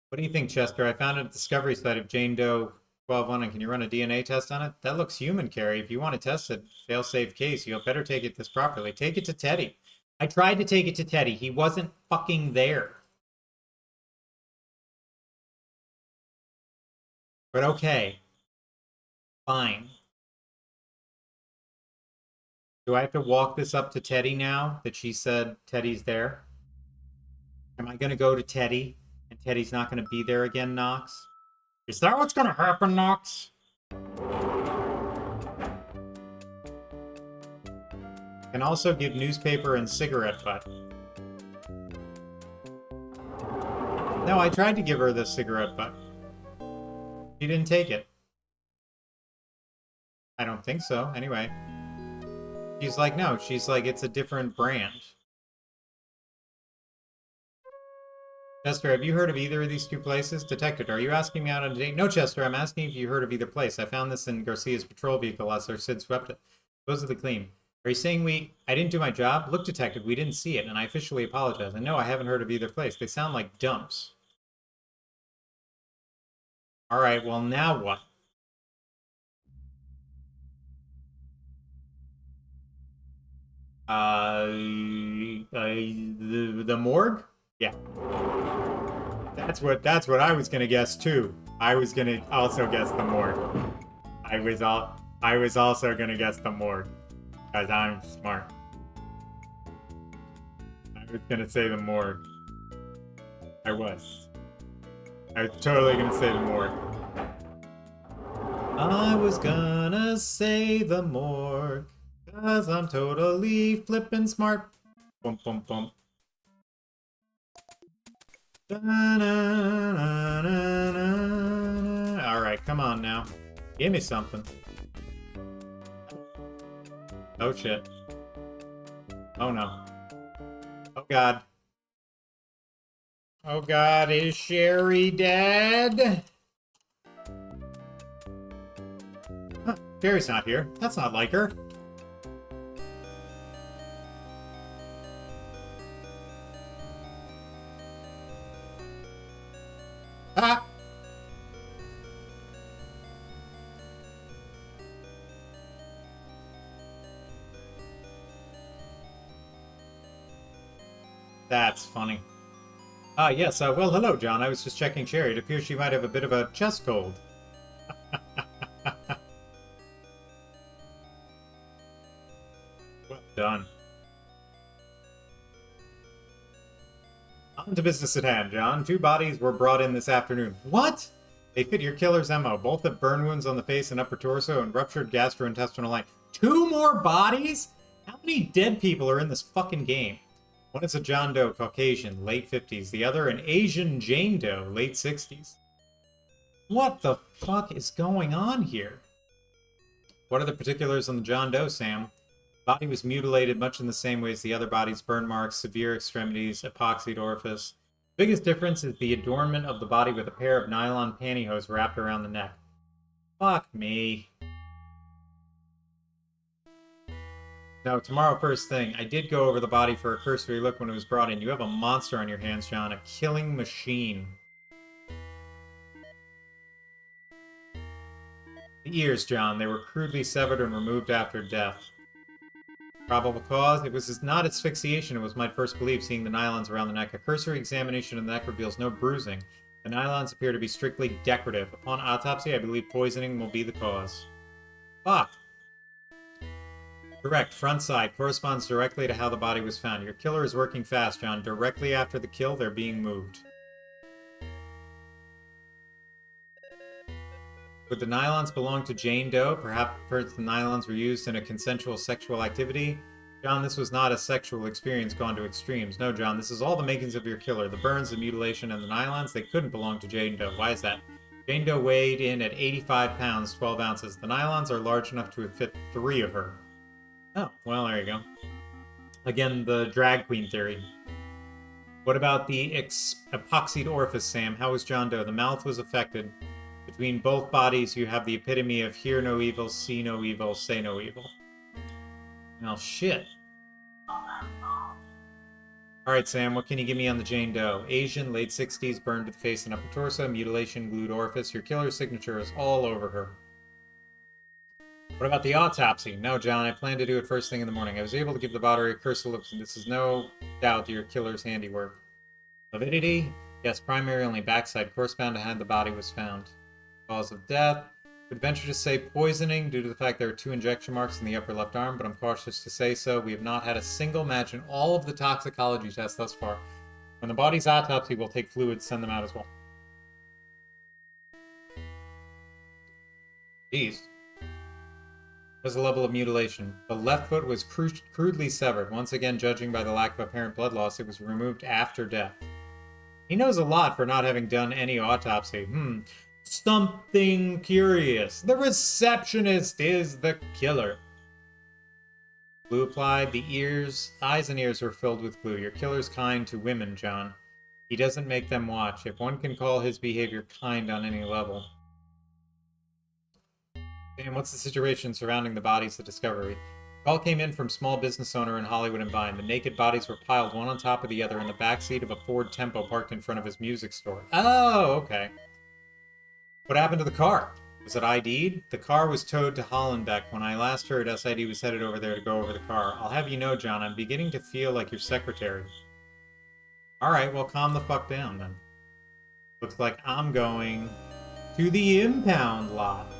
Speaker 5: What do you think, Chester? I found a discovery site of Jane Doe 12-1, and can you run a DNA test on it? That looks human, Carrie. If you want to test it, fail-safe case, you'll better take it this properly. Take it to Teddy. I tried to take it to Teddy. He wasn't fucking there. But okay. Fine. Do I have to walk this up to Teddy now that she said Teddy's there? Am I going to go to Teddy and Teddy's not going to be there again, Knox? Is that what's going to happen, Knox? Can also give newspaper and cigarette butt. No, I tried to give her the cigarette butt. She didn't take it. I don't think so. Anyway. She's like, no. She's like, it's a different brand. Chester, have you heard of either of these two places? Detected, are you asking me out on a date? No, Chester, I'm asking if you heard of either place. I found this in Garcia's patrol vehicle as our Sid swept it. Supposedly clean. Are you saying I didn't do my job? Look, Detective, we didn't see it, and I officially apologize. And no, I haven't heard of either place. They sound like dumps. Alright, well, now what? The morgue? Yeah. That's what I was gonna guess too. I was gonna also guess the morgue. I was also gonna guess the morgue. Because I'm smart. I was gonna say the morgue. I was totally gonna say the morgue. I was gonna say the morgue. Cause I'm totally flippin' smart. Bump, bump, bump. Alright, come on now. Give me something. Oh shit. Oh no. Oh god. Oh god, is Sherry dead? Huh, Sherry's not here. That's not like her. Ah! That's funny. Yes, well, hello, John. I was just checking Sherry. It appears she might have a bit of a chest cold. Well done. On to business at hand, John. 2 bodies were brought in this afternoon. What? They fit your killer's MO. Both have burn wounds on the face and upper torso and ruptured gastrointestinal line. 2 more bodies? How many dead people are in this fucking game? One is a John Doe, Caucasian, late 50s. The other, an Asian Jane Doe, late 60s. What the fuck is going on here? What are the particulars on the John Doe, Sam? Body was mutilated much in the same way as the other bodies. Burn marks, severe extremities, epoxied orifice. Biggest difference is the adornment of the body with a pair of nylon pantyhose wrapped around the neck. Fuck me. No, tomorrow first thing. I did go over the body for a cursory look when it was brought in. You have a monster on your hands, John. A killing machine. The ears, John. They were crudely severed and removed after death. Probable cause? It was not asphyxiation, it was my first belief, seeing the nylons around the neck. A cursory examination of the neck reveals no bruising. The nylons appear to be strictly decorative. Upon autopsy, I believe poisoning will be the cause. Fuck! Correct. Front side corresponds directly to how the body was found. Your killer is working fast, John. Directly after the kill, they're being moved. Would the nylons belong to Jane Doe? Perhaps the nylons were used in a consensual sexual activity? John, this was not a sexual experience gone to extremes. No, John, this is all the makings of your killer. The burns, the mutilation, and the nylons, they couldn't belong to Jane Doe. Why is that? Jane Doe weighed in at 85 pounds, 12 ounces. The nylons are large enough to fit 3 of her. Oh, well, there you go. Again, the drag queen theory. What about the epoxied orifice, Sam? How was John Doe? The mouth was affected. Between both bodies, you have the epitome of hear no evil, see no evil, say no evil. Well, shit. Alright, Sam, what can you give me on the Jane Doe? Asian, late 60s, burned to the face and upper torso, mutilation, glued orifice. Your killer's signature is all over her. What about the autopsy? No, John, I plan to do it first thing in the morning. I was able to give the body a cursory look, and this is no doubt your killer's handiwork. Avidity? Yes, primary only backside, correspond to how the body was found. Cause of death? Would venture to say poisoning due to the fact there are 2 injection marks in the upper left arm, but I'm cautious to say so. We have not had a single match in all of the toxicology tests thus far. When the body's autopsy, we'll take fluids, send them out as well. Jeez. Was the level of mutilation? The left foot was crudely severed. Once again, judging by the lack of apparent blood loss, it was removed after death. He knows a lot for not having done any autopsy. Something curious. The receptionist is the killer. Glue applied. The eyes and ears were filled with glue. Your killer's kind to women, John. He doesn't make them watch, if one can call his behavior kind on any level. And what's the situation surrounding the bodies at Discovery? Call came in from small business owner in Hollywood and Vine. The naked bodies were piled one on top of the other in the backseat of a Ford Tempo parked in front of his music store. Oh, okay. What happened to the car? Was it ID'd? The car was towed to Hollenbeck. When I last heard, SID was headed over there to go over the car. I'll have you know, John, I'm beginning to feel like your secretary. Alright, well, calm the fuck down, then. Looks like I'm going to the impound lot.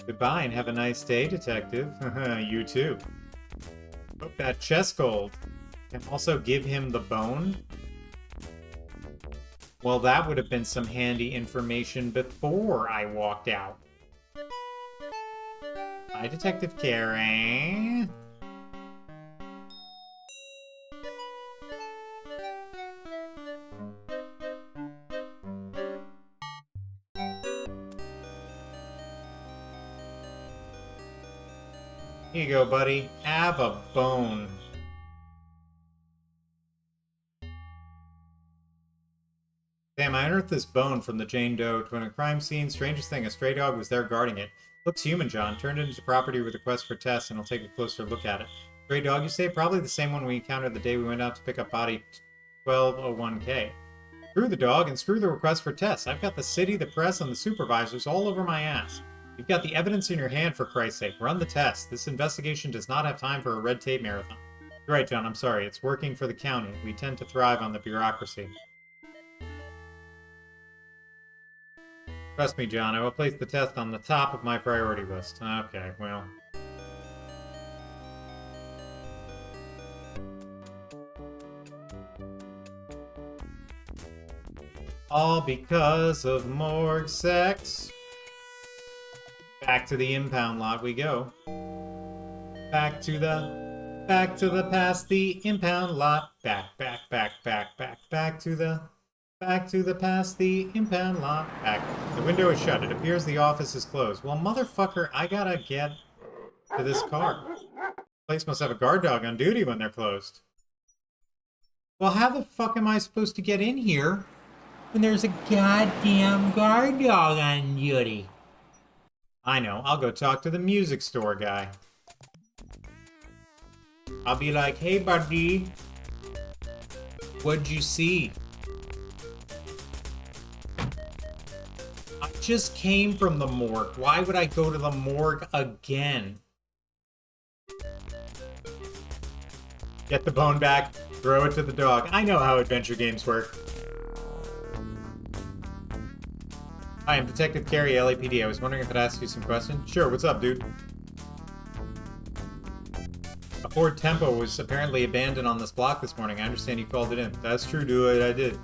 Speaker 5: Goodbye and have a nice day, Detective. You too. Oh, that chest gold. Can also give him the bone? Well, that would have been some handy information before I walked out. Hi, Detective Carey. Here you go, buddy. Have a bone. Damn, I unearthed this bone from the Jane Doe to a crime scene. Strangest thing, a stray dog was there guarding it. Looks human, John. Turned it into property with a request for tests, and I'll take a closer look at it. Stray dog, you say? Probably the same one we encountered the day we went out to pick up body 1201K. Screw the dog and screw the request for tests. I've got the city, the press, and the supervisors all over my ass. You've got the evidence in your hand, for Christ's sake. Run the test. This investigation does not have time for a red tape marathon. You're right, John. I'm sorry. It's working for the county. We tend to thrive on the bureaucracy. Trust me, John. I will place the test on the top of my priority list. Okay, well. All because of morgue sex. Back to the impound lot we go. Back to the past, the impound lot. Back to the past, the impound lot. Back. The window is shut. It appears the office is closed. Well, motherfucker, I gotta get to this car. Place must have a guard dog on duty when they're closed. Well, how the fuck am I supposed to get in here when there's a goddamn guard dog on duty? I know. I'll go talk to the music store guy. I'll be like, hey, buddy. What'd you see? I just came from the morgue. Why would I go to the morgue again? Get the bone back. Throw it to the dog. I know how adventure games work. Hi, I'm Detective Carey, LAPD. I was wondering if I'd ask you some questions. Sure, what's up, dude? A Ford Tempo was apparently abandoned on this block this morning. I understand you called it in. That's true, dude. I did.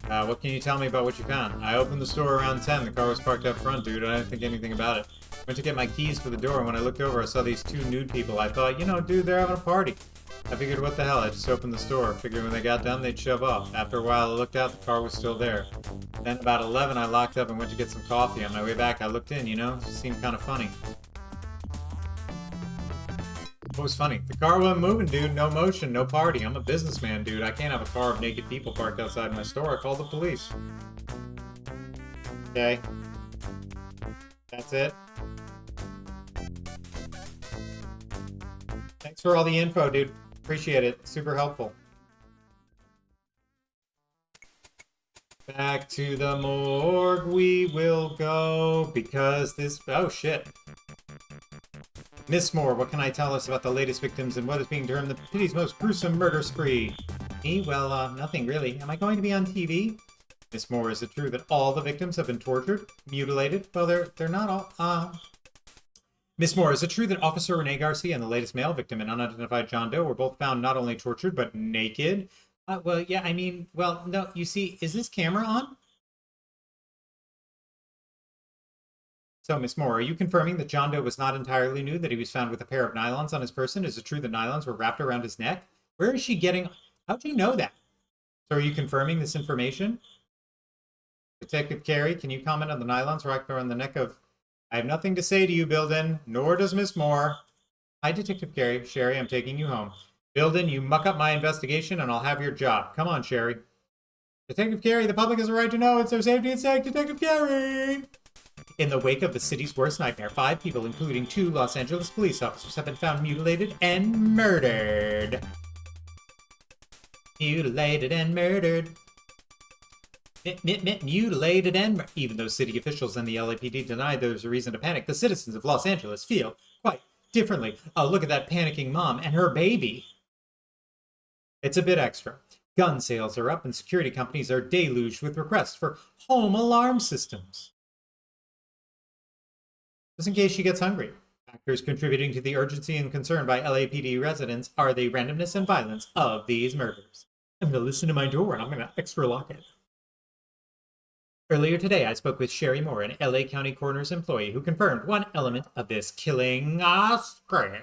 Speaker 5: What can you tell me about what you found? I opened the store around 10. The car was parked up front, dude. I didn't think anything about it. Went to get my keys for the door, and when I looked over, I saw these 2 nude people. I thought, you know, dude, they're having a party. I figured, what the hell? I just opened the store. Figured when they got done, they'd shove off. After a while, I looked out. The car was still there. Then about 11, I locked up and went to get some coffee. On my way back, I looked in, you know? It seemed kind of funny. was funny? The car wasn't moving, dude. No motion, no party. I'm a businessman, dude. I can't have a car of naked people parked outside my store. I called the police. Okay. That's it. Thanks for all the info, dude. Appreciate it. Super helpful. Back to the morgue we will go because this... Oh, shit. Miss Moore, what can I tell us about the latest victims and what is being termed the city's most gruesome murder spree? Me? Well, nothing really. Am I going to be on TV? Miss Moore, is it true that all the victims have been tortured, mutilated? Well, they're not all... Miss Moore, is it true that Officer Rene Garcia and the latest male victim and unidentified John Doe were both found not only tortured, but naked? Well, yeah, I mean, well, no, you see, is this camera on? So, Miss Moore, are you confirming that John Doe was not entirely nude, that he was found with a pair of nylons on his person? Is it true that nylons were wrapped around his neck? Where is she getting... How'd you know that? So are you confirming this information? Detective Carey, can you comment on the nylons wrapped around the neck of... I have nothing to say to you, Bilden, nor does Miss Moore. Hi, Detective Carey. Sherry, I'm taking you home. Bilden, you muck up my investigation and I'll have your job. Come on, Sherry. Detective Carey, the public has a right to know. It's their safety at stake. Detective Carey! In the wake of the city's worst nightmare, 5 people, including 2 Los Angeles police officers, have been found mutilated and murdered. Mutilated and murdered. Mutilated and... Even though city officials and the LAPD denied there was a reason to panic, the citizens of Los Angeles feel quite differently. Oh, look at that panicking mom and her baby. It's a bit extra. Gun sales are up and security companies are deluged with requests for home alarm systems. Just in case she gets hungry. Factors contributing to the urgency and concern by LAPD residents are the randomness and violence of these murders. I'm going to listen to my door and I'm going to extra lock it. Earlier today, I spoke with Sherry Moore, an LA County Coroner's employee, who confirmed one element of this killing spree.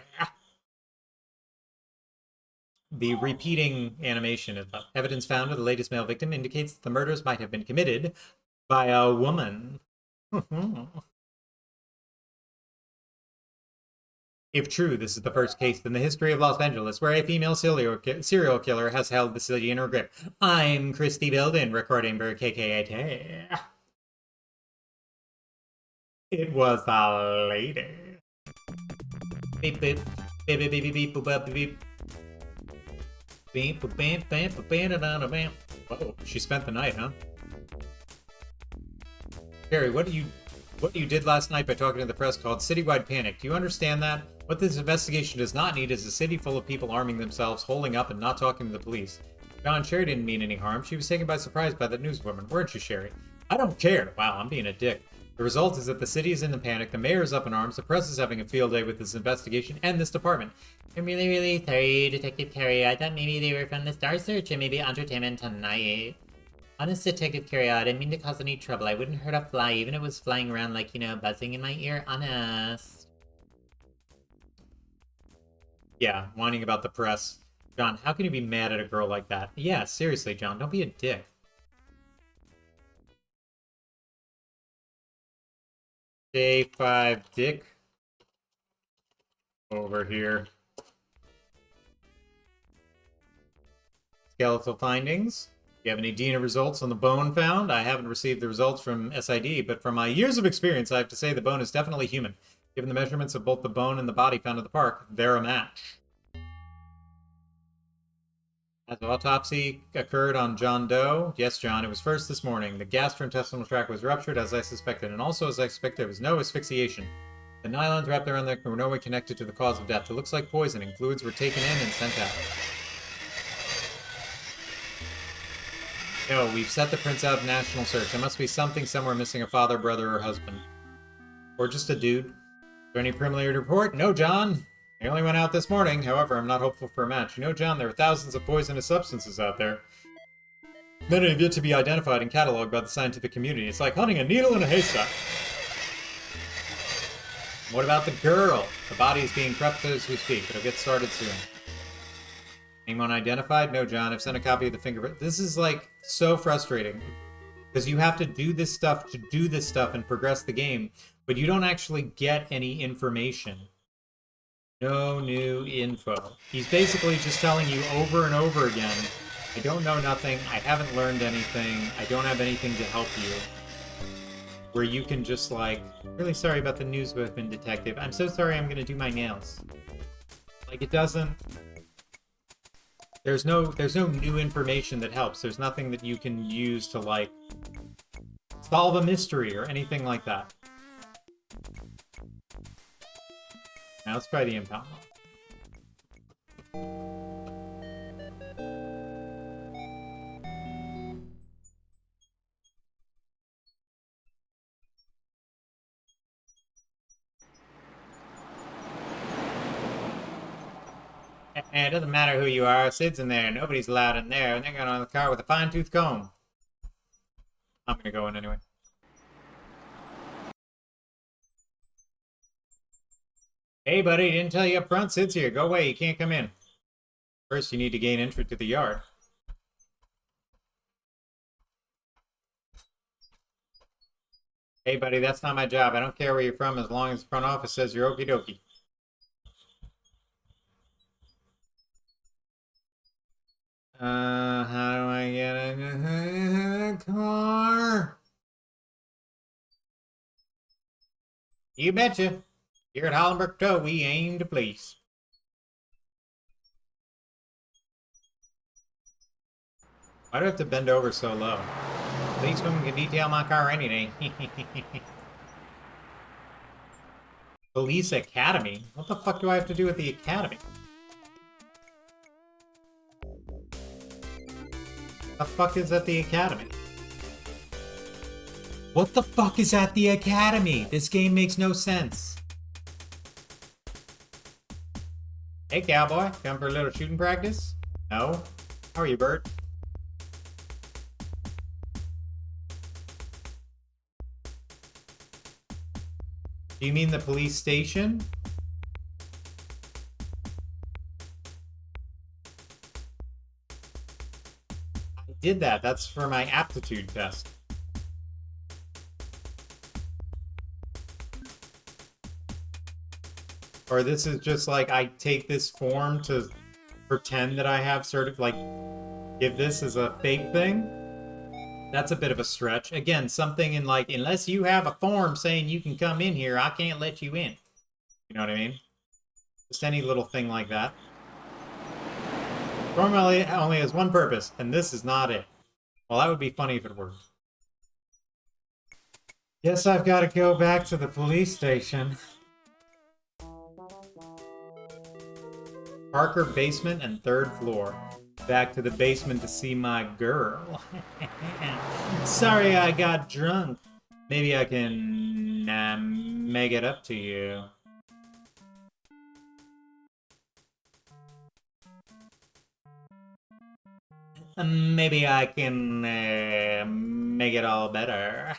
Speaker 5: The repeating animation of evidence found of the latest male victim indicates that the murders might have been committed by a woman. If true, this is the first case in the history of Los Angeles where a female serial killer has held the city in her grip. I'm Christy Bilden, recording for KKAT. It was a lady. Beep beep. Beep beep beep beep boop beep beep. Beep boop beep beep boop beep beep. Whoa, she spent the night, huh? Barry, what you did last night by talking to the press called citywide panic. Do you understand that? What this investigation does not need is a city full of people arming themselves, holding up, and not talking to the police. John, Sherry didn't mean any harm. She was taken by surprise by that newswoman, weren't you, Sherry? I don't care. Wow, I'm being a dick. The result is that the city is in the panic, the mayor is up in arms, the press is having a field day with this investigation and this department. I'm really, really sorry, Detective Carey. I thought maybe they were from the Star Search and maybe Entertainment Tonight. Honest, Detective Carey, I didn't mean to cause any trouble. I wouldn't hurt a fly, even if it was flying around like, buzzing in my ear. Honest. Yeah, whining about the press. John, how can you be mad at a girl like that? Yeah, seriously, John, don't be a dick. Day 5 Dick. Over here. Skeletal findings. Do you have any DNA results on the bone found? I haven't received the results from SID, but from my years of experience, I have to say the bone is definitely human. Given the measurements of both the bone and the body found at the park, they're a match. Has the autopsy occurred on John Doe? Yes, John, it was first this morning. The gastrointestinal tract was ruptured, as I suspected, and also, as I expected, there was no asphyxiation. The nylons wrapped around the neck were no way connected to the cause of death. It looks like poisoning. Fluids were taken in and sent out. No, we've set the prints out of national search. There must be something somewhere missing a father, brother, or husband. Or just a dude. Is there any preliminary report? No, John. They only went out this morning. However, I'm not hopeful for a match. John, there are thousands of poisonous substances out there. Many have yet to be identified and cataloged by the scientific community. It's like hunting a needle in a haystack. What about the girl? The body is being prepped as we speak. It'll get started soon. Anyone identified? No, John. I've sent a copy of the fingerprint. This is, so frustrating. Because you have to do this stuff and progress the game, but you don't actually get any information. No new info. He's basically just telling you over and over again, I don't know nothing, I haven't learned anything, I don't have anything to help you. Where you can just like, really sorry about the news weapon, detective. I'm so sorry, I'm gonna do my nails. Like, it doesn't... There's no new information that helps. There's nothing that you can use to, like, solve a mystery or anything like that. Now let's try the impound one. It doesn't matter who you are. Sid's in there. Nobody's allowed in there. And they're going on the car with a fine-tooth comb. I'm gonna go in anyway. Hey, buddy, didn't tell you up front. Sid's here. Go away. You can't come in. First, you need to gain entry to the yard. Hey, buddy, that's not my job. I don't care where you're from as long as the front office says you're okie dokie. How do I get into the car? You betcha. Here at Hollenberg Tow, we aim to please. Why do I have to bend over so low? Policewoman can detail my car any day. Police Academy? What the fuck do I have to do with the Academy? The fuck is at the Academy? What the fuck is at the Academy? This game makes no sense. Hey, cowboy. Come for a little shooting practice? No? How are you, Bert? Do you mean the police station? I did that. That's for my aptitude test. Or this is just like I take this form to pretend that I have sort of like give this as a fake thing. That's a bit of a stretch. Again, something in like, unless you have a form saying you can come in here, I can't let you in. You know what I mean? Just any little thing like that. Form only has one purpose, and this is not it. Well, that would be funny if it worked. Guess I've got to go back to the police station. Parker basement and third floor. Back to the basement to see my girl. Sorry I got drunk. Maybe I can make it up to you. Maybe I can make it all better.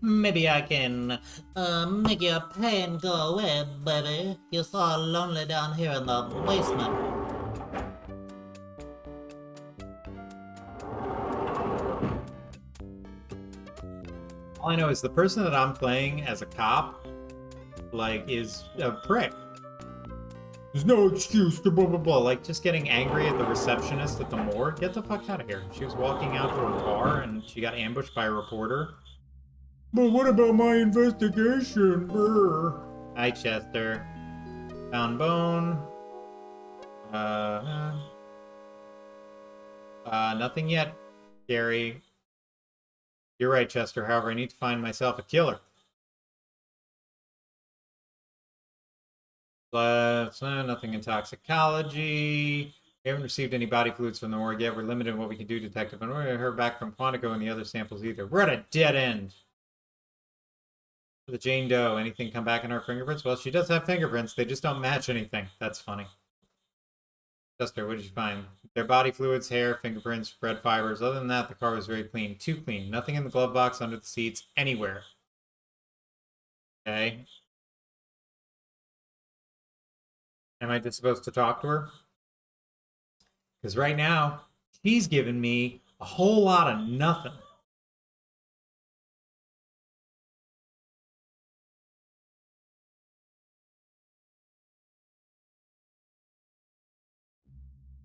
Speaker 5: Maybe I can make your pain go away, baby. You're so lonely down here in the basement. All I know is the person that I'm playing as a cop, like, is a prick. There's no excuse to blah blah blah. Like, just getting angry at the receptionist at the morgue. Get the fuck out of here. She was walking out to her car and she got ambushed by a reporter. But what about my investigation? Brr. Hi, Chester. Found bone. Nothing yet, Gary. You're right, Chester. However, I need to find myself a killer. Nothing in toxicology. We haven't received any body fluids from the morgue yet. We're limited in what we can do, Detective. And we haven't heard back from Quantico and the other samples either. We're at a dead end. The Jane Doe, anything come back in her fingerprints? Well, she does have fingerprints. They just don't match anything. That's funny. Chester, what did you find? Their body fluids, hair, fingerprints, red fibers. Other than that, the car was very clean. Too clean. Nothing in the glove box, under the seats, anywhere. Okay. Am I just supposed to talk to her? Because right now, she's giving me a whole lot of nothing.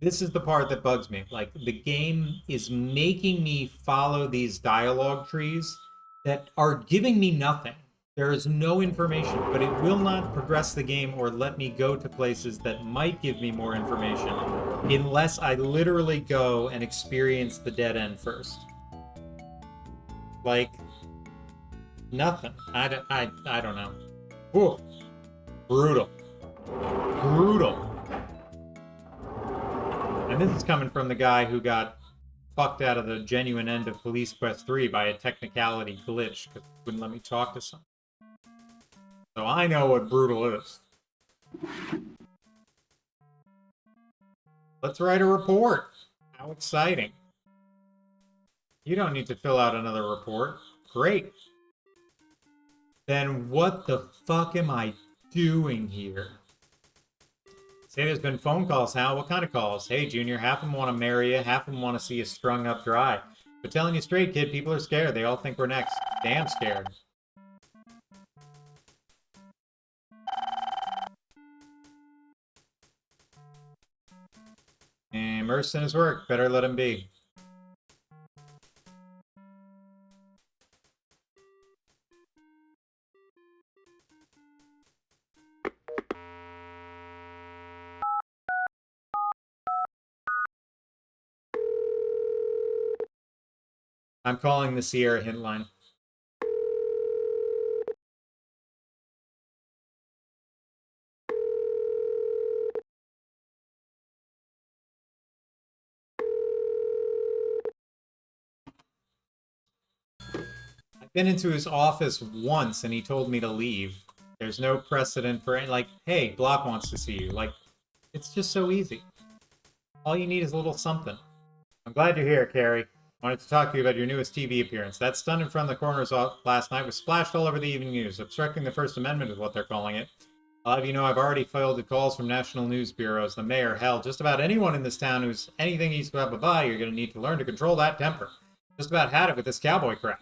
Speaker 5: This is the part that bugs me. Like, the game is making me follow these dialogue trees that are giving me nothing. There is no information, but it will not progress the game or let me go to places that might give me more information unless I literally go and experience the dead end first. Like, nothing. I don't know. Whew. Brutal. Brutal. And this is coming from the guy who got fucked out of the genuine end of Police Quest 3 by a technicality glitch because it wouldn't let me talk to someone. So I know what brutal is. Let's write a report. How exciting. You don't need to fill out another report. Great. Then what the fuck am I doing here? Say there's been phone calls, Hal. What kind of calls? Hey, Junior, half of them want to marry you, half of them want to see you strung up dry. But telling you straight, kid, people are scared. They all think we're next. Damn scared. Immersed in his work. Better let him be. I'm calling the Sierra hint line. I've been into his office once and he told me to leave. There's no precedent for it. Like, hey, Block wants to see you. Like, it's just so easy. All you need is a little something. I'm glad you're here, Carrie. Wanted to talk to you about your newest TV appearance. That stunt in front of the coroner's last night was splashed all over the evening news. Obstructing the First Amendment is what they're calling it. I'll have you know I've already fielded calls from national news bureaus, the mayor, hell, just about anyone in this town who's anything east of blah, you're going to need to learn to control that temper. Just about had it with this cowboy crap.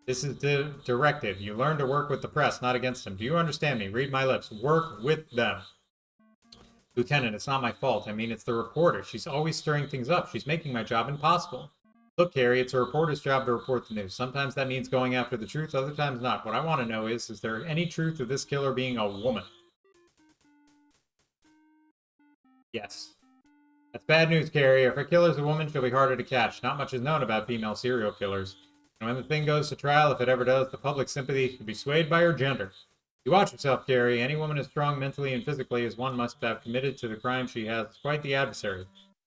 Speaker 5: This is the directive. You learn to work with the press, not against them. Do you understand me? Read my lips. Work with them. Lieutenant, it's not my fault. I mean, it's the reporter. She's always stirring things up. She's making my job impossible. Look, Carrie, it's a reporter's job to report the news. Sometimes that means going after the truth, other times not. What I want to know is there any truth to this killer being a woman? Yes. That's bad news, Carrie. If her killer's a woman, she'll be harder to catch. Not much is known about female serial killers. And when the thing goes to trial, if it ever does, the public sympathy should be swayed by her gender. You watch yourself, Carrie. Any woman as strong mentally and physically as one must have committed to the crime she has is quite the adversary.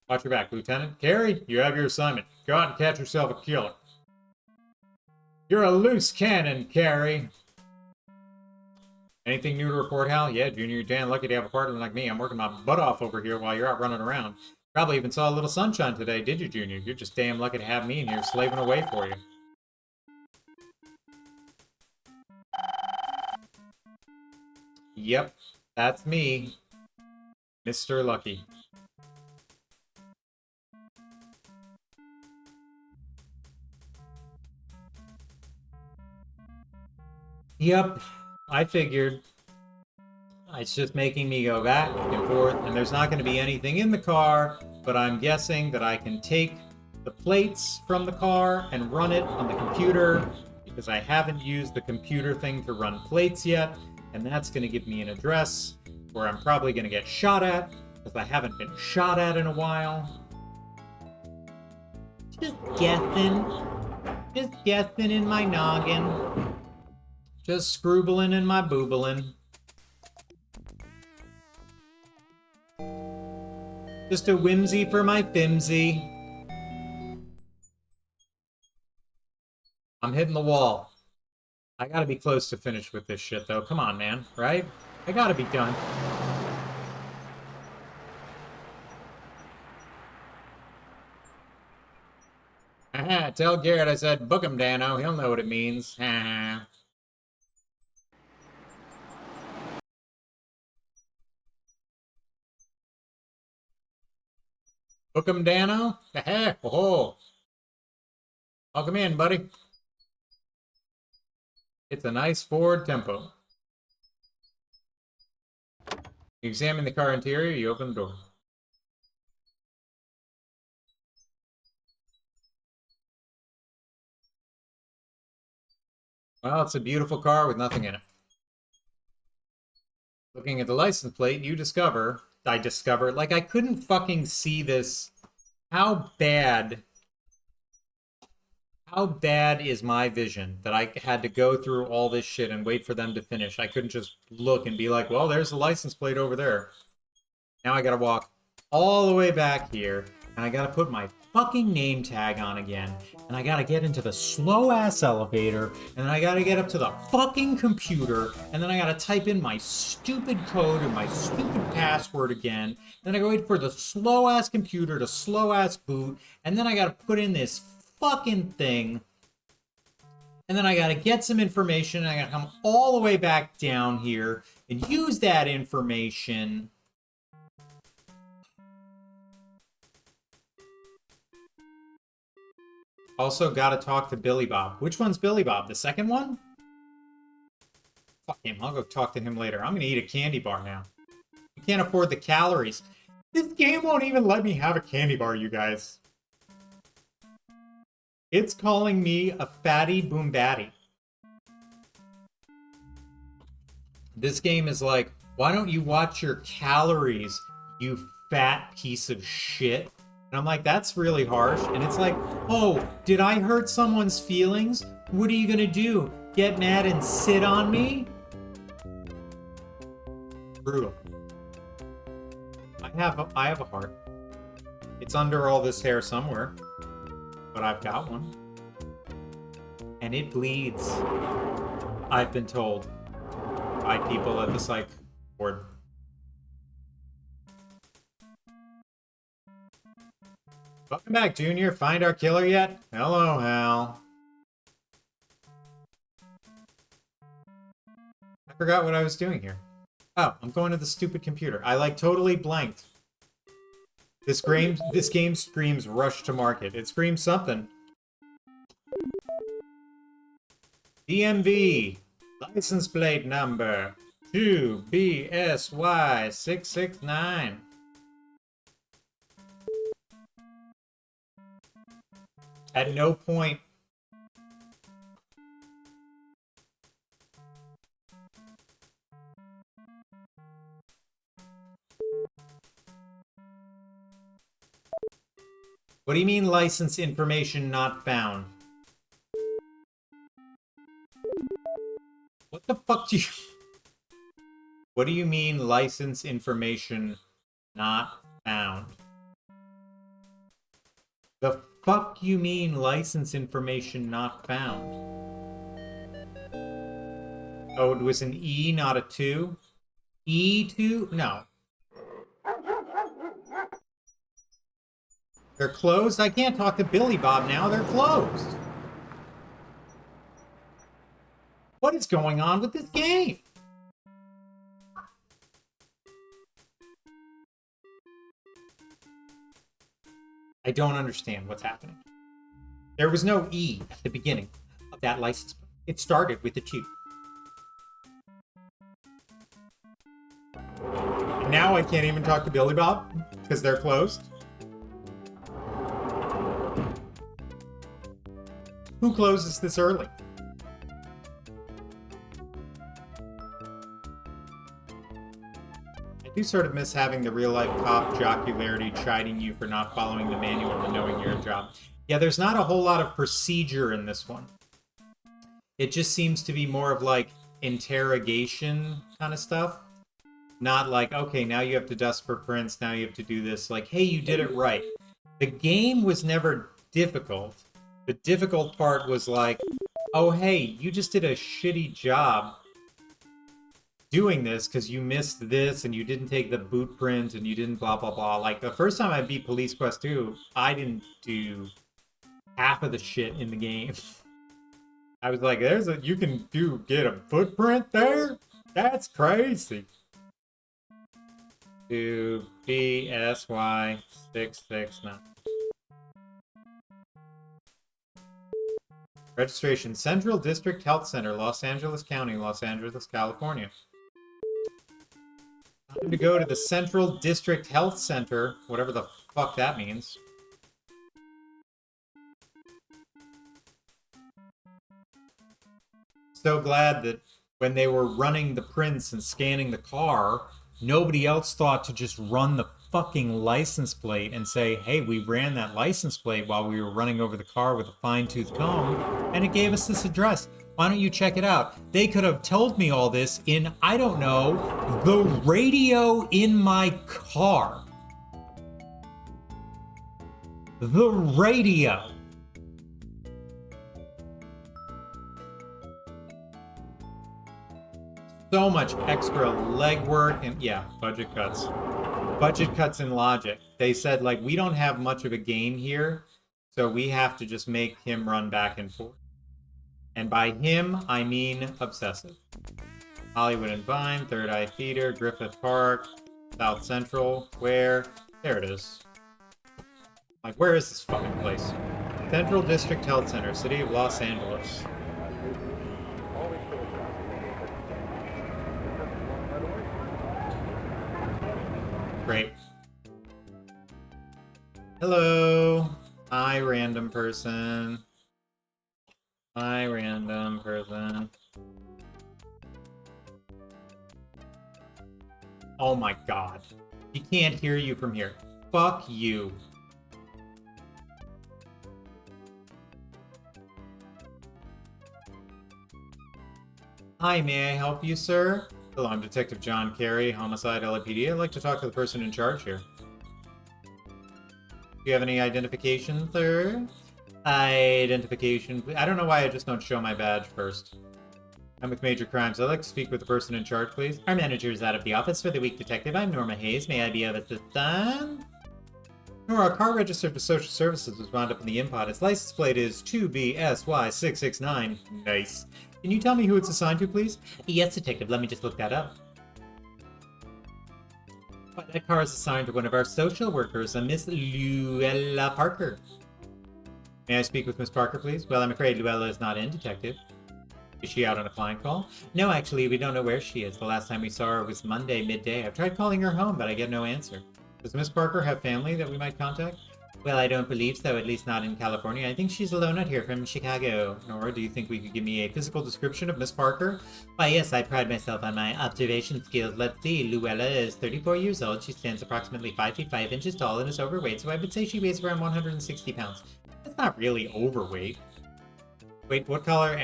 Speaker 5: Watch your back, Lieutenant. Carrie, you have your assignment. Go out and catch yourself a killer. You're a loose cannon, Carrie. Anything new to report, Hal? Yeah, Junior, you're damn lucky to have a partner like me. I'm working my butt off over here while you're out running around. Probably even saw a little sunshine today, did you, Junior? You're just damn lucky to have me in here slaving away for you. Yep, that's me, Mr. Lucky. Yep, I figured. It's just making me go back and forth, and there's not going to be anything in the car, but I'm guessing that I can take the plates from the car and run it on the computer, because I haven't used the computer thing to run plates yet, and that's going to give me an address where I'm probably going to get shot at, because I haven't been shot at in a while.
Speaker 8: Just guessing. Just guessing in my noggin.
Speaker 5: Just scribbling in my booblin'. Just a whimsy for my fimsy. I'm hitting the wall. I gotta be close to finished with this shit, though. Come on, man. Right? I gotta be done. Haha, tell Garrett I said book him, Dano. He'll know what it means. Haha. Book him, Dano? Haha, ho. Welcome in, buddy. It's a nice forward tempo. You examine the car interior, you open the door. Well, it's a beautiful car with nothing in it. Looking at the license plate, I discover, like, I couldn't fucking see this. How bad is my vision that I had to go through all this shit and wait for them to finish? I couldn't just look and be like, well, there's the license plate over there. Now I gotta walk all the way back here, and I gotta put my fucking name tag on again, and I gotta get into the slow-ass elevator, and then I gotta get up to the fucking computer, and then I gotta type in my stupid code and my stupid password again, then I gotta wait for the slow-ass computer to slow-ass boot, and then I gotta put in this fucking thing, and then I gotta get some information, and I gotta come all the way back down here and use that information. Also gotta talk to Billy Bob. Which one's Billy Bob? The second one? Fuck him, I'll go talk to him later. I'm gonna eat a candy bar now. I can't afford the calories. This game won't even let me have a candy bar, you guys. It's calling me a fatty boom batty. This game is like, why don't you watch your calories, you fat piece of shit? And I'm like, that's really harsh. And it's like, oh, did I hurt someone's feelings? What are you gonna do? Get mad and sit on me? Brutal. I have a heart. It's under all this hair somewhere. But I've got one. And it bleeds. I've been told by people at the psych ward. Welcome back, Junior. Find our killer yet? Hello, Hal. I forgot what I was doing here. Oh, I'm going to the stupid computer. I, like, totally blanked. This game screams rush to market. It screams something. DMV. License plate number 2BSY669. At no point... What do you mean license information not found? What the fuck do you... What do you mean license information not found? The fuck you mean license information not found? Oh, it was an E, not a 2? E2? No. They're closed? I can't talk to Billy Bob now. They're closed. What is going on with this game? I don't understand what's happening. There was no E at the beginning of that license plate. It started with a 2. And now I can't even talk to Billy Bob because they're closed. Who closes this early? I do sort of miss having the real-life cop jocularity chiding you for not following the manual and knowing your job. Yeah, there's not a whole lot of procedure in this one. It just seems to be more of like interrogation kind of stuff. Not like, okay, now you have to dust for prints, now you have to do this. Like, hey, you did it right. The game was never difficult. The difficult part was like, oh, hey, you just did a shitty job doing this because you missed this and you didn't take the boot print and you didn't blah, blah, blah. Like, the first time I beat Police Quest 2, I didn't do half of the shit in the game. I was like, you can get a footprint there? That's crazy. 2BSY669. Registration, Central District Health Center, Los Angeles County, Los Angeles, California. Time to go to the Central District Health Center, whatever the fuck that means. so glad that when they were running the prints and scanning the car, nobody else thought to just run the fucking license plate and say, hey, we ran that license plate while we were running over the car with a fine-tooth comb, and it gave us this address. Why don't you check it out? They could have told me all this in, I don't know, the radio in my car. The radio. So much extra legwork and yeah, budget cuts. Budget cuts in logic. They said, like, we don't have much of a game here, so we have to just make him run back and forth. And by him, I mean obsessive. Hollywood and Vine, Third Eye Theater, Griffith Park, South Central, where? There it is. Like, where is this fucking place? Central District Health Center, City of Los Angeles. Great. Hello. Hi, random person. Hi, random person. Oh my god. He can't hear you from here. Fuck you. Hi, may I help you, sir? Hello, I'm Detective John Carey, Homicide LAPD. I'd like to talk to the person in charge here. Do you have any identification, sir? Identification. I don't know why I just don't show my badge first. I'm with Major Crimes. I'd like to speak with the person in charge, please. Our manager is out of the office for the week, Detective. I'm Norma Hayes. May I be of assistance? Nora, a car registered for social services was wound up in the impot. Its license plate is 2BSY669. Nice. Can you tell me who it's assigned to, please? Yes, Detective. Let me just look that up. But that car is assigned to one of our social workers, a Miss Luella Parker. May I speak with Miss Parker, please? Well, I'm afraid Luella is not in, Detective. Is she out on a client call? No, actually, we don't know where she is. The last time we saw her was Monday, midday. I've tried calling her home, but I get no answer. Does Miss Parker have family that we might contact? Well, I don't believe so, at least not in California. I think she's alone out here from Chicago. Nora, do you think we could give me a physical description of Miss Parker? Why, yes, I pride myself on my observation skills. Let's see, Luella is 34 years old. She stands approximately 5 feet 5 inches tall and is overweight, so I would say she weighs around 160 pounds. That's not really overweight. Wait, what color?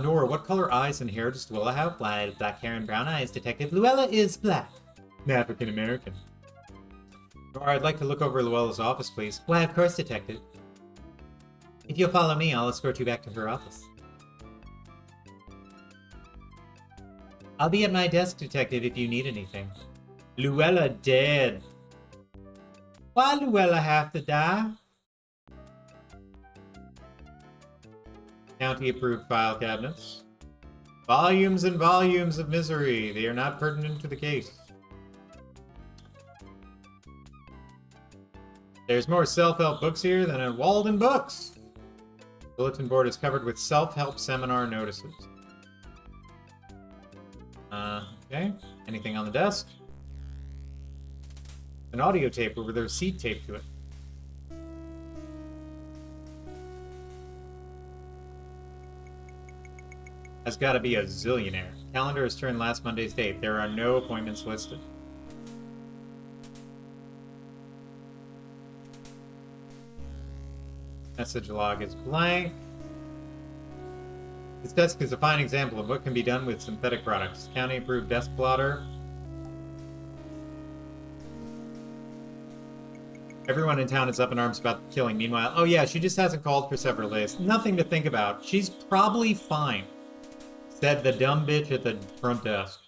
Speaker 5: Nora, what color eyes and hair does Luella have? Why, black hair and brown eyes, Detective. Luella is black. African American. Nora, I'd like to look over Luella's office, please. Why, of course, Detective. If you'll follow me, I'll escort you back to her office. I'll be at my desk, Detective, if you need anything. Luella dead. Why Luella have to die? County-approved file cabinets. Volumes and volumes of misery. They are not pertinent to the case. There's more self-help books here than at Walden Books. Bulletin board is covered with self-help seminar notices. Okay. Anything on the desk? An audio tape with a receipt taped to it. Has got to be a zillionaire. Calendar is turned last Monday's date. There are no appointments listed. Message log is blank. This desk is a fine example of what can be done with synthetic products. County approved desk plotter. Everyone in town is up in arms about the killing. Meanwhile, oh yeah, she just hasn't called for several days. Nothing to think about. She's probably fine. Said the dumb bitch at the front desk.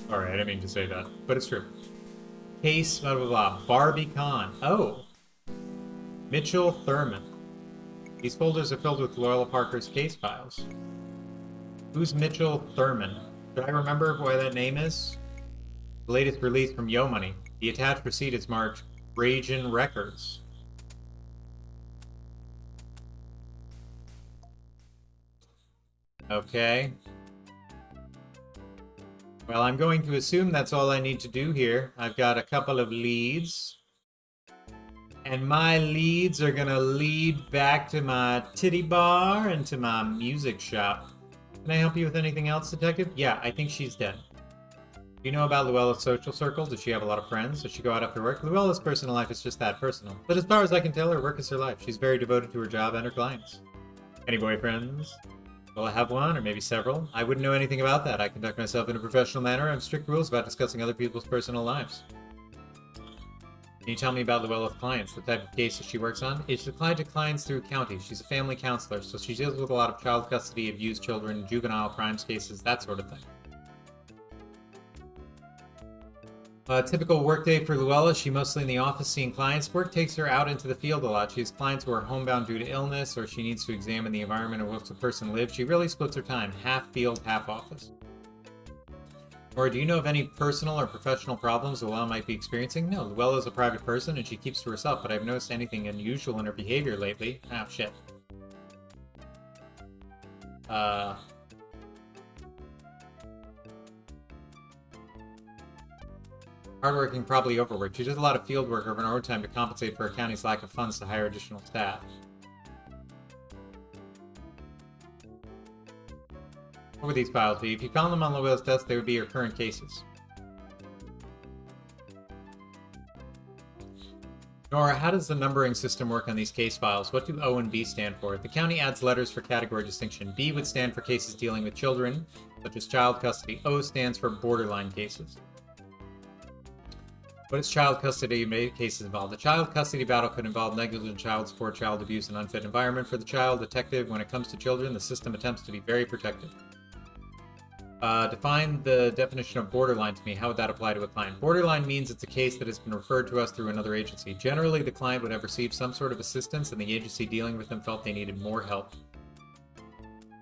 Speaker 5: Alright, I didn't mean to say that, but it's true. Case, blah blah blah. Barbie Con. Oh. Mitchell Thurman. These folders are filled with Luella Parker's case files. Who's Mitchell Thurman? Do I remember why that name is? The latest release from Yo Money. The attached receipt is marked Ragin Records. Okay. Well, I'm going to assume that's all I need to do here. I've got a couple of leads. And my leads are gonna lead back to my titty bar and to my music shop. Can I help you with anything else, Detective? Yeah, I think she's dead. Do you know about Luella's social circle? Does she have a lot of friends? Does she go out after work? Luella's personal life is just that, personal. But as far as I can tell, her work is her life. She's very devoted to her job and her clients. Any boyfriends? Will I have one, or maybe several? I wouldn't know anything about that. I conduct myself in a professional manner. I have strict rules about discussing other people's personal lives. Can you tell me about Luella's clients, the type of cases she works on? It's applied to clients through county. She's a family counselor, so she deals with a lot of child custody, abused children, juvenile crimes cases, that sort of thing. A typical workday for Luella, she mostly in the office seeing clients. Work takes her out into the field a lot. She has clients who are homebound due to illness, or she needs to examine the environment in which the person lives. She really splits her time, half field, half office. Or do you know of any personal or professional problems Luella might be experiencing? No, Luella is a private person and she keeps to herself, but I've noticed anything unusual in her behavior lately. Oh, shit. Hardworking, probably overworked. She does a lot of field work over an overtime to compensate for her county's lack of funds to hire additional staff. What would these files be? If you found them on Luella's desk, they would be your current cases. Nora, how does the numbering system work on these case files? What do O and B stand for? The county adds letters for category distinction. B would stand for cases dealing with children, such as child custody. O stands for borderline cases. What is child custody cases involved? A child custody battle could involve negligent child support, child abuse, and unfit environment for the child. Detective, when it comes to children, the system attempts to be very protective. Define the definition of borderline to me. How would that apply to a client? Borderline means it's a case that has been referred to us through another agency. Generally, the client would have received some sort of assistance, and the agency dealing with them felt they needed more help.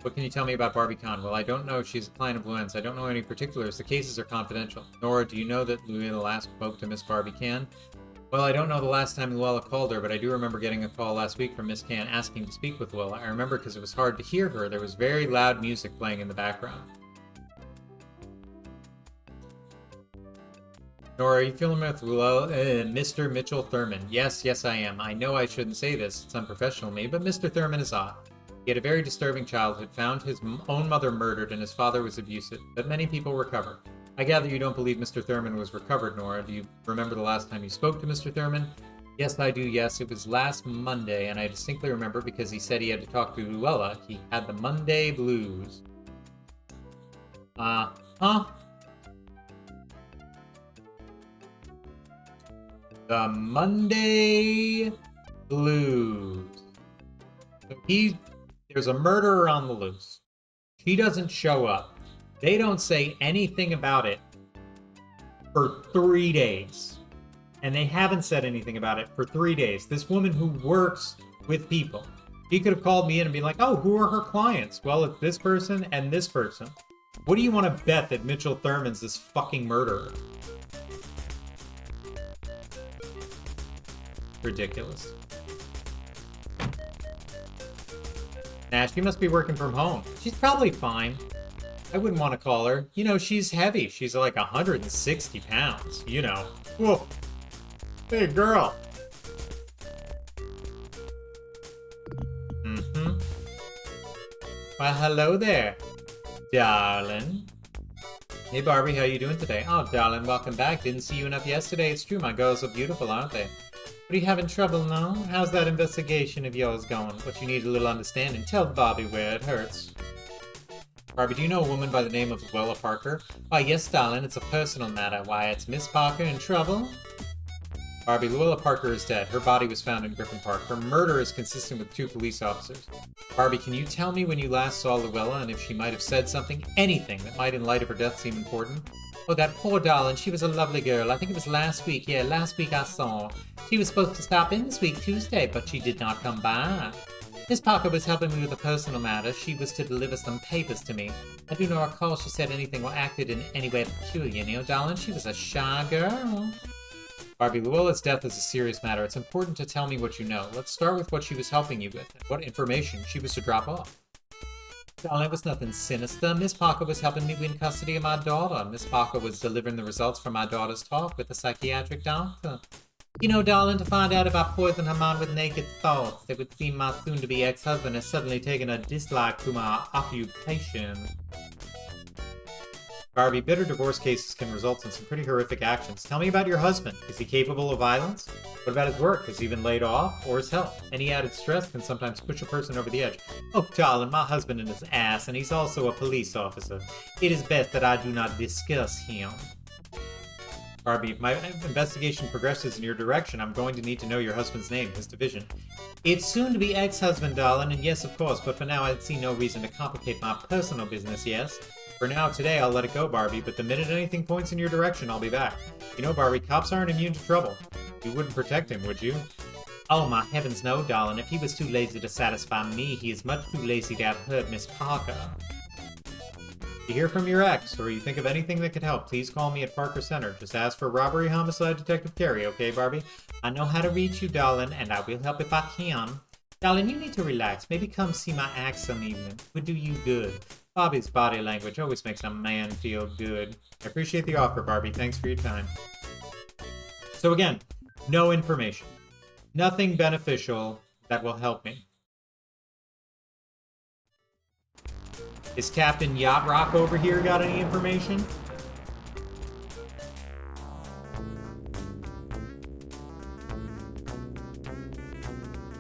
Speaker 5: What can you tell me about Barbie Kahn? Well, I don't know. She's a client of Luann's. I don't know any particulars. The cases are confidential. Nora, do you know that Luella last spoke to Miss Barbie Kahn? Well, I don't know the last time Luella called her, but I do remember getting a call last week from Miss Kahn asking to speak with Luella. I remember because it was hard to hear her. There was very loud music playing in the background. Nora, are you familiar with Mr. Mitchell Thurman? Yes, I am. I know I shouldn't say this. It's unprofessional of me, but Mr. Thurman is odd. He had a very disturbing childhood, found his own mother murdered, and his father was abusive, but many people recover. I gather you don't believe Mr. Thurman was recovered, Nora. Do you remember the last time you spoke to Mr. Thurman? Yes, I do, yes. It was last Monday, and I distinctly remember because he said he had to talk to Luella. He had the Monday blues. Huh? The Monday blues. So there's a murderer on the loose. She doesn't show up. They don't say anything about it for 3 days. And they haven't said anything about it for 3 days. This woman who works with people. She could have called me in and been like, oh, who are her clients? Well, it's this person and this person. What do you want to bet that Mitchell Thurman's this fucking murderer? Ridiculous. Nah, she must be working from home. She's probably fine. I wouldn't want to call her. You know, she's heavy. She's like 160 pounds. You know. Whoa. Hey, girl. Well, hello there, darling. Hey, Barbie, how you doing today? Oh, darling, welcome back. Didn't see you enough yesterday. It's true, my girls are beautiful, aren't they? Are you having trouble now? How's that investigation of yours going? What you need a little understanding. Tell Bobby where it hurts. Barbie, do you know a woman by the name of Luella Parker? Why, yes, darling, it's a personal matter. Why, it's Miss Parker in trouble? Barbie, Luella Parker is dead. Her body was found in Griffin Park. Her murder is consistent with 2 police officers. Barbie, can you tell me when you last saw Luella and if she might have said something, anything, that might in light of her death seem important? Oh, that poor darling. She was a lovely girl. I think it was last week. Yeah, last week I saw her. She was supposed to stop in this week, Tuesday, but she did not come by. Miss Parker was helping me with a personal matter. She was to deliver some papers to me. I do not recall she said anything or acted in any way peculiar, you know, darling. She was a shy girl. Barbie, Luella's death is a serious matter. It's important to tell me what you know. Let's start with what she was helping you with and what information she was to drop off. Darling, it was nothing sinister. Miss Parker was helping me win custody of my daughter. Miss Parker was delivering the results from my daughter's talk with the psychiatric doctor.
Speaker 6: You know, darling, to find out if I poisoned her mind with naked thoughts, it would seem my soon-to-be ex-husband has suddenly taken a dislike to my occupation. Barbie, bitter divorce cases can result in some pretty horrific actions. Tell me about your husband. Is he capable of violence? What about his work? Is he even laid off? Or his health? Any added stress can sometimes push a person over the edge. Oh, darling, my husband is an ass, and he's also a police officer. It is best that I do not discuss him. Barbie, if my investigation progresses in your direction, I'm going to need to know your husband's name, his division. It's soon to be ex-husband, darling, and yes, of course, but for now I see no reason to complicate my personal business, yes? For now, today, I'll let it go, Barbie, but the minute anything points in your direction, I'll be back. You know, Barbie, cops aren't immune to trouble. You wouldn't protect him, would you? Oh, my heavens, no, darling. If he was too lazy to satisfy me, he is much too lazy to have hurt Miss Parker. If you hear from your ex, or you think of anything that could help, please call me at Parker Center. Just ask for Robbery Homicide Detective Carey, okay, Barbie? I know how to reach you, darling, and I will help if I can. Darling, you need to relax. Maybe come see my ex some evening. It would do you good. Bobby's body language always makes a man feel good. I appreciate the offer, Barbie. Thanks for your time. So again, no information. Nothing beneficial that will help me. Is Captain Yacht Rock over here got any information?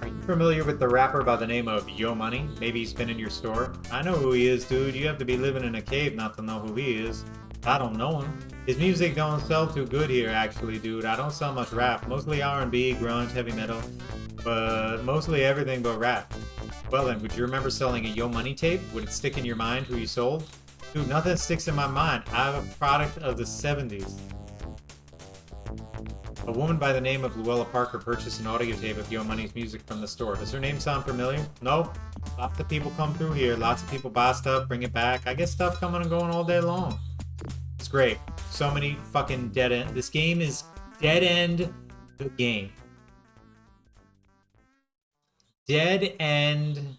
Speaker 6: Are you familiar with the rapper by the name of Yo Money? Maybe he's been in your store. I know who he is, dude. You have to be living in a cave not to know who he is. I don't know him. His music don't sell too good here, actually, dude. I don't sell much rap. Mostly R&B, grunge, heavy metal. But mostly everything but rap. Well then, would you remember selling a Yo Money tape? Would it stick in your mind who you sold? Dude, nothing sticks in my mind. I have a product of the 70s. A woman by the name of Luella Parker purchased an audio tape of Yo Money's music from the store. Does her name sound familiar? Nope. Lots of people come through here. Lots of people buy stuff, bring it back. I get stuff coming and going all day long. It's great. So many fucking dead end. This game is dead end the game. Dead end.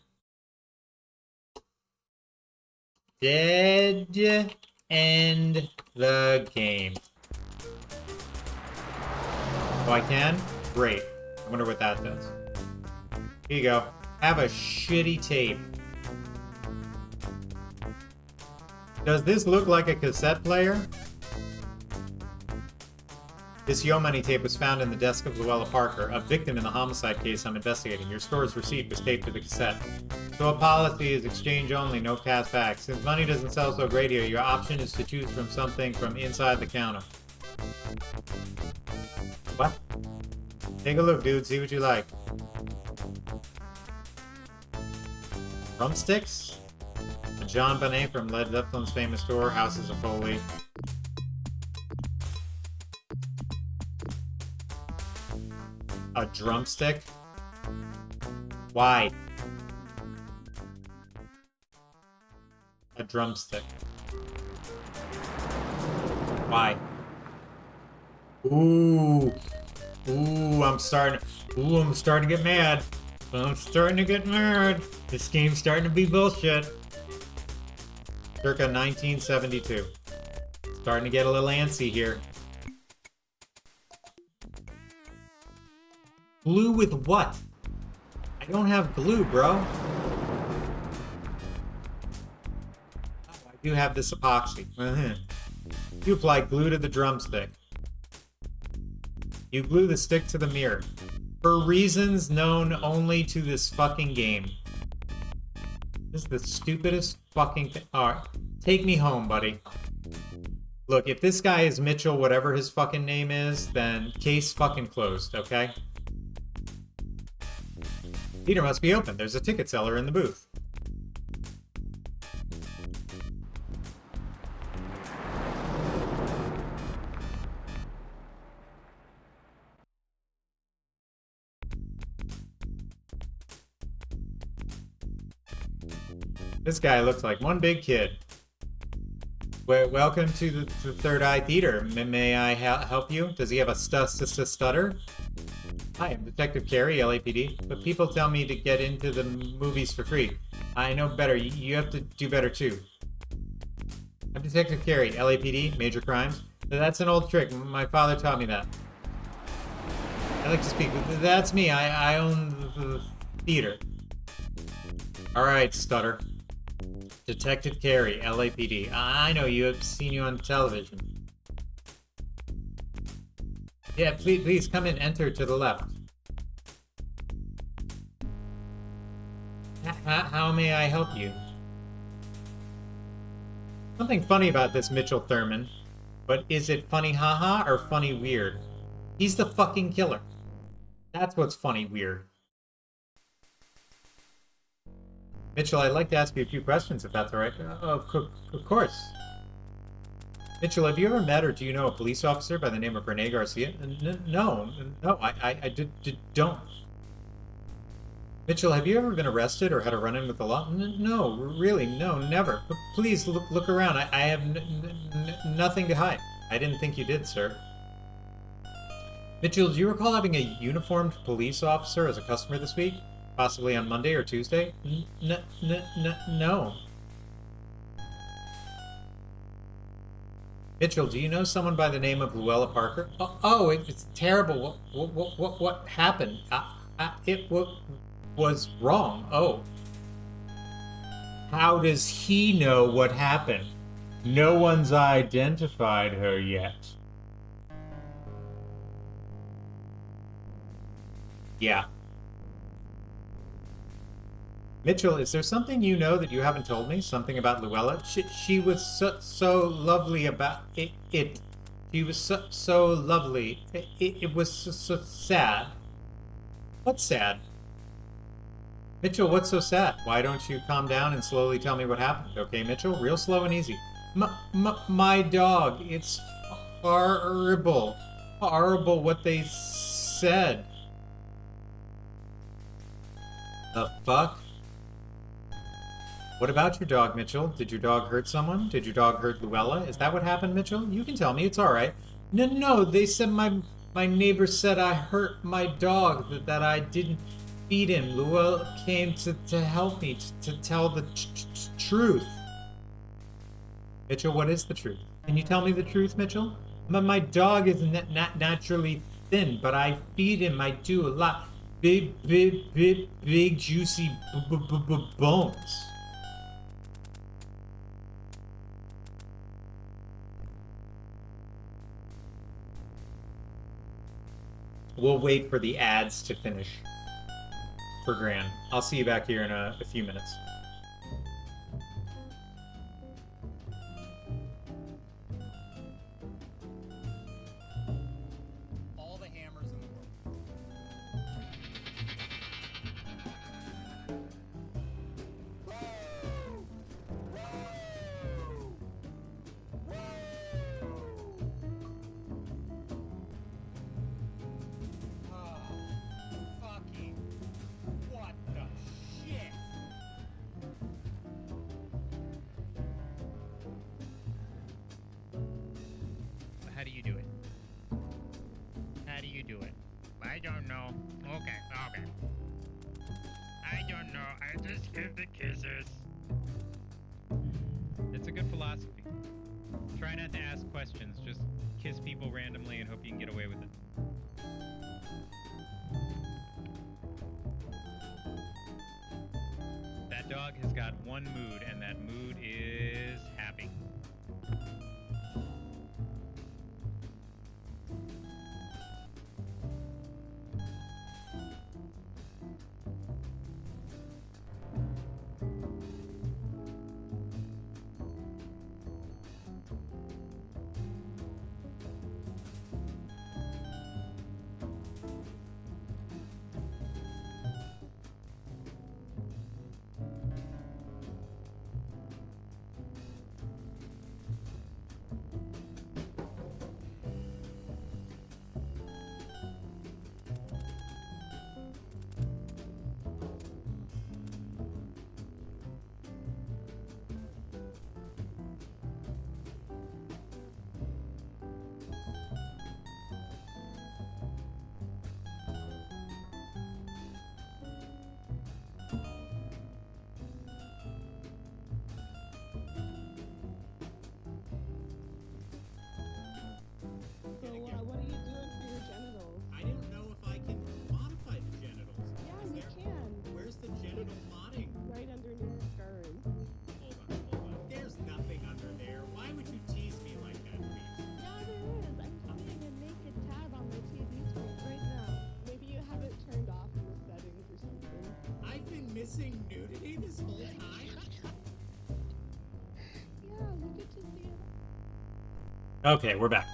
Speaker 6: Dead end the game. Oh, I can? Great. I wonder what that does. Here you go. Have a shitty tape. Does this look like a cassette player? This Yo Money tape was found in the desk of Luella Parker, a victim in the homicide case I'm investigating. Your store's receipt was taped to the cassette. So a policy is exchange only, no cash back. Since money doesn't sell so great here, your option is to choose from something from inside the counter. What? Take a look, dude. See what you like. Drumsticks? A John Bonet from Led Zeppelin's famous store, Houses of Holy. A drumstick? Why? A drumstick. Why? Ooh. Ooh, I'm starting to get mad. I'm starting to get mad. This game's starting to be bullshit. Circa 1972. Starting to get a little antsy here. Glue with what? I don't have glue, bro. Oh, I do have this epoxy. You apply glue to the drumstick. You glue the stick to the mirror. For reasons known only to this fucking game. This is the stupidest fucking thing. Alright, take me home, buddy. Look, if this guy is Mitchell, whatever his fucking name is, then case fucking closed, okay? Theater must be open. There's a ticket seller in the booth. This guy looks like one big kid. Welcome to the Third Eye Theater. May I help you? Does he have a stutter? Hi, I'm Detective Carey, LAPD, but people tell me to get into the movies for free. I know better. You have to do better too. I'm Detective Carey, LAPD, major crimes. That's an old trick. My father taught me that.
Speaker 5: I'd like to speak. That's me. I own the theater. Alright, Stutter. Detective Carey, LAPD. I know you. I've seen you on television. Yeah, please come in. Enter to the left. How may I help you? Something funny about this Mitchell Thurman. But is it funny haha or funny weird? He's the fucking killer. That's what's funny weird. Mitchell, I'd like to ask you a few questions if that's alright. Of course. Mitchell, have you ever met or do you know a police officer by the name of Rene Garcia? No, I don't. Mitchell, have you ever been arrested or had a run-in with the law? No, really, no, never. But please look around. I have nothing to hide. I didn't think you did, sir. Mitchell, do you recall having a uniformed police officer as a customer this week? Possibly on Monday or Tuesday? No. Mitchell, do you know someone by the name of Luella Parker? It's terrible. What happened? It was wrong. Oh. How does he know what happened? No one's identified her yet. Yeah. Mitchell, is there something you know that you haven't told me? Something about Luella? She was so lovely about it. She was so lovely. It was so sad. What's sad? Mitchell, what's so sad? Why don't you calm down and slowly tell me what happened? Okay, Mitchell? Real slow and easy. My dog. It's horrible. Horrible what they said. The fuck? What about your dog, Mitchell? Did your dog hurt someone? Did your dog hurt Luella? Is that what happened, Mitchell? You can tell me. It's alright. No. They said my neighbor said I hurt my dog, that I didn't feed him. Luella came to help me, to tell the truth. Mitchell, what is the truth? Can you tell me the truth, Mitchell? My dog is not naturally thin, but I feed him. I do a lot. Big, juicy bones. We'll wait for the ads to finish for Gran. I'll see you back here in a few minutes.
Speaker 1: All the hammers in the world. Fucking what the shit?
Speaker 9: How do you do it? How do you do it? I don't know. Okay. I don't know. I just give the kisses. It's a good philosophy. Try not to ask questions. Just kiss people randomly and hope you can get away with it. That dog has got one mood, and that mood is happy.
Speaker 6: witnessing nudity this whole time?
Speaker 10: Yeah, look at Cynthia.
Speaker 5: Okay, we're back.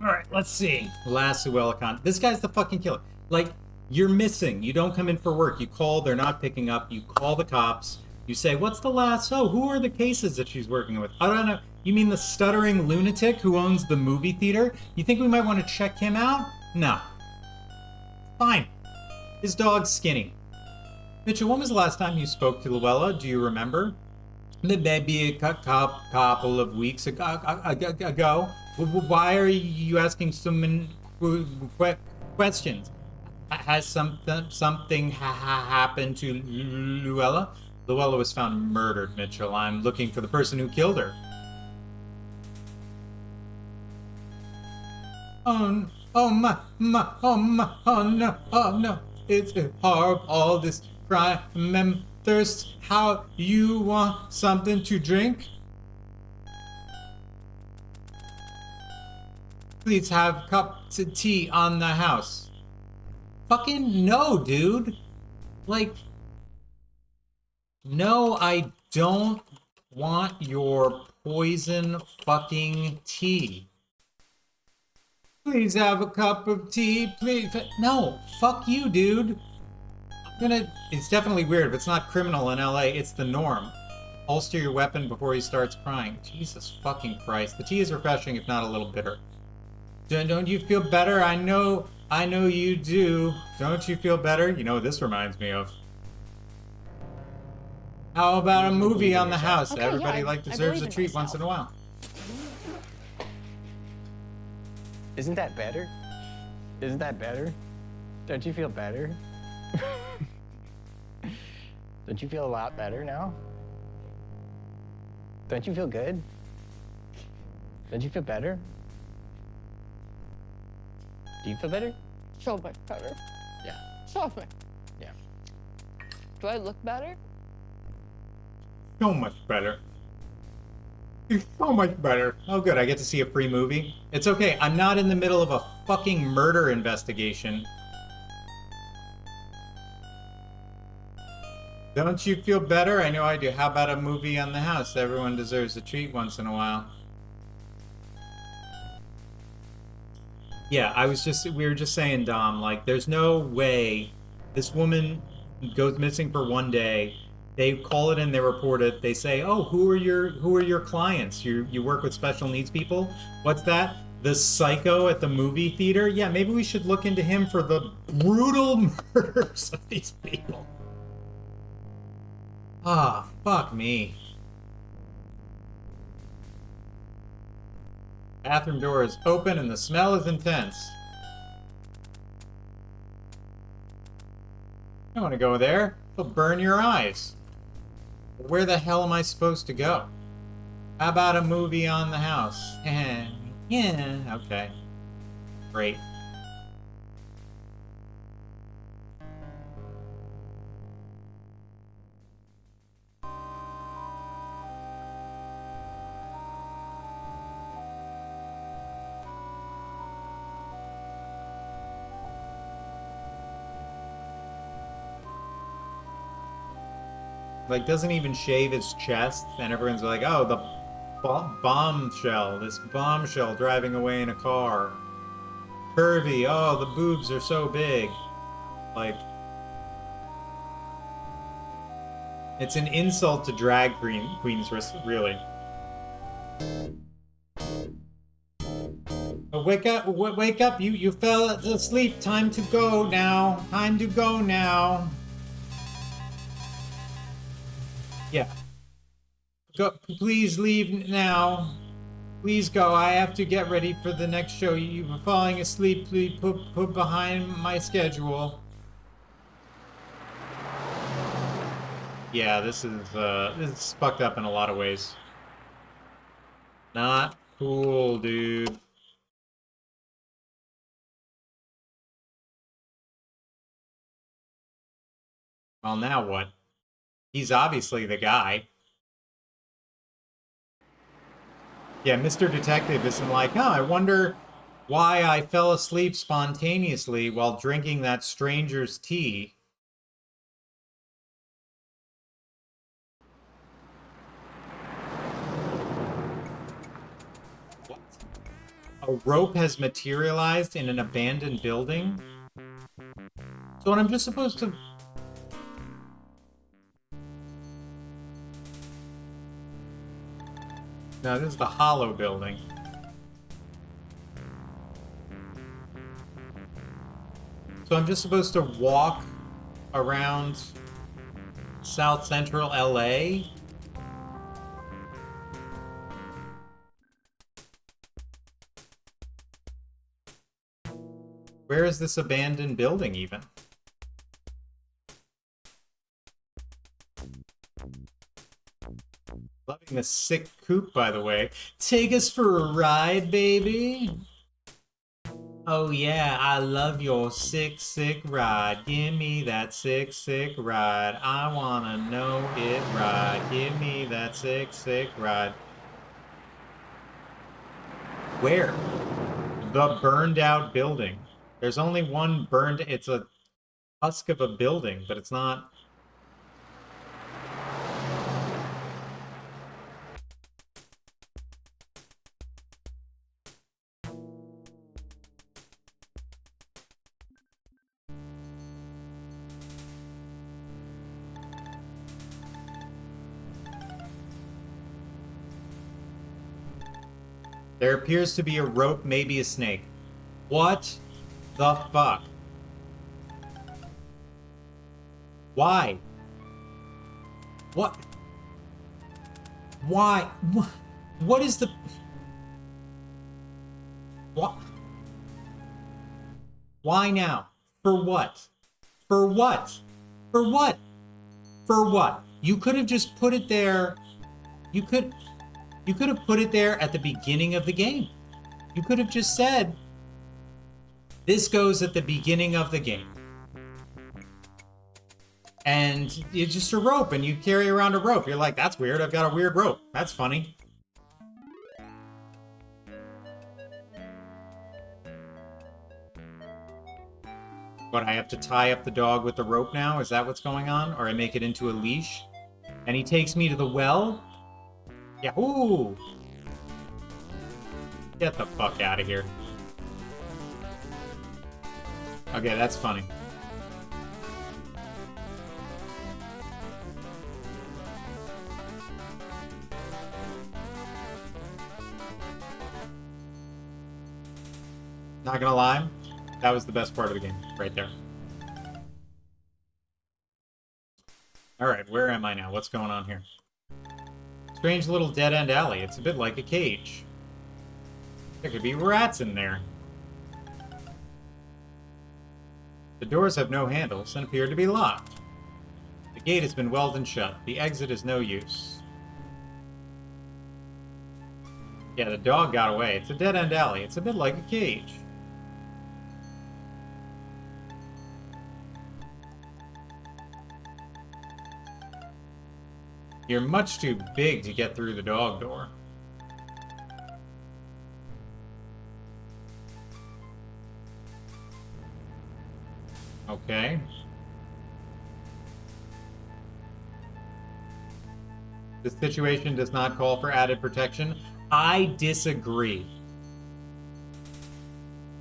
Speaker 5: All right, let's see. Last Suelicon. This guy's the fucking killer. Like, you're missing. You don't come in for work. You call, they're not picking up. You call the cops. You say, what's the last? Oh, who are the cases that she's working with? I don't know. You mean the stuttering lunatic who owns the movie theater? You think we might want to check him out? No. Fine. His dog's skinny. Mitchell, when was the last time you spoke to Luella? Do you remember? Maybe a couple of weeks ago. Why are you asking so many questions? Has something happened to Luella? Luella was found murdered, Mitchell. I'm looking for the person who killed her. Oh no. It's horrible, all this crime and thirst. How you want something to drink? Please have cups of tea on the house. Fucking no, dude. Like, no, I don't want your poison fucking tea. Please have a cup of tea, please. No, fuck you, dude. It's definitely weird, but it's not criminal in LA. It's the norm. Holster your weapon before he starts crying. Jesus fucking Christ. The tea is refreshing, if not a little bitter. Don't you feel better? I know you do. Don't you feel better? You know what this reminds me of? How about a movie on the house?
Speaker 10: Okay,
Speaker 5: Everybody
Speaker 10: yeah, I
Speaker 5: deserves
Speaker 10: believe
Speaker 5: a
Speaker 10: in
Speaker 5: treat once
Speaker 10: myself.
Speaker 5: in a while.
Speaker 11: Isn't that better? Isn't that better? Don't you feel better? Don't you feel a lot better now? Don't you feel good? Don't you feel better? Do you feel better?
Speaker 10: So much better.
Speaker 11: Yeah.
Speaker 10: So much.
Speaker 11: Yeah.
Speaker 10: Do I look better?
Speaker 5: So much better. You're so much better. Oh good, I get to see a free movie. It's okay, I'm not in the middle of a fucking murder investigation. Don't you feel better? I know I do. How about a movie on the house? Everyone deserves a treat once in a while. Yeah, we were just saying, Dom, like, there's no way this woman goes missing for one day. They call it in, they report it. They say, "Oh, who are your clients? You work with special needs people? What's that? The psycho at the movie theater? Yeah, maybe we should look into him for the brutal murders of these people." Ah, fuck me. Bathroom door is open and the smell is intense. I don't want to go there. It'll burn your eyes. Where the hell am I supposed to go? How about a movie on the house? Yeah, okay. Great. Like, doesn't even shave his chest, and everyone's like, "Oh, the bombshell, this bombshell driving away in a car. Curvy, oh, the boobs are so big." Like, it's an insult to drag queens, really. Oh, wake up, you fell asleep, time to go now, Yeah. Go, please leave now. Please go. I have to get ready for the next show. You were falling asleep. Please put behind my schedule. Yeah, this is fucked up in a lot of ways. Not cool, dude. Well, now what? He's obviously the guy. Yeah, Mr. Detective isn't like, "Oh, I wonder why I fell asleep spontaneously while drinking that stranger's tea." A rope has materialized in an abandoned building. So what I'm just supposed to... No, this is the hollow building. So I'm just supposed to walk around South Central LA? Where is this abandoned building even? Loving the sick coupe, by the way. Take us for a ride, baby. Oh yeah, I love your sick, sick ride. Give me that sick, sick ride. I wanna know it right. Give me that sick, sick ride. Where? The burned out building. There's only one burned... It's a husk of a building, but it's not... There appears to be a rope, maybe a snake. What the fuck? Why? What? Why? What is the... What? Why now? For what? For what? For what? For what? You could have just put it there. You could have put it there at the beginning of the game. You could have just said, this goes at the beginning of the game. And it's just a rope, and you carry around a rope. You're like, that's weird, I've got a weird rope. That's funny. What, I have to tie up the dog with the rope now? Is that what's going on? Or I make it into a leash? And he takes me to the well? Yahoo! Get the fuck out of here. Okay, that's funny. Not gonna lie, that was the best part of the game, right there. Alright, where am I now? What's going on here? Strange little dead-end alley. It's a bit like a cage. There could be rats in there. The doors have no handles and appear to be locked. The gate has been welded shut. The exit is no use. Yeah, the dog got away. It's a dead-end alley. It's a bit like a cage. You're much too big to get through the dog door. Okay. This situation does not call for added protection. I disagree.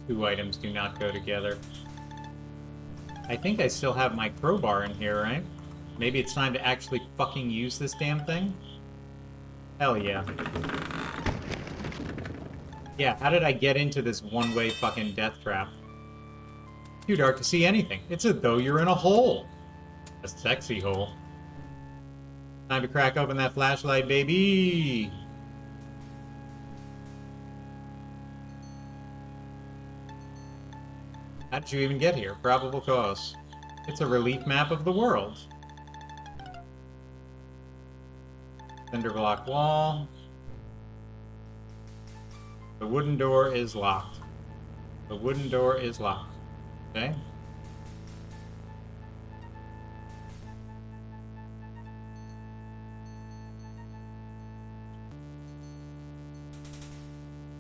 Speaker 5: Two items do not go together. I think I still have my crowbar in here, right? Maybe it's time to actually fucking use this damn thing? Hell yeah. Yeah, how did I get into this one-way fucking death trap? Too dark to see anything. It's as though you're in a hole. A sexy hole. Time to crack open that flashlight, baby! How did you even get here? Probable cause. It's a relief map of the world. Cinder block wall. The wooden door is locked. The wooden door is locked. Okay.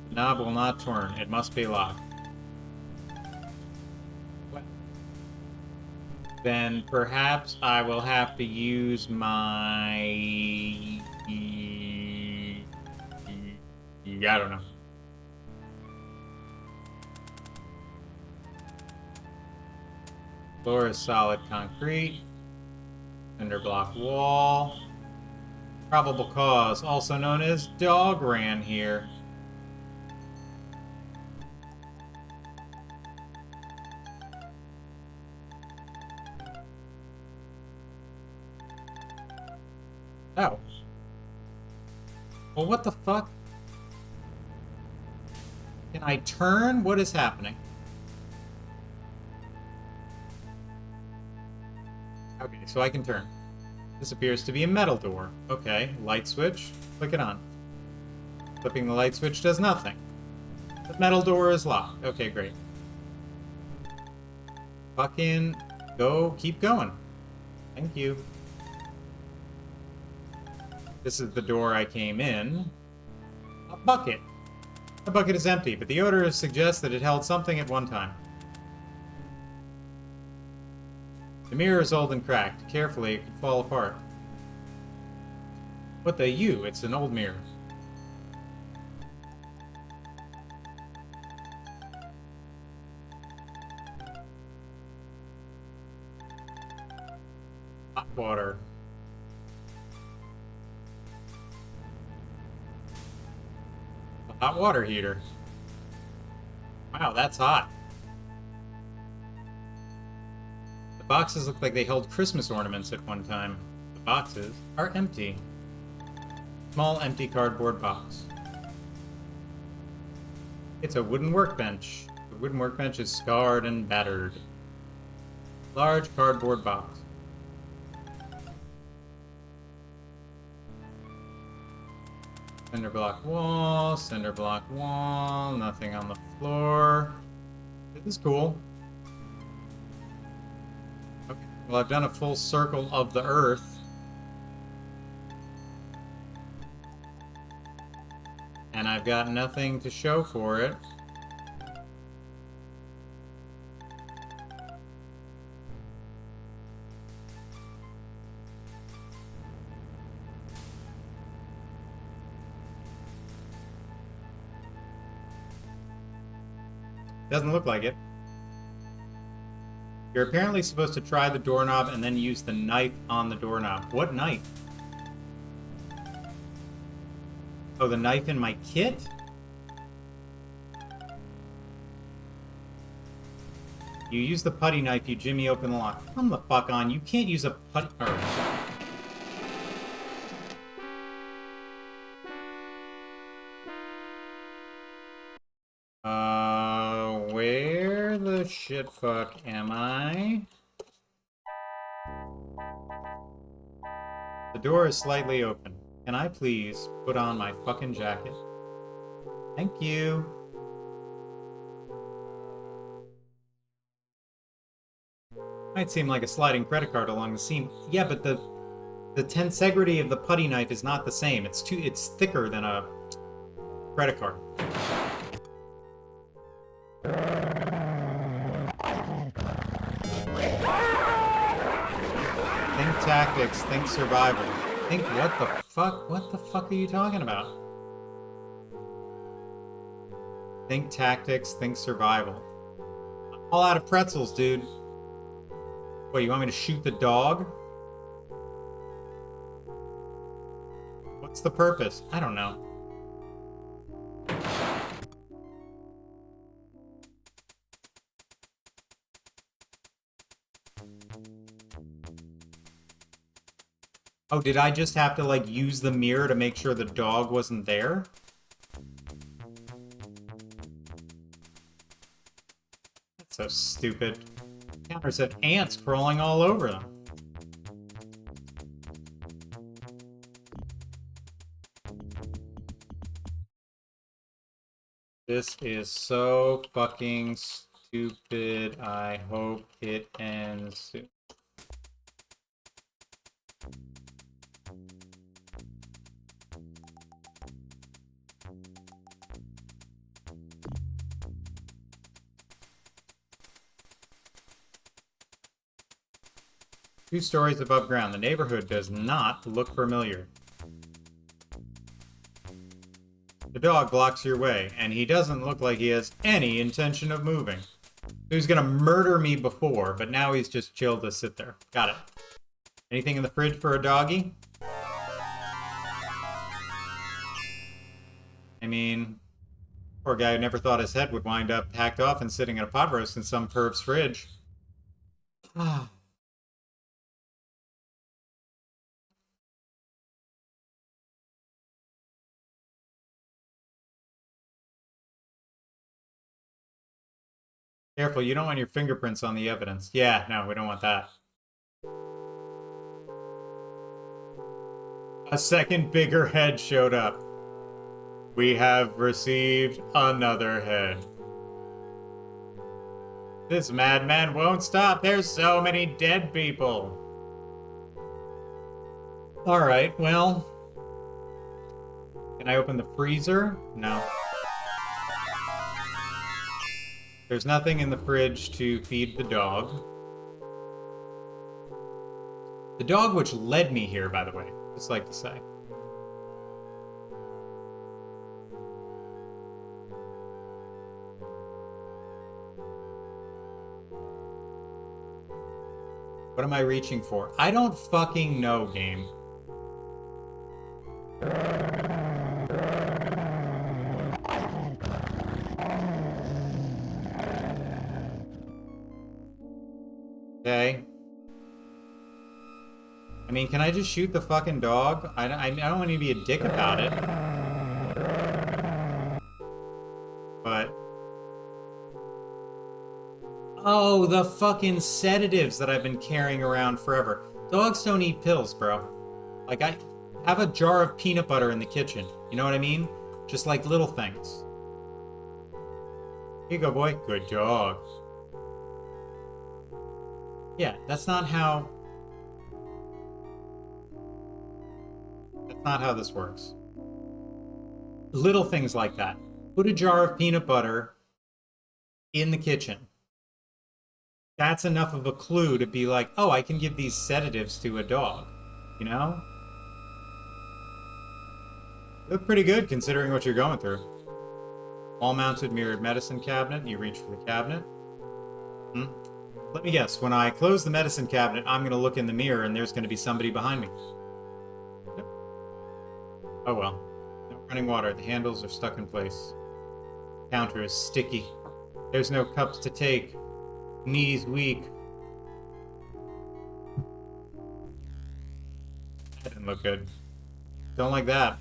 Speaker 5: The knob will not turn. It must be locked. Then perhaps I will have to use my... I don't know. Floor is solid concrete. Cinder block wall. Probable cause, also known as dog ran here. Oh. Well, what the fuck? Can I turn? What is happening? Okay, so I can turn. This appears to be a metal door. Okay, light switch. Click it on. Flipping the light switch does nothing. The metal door is locked. Okay, great. Fucking go. Keep going. Thank you. This is the door I came in. A bucket. The bucket is empty, but the odor suggests that it held something at one time. The mirror is old and cracked. Carefully, it could fall apart. What the you? It's an old mirror. Hot water. A hot water heater. Wow, that's hot. The boxes look like they held Christmas ornaments at one time. The boxes are empty. Small empty cardboard box. It's a wooden workbench. The wooden workbench is scarred and battered. Large cardboard box. Cinder block wall, cinder block wall, nothing on the floor. This is cool. Okay, well, I've done a full circle of the Earth. And I've got nothing to show for it. Doesn't look like it. You're apparently supposed to try the doorknob and then use the knife on the doorknob. What knife? Oh, the knife in my kit? You use the putty knife, you jimmy open the lock. Come the fuck on, you can't use a putty... Where the shit fuck am I? The door is slightly open. Can I please put on my fucking jacket? Thank you. Might seem like a sliding credit card along the seam. Yeah, but the tensegrity of the putty knife is not the same. It's thicker than a credit card. Think tactics, think survival. Think what the fuck? What the fuck are you talking about? Think tactics, think survival. I'm all out of pretzels, dude. What, you want me to shoot the dog? What's the purpose? I don't know. Oh, did I just have to, like, use the mirror to make sure the dog wasn't there? That's so stupid. Counters have ants crawling all over them. This is so fucking stupid. I hope it ends soon. Two stories above ground. The neighborhood does not look familiar. The dog blocks your way, and he doesn't look like he has any intention of moving. He was gonna murder me before, but now he's just chill to sit there. Got it. Anything in the fridge for a doggy? I mean, poor guy who never thought his head would wind up hacked off and sitting in a pot roast in some perv's fridge. Careful, you don't want your fingerprints on the evidence. Yeah, no, we don't want that. A second bigger head showed up. We have received another head. This madman won't stop. There's so many dead people. Alright, well. Can I open the freezer? No. There's nothing in the fridge to feed the dog. The dog which led me here, by the way, just like to say. What am I reaching for? I don't fucking know, game. Okay. I mean, can I just shoot the fucking dog? I don't want to be a dick about it. But... oh, the fucking sedatives that I've been carrying around forever. Dogs don't eat pills, bro. Like, I have a jar of peanut butter in the kitchen. You know what I mean? Just like little things. Here you go, boy. Good dog. Yeah, that's not how... that's not how this works. Little things like that. Put a jar of peanut butter in the kitchen. That's enough of a clue to be like, oh, I can give these sedatives to a dog. You know? You look pretty good considering what you're going through. Wall-mounted mirrored medicine cabinet. You reach for the cabinet. Let me guess. When I close the medicine cabinet, I'm going to look in the mirror and there's going to be somebody behind me. Yep. Oh well. No running water. The handles are stuck in place. Counter is sticky. There's no cups to take. Knees weak. That didn't look good. Don't like that.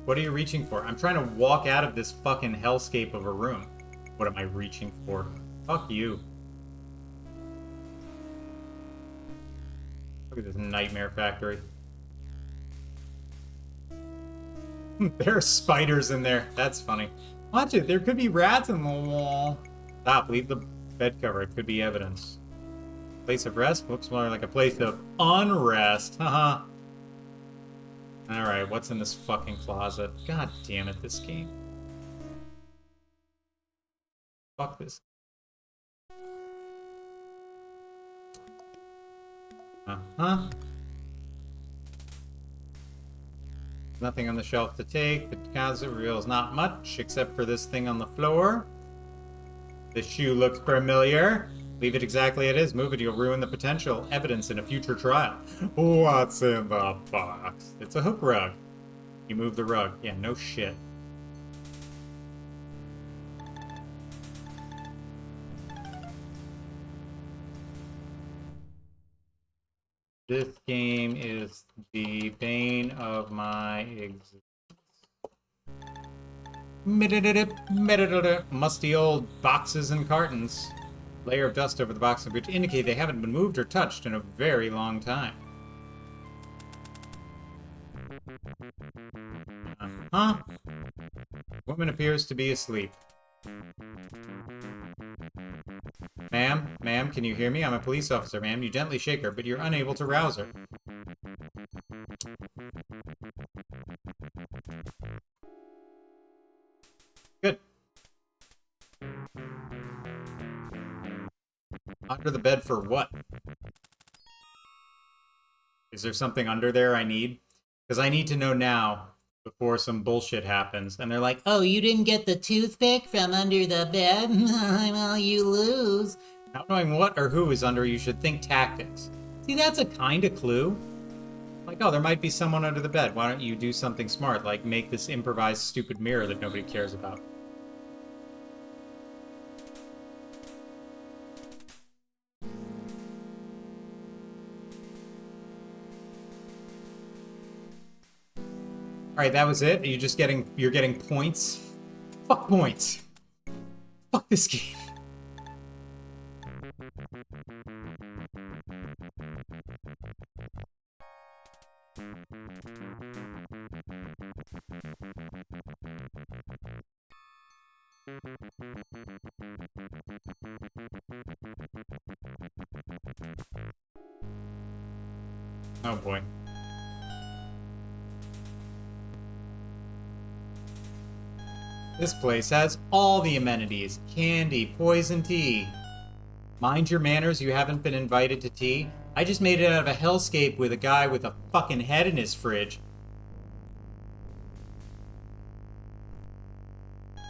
Speaker 5: What are you reaching for? I'm trying to walk out of this fucking hellscape of a room. What am I reaching for? Fuck you. Look at this nightmare factory. There are spiders in there. That's funny. Watch it. There could be rats in the wall. Stop. Leave the bed cover. It could be evidence. Place of rest looks more like a place of unrest. Haha. Alright, what's in this fucking closet? God damn it, this game. Fuck this. Uh-huh. Nothing on the shelf to take. The closet reveals not much, except for this thing on the floor. The shoe looks familiar. Leave it exactly as it is. Move it, you'll ruin the potential evidence in a future trial. What's in the box? It's a hook rug. You move the rug. Yeah, no shit. This game is the bane of my existence. Musty old boxes and cartons. Layer of dust over the boxes which indicate they haven't been moved or touched in a very long time. Uh-huh. Woman appears to be asleep. Ma'am, can you hear me? I'm a police officer, ma'am. You gently shake her, but you're unable to rouse her. Good. Under the bed for what? Is there something under there I need? Because I need to know now before some bullshit happens. And they're like,
Speaker 8: Oh, you didn't get the toothpick from under the bed? Well, you lose.
Speaker 5: not knowing what or who is under, you should think tactics. See, that's a kind of clue. Like, oh, there might be someone under the bed. Why don't you do something smart, like make this improvised stupid mirror that nobody cares about? All right, that was it. You're getting points. Fuck points. Fuck this game. Oh boy. This place has all the amenities. Candy, poison tea. Mind your manners, you haven't been invited to tea. I just made it out of a hellscape with a guy with a fucking head in his fridge.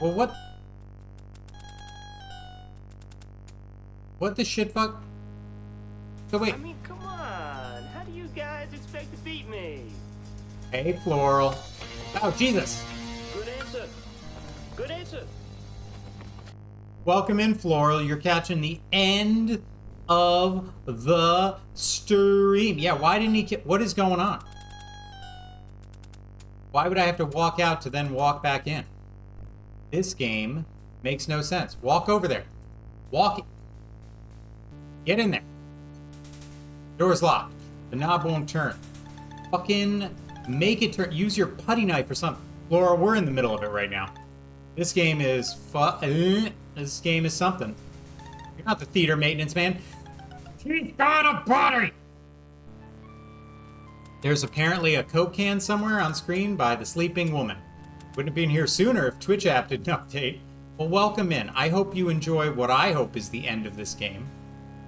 Speaker 5: Well, what the shit fuck? So wait.
Speaker 7: I mean, come on. How do you guys expect to beat me?
Speaker 5: Hey, Floral. Oh, Jesus.
Speaker 7: Good answer. Good answer.
Speaker 5: Welcome in, Floral. You're catching the end of the stream. Yeah, why didn't he... What is going on? Why would I have to walk out to then walk back in? This game makes no sense. Walk over there. Walk... Get in there. Door's locked. The knob won't turn. Fucking make it turn. Use your putty knife or something. Laura, we're in the middle of it right now. This game is this game is something. You're not the theater maintenance man. He's got a body! There's apparently a Coke can somewhere on screen by the sleeping woman. Wouldn't have been here sooner if Twitch app didn't update. Well, welcome in. I hope you enjoy what I hope is the end of this game.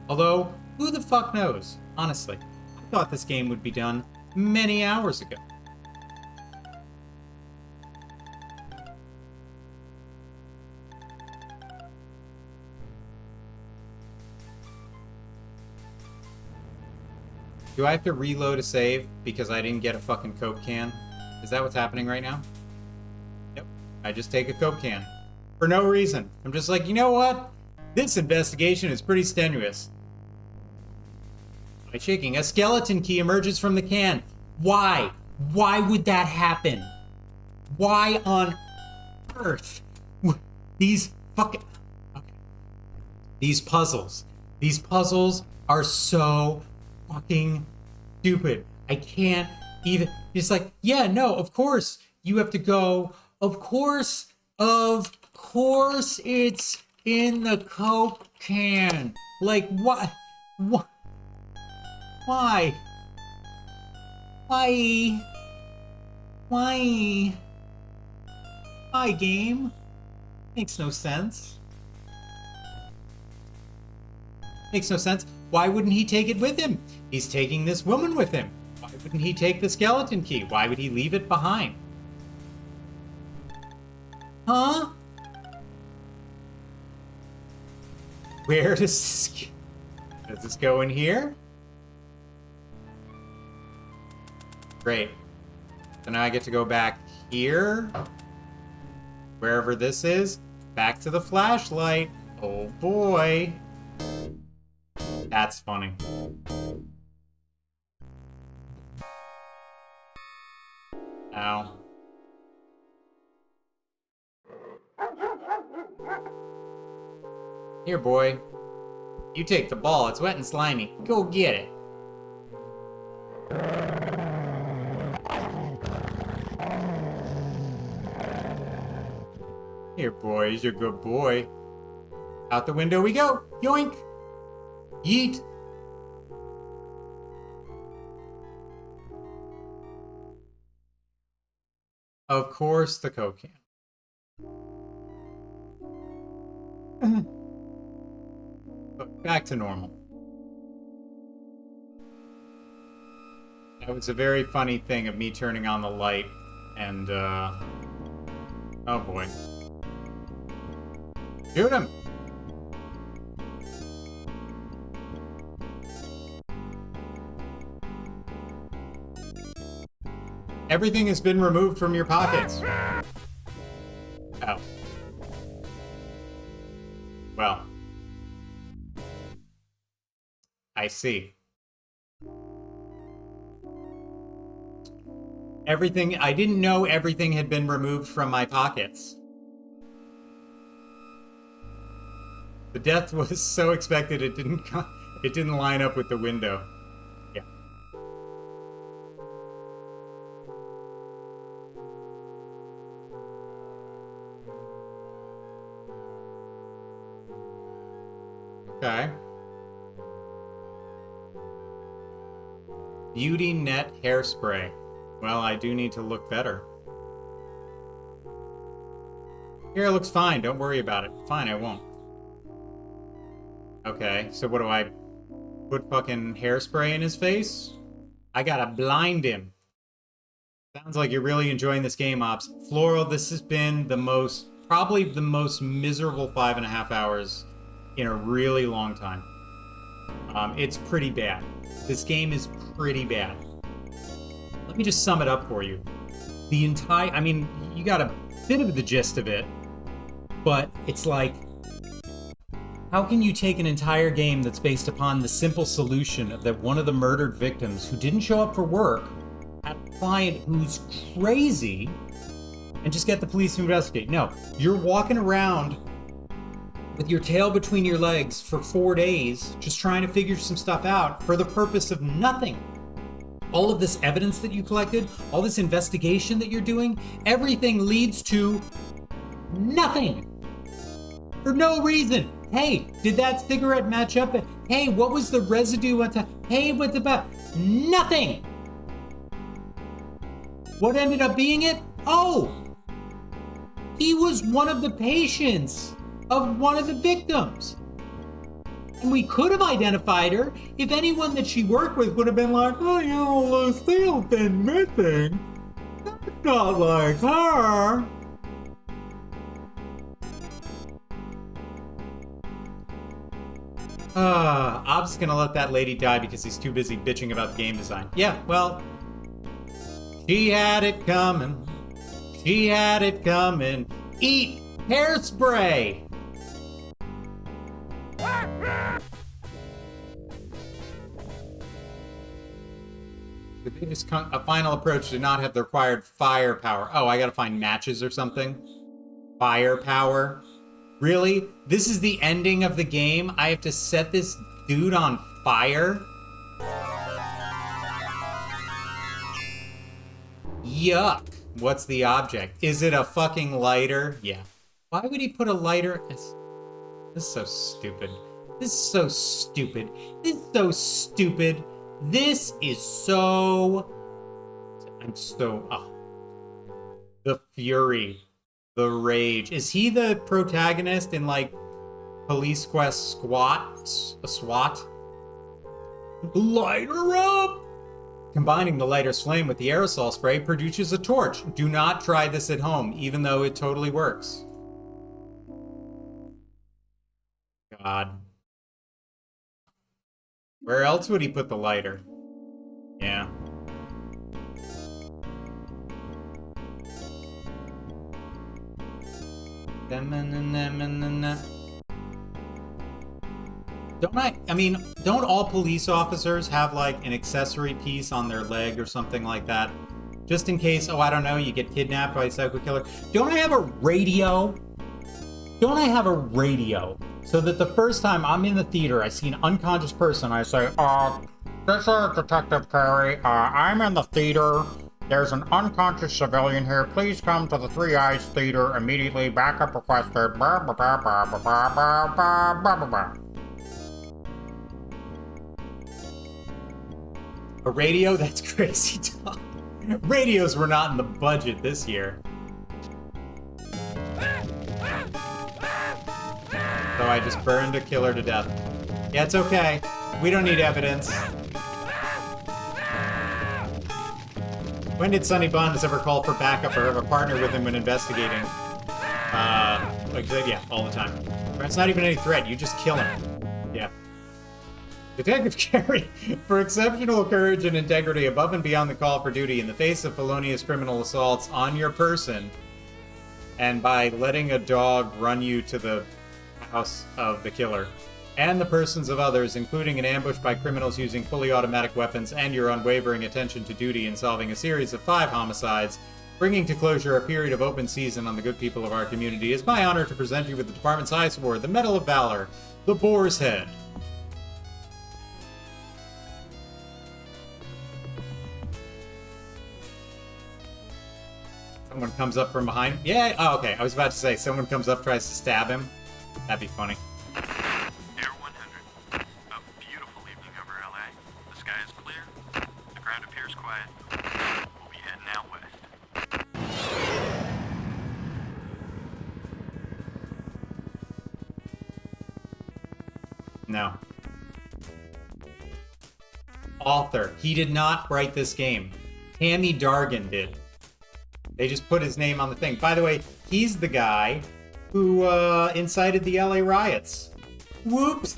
Speaker 5: Although, who the fuck knows? Honestly, I thought this game would be done many hours ago. Do I have to reload a save because I didn't get a fucking Coke can? Is that what's happening right now? Yep. I just take a Coke can. For no reason. I'm just like, you know what? This investigation is pretty strenuous. By shaking, a skeleton key emerges from the can. Why? Why would that happen? Why on earth? These fucking... Okay. These puzzles are so fucking stupid. I can't even... It's like, yeah, no, of course you have to go. Of course it's in the Coke can. Like, what? What? Why? Why? Why? Why, game? Makes no sense. Makes no sense. Why wouldn't he take it with him? He's taking this woman with him. Why wouldn't he take the skeleton key? Why would he leave it behind? Huh? Where does this go in here? Great. So now I get to go back here. Wherever this is. Back to the flashlight. Oh boy. That's funny. Ow. Here, boy. You take the ball. It's wet and slimy. Go get it. Here, boy. He's your good boy. Out the window we go. Yoink. Yeet. Of course, the Coke can. But back to normal. That was a very funny thing of me turning on the light And, oh boy. Shoot him! Everything has been removed from your pockets. Oh. Well. I see. Everything, I didn't know everything had been removed from my pockets. The death was so expected it didn't line up with the window. Yeah. Okay. Beauty Net Hairspray. Well, I do need to look better. Hair looks fine, don't worry about it. Fine, I won't. Okay, so what do I put fucking hairspray in his face? I gotta blind him. Sounds like you're really enjoying this game, Ops. Floral, this has been probably the most miserable 5.5 hours in a really long time. It's pretty bad. This game is pretty bad. Let me just sum it up for you. I mean, you got a bit of the gist of it, but it's like, how can you take an entire game that's based upon the simple solution of that one of the murdered victims who didn't show up for work had a client who's crazy and just get the police to investigate? No, you're walking around with your tail between your legs for 4 days, just trying to figure some stuff out for the purpose of nothing. All of this evidence that you collected, all this investigation that you're doing, everything leads to nothing. For no reason. Hey, did that cigarette match up? Hey, what was the residue on top? Hey, what's about? Nothing. What ended up being it? Oh, he was one of the patients of one of the victims. And we could have identified her if anyone that she worked with would have been like, oh, you know, Lucille's been missing. That's not like her. Ob's gonna let that lady die because he's too busy bitching about the game design. Yeah, well, she had it coming. She had it coming. Eat hairspray. A final approach did not have the required firepower. Oh, I gotta find matches or something? Firepower? Really? This is the ending of the game? I have to set this dude on fire? Yuck. What's the object? Is it a fucking lighter? Yeah. Why would he put a lighter? This is so stupid. This is so stupid. This is so stupid. This is so... The fury. The rage. Is he the protagonist in, like, Police Quest SWAT? Light her up! Combining the lighter's flame with the aerosol spray produces a torch. Do not try this at home, even though it totally works. God. Where else would he put the lighter? Yeah. Don't all police officers have like an accessory piece on their leg or something like that? Just in case, oh, I don't know, you get kidnapped by a psycho killer. Don't I have a radio? Don't I have a radio? So that the first time I'm in the theater, I see an unconscious person, I say, this is Detective Carey. I'm in the theater. There's an unconscious civilian here. Please come to the Three Eyes Theater immediately. Backup requested. A radio? That's crazy talk. Radios were not in the budget this year. So I just burned a killer to death. Yeah, it's okay. We don't need evidence. When did Sonny Bonds ever call for backup or have a partner with him when investigating? Like I said, yeah, all the time. It's not even any threat. You just kill him. Yeah. Detective Carey, for exceptional courage and integrity above and beyond the call for duty in the face of felonious criminal assaults on your person, and by letting a dog run you to the house of the killer, and the persons of others, including an ambush by criminals using fully automatic weapons, and your unwavering attention to duty in solving a series of 5 homicides, bringing to closure a period of open season on the good people of our community, is my honor to present you with the department's highest award, the Medal of Valor, the Boar's Head. Someone comes up from behind. Yeah, oh, okay. I was about to say, someone comes up, tries to stab him. That'd be funny.
Speaker 12: Air 100. A beautiful evening over LA. The sky is clear. The ground appears quiet. We'll be heading out west.
Speaker 5: No. Author. He did not write this game. Tammy Dargan did. They just put his name on the thing. By the way, he's the guy who incited the LA riots. Whoops.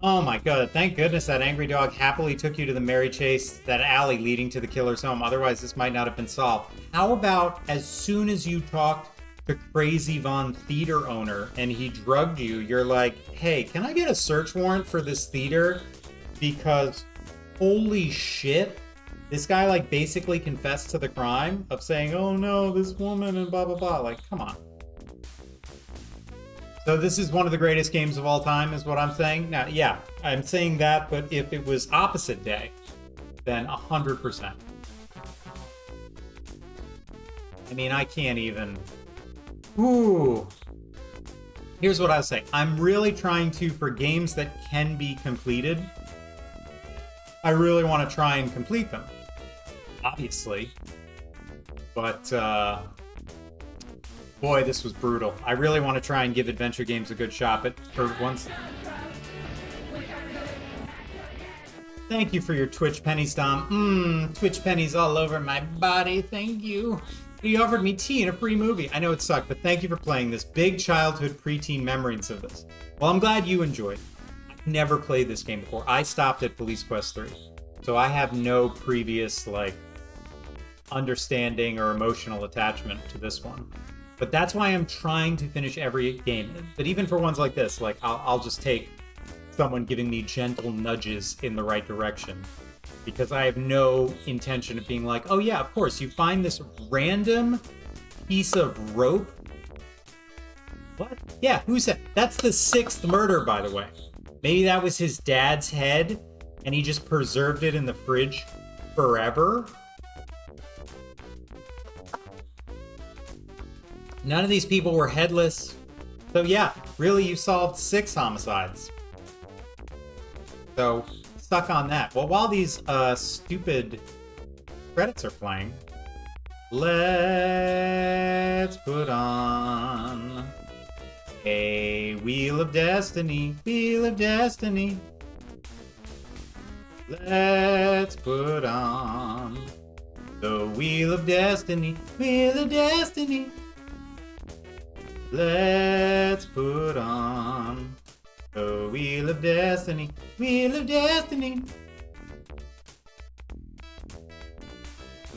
Speaker 5: Oh my god, thank goodness that angry dog happily took you to the merry chase, that alley leading to the killer's home. Otherwise, this might not have been solved. How about as soon as you talked to Crazy Von Theater owner and he drugged you, you're like, hey, can I get a search warrant for this theater? Because holy shit, this guy like basically confessed to the crime of saying, oh no, this woman and blah, blah, blah. Like, come on. So this is one of the greatest games of all time, is what I'm saying. Now, yeah, I'm saying that, but if it was opposite day, then 100%. I mean, I can't even... Ooh. Here's what I was saying. I'm really trying to, for games that can be completed, I really want to try and complete them. Obviously. But, boy, this was brutal. I really want to try and give adventure games a good shot, but for once... Thank you for your Twitch pennies, Dom. Twitch pennies all over my body. Thank you. He offered me tea and a free movie. I know it sucked, but thank you for playing this. Big childhood preteen memories of this. Well, I'm glad you enjoyed. I've never played this game before. I stopped at Police Quest 3. So I have no previous, like, understanding or emotional attachment to this one. But that's why I'm trying to finish every game. But even for ones like this, like, I'll just take someone giving me gentle nudges in the right direction. Because I have no intention of being like, oh yeah, of course, you find this random piece of rope. What? Yeah, who said? That's the 6th murder, by the way. Maybe that was his dad's head, and he just preserved it in the fridge forever. None of these people were headless. So yeah, really, you solved 6 homicides. So... stuck on that. Well, while these stupid credits are playing, let's put on a Wheel of Destiny. Wheel of Destiny. Let's put on the Wheel of Destiny. Wheel of Destiny. Let's put on the Wheel of Destiny, Wheel of Destiny.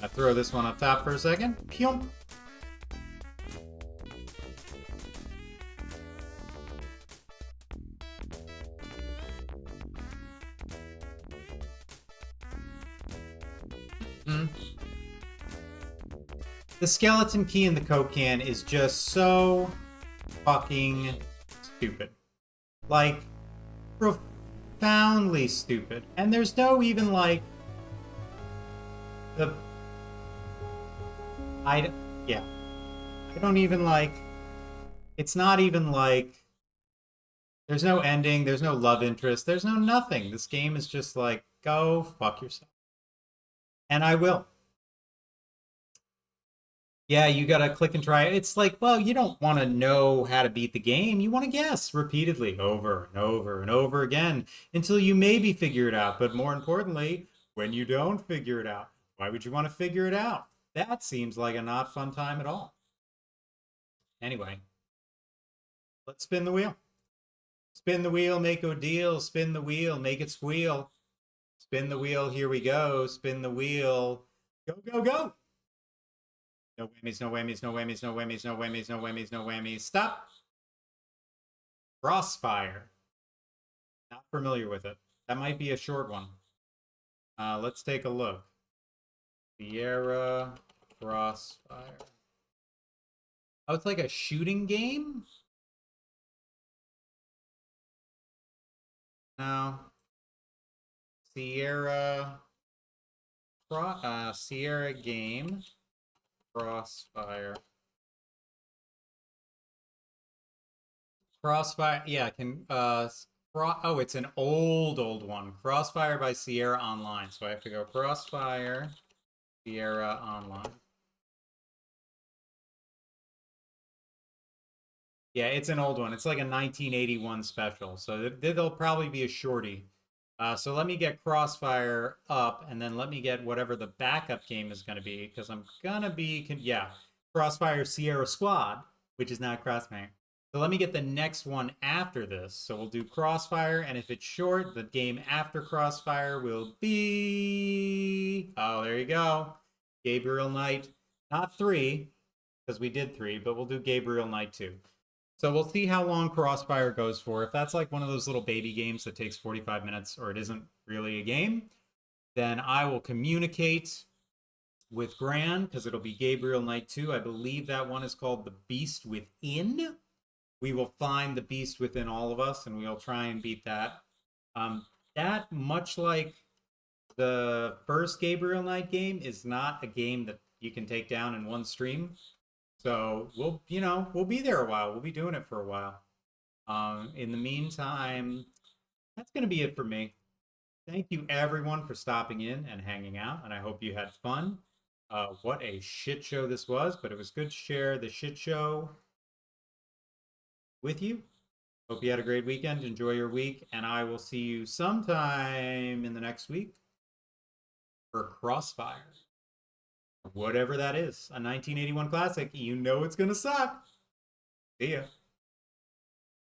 Speaker 5: I'll throw this one up top for a second. Pyong. The skeleton key in the Coke can is just so fucking stupid. Like, profoundly stupid. And there's no even, like, I don't even, like, it's not even, like, there's no ending, there's no love interest, there's no nothing. This game is just like, go fuck yourself. And I will. Yeah, you gotta click and try. It's like, well, you don't want to know how to beat the game. You want to guess repeatedly over and over and over again until you maybe figure it out. But more importantly, when you don't figure it out. Why would you want to figure it out? That seems like a not fun time at all. Anyway, let's spin the wheel. Spin the wheel, make a deal. Spin the wheel, make it squeal. Spin the wheel, here we go. Spin the wheel. Go, go, go. No whammies, no whammies, no whammies, no whammies, no whammies, no whammies, no whammies. Stop. Crossfire. Not familiar with it. That might be a short one. Let's take a look. Sierra Crossfire. Oh, it's like a shooting game? No. Sierra game. Crossfire. Crossfire, yeah, oh, it's an old one. Crossfire by Sierra Online. So I have to go Crossfire, Sierra Online. Yeah, it's an old one. It's like a 1981 special. So there'll probably be a shorty. So let me get Crossfire up, and then let me get whatever the backup game is going to be, because I'm going to be, yeah, Crossfire Sierra Squad, which is not Crossfire. So let me get the next one after this. So we'll do Crossfire, and if it's short, the game after Crossfire will be... Oh, there you go. Gabriel Knight. Not 3, because we did 3, but we'll do Gabriel Knight 2. So we'll see how long Crossfire goes for. If that's like one of those little baby games that takes 45 minutes, or it isn't really a game, then I will communicate with Gran, because it'll be Gabriel Knight 2. I believe that one is called The Beast Within. We will find the beast within all of us, and we'll try and beat that. That, much like the first Gabriel Knight game, is not a game that you can take down in one stream. So we'll be there a while. We'll be doing it for a while. In the meantime, that's going to be it for me. Thank you, everyone, for stopping in and hanging out, and I hope you had fun. What a shit show this was, but it was good to share the shit show with you. Hope you had a great weekend. Enjoy your week, and I will see you sometime in the next week for Crossfire. Whatever that is. A 1981 classic. You know it's gonna suck. See ya.